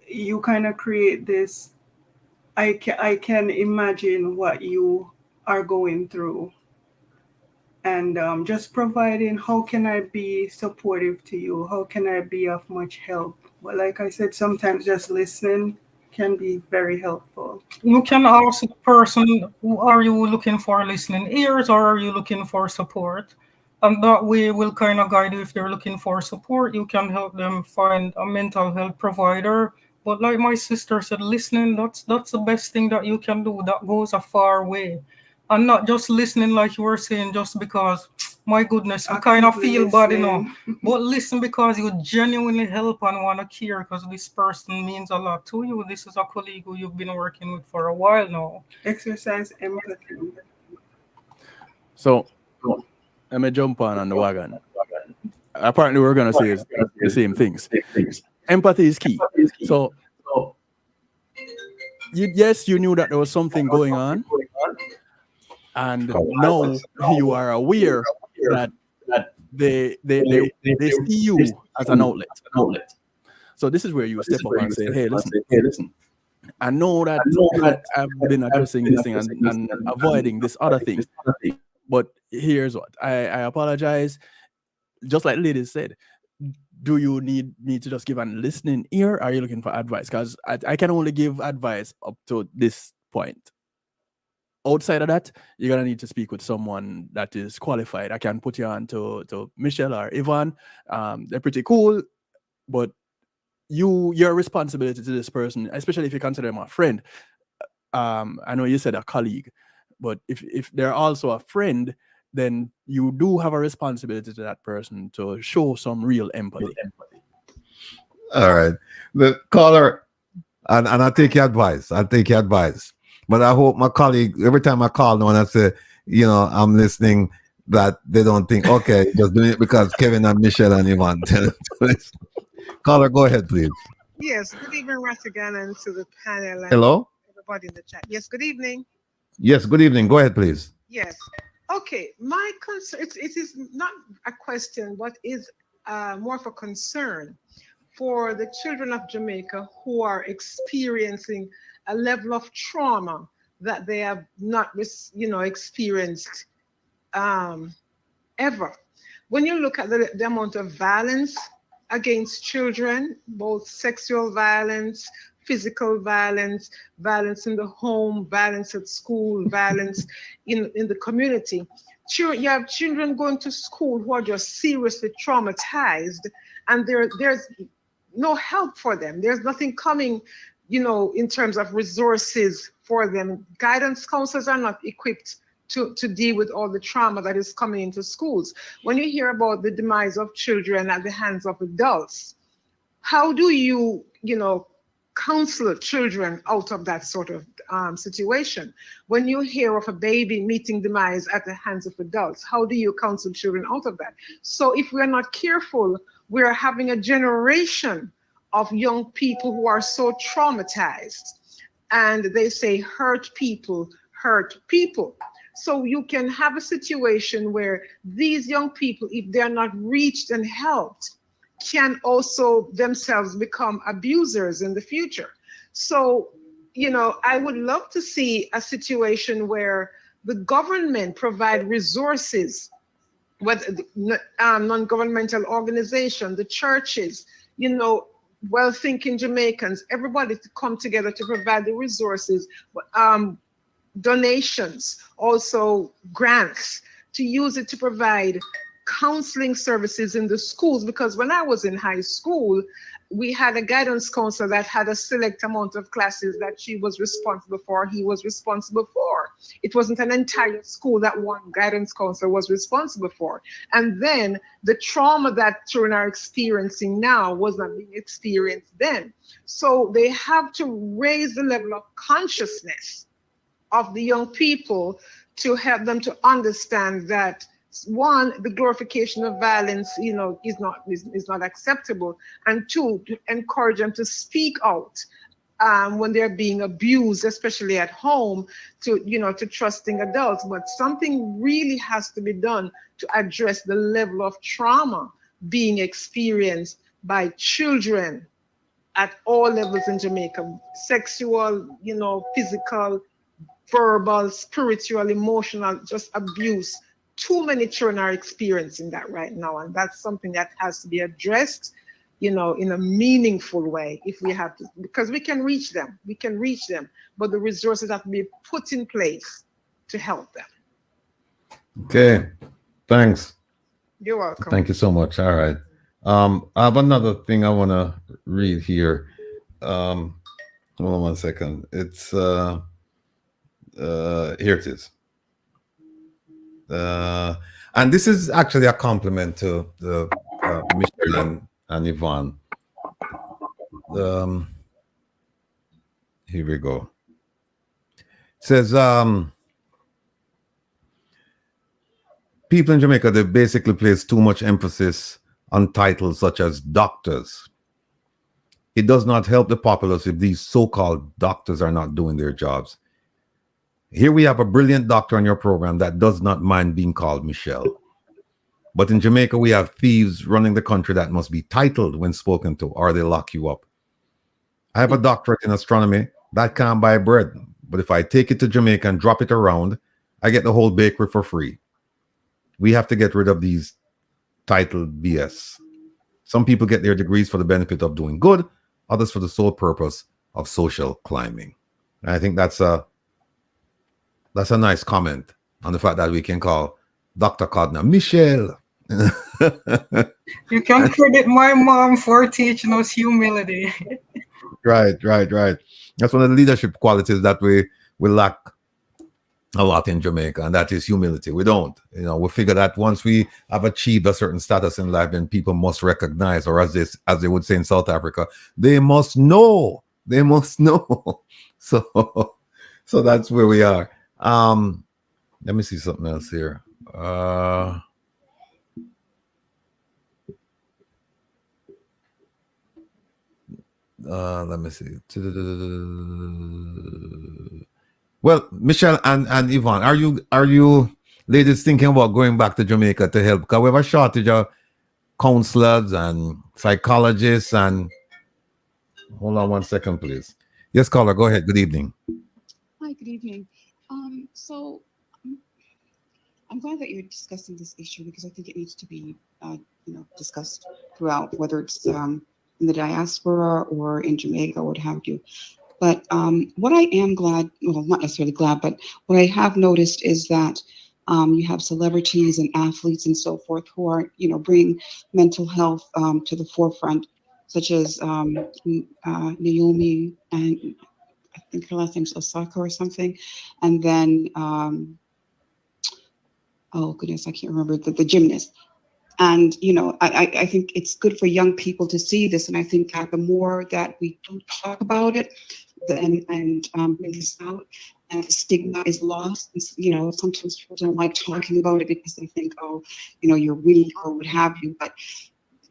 E: you kind of create this, I can imagine what you are going through. and just providing how can I be supportive to you? How can I be of much help? But like I said, sometimes just listening can be very helpful.
F: You can ask the person, are you looking for listening ears or are you looking for support? And that way will kind of guide you. If they're looking for support, you can help them find a mental health provider. But like my sister said, listening, that's the best thing that you can do. That goes a far way. And not just listening like you were saying, just because, my goodness, we kind of feel bad, you know. But listen because you genuinely help and want to care because this person means a lot to you. This is a colleague who you've been working with for a while now.
E: Exercise empathy.
D: So let me jump on the wagon. Apparently, we're going to say the same things. Empathy is key. So, yes, you knew that there was something going on. And now you are aware that they see you as an outlet. So this is where you step up and say, hey, listen. I know that I've been addressing this thing and avoiding this other thing. But here's what. I apologize. Just like ladies said, do you need me to just give a listening ear? Or are you looking for advice? Because I can only give advice up to this point. Outside of that, you're gonna need to speak with someone that is qualified. I can put you on to Michelle or Yvonne. They're pretty cool, but your responsibility to this person, especially if you consider them a friend. I know you said a colleague, but if they're also a friend, then you do have a responsibility to that person to show some real empathy.
A: All right. The caller, and I take your advice. But I hope my colleague, every time I call now and I say, I'm listening, that they don't think, okay, just doing it because Kevin and Michelle and Yvonne. Caller, go ahead, please.
M: Yes, good evening, Rattigan, and to the panel. And
A: hello?
M: Everybody in the chat. Yes, good evening.
A: Yes, good evening. Go ahead, please.
M: Yes. Okay, my concern, it is not a question, but is more of a concern for the children of Jamaica who are experiencing a level of trauma that they have not, experienced ever. When you look at the amount of violence against children, both sexual violence, physical violence, violence in the home, violence at school, violence in the community. You have children going to school who are just seriously traumatized, and there's no help for them. There's nothing coming, in terms of resources for them. Guidance counselors are not equipped to deal with all the trauma that is coming into schools. When you hear about the demise of children at the hands of adults, how do you, counsel children out of that sort of situation? When you hear of a baby meeting demise at the hands of adults, how do you counsel children out of that? So if we're not careful, we're having a generation of young people who are so traumatized, and they say hurt people hurt people. So you can have a situation where these young people, if they're not reached and helped, can also themselves become abusers in the future. So, I would love to see a situation where the government provide resources, whether non-governmental organizations, the churches, well-thinking Jamaicans, everybody to come together to provide the resources, donations, also grants, to use it to provide counseling services in the schools. Because when I was in high school, we had a guidance counselor that had a select amount of classes that she was responsible for, he was responsible for. It wasn't an entire school that one guidance counselor was responsible for. And then the trauma that children are experiencing now was not being experienced then. So they have to raise the level of consciousness of the young people to help them to understand that, one, the glorification of violence, is not acceptable, and two, to encourage them to speak out when they're being abused, especially at home, to trusting adults. But something really has to be done to address the level of trauma being experienced by children at all levels in Jamaica: sexual, physical, verbal, spiritual, emotional, just abuse too many children are experiencing that right now, and that's something that has to be addressed, in a meaningful way. If we have to, because we can reach them, but the resources have to be put in place to help them.
A: Okay, thanks.
M: You're welcome.
A: Thank you so much. All right. I have another thing I want to read here. Hold on one second. It's here it is. And this is actually a compliment to the Michelle and Yvonne. Here we go. It says, people in Jamaica, they basically place too much emphasis on titles such as doctors. It does not help the populace if these so-called doctors are not doing their jobs. Here we have a brilliant doctor on your program that does not mind being called Michelle. But in Jamaica, we have thieves running the country that must be titled when spoken to, or they lock you up. I have a doctorate in astronomy that can't buy bread. But if I take it to Jamaica and drop it around, I get the whole bakery for free. We have to get rid of these titled BS. Some people get their degrees for the benefit of doing good, others for the sole purpose of social climbing. And I think that's a nice comment on the fact that we can call Dr. Codner Michelle.
F: You can credit my mom for teaching us humility.
A: Right. That's one of the leadership qualities that we lack a lot in Jamaica, and that is humility. We don't. We figure that once we have achieved a certain status in life, then people must recognize, or as they would say in South Africa, they must know. They must know. So that's where we are. Let me see something else here. Let me see. Well, Michelle and Yvonne, are you ladies thinking about going back to Jamaica to help? Because we have a shortage of counselors and psychologists and hold on one second, please. Yes, caller, go ahead. Good evening.
N: Hi, good evening. So I'm glad that you're discussing this issue because I think it needs to be discussed throughout, whether it's in the diaspora or in Jamaica, what have you. But what I am glad, well, not necessarily glad, but what I have noticed is that you have celebrities and athletes and so forth who are, bring mental health to the forefront, such as Naomi, and I think her last name's Osaka or something. And then, oh goodness, I can't remember, the gymnast. And, I think it's good for young people to see this. And I think that the more that we don't talk about it and bring this out, and the stigma is lost. Sometimes people don't like talking about it because they think, oh, you're weak or what have you. But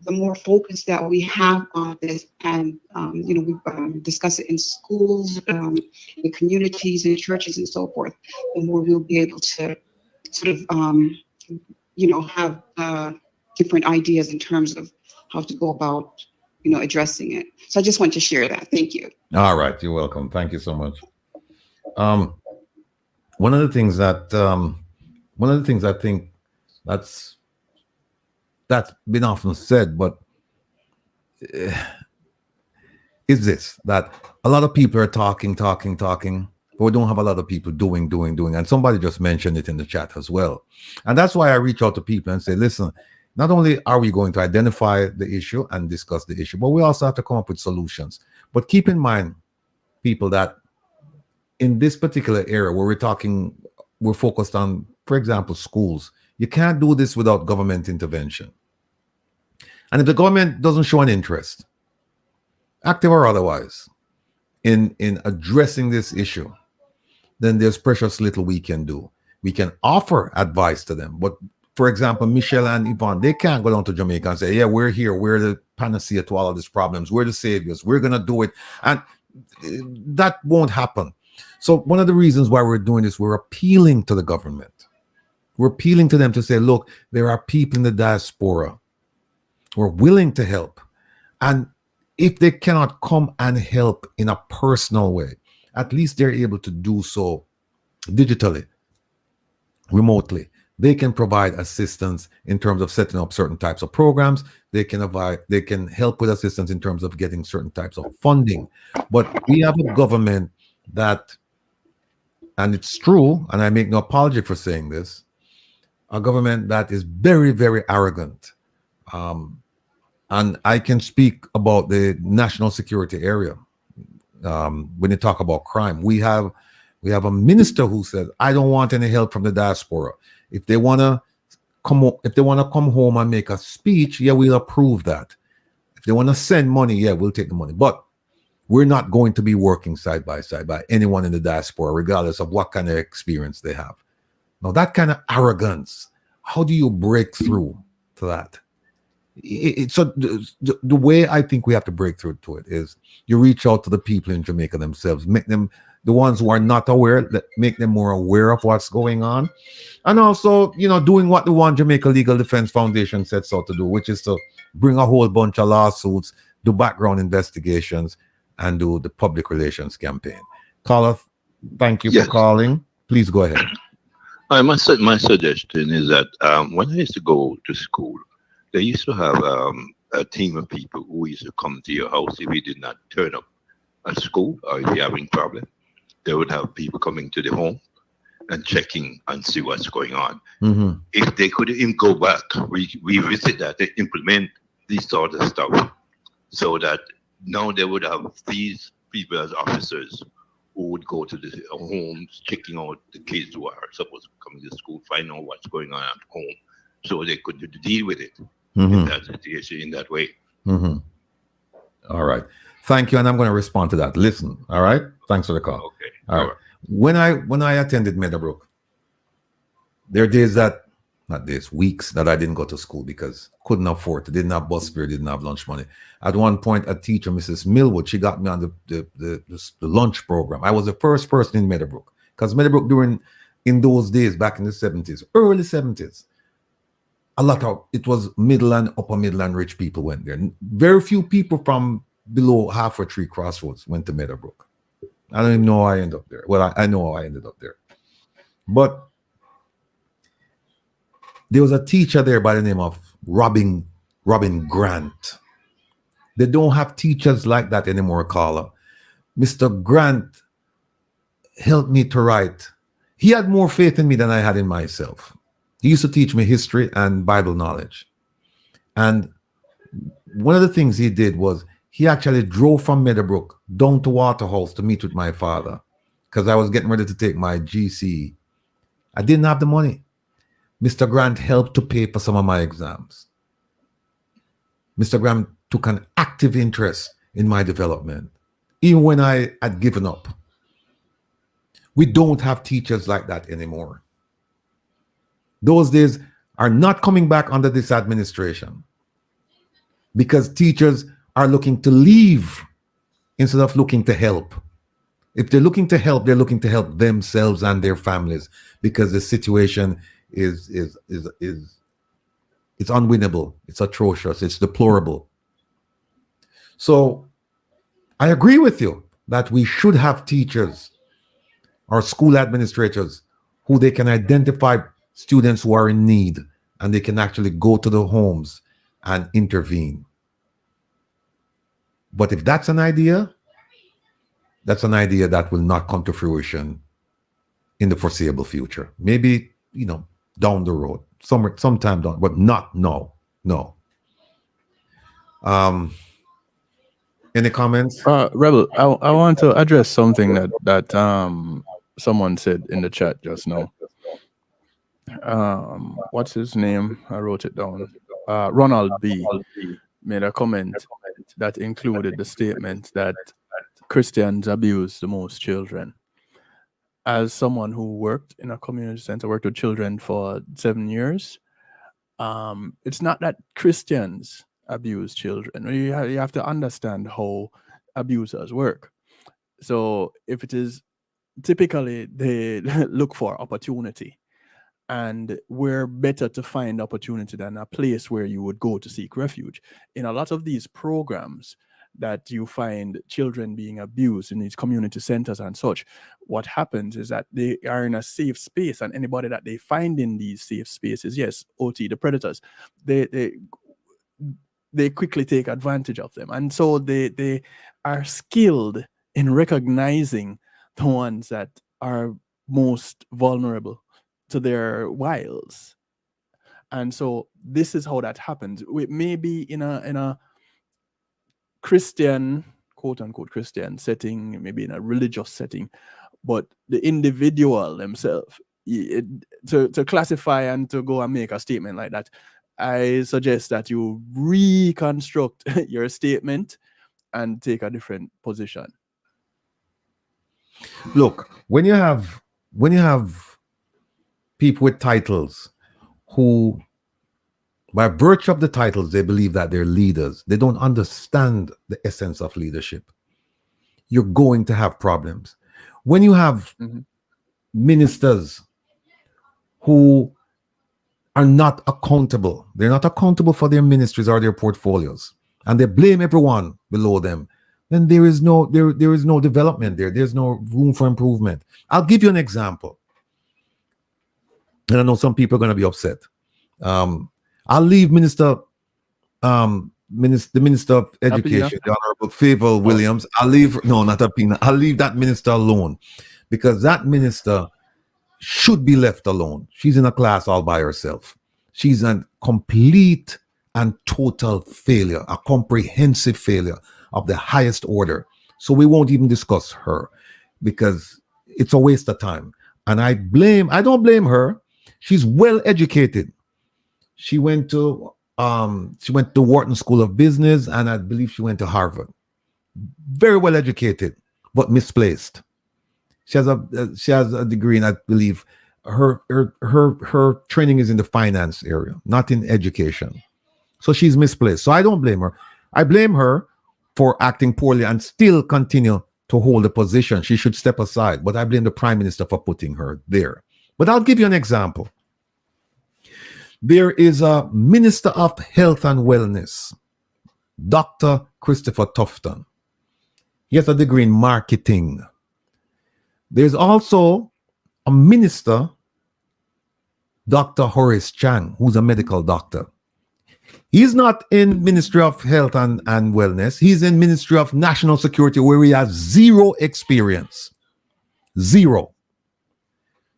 N: the more focus that we have on this, and we discuss it in schools, in communities, in churches, and so forth, the more we'll be able to sort of, have different ideas in terms of how to go about, addressing it. So I just want to share that. Thank you.
A: All right, you're welcome. Thank you so much. One of the things I think that's been often said, but is this, that a lot of people are talking, but we don't have a lot of people doing. And somebody just mentioned it in the chat as well. And that's why I reach out to people and say, listen, not only are we going to identify the issue and discuss the issue, but we also have to come up with solutions. But keep in mind, people, that in this particular area where we're focused on, for example, schools, you can't do this without government intervention. And if the government doesn't show an interest, active or otherwise, in addressing this issue, then there's precious little we can do. We can offer advice to them, but for example, Michelle and Yvonne, they can't go down to Jamaica and say, yeah, we're here, we're the panacea to all of these problems, we're the saviors, we're going to do it. And that won't happen. So one of the reasons why we're doing this, we're appealing to the government. We're appealing to them to say, look, there are people in the diaspora who are willing to help. And if they cannot come and help in a personal way, at least they're able to do so digitally, remotely. They can provide assistance in terms of setting up certain types of programs. They can help with assistance in terms of getting certain types of funding. But we have a government that, and it's true, and I make no apology for saying this, a government that is very, very arrogant. And I can speak about the national security area. When you talk about crime, we have a minister who said, "I don't want any help from the diaspora. If they wanna come home and make a speech, yeah, we'll approve that. If they wanna send money, yeah, we'll take the money. But we're not going to be working side by side by anyone in the diaspora, regardless of what kind of experience they have." Now, that kind of arrogance, how do you break through to that? So the way I think we have to break through to it is you reach out to the people in Jamaica themselves, make them, the ones who are not aware, make them more aware of what's going on. And also, doing what the One Jamaica Legal Defense Foundation sets out to do, which is to bring a whole bunch of lawsuits, do background investigations, and do the public relations campaign. Caller, thank you for calling. Please go ahead.
I: My suggestion is that when I used to go to school, they used to have a team of people who used to come to your house if you did not turn up at school or if you're having problem. They would have people coming to the home and checking and see what's going on.
A: Mm-hmm.
I: If they could even go back, revisit that, they implement this sort of stuff so that now they would have these people as officers who would go to the homes, checking out the kids who are supposed to come to school, find out what's going on at home, so they could deal with it in that situation in that way.
A: Mm-hmm. All right. Thank you. And I'm going to respond to that. Listen. All right. Thanks for the call.
I: Okay.
A: All right. When I attended Meadowbrook, there are days weeks that I didn't go to school because couldn't afford it, didn't have bus fare, didn't have lunch money. At one point, a teacher, Mrs. Millwood, she got me on the lunch program. I was the first person in Meadowbrook because Meadowbrook in those days, back in the 70s, early 70s, it was middle and upper middle and rich people went there. Very few people from below Half or Tree Crossroads went to Meadowbrook. I don't even know how I ended up there. Well, I know how I ended up there. But there was a teacher there by the name of Robin Grant. They don't have teachers like that anymore, caller. Mr. Grant helped me to write. He had more faith in me than I had in myself. He used to teach me history and Bible knowledge. And one of the things he did was he actually drove from Meadowbrook down to Waterhouse to meet with my father because I was getting ready to take my GCE. I didn't have the money. Mr. Grant helped to pay for some of my exams. Mr. Grant took an active interest in my development, even when I had given up. We don't have teachers like that anymore. Those days are not coming back under this administration because teachers are looking to leave instead of looking to help. If they're looking to help, they're looking to help themselves and their families because the situation is it's unwinnable, it's atrocious, it's deplorable. So I agree with you that we should have teachers or school administrators who they can identify students who are in need and they can actually go to the homes and intervene. But if that's an idea that will not come to fruition in the foreseeable future. Maybe, down the road, sometime down, but not no. Any comments?
D: Rebel, I want to address something that someone said in the chat just now. What's his name? I wrote it down. Ronald B. made a comment that included the statement that Christians abuse the most children. As someone who worked in a community center, worked with children for 7 years, it's not that Christians abuse children. You have to understand how abusers work. So if it is typically they look for opportunity, and we're better to find opportunity than a place where you would go to seek refuge. In a lot of these programs, that you find children being abused in these community centers and such, what happens is that they are in a safe space, and anybody that they find in these safe spaces, yes, OT, the predators, they quickly take advantage of them. And so they are skilled in recognizing the ones that are most vulnerable to their wiles. And so this is how that happens. It may be in a Christian, quote unquote Christian setting, maybe in a religious setting, but the individual themselves, to classify and to go and make a statement like that, I suggest that you reconstruct your statement and take a different position.
A: Look, when you have people with titles who, by virtue of the titles, they believe that they're leaders, they don't understand the essence of leadership, you're going to have problems. When you have ministers who are not accountable, they're not accountable for their ministries or their portfolios, and they blame everyone below them, then there is no development there. There's no room for improvement. I'll give you an example. And I know some people are going to be upset. I'll leave the Minister of Education, the Honorable Favor Williams. I'll leave that minister alone, because that minister should be left alone. She's in a class all by herself. She's a complete and total failure, a comprehensive failure of the highest order. So we won't even discuss her, because it's a waste of time. And I don't blame her. She's well educated. She went to Wharton School of Business, and I believe she went to Harvard. Very well educated, but misplaced. She has a degree, and I believe her training is in the finance area, not in education. So she's misplaced. So I don't blame her. I blame her for acting poorly and still continue to hold a position. She should step aside. But I blame the Prime Minister for putting her there. But I'll give you an example. There is a Minister of Health and Wellness, Dr. Christopher Tufton. He has a degree in marketing. There's also a minister, Dr. Horace Chang, who's a medical doctor. He's not in Ministry of Health and Wellness. He's in Ministry of National Security, where he has zero experience. Zero.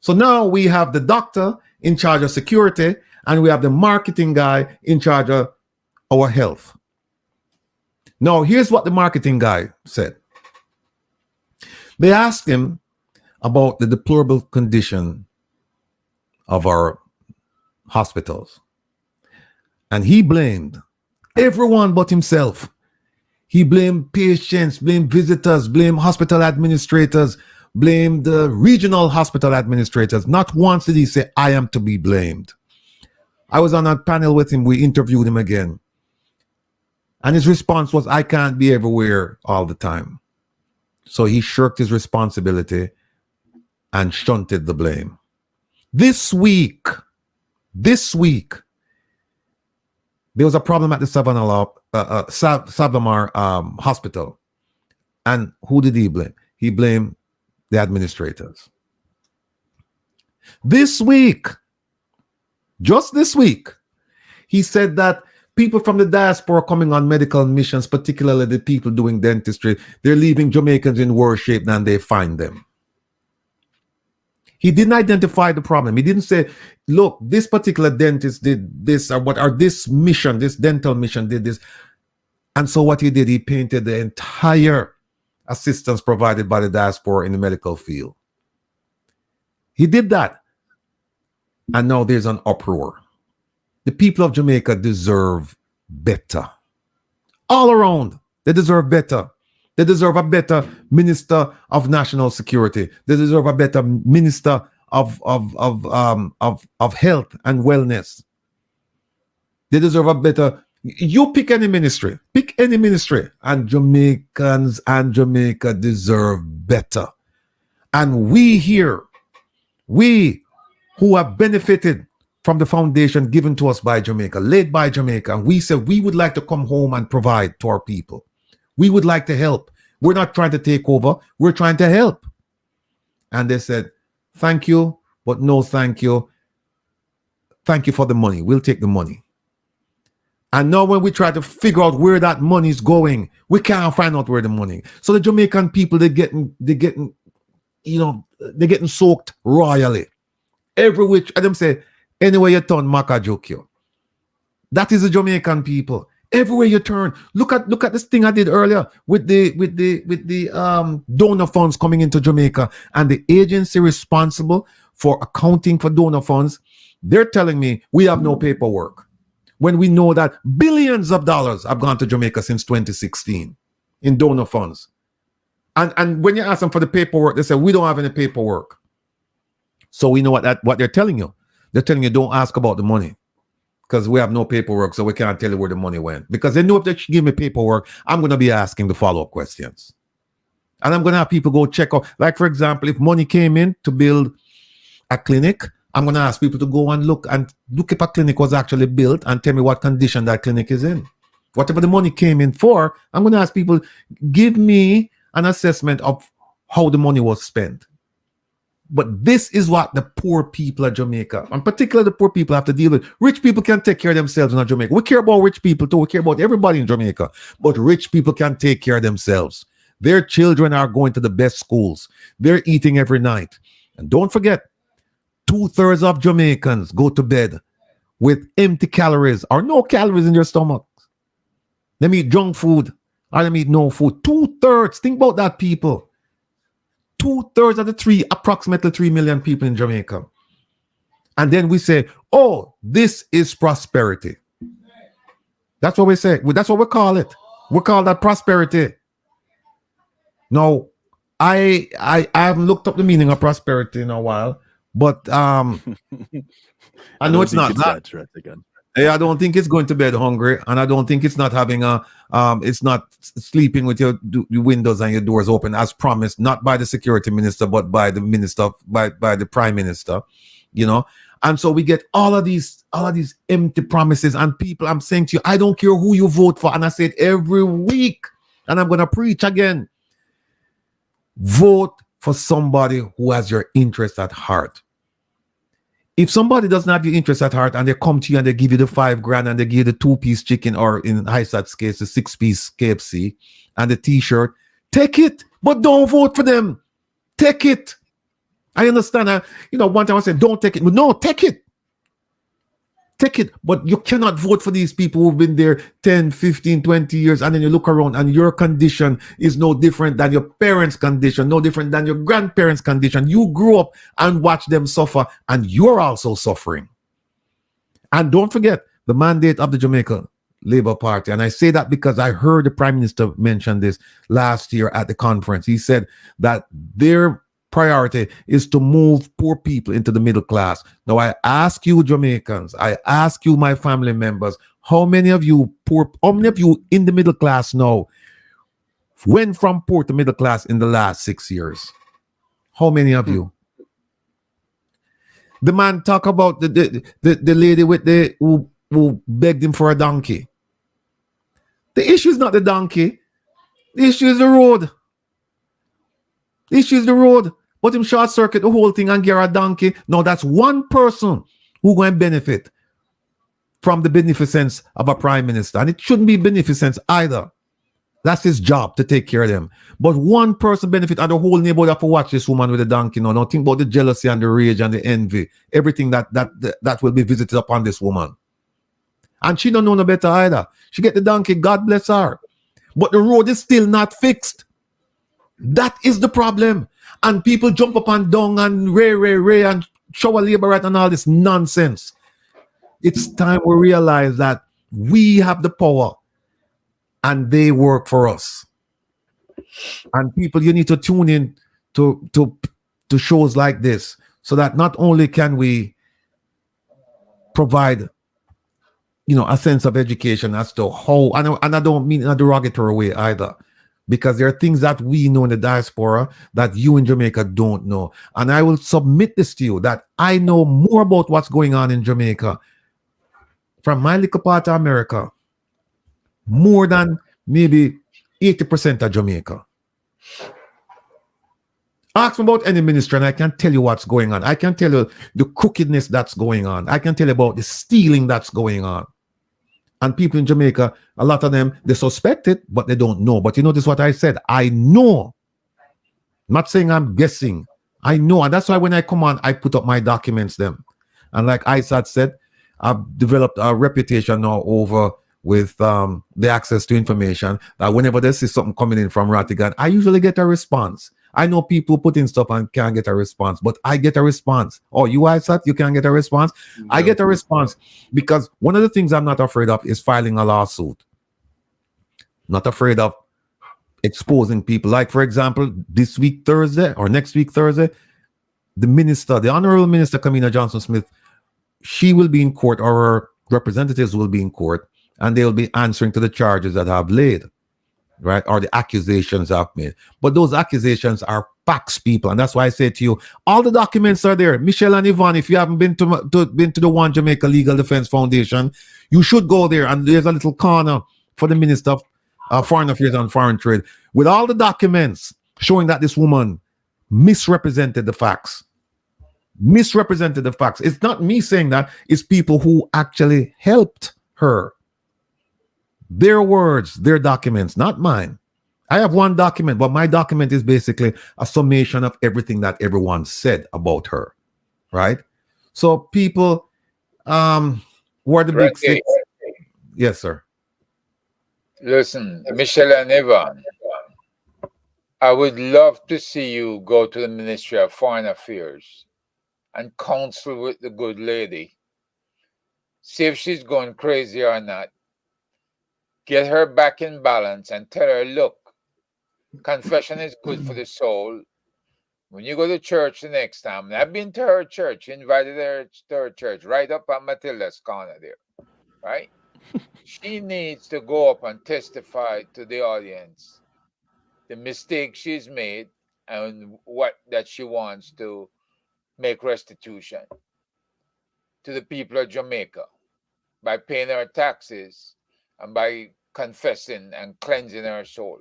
A: So now we have the doctor in charge of security, and we have the marketing guy in charge of our health. Now, here's what the marketing guy said. They asked him about the deplorable condition of our hospitals. And he blamed everyone but himself. He blamed patients, blamed visitors, blamed hospital administrators, blamed the regional hospital administrators. Not once did he say, I am to be blamed. I was on a panel with him. We interviewed him again. And his response was, I can't be everywhere all the time. So he shirked his responsibility and shunted the blame. This week, there was a problem at the Savannah Hospital. And who did he blame? He blamed the administrators. This week, just this week, he said that people from the diaspora coming on medical missions, particularly the people doing dentistry, they're leaving Jamaicans in worse shape than they find them. He didn't identify the problem. He didn't say, look, this particular dentist did this, or this dental mission did this. And so what he did, he painted the entire assistance provided by the diaspora in the medical field. He did that. And now there's an uproar. The people of Jamaica deserve better. All around, they deserve better. They deserve a better Minister of National Security. They deserve a better Minister of Health and Wellness. They deserve a better. You pick any ministry, and Jamaicans and Jamaica deserve better. And we here, we who have benefited from the foundation given to us by Jamaica, led by Jamaica, and we said we would like to come home and provide to our people. We would like to help. We're not trying to take over. We're trying to help. And they said, thank you, but no thank you. Thank you for the money. We'll take the money. And now when we try to figure out where that money is going, we can't find out where the money. So the Jamaican people, they're getting soaked royally. Every which, and them say, anywhere you turn, Maka joke you. That is the Jamaican people. Everywhere you turn, look at this thing I did earlier with the donor funds coming into Jamaica, and the agency responsible for accounting for donor funds. They're telling me we have no paperwork, when we know that billions of dollars have gone to Jamaica since 2016 in donor funds. And when you ask them for the paperwork, they say we don't have any paperwork. So we know what they're telling you. They're telling you don't ask about the money, because we have no paperwork, so we can't tell you where the money went. Because they know if they give me paperwork, I'm going to be asking the follow-up questions. And I'm going to have people go check out. Like, for example, if money came in to build a clinic, I'm going to ask people to go and look if a clinic was actually built and tell me what condition that clinic is in. Whatever the money came in for, I'm going to ask people, give me an assessment of how the money was spent. But this is what the poor people of Jamaica, and particularly the poor people, have to deal with. Rich people can take care of themselves in Jamaica. We care about rich people too. We care about everybody in Jamaica. But rich people can take care of themselves. Their children are going to the best schools. They're eating every night. And don't forget, 2/3 of Jamaicans go to bed with empty calories or no calories in their stomach. They eat junk food or they eat no food. 2/3. Think about that, people. 2/3 of the approximately 3 million people in Jamaica. And then we say, oh, this is prosperity. That's what we say. That's what we call it. We call that prosperity. Now, I haven't looked up the meaning of prosperity in a while, but I know it's not that. I don't think it's going to bed hungry, and I don't think it's not having it's not sleeping with your windows and your doors open as promised, not by the security minister, but by the minister, by the prime minister, And so we get all of these empty promises, and people, I'm saying to you, I don't care who you vote for, and I say it every week, and I'm going to preach again. Vote for somebody who has your interest at heart. If somebody doesn't have your interest at heart and they come to you and they give you the $5,000 and they give you the 2-piece chicken, or in Highsat's case, the 6-piece KFC and the t-shirt, take it, but don't vote for them. Take it. I understand. One time I said, don't take it. But no, take it. Take it. But you cannot vote for these people who've been there 10, 15, 20 years, and then you look around and your condition is no different than your parents' condition, no different than your grandparents' condition. You grew up and watched them suffer, and you're also suffering. And don't forget the mandate of the Jamaica Labour Party. And I say that because I heard the Prime Minister mention this last year at the conference. He said that their priority is to move poor people into the middle class. Now, I ask you, Jamaicans, I ask you, my family members, how many of you in the middle class now went from poor to middle class in the last 6 years? How many of you? The man talk about the lady with who begged him for a donkey. The issue is not the donkey. The issue is the road. The issue is the road. But him short circuit the whole thing and get a donkey. No, that's one person who going to benefit from the beneficence of a prime minister. And it shouldn't be beneficence either. That's his job, to take care of them. But one person benefit, and the whole neighborhood have to watch this woman with a donkey. No, think about the jealousy and the rage and the envy. Everything that will be visited upon this woman. And she don't know no better either. She get the donkey, God bless her. But the road is still not fixed. That is the problem. And people jump up and down and ray and shower labor right and all this nonsense. It's time we realize that we have the power and they work for us. And people, you need to tune in to shows like this, so that not only can we provide a sense of education as to how, and I don't mean in a derogatory way either, because there are things that we know in the diaspora that you in Jamaica don't know. And I will submit this to you, that I know more about what's going on in Jamaica from my little part of America, more than maybe 80% of Jamaica. Ask me about any ministry and I can tell you what's going on. I can tell you the crookedness that's going on. I can tell you about the stealing that's going on. And people in Jamaica, a lot of them, they suspect it, but they don't know. But you notice what I said? I know. I'm not saying I'm guessing. I know. And that's why when I come on, I put up my documents them. And like Isaac said, I've developed a reputation now over with the access to information that whenever they see something coming in from Rattigan, I usually get a response. I know people put in stuff and can't get a response, but I get a response. Oh, you Isaac, you can't get a response? Yeah. I get a response because one of the things I'm not afraid of is filing a lawsuit. Not afraid of exposing people. Like, for example, this week Thursday or next week Thursday, the minister, the Honorable Minister Kamina Johnson-Smith, she will be in court, or her representatives will be in court, and they'll be answering to the charges that have laid, right? Or the accusations I've made. But those accusations are facts, people. And that's why I say to you, all the documents are there. Michelle and Yvonne, if you haven't been to the One Jamaica Legal Defense Foundation, you should go there. And there's a little corner for the Minister of Foreign Affairs and Foreign Trade with all the documents showing that this woman misrepresented the facts. Misrepresented the facts. It's not me saying that. It's people who actually helped her. Their words, their documents, not mine. I have one document, but my document is basically a summation of everything that everyone said about her, right? So people, who are the big six? Yes, sir.
C: Listen, Michelle and Yvonne, I would love to see you go to the Ministry of Foreign Affairs and counsel with the good lady. See if she's going crazy or not. Get her back in balance and tell her, look, confession is good for the soul. When you go to church the next time, and I've been to her church, invited her to her church, right up at Matilda's corner there, right? She needs to go up and testify to the audience the mistake she's made and what that she wants to make restitution to the people of Jamaica by paying her taxes and by confessing and cleansing her soul.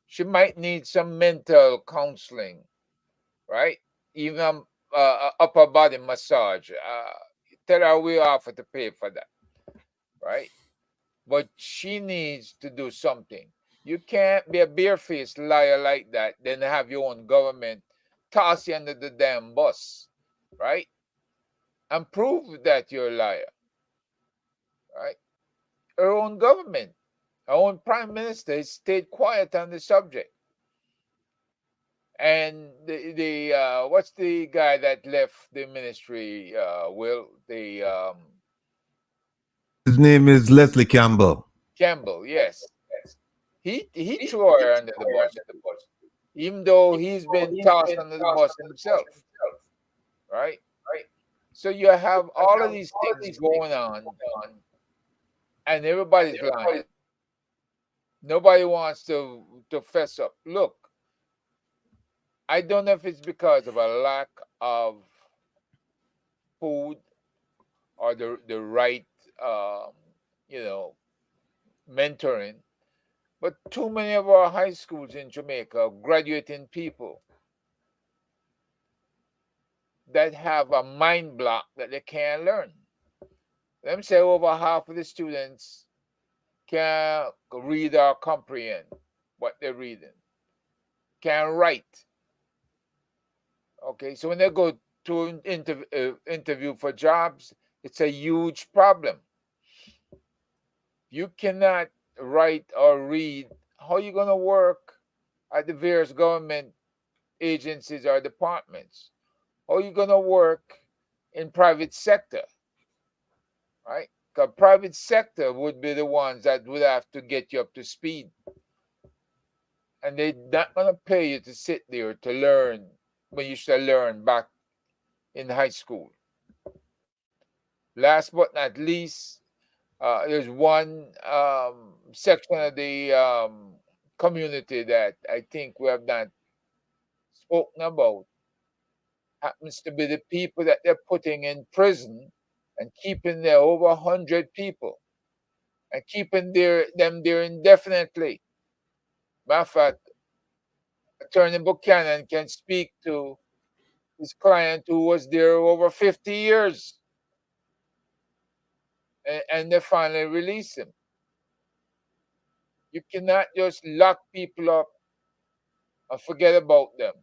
C: She might need some mental counseling, right? Even upper body massage. Tell her we offer to pay for that, right? But she needs to do something. You can't be a barefaced liar like that, then have your own government toss you under the damn bus, right? And prove that you're a liar, right? Her own government, her own prime minister has stayed quiet on the subject. And the what's the guy that left the ministry?
A: His name is Leslie Campbell.
C: Campbell, yes. He threw her under the bus, even though he's been tossed under the bus himself, right? So you have all of these things going on, and everybody's lying. Nobody wants to fess up. Look, I don't know if it's because of a lack of food or the right, mentoring, but too many of our high schools in Jamaica are graduating people that have a mind block that they can't learn. Let me say over half of the students can't read or comprehend what they're reading, can't write. Okay, so when they go to an interview for jobs, it's a huge problem. You cannot write or read. How are you going to work at the various government agencies or departments? How are you going to work in private sector, right? Because private sector would be the ones that would have to get you up to speed. And they're not going to pay you to sit there to learn when you should learn back in high school. Last but not least, there's one section of the community that I think we have not spoken about. Happens to be the people that they're putting in prison and keeping there over 100 people and keeping them there indefinitely Matter of fact, Attorney Buchanan can speak to his client who was there over 50 years. And they finally release him. You cannot just lock people up and forget about them.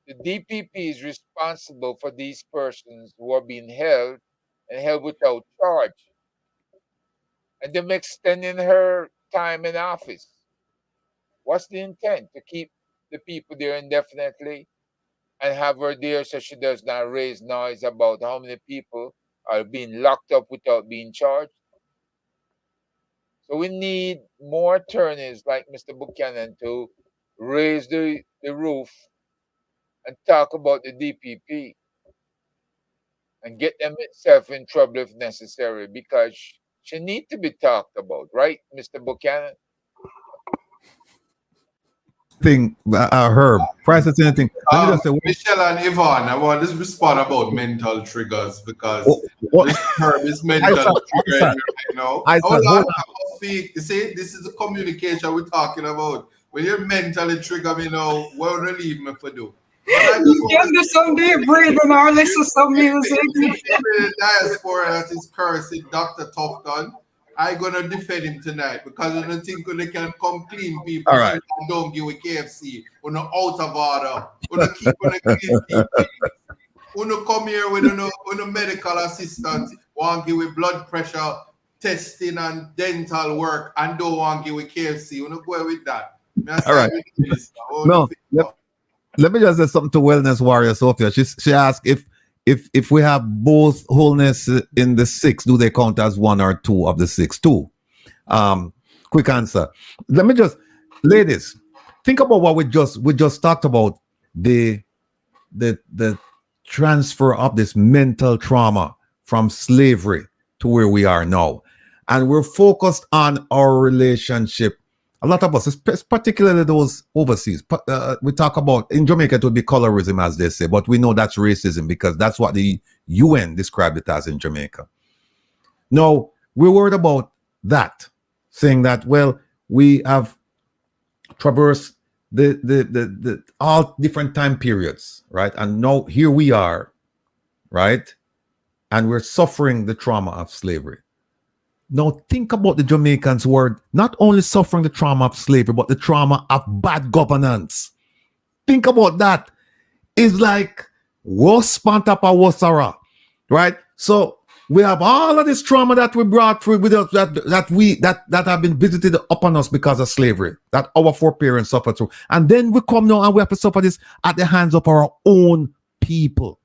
C: The DPP is responsible for these persons who are being held and held without charge. And them extending her time in office. What's the intent? To keep the people there indefinitely and have her there so she does not raise noise about how many people are being locked up without being charged? So we need more attorneys like Mr. Buchanan to raise the roof and talk about the DPP and get them itself in trouble if necessary, because she needs to be talked about, right, Mr. Buchanan?
A: Thing, Herb, price of anything. Let me just say,
B: Michelle and Yvonne, I want to respond about mental triggers because this Herb is mental triggering right now. You see, this is the communication we're talking about. When you're mentally triggered, me now, what will you leave me for do?
F: You can do some deep breathing or listen to some music.
B: The diaspora that is cursing Dr. Tufton, I'm gonna defend him tonight because I don't think they can come clean people.
A: All right.
B: Don't give with KFC. We're not out of order. We're not keep on the clean people. We're not come here with no medical assistant. Want give with blood pressure testing and dental work and don't want give with KFC. We're not going with that.
A: All right. No. Let me just say something to Wellness Warrior Sophia. She asked if we have both wholeness in the 6, do they count as 1 or 2 of the 6 too? Quick answer. Let me just, ladies, think about what we just talked about, the transfer of this mental trauma from slavery to where we are now. And we're focused on our relationship. A lot of us, particularly those overseas, we talk about, in Jamaica, it would be colorism, as they say, but we know that's racism because that's what the UN described it as in Jamaica. Now, we're worried about that, saying that, well, we have traversed the all different time periods, right? And now here we are, right? And we're suffering the trauma of slavery. Now think about the Jamaicans who are not only suffering the trauma of slavery, but the trauma of bad governance. Think about that. It's like Wospantapa Wosara, right? So we have all of this trauma that we brought through with us, that have been visited upon us because of slavery, that our foreparents suffered through. And then we come now and we have to suffer this at the hands of our own people.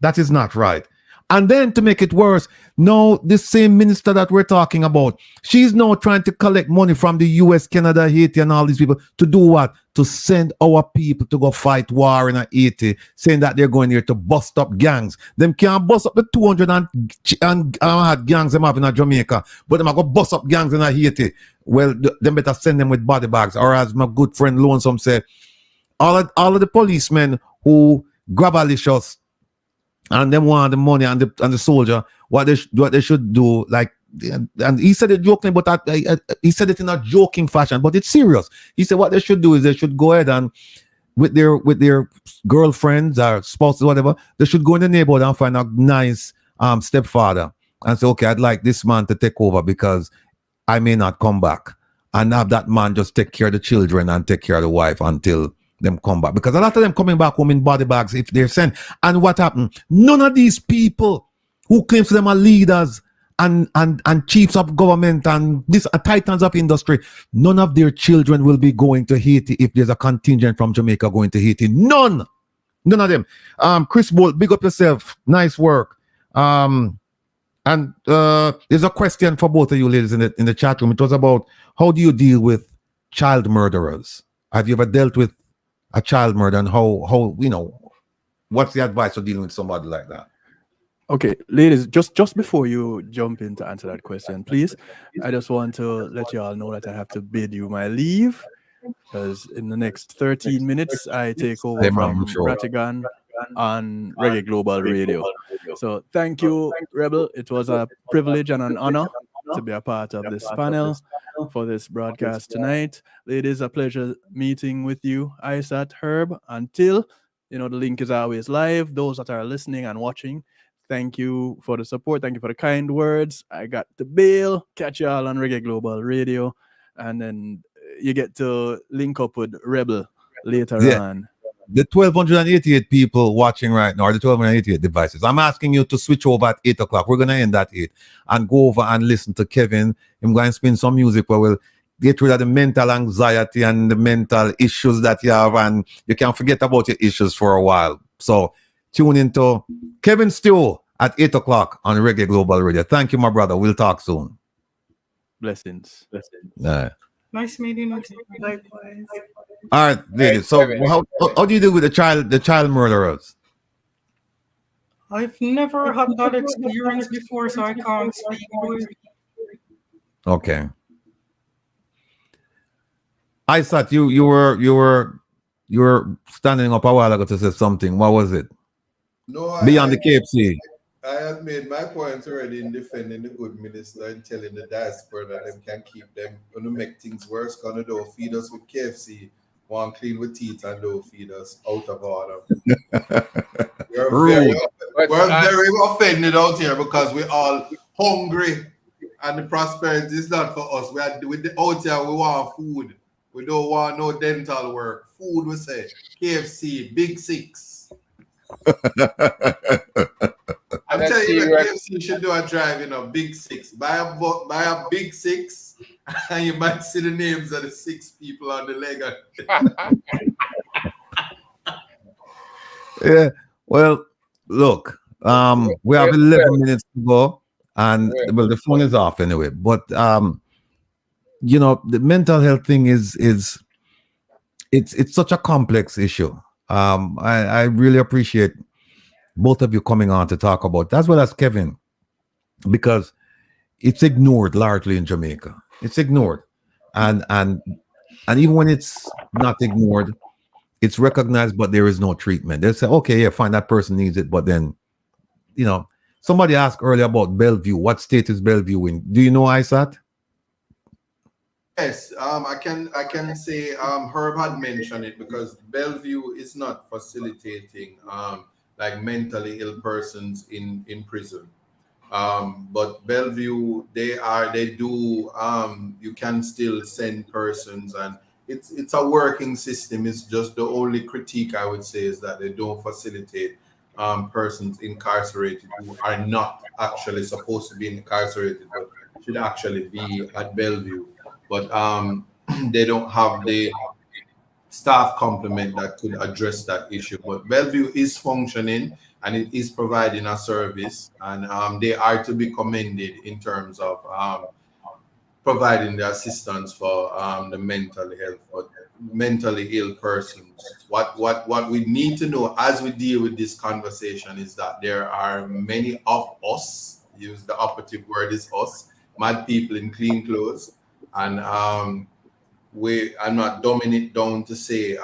A: That is not right. And then to make it worse, now this same minister that we're talking about, she's now trying to collect money from the US, Canada, Haiti, and all these people to do what? To send our people to go fight war in Haiti, saying that they're going here to bust up gangs. Them can't bust up the 200 and gangs them have in Jamaica, but them are going to bust up gangs in Haiti. Well, them better send them with body bags. Or as my good friend Lonesome said, all of the policemen who grab Alicious and them want the money and the soldier, what they should do, like, and he said it jokingly, but he said it in a joking fashion, but it's serious. He said what they should do is they should go ahead and with their girlfriends or spouses, whatever, they should go in the neighborhood and find a nice stepfather and say, okay, I'd like this man to take over because I may not come back, and have that man just take care of the children and take care of the wife until them come back, because a lot of them coming back home in body bags if they're sent. And what happened? None of these people who claim to them are leaders and chiefs of government and these titans of industry, none of their children will be going to Haiti if there's a contingent from Jamaica going to Haiti. None of them. Chris Bolt, big up yourself. Nice work. And there's a question for both of you ladies in the chat room. It was about how do you deal with child murderers? Have you ever dealt with a child murder, and how what's the advice for dealing with somebody like that?
D: Okay, ladies, just before you jump in to answer that question, please, I just want to let you all know that I have to bid you my leave, because in the next 13 minutes I take over from Rattigan on Reggae Global Radio. So thank you, Rebel. It was a privilege and an honor to be a part of this panel. for this broadcast tonight. It is a pleasure meeting with you, Isat, Herb. Until, the link is always live. Those that are listening and watching, thank you for the support. Thank you for the kind words. I got the bail. Catch you all on Reggae Global Radio. And then you get to link up with Rebel later on.
A: The 1,288 people watching right now, or the 1,288 devices. I'm asking you to switch over at 8 o'clock. We're going to end at 8 and go over and listen to Kevin. I'm going to spin some music where we'll get rid of the mental anxiety and the mental issues that you have, and you can forget about your issues for a while. So tune into Kevin Stew at 8 o'clock on Reggae Global Radio. Thank you, my brother. We'll talk soon.
D: Blessings.
F: Nice meeting you.
E: Likewise.
A: All right, ladies. So how do you do with the child murderers?
F: I've never had that experience before, so I can't speak to it.
A: Okay. I thought you were standing up a while ago to say something. What was it?
B: No,
A: beyond the KFC.
B: I have made my points already in defending the good minister and telling the diaspora that them can keep them gonna make things worse, gonna don't feed us with KFC, one clean with teeth and don't feed us out of order. We're very offended out here because we're all hungry and the prosperity is not for us. We are with the out here, we want food. We don't want no dental work. Food, we say. KFC, Big Six. I'm telling you, KFC should do a drive, Big Six. Buy a Big Six, and you might see the names of the 6 people on the leg.
A: Yeah. Well, look, we have 11 minutes to go, and the phone is off anyway. But the mental health thing is it's such a complex issue. I really appreciate both of you coming on to talk about that, as well as Kevin, because it's ignored largely in Jamaica. It's ignored, and even when it's not ignored, it's recognized, but there is no treatment. They say, okay, yeah, fine, that person needs it, but then, somebody asked earlier about Bellevue. What state is Bellevue in? Do you know, Isat?
B: Yes, I can say Herb had mentioned it, because Bellevue is not facilitating like mentally ill persons in prison. But Bellevue, you can still send persons, and it's a working system. It's just the only critique I would say is that they don't facilitate persons incarcerated who are not actually supposed to be incarcerated, but should actually be at Bellevue. But they don't have the staff complement that could address that issue. But Bellevue is functioning and it is providing a service, and they are to be commended in terms of providing the assistance for the mentally ill persons. What we need to know as we deal with this conversation is that there are many of us, use the operative word is us, mad people in clean clothes. And I'm not dumbing it down to say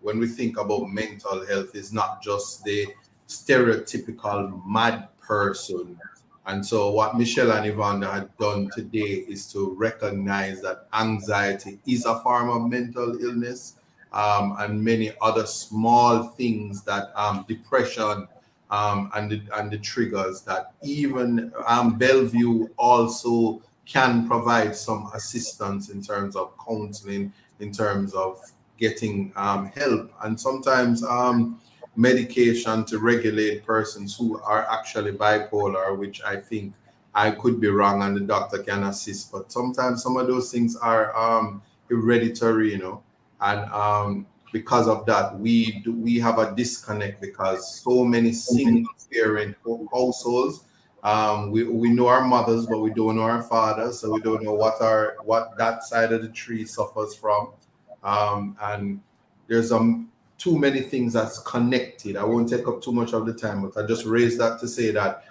B: when we think about mental health, it's not just the stereotypical mad person. And so what Michelle and Yvonne had done today is to recognize that anxiety is a form of mental illness, and many other small things that depression and the triggers that even Bellevue also can provide some assistance in terms of counseling, in terms of getting help, and sometimes medication to regulate persons who are actually bipolar, which I think I could be wrong and the doctor can assist. But sometimes some of those things are hereditary, and because of that, we have a disconnect, because so many single parent households, we know our mothers, but we don't know our fathers, so we don't know what that side of the tree suffers from, and there's too many things that's connected. I won't take up too much of the time, but I just raised that to say that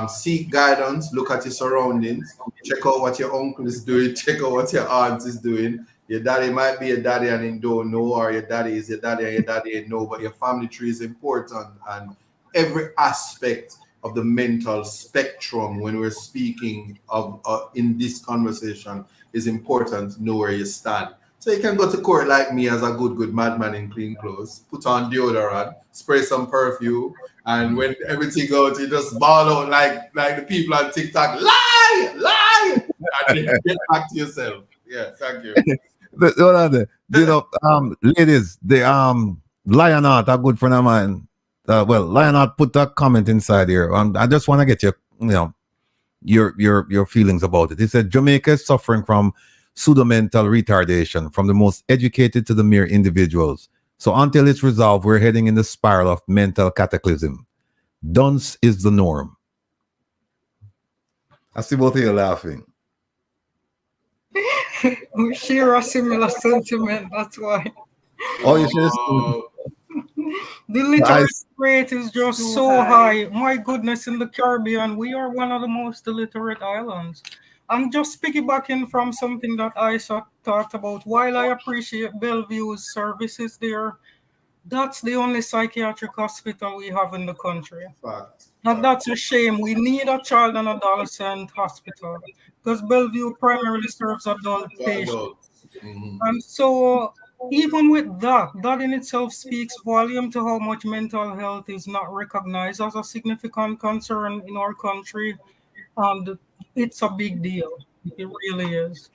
B: seek guidance, look at your surroundings, check out what your uncle is doing, check out what your aunt is doing. Your daddy might be a daddy and he don't know, or your daddy is your daddy and your daddy ain't know, but your family tree is important, and every aspect of the mental spectrum when we're speaking of in this conversation it's important to know where you stand. So you can go to court like me as a good madman in clean clothes, put on deodorant, spray some perfume, and when everything goes, you just ball out like the people on TikTok, lie, and then get back to yourself. Yeah, thank you.
A: You know, ladies, the Lionheart, a good friend of mine. Lionheart put a comment inside here. I just want to get your feelings about it. He said Jamaica is suffering from pseudo-mental retardation, from the most educated to the mere individuals. So until it's resolved, we're heading in the spiral of mental cataclysm. Dunce is the norm. I see both of you laughing.
F: We share a similar sentiment, that's why.
A: Oh, you should.
F: The literacy rate is just so high. My goodness, in the Caribbean, we are one of the most illiterate islands. I'm just piggybacking from something that Isa talked about. While I appreciate Bellevue's services there, that's the only psychiatric hospital we have in the country. And that's a shame. We need a child and adolescent hospital because Bellevue primarily serves adult patients. And so even with that in itself speaks volume to how much mental health is not recognized as a significant concern in our country. And it's a big deal. It really is.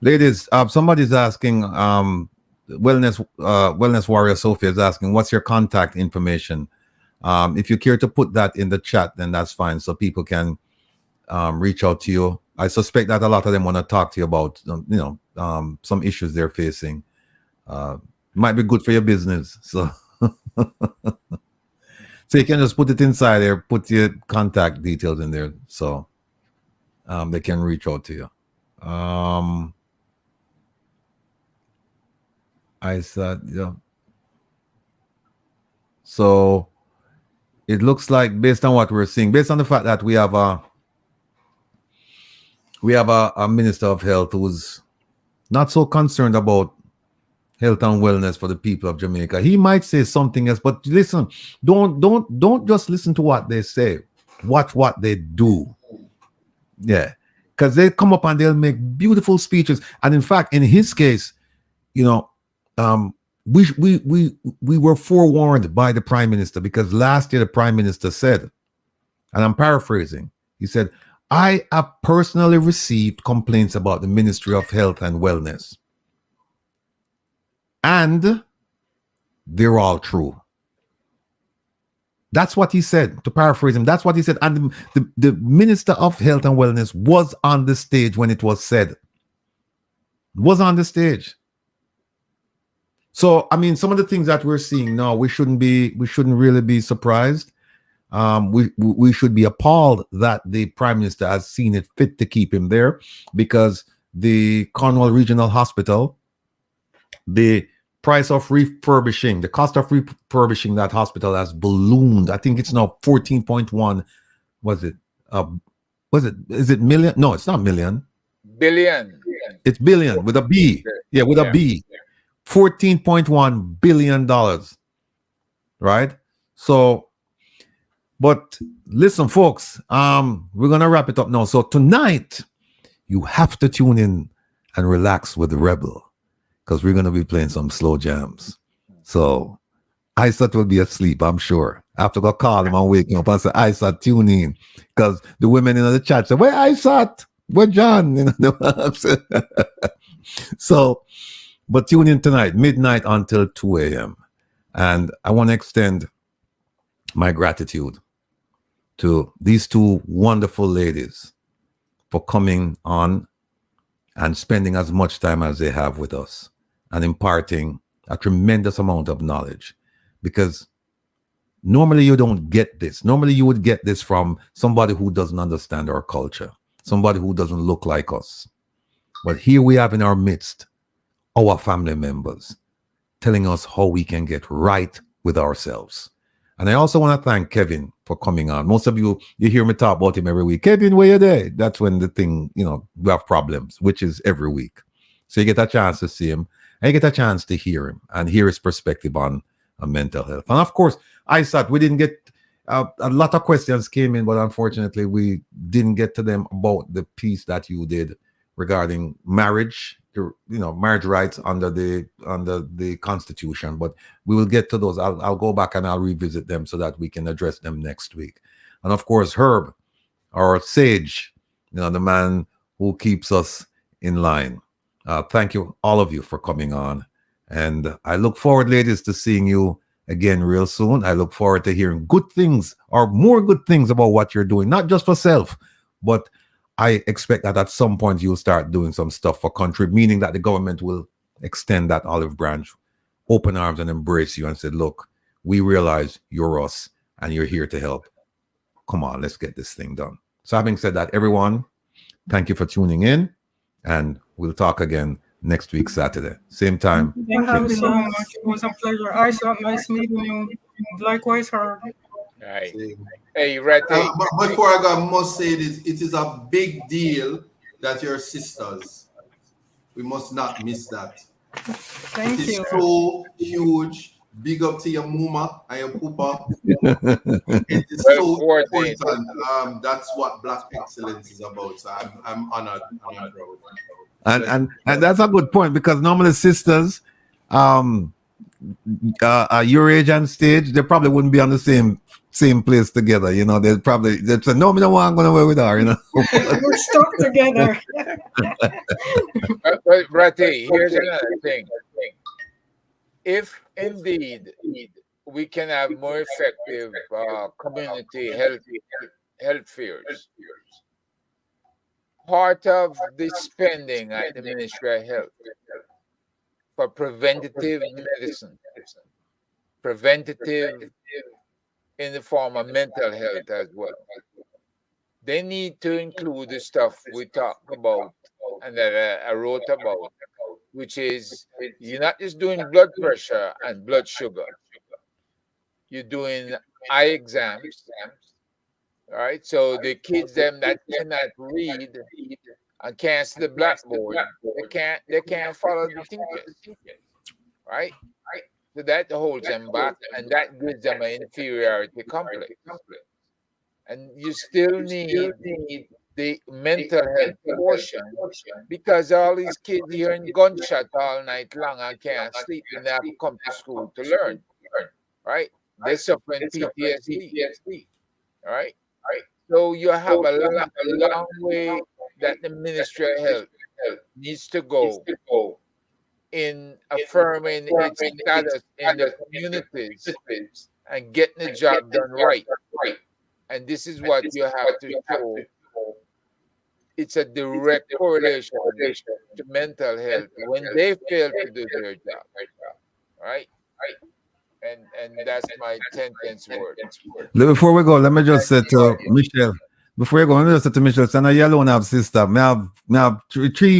A: Ladies, somebody's asking, Wellness Warrior Sophia is asking, what's your contact information? If you care to put that in the chat, then that's fine, so people can reach out to you. I suspect that a lot of them want to talk to you about, some issues they're facing. Might be good for your business, so so you can just put it inside there, put your contact details in there, so they can reach out to you. I said, so it looks like, based on what we're seeing, based on the fact that we have a minister of health who's not so concerned about health and wellness for the people of Jamaica. He might say something else, but listen, don't just listen to what they say. Watch what they do. Yeah, because they come up and they'll make beautiful speeches. And in fact, in his case, we were forewarned by the Prime Minister, because last year the Prime Minister said, and I'm paraphrasing, he said, I have personally received complaints about the Ministry of Health and Wellness, and they're all true. That's what he said, to paraphrase him. That's what he said. And the Minister of Health and Wellness was on the stage when it was said. Was on the stage. So, I mean, some of the things that we're seeing now, we shouldn't really be surprised. We should be appalled that the Prime Minister has seen it fit to keep him there, because the Cornwall Regional Hospital, the price of refurbishing, the cost of refurbishing that hospital has ballooned. I think it's now 14.1. Is it million? No, it's not million.
C: Billion.
A: It's billion with a B. Yeah, with a B. $14.1 billion. Right? So, but listen, folks, we're gonna wrap it up now. So tonight, you have to tune in and relax with the Rebel, because we're gonna be playing some slow jams. So Isat will be asleep, I'm sure. I have to go call him and wake him up and say, Isat, tune in. Because the women in the chat say, where Isat? Where John? So, but tune in tonight, midnight until 2 a.m. And I want to extend my gratitude to these two wonderful ladies for coming on and spending as much time as they have with us and imparting a tremendous amount of knowledge. Because normally you don't get this. Normally you would get this from somebody who doesn't understand our culture, somebody who doesn't look like us. But here we have in our midst our family members telling us how we can get right with ourselves. And I also want to thank Kevin for coming on. Most of you hear me talk about him every week. Kevin, where you there? That's when the thing, we have problems, which is every week. So you get a chance to see him, and you get a chance to hear him and hear his perspective on mental health. And of course, ISAT, we didn't get a lot of questions came in, but unfortunately we didn't get to them about the piece that you did regarding marriage, marriage rights under the Constitution. But we will get to those. I'll go back and I'll revisit them so that we can address them next week. And of course, Herb, our sage, the man who keeps us in line. Thank you, all of you, for coming on. And I look forward, ladies, to seeing you again real soon. I look forward to hearing good things or more good things about what you're doing, not just for self, but I expect that at some point you'll start doing some stuff for country, meaning that the government will extend that olive branch, open arms, and embrace you and say, look, we realize you're us and you're here to help. Come on, let's get this thing done. So having said that, everyone, thank you for tuning in, and we'll talk again next week, Saturday. Same time.
F: Thank you so much. It was a pleasure. I saw nice meeting you. Likewise, her.
C: Right. Hey, Ratty.
B: But before I go, I must say this: it is a big deal that you're sisters. We must not miss that.
F: Thank you.
B: It's so huge. Big up to your mama and your papa. It is so important. That's what Black excellence is about. So I'm honored. I'm proud.
A: And that's a good point, because normally sisters, your age and stage, they probably wouldn't be on the same place together. They'd say, no, me don't want to go away with her.
F: We're stuck together.
C: But Ratty, here's another thing. If indeed we can have more effective community health fairs, part of the spending at the Ministry of Health for preventative medicine, preventative in the form of mental health as well, they need to include the stuff we talked about and that I wrote about, which is you're not just doing blood pressure and blood sugar. You're doing eye exams. All right. So the kids them that cannot read and can't see the blackboard, they can't follow the teachers. Right? So that holds them back, and that gives them an inferiority complex. And you still need the mental health portion, because all these kids hearing gunshot all night long and can't sleep, and they have to come to school to learn. Right? They're suffering PTSD. All right? So you have a long way that the Ministry of Health needs to go in affirming its status in the communities and getting the job done right. And this is what you have to show. It's a direct correlation to mental health when they fail to do their job. Right? And that's my 10 cents word.
A: Before we go, let me just say to Michelle. Before you go, let me just say to Michelle, so now you alone have sister. I have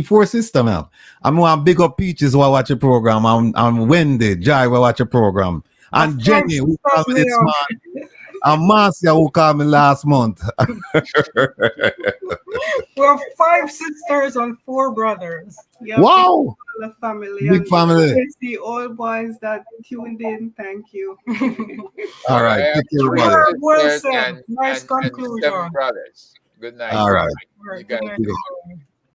A: 4 sisters now. I'm going to big up Peaches who watch the program. I'm Wendy, Jai who watch the program. And Jenny who called me this morning. And Marcia who called me last month.
F: We have 5 sisters and 4 brothers.
E: Yeah,
A: wow!
E: The family.
A: Big family.
E: It's the old boys that tuned in. Thank you.
A: All right. Take care, brother.
F: Well said. Nice conclusion.
C: And 7 brothers. Good night.
A: All right.
F: Good night.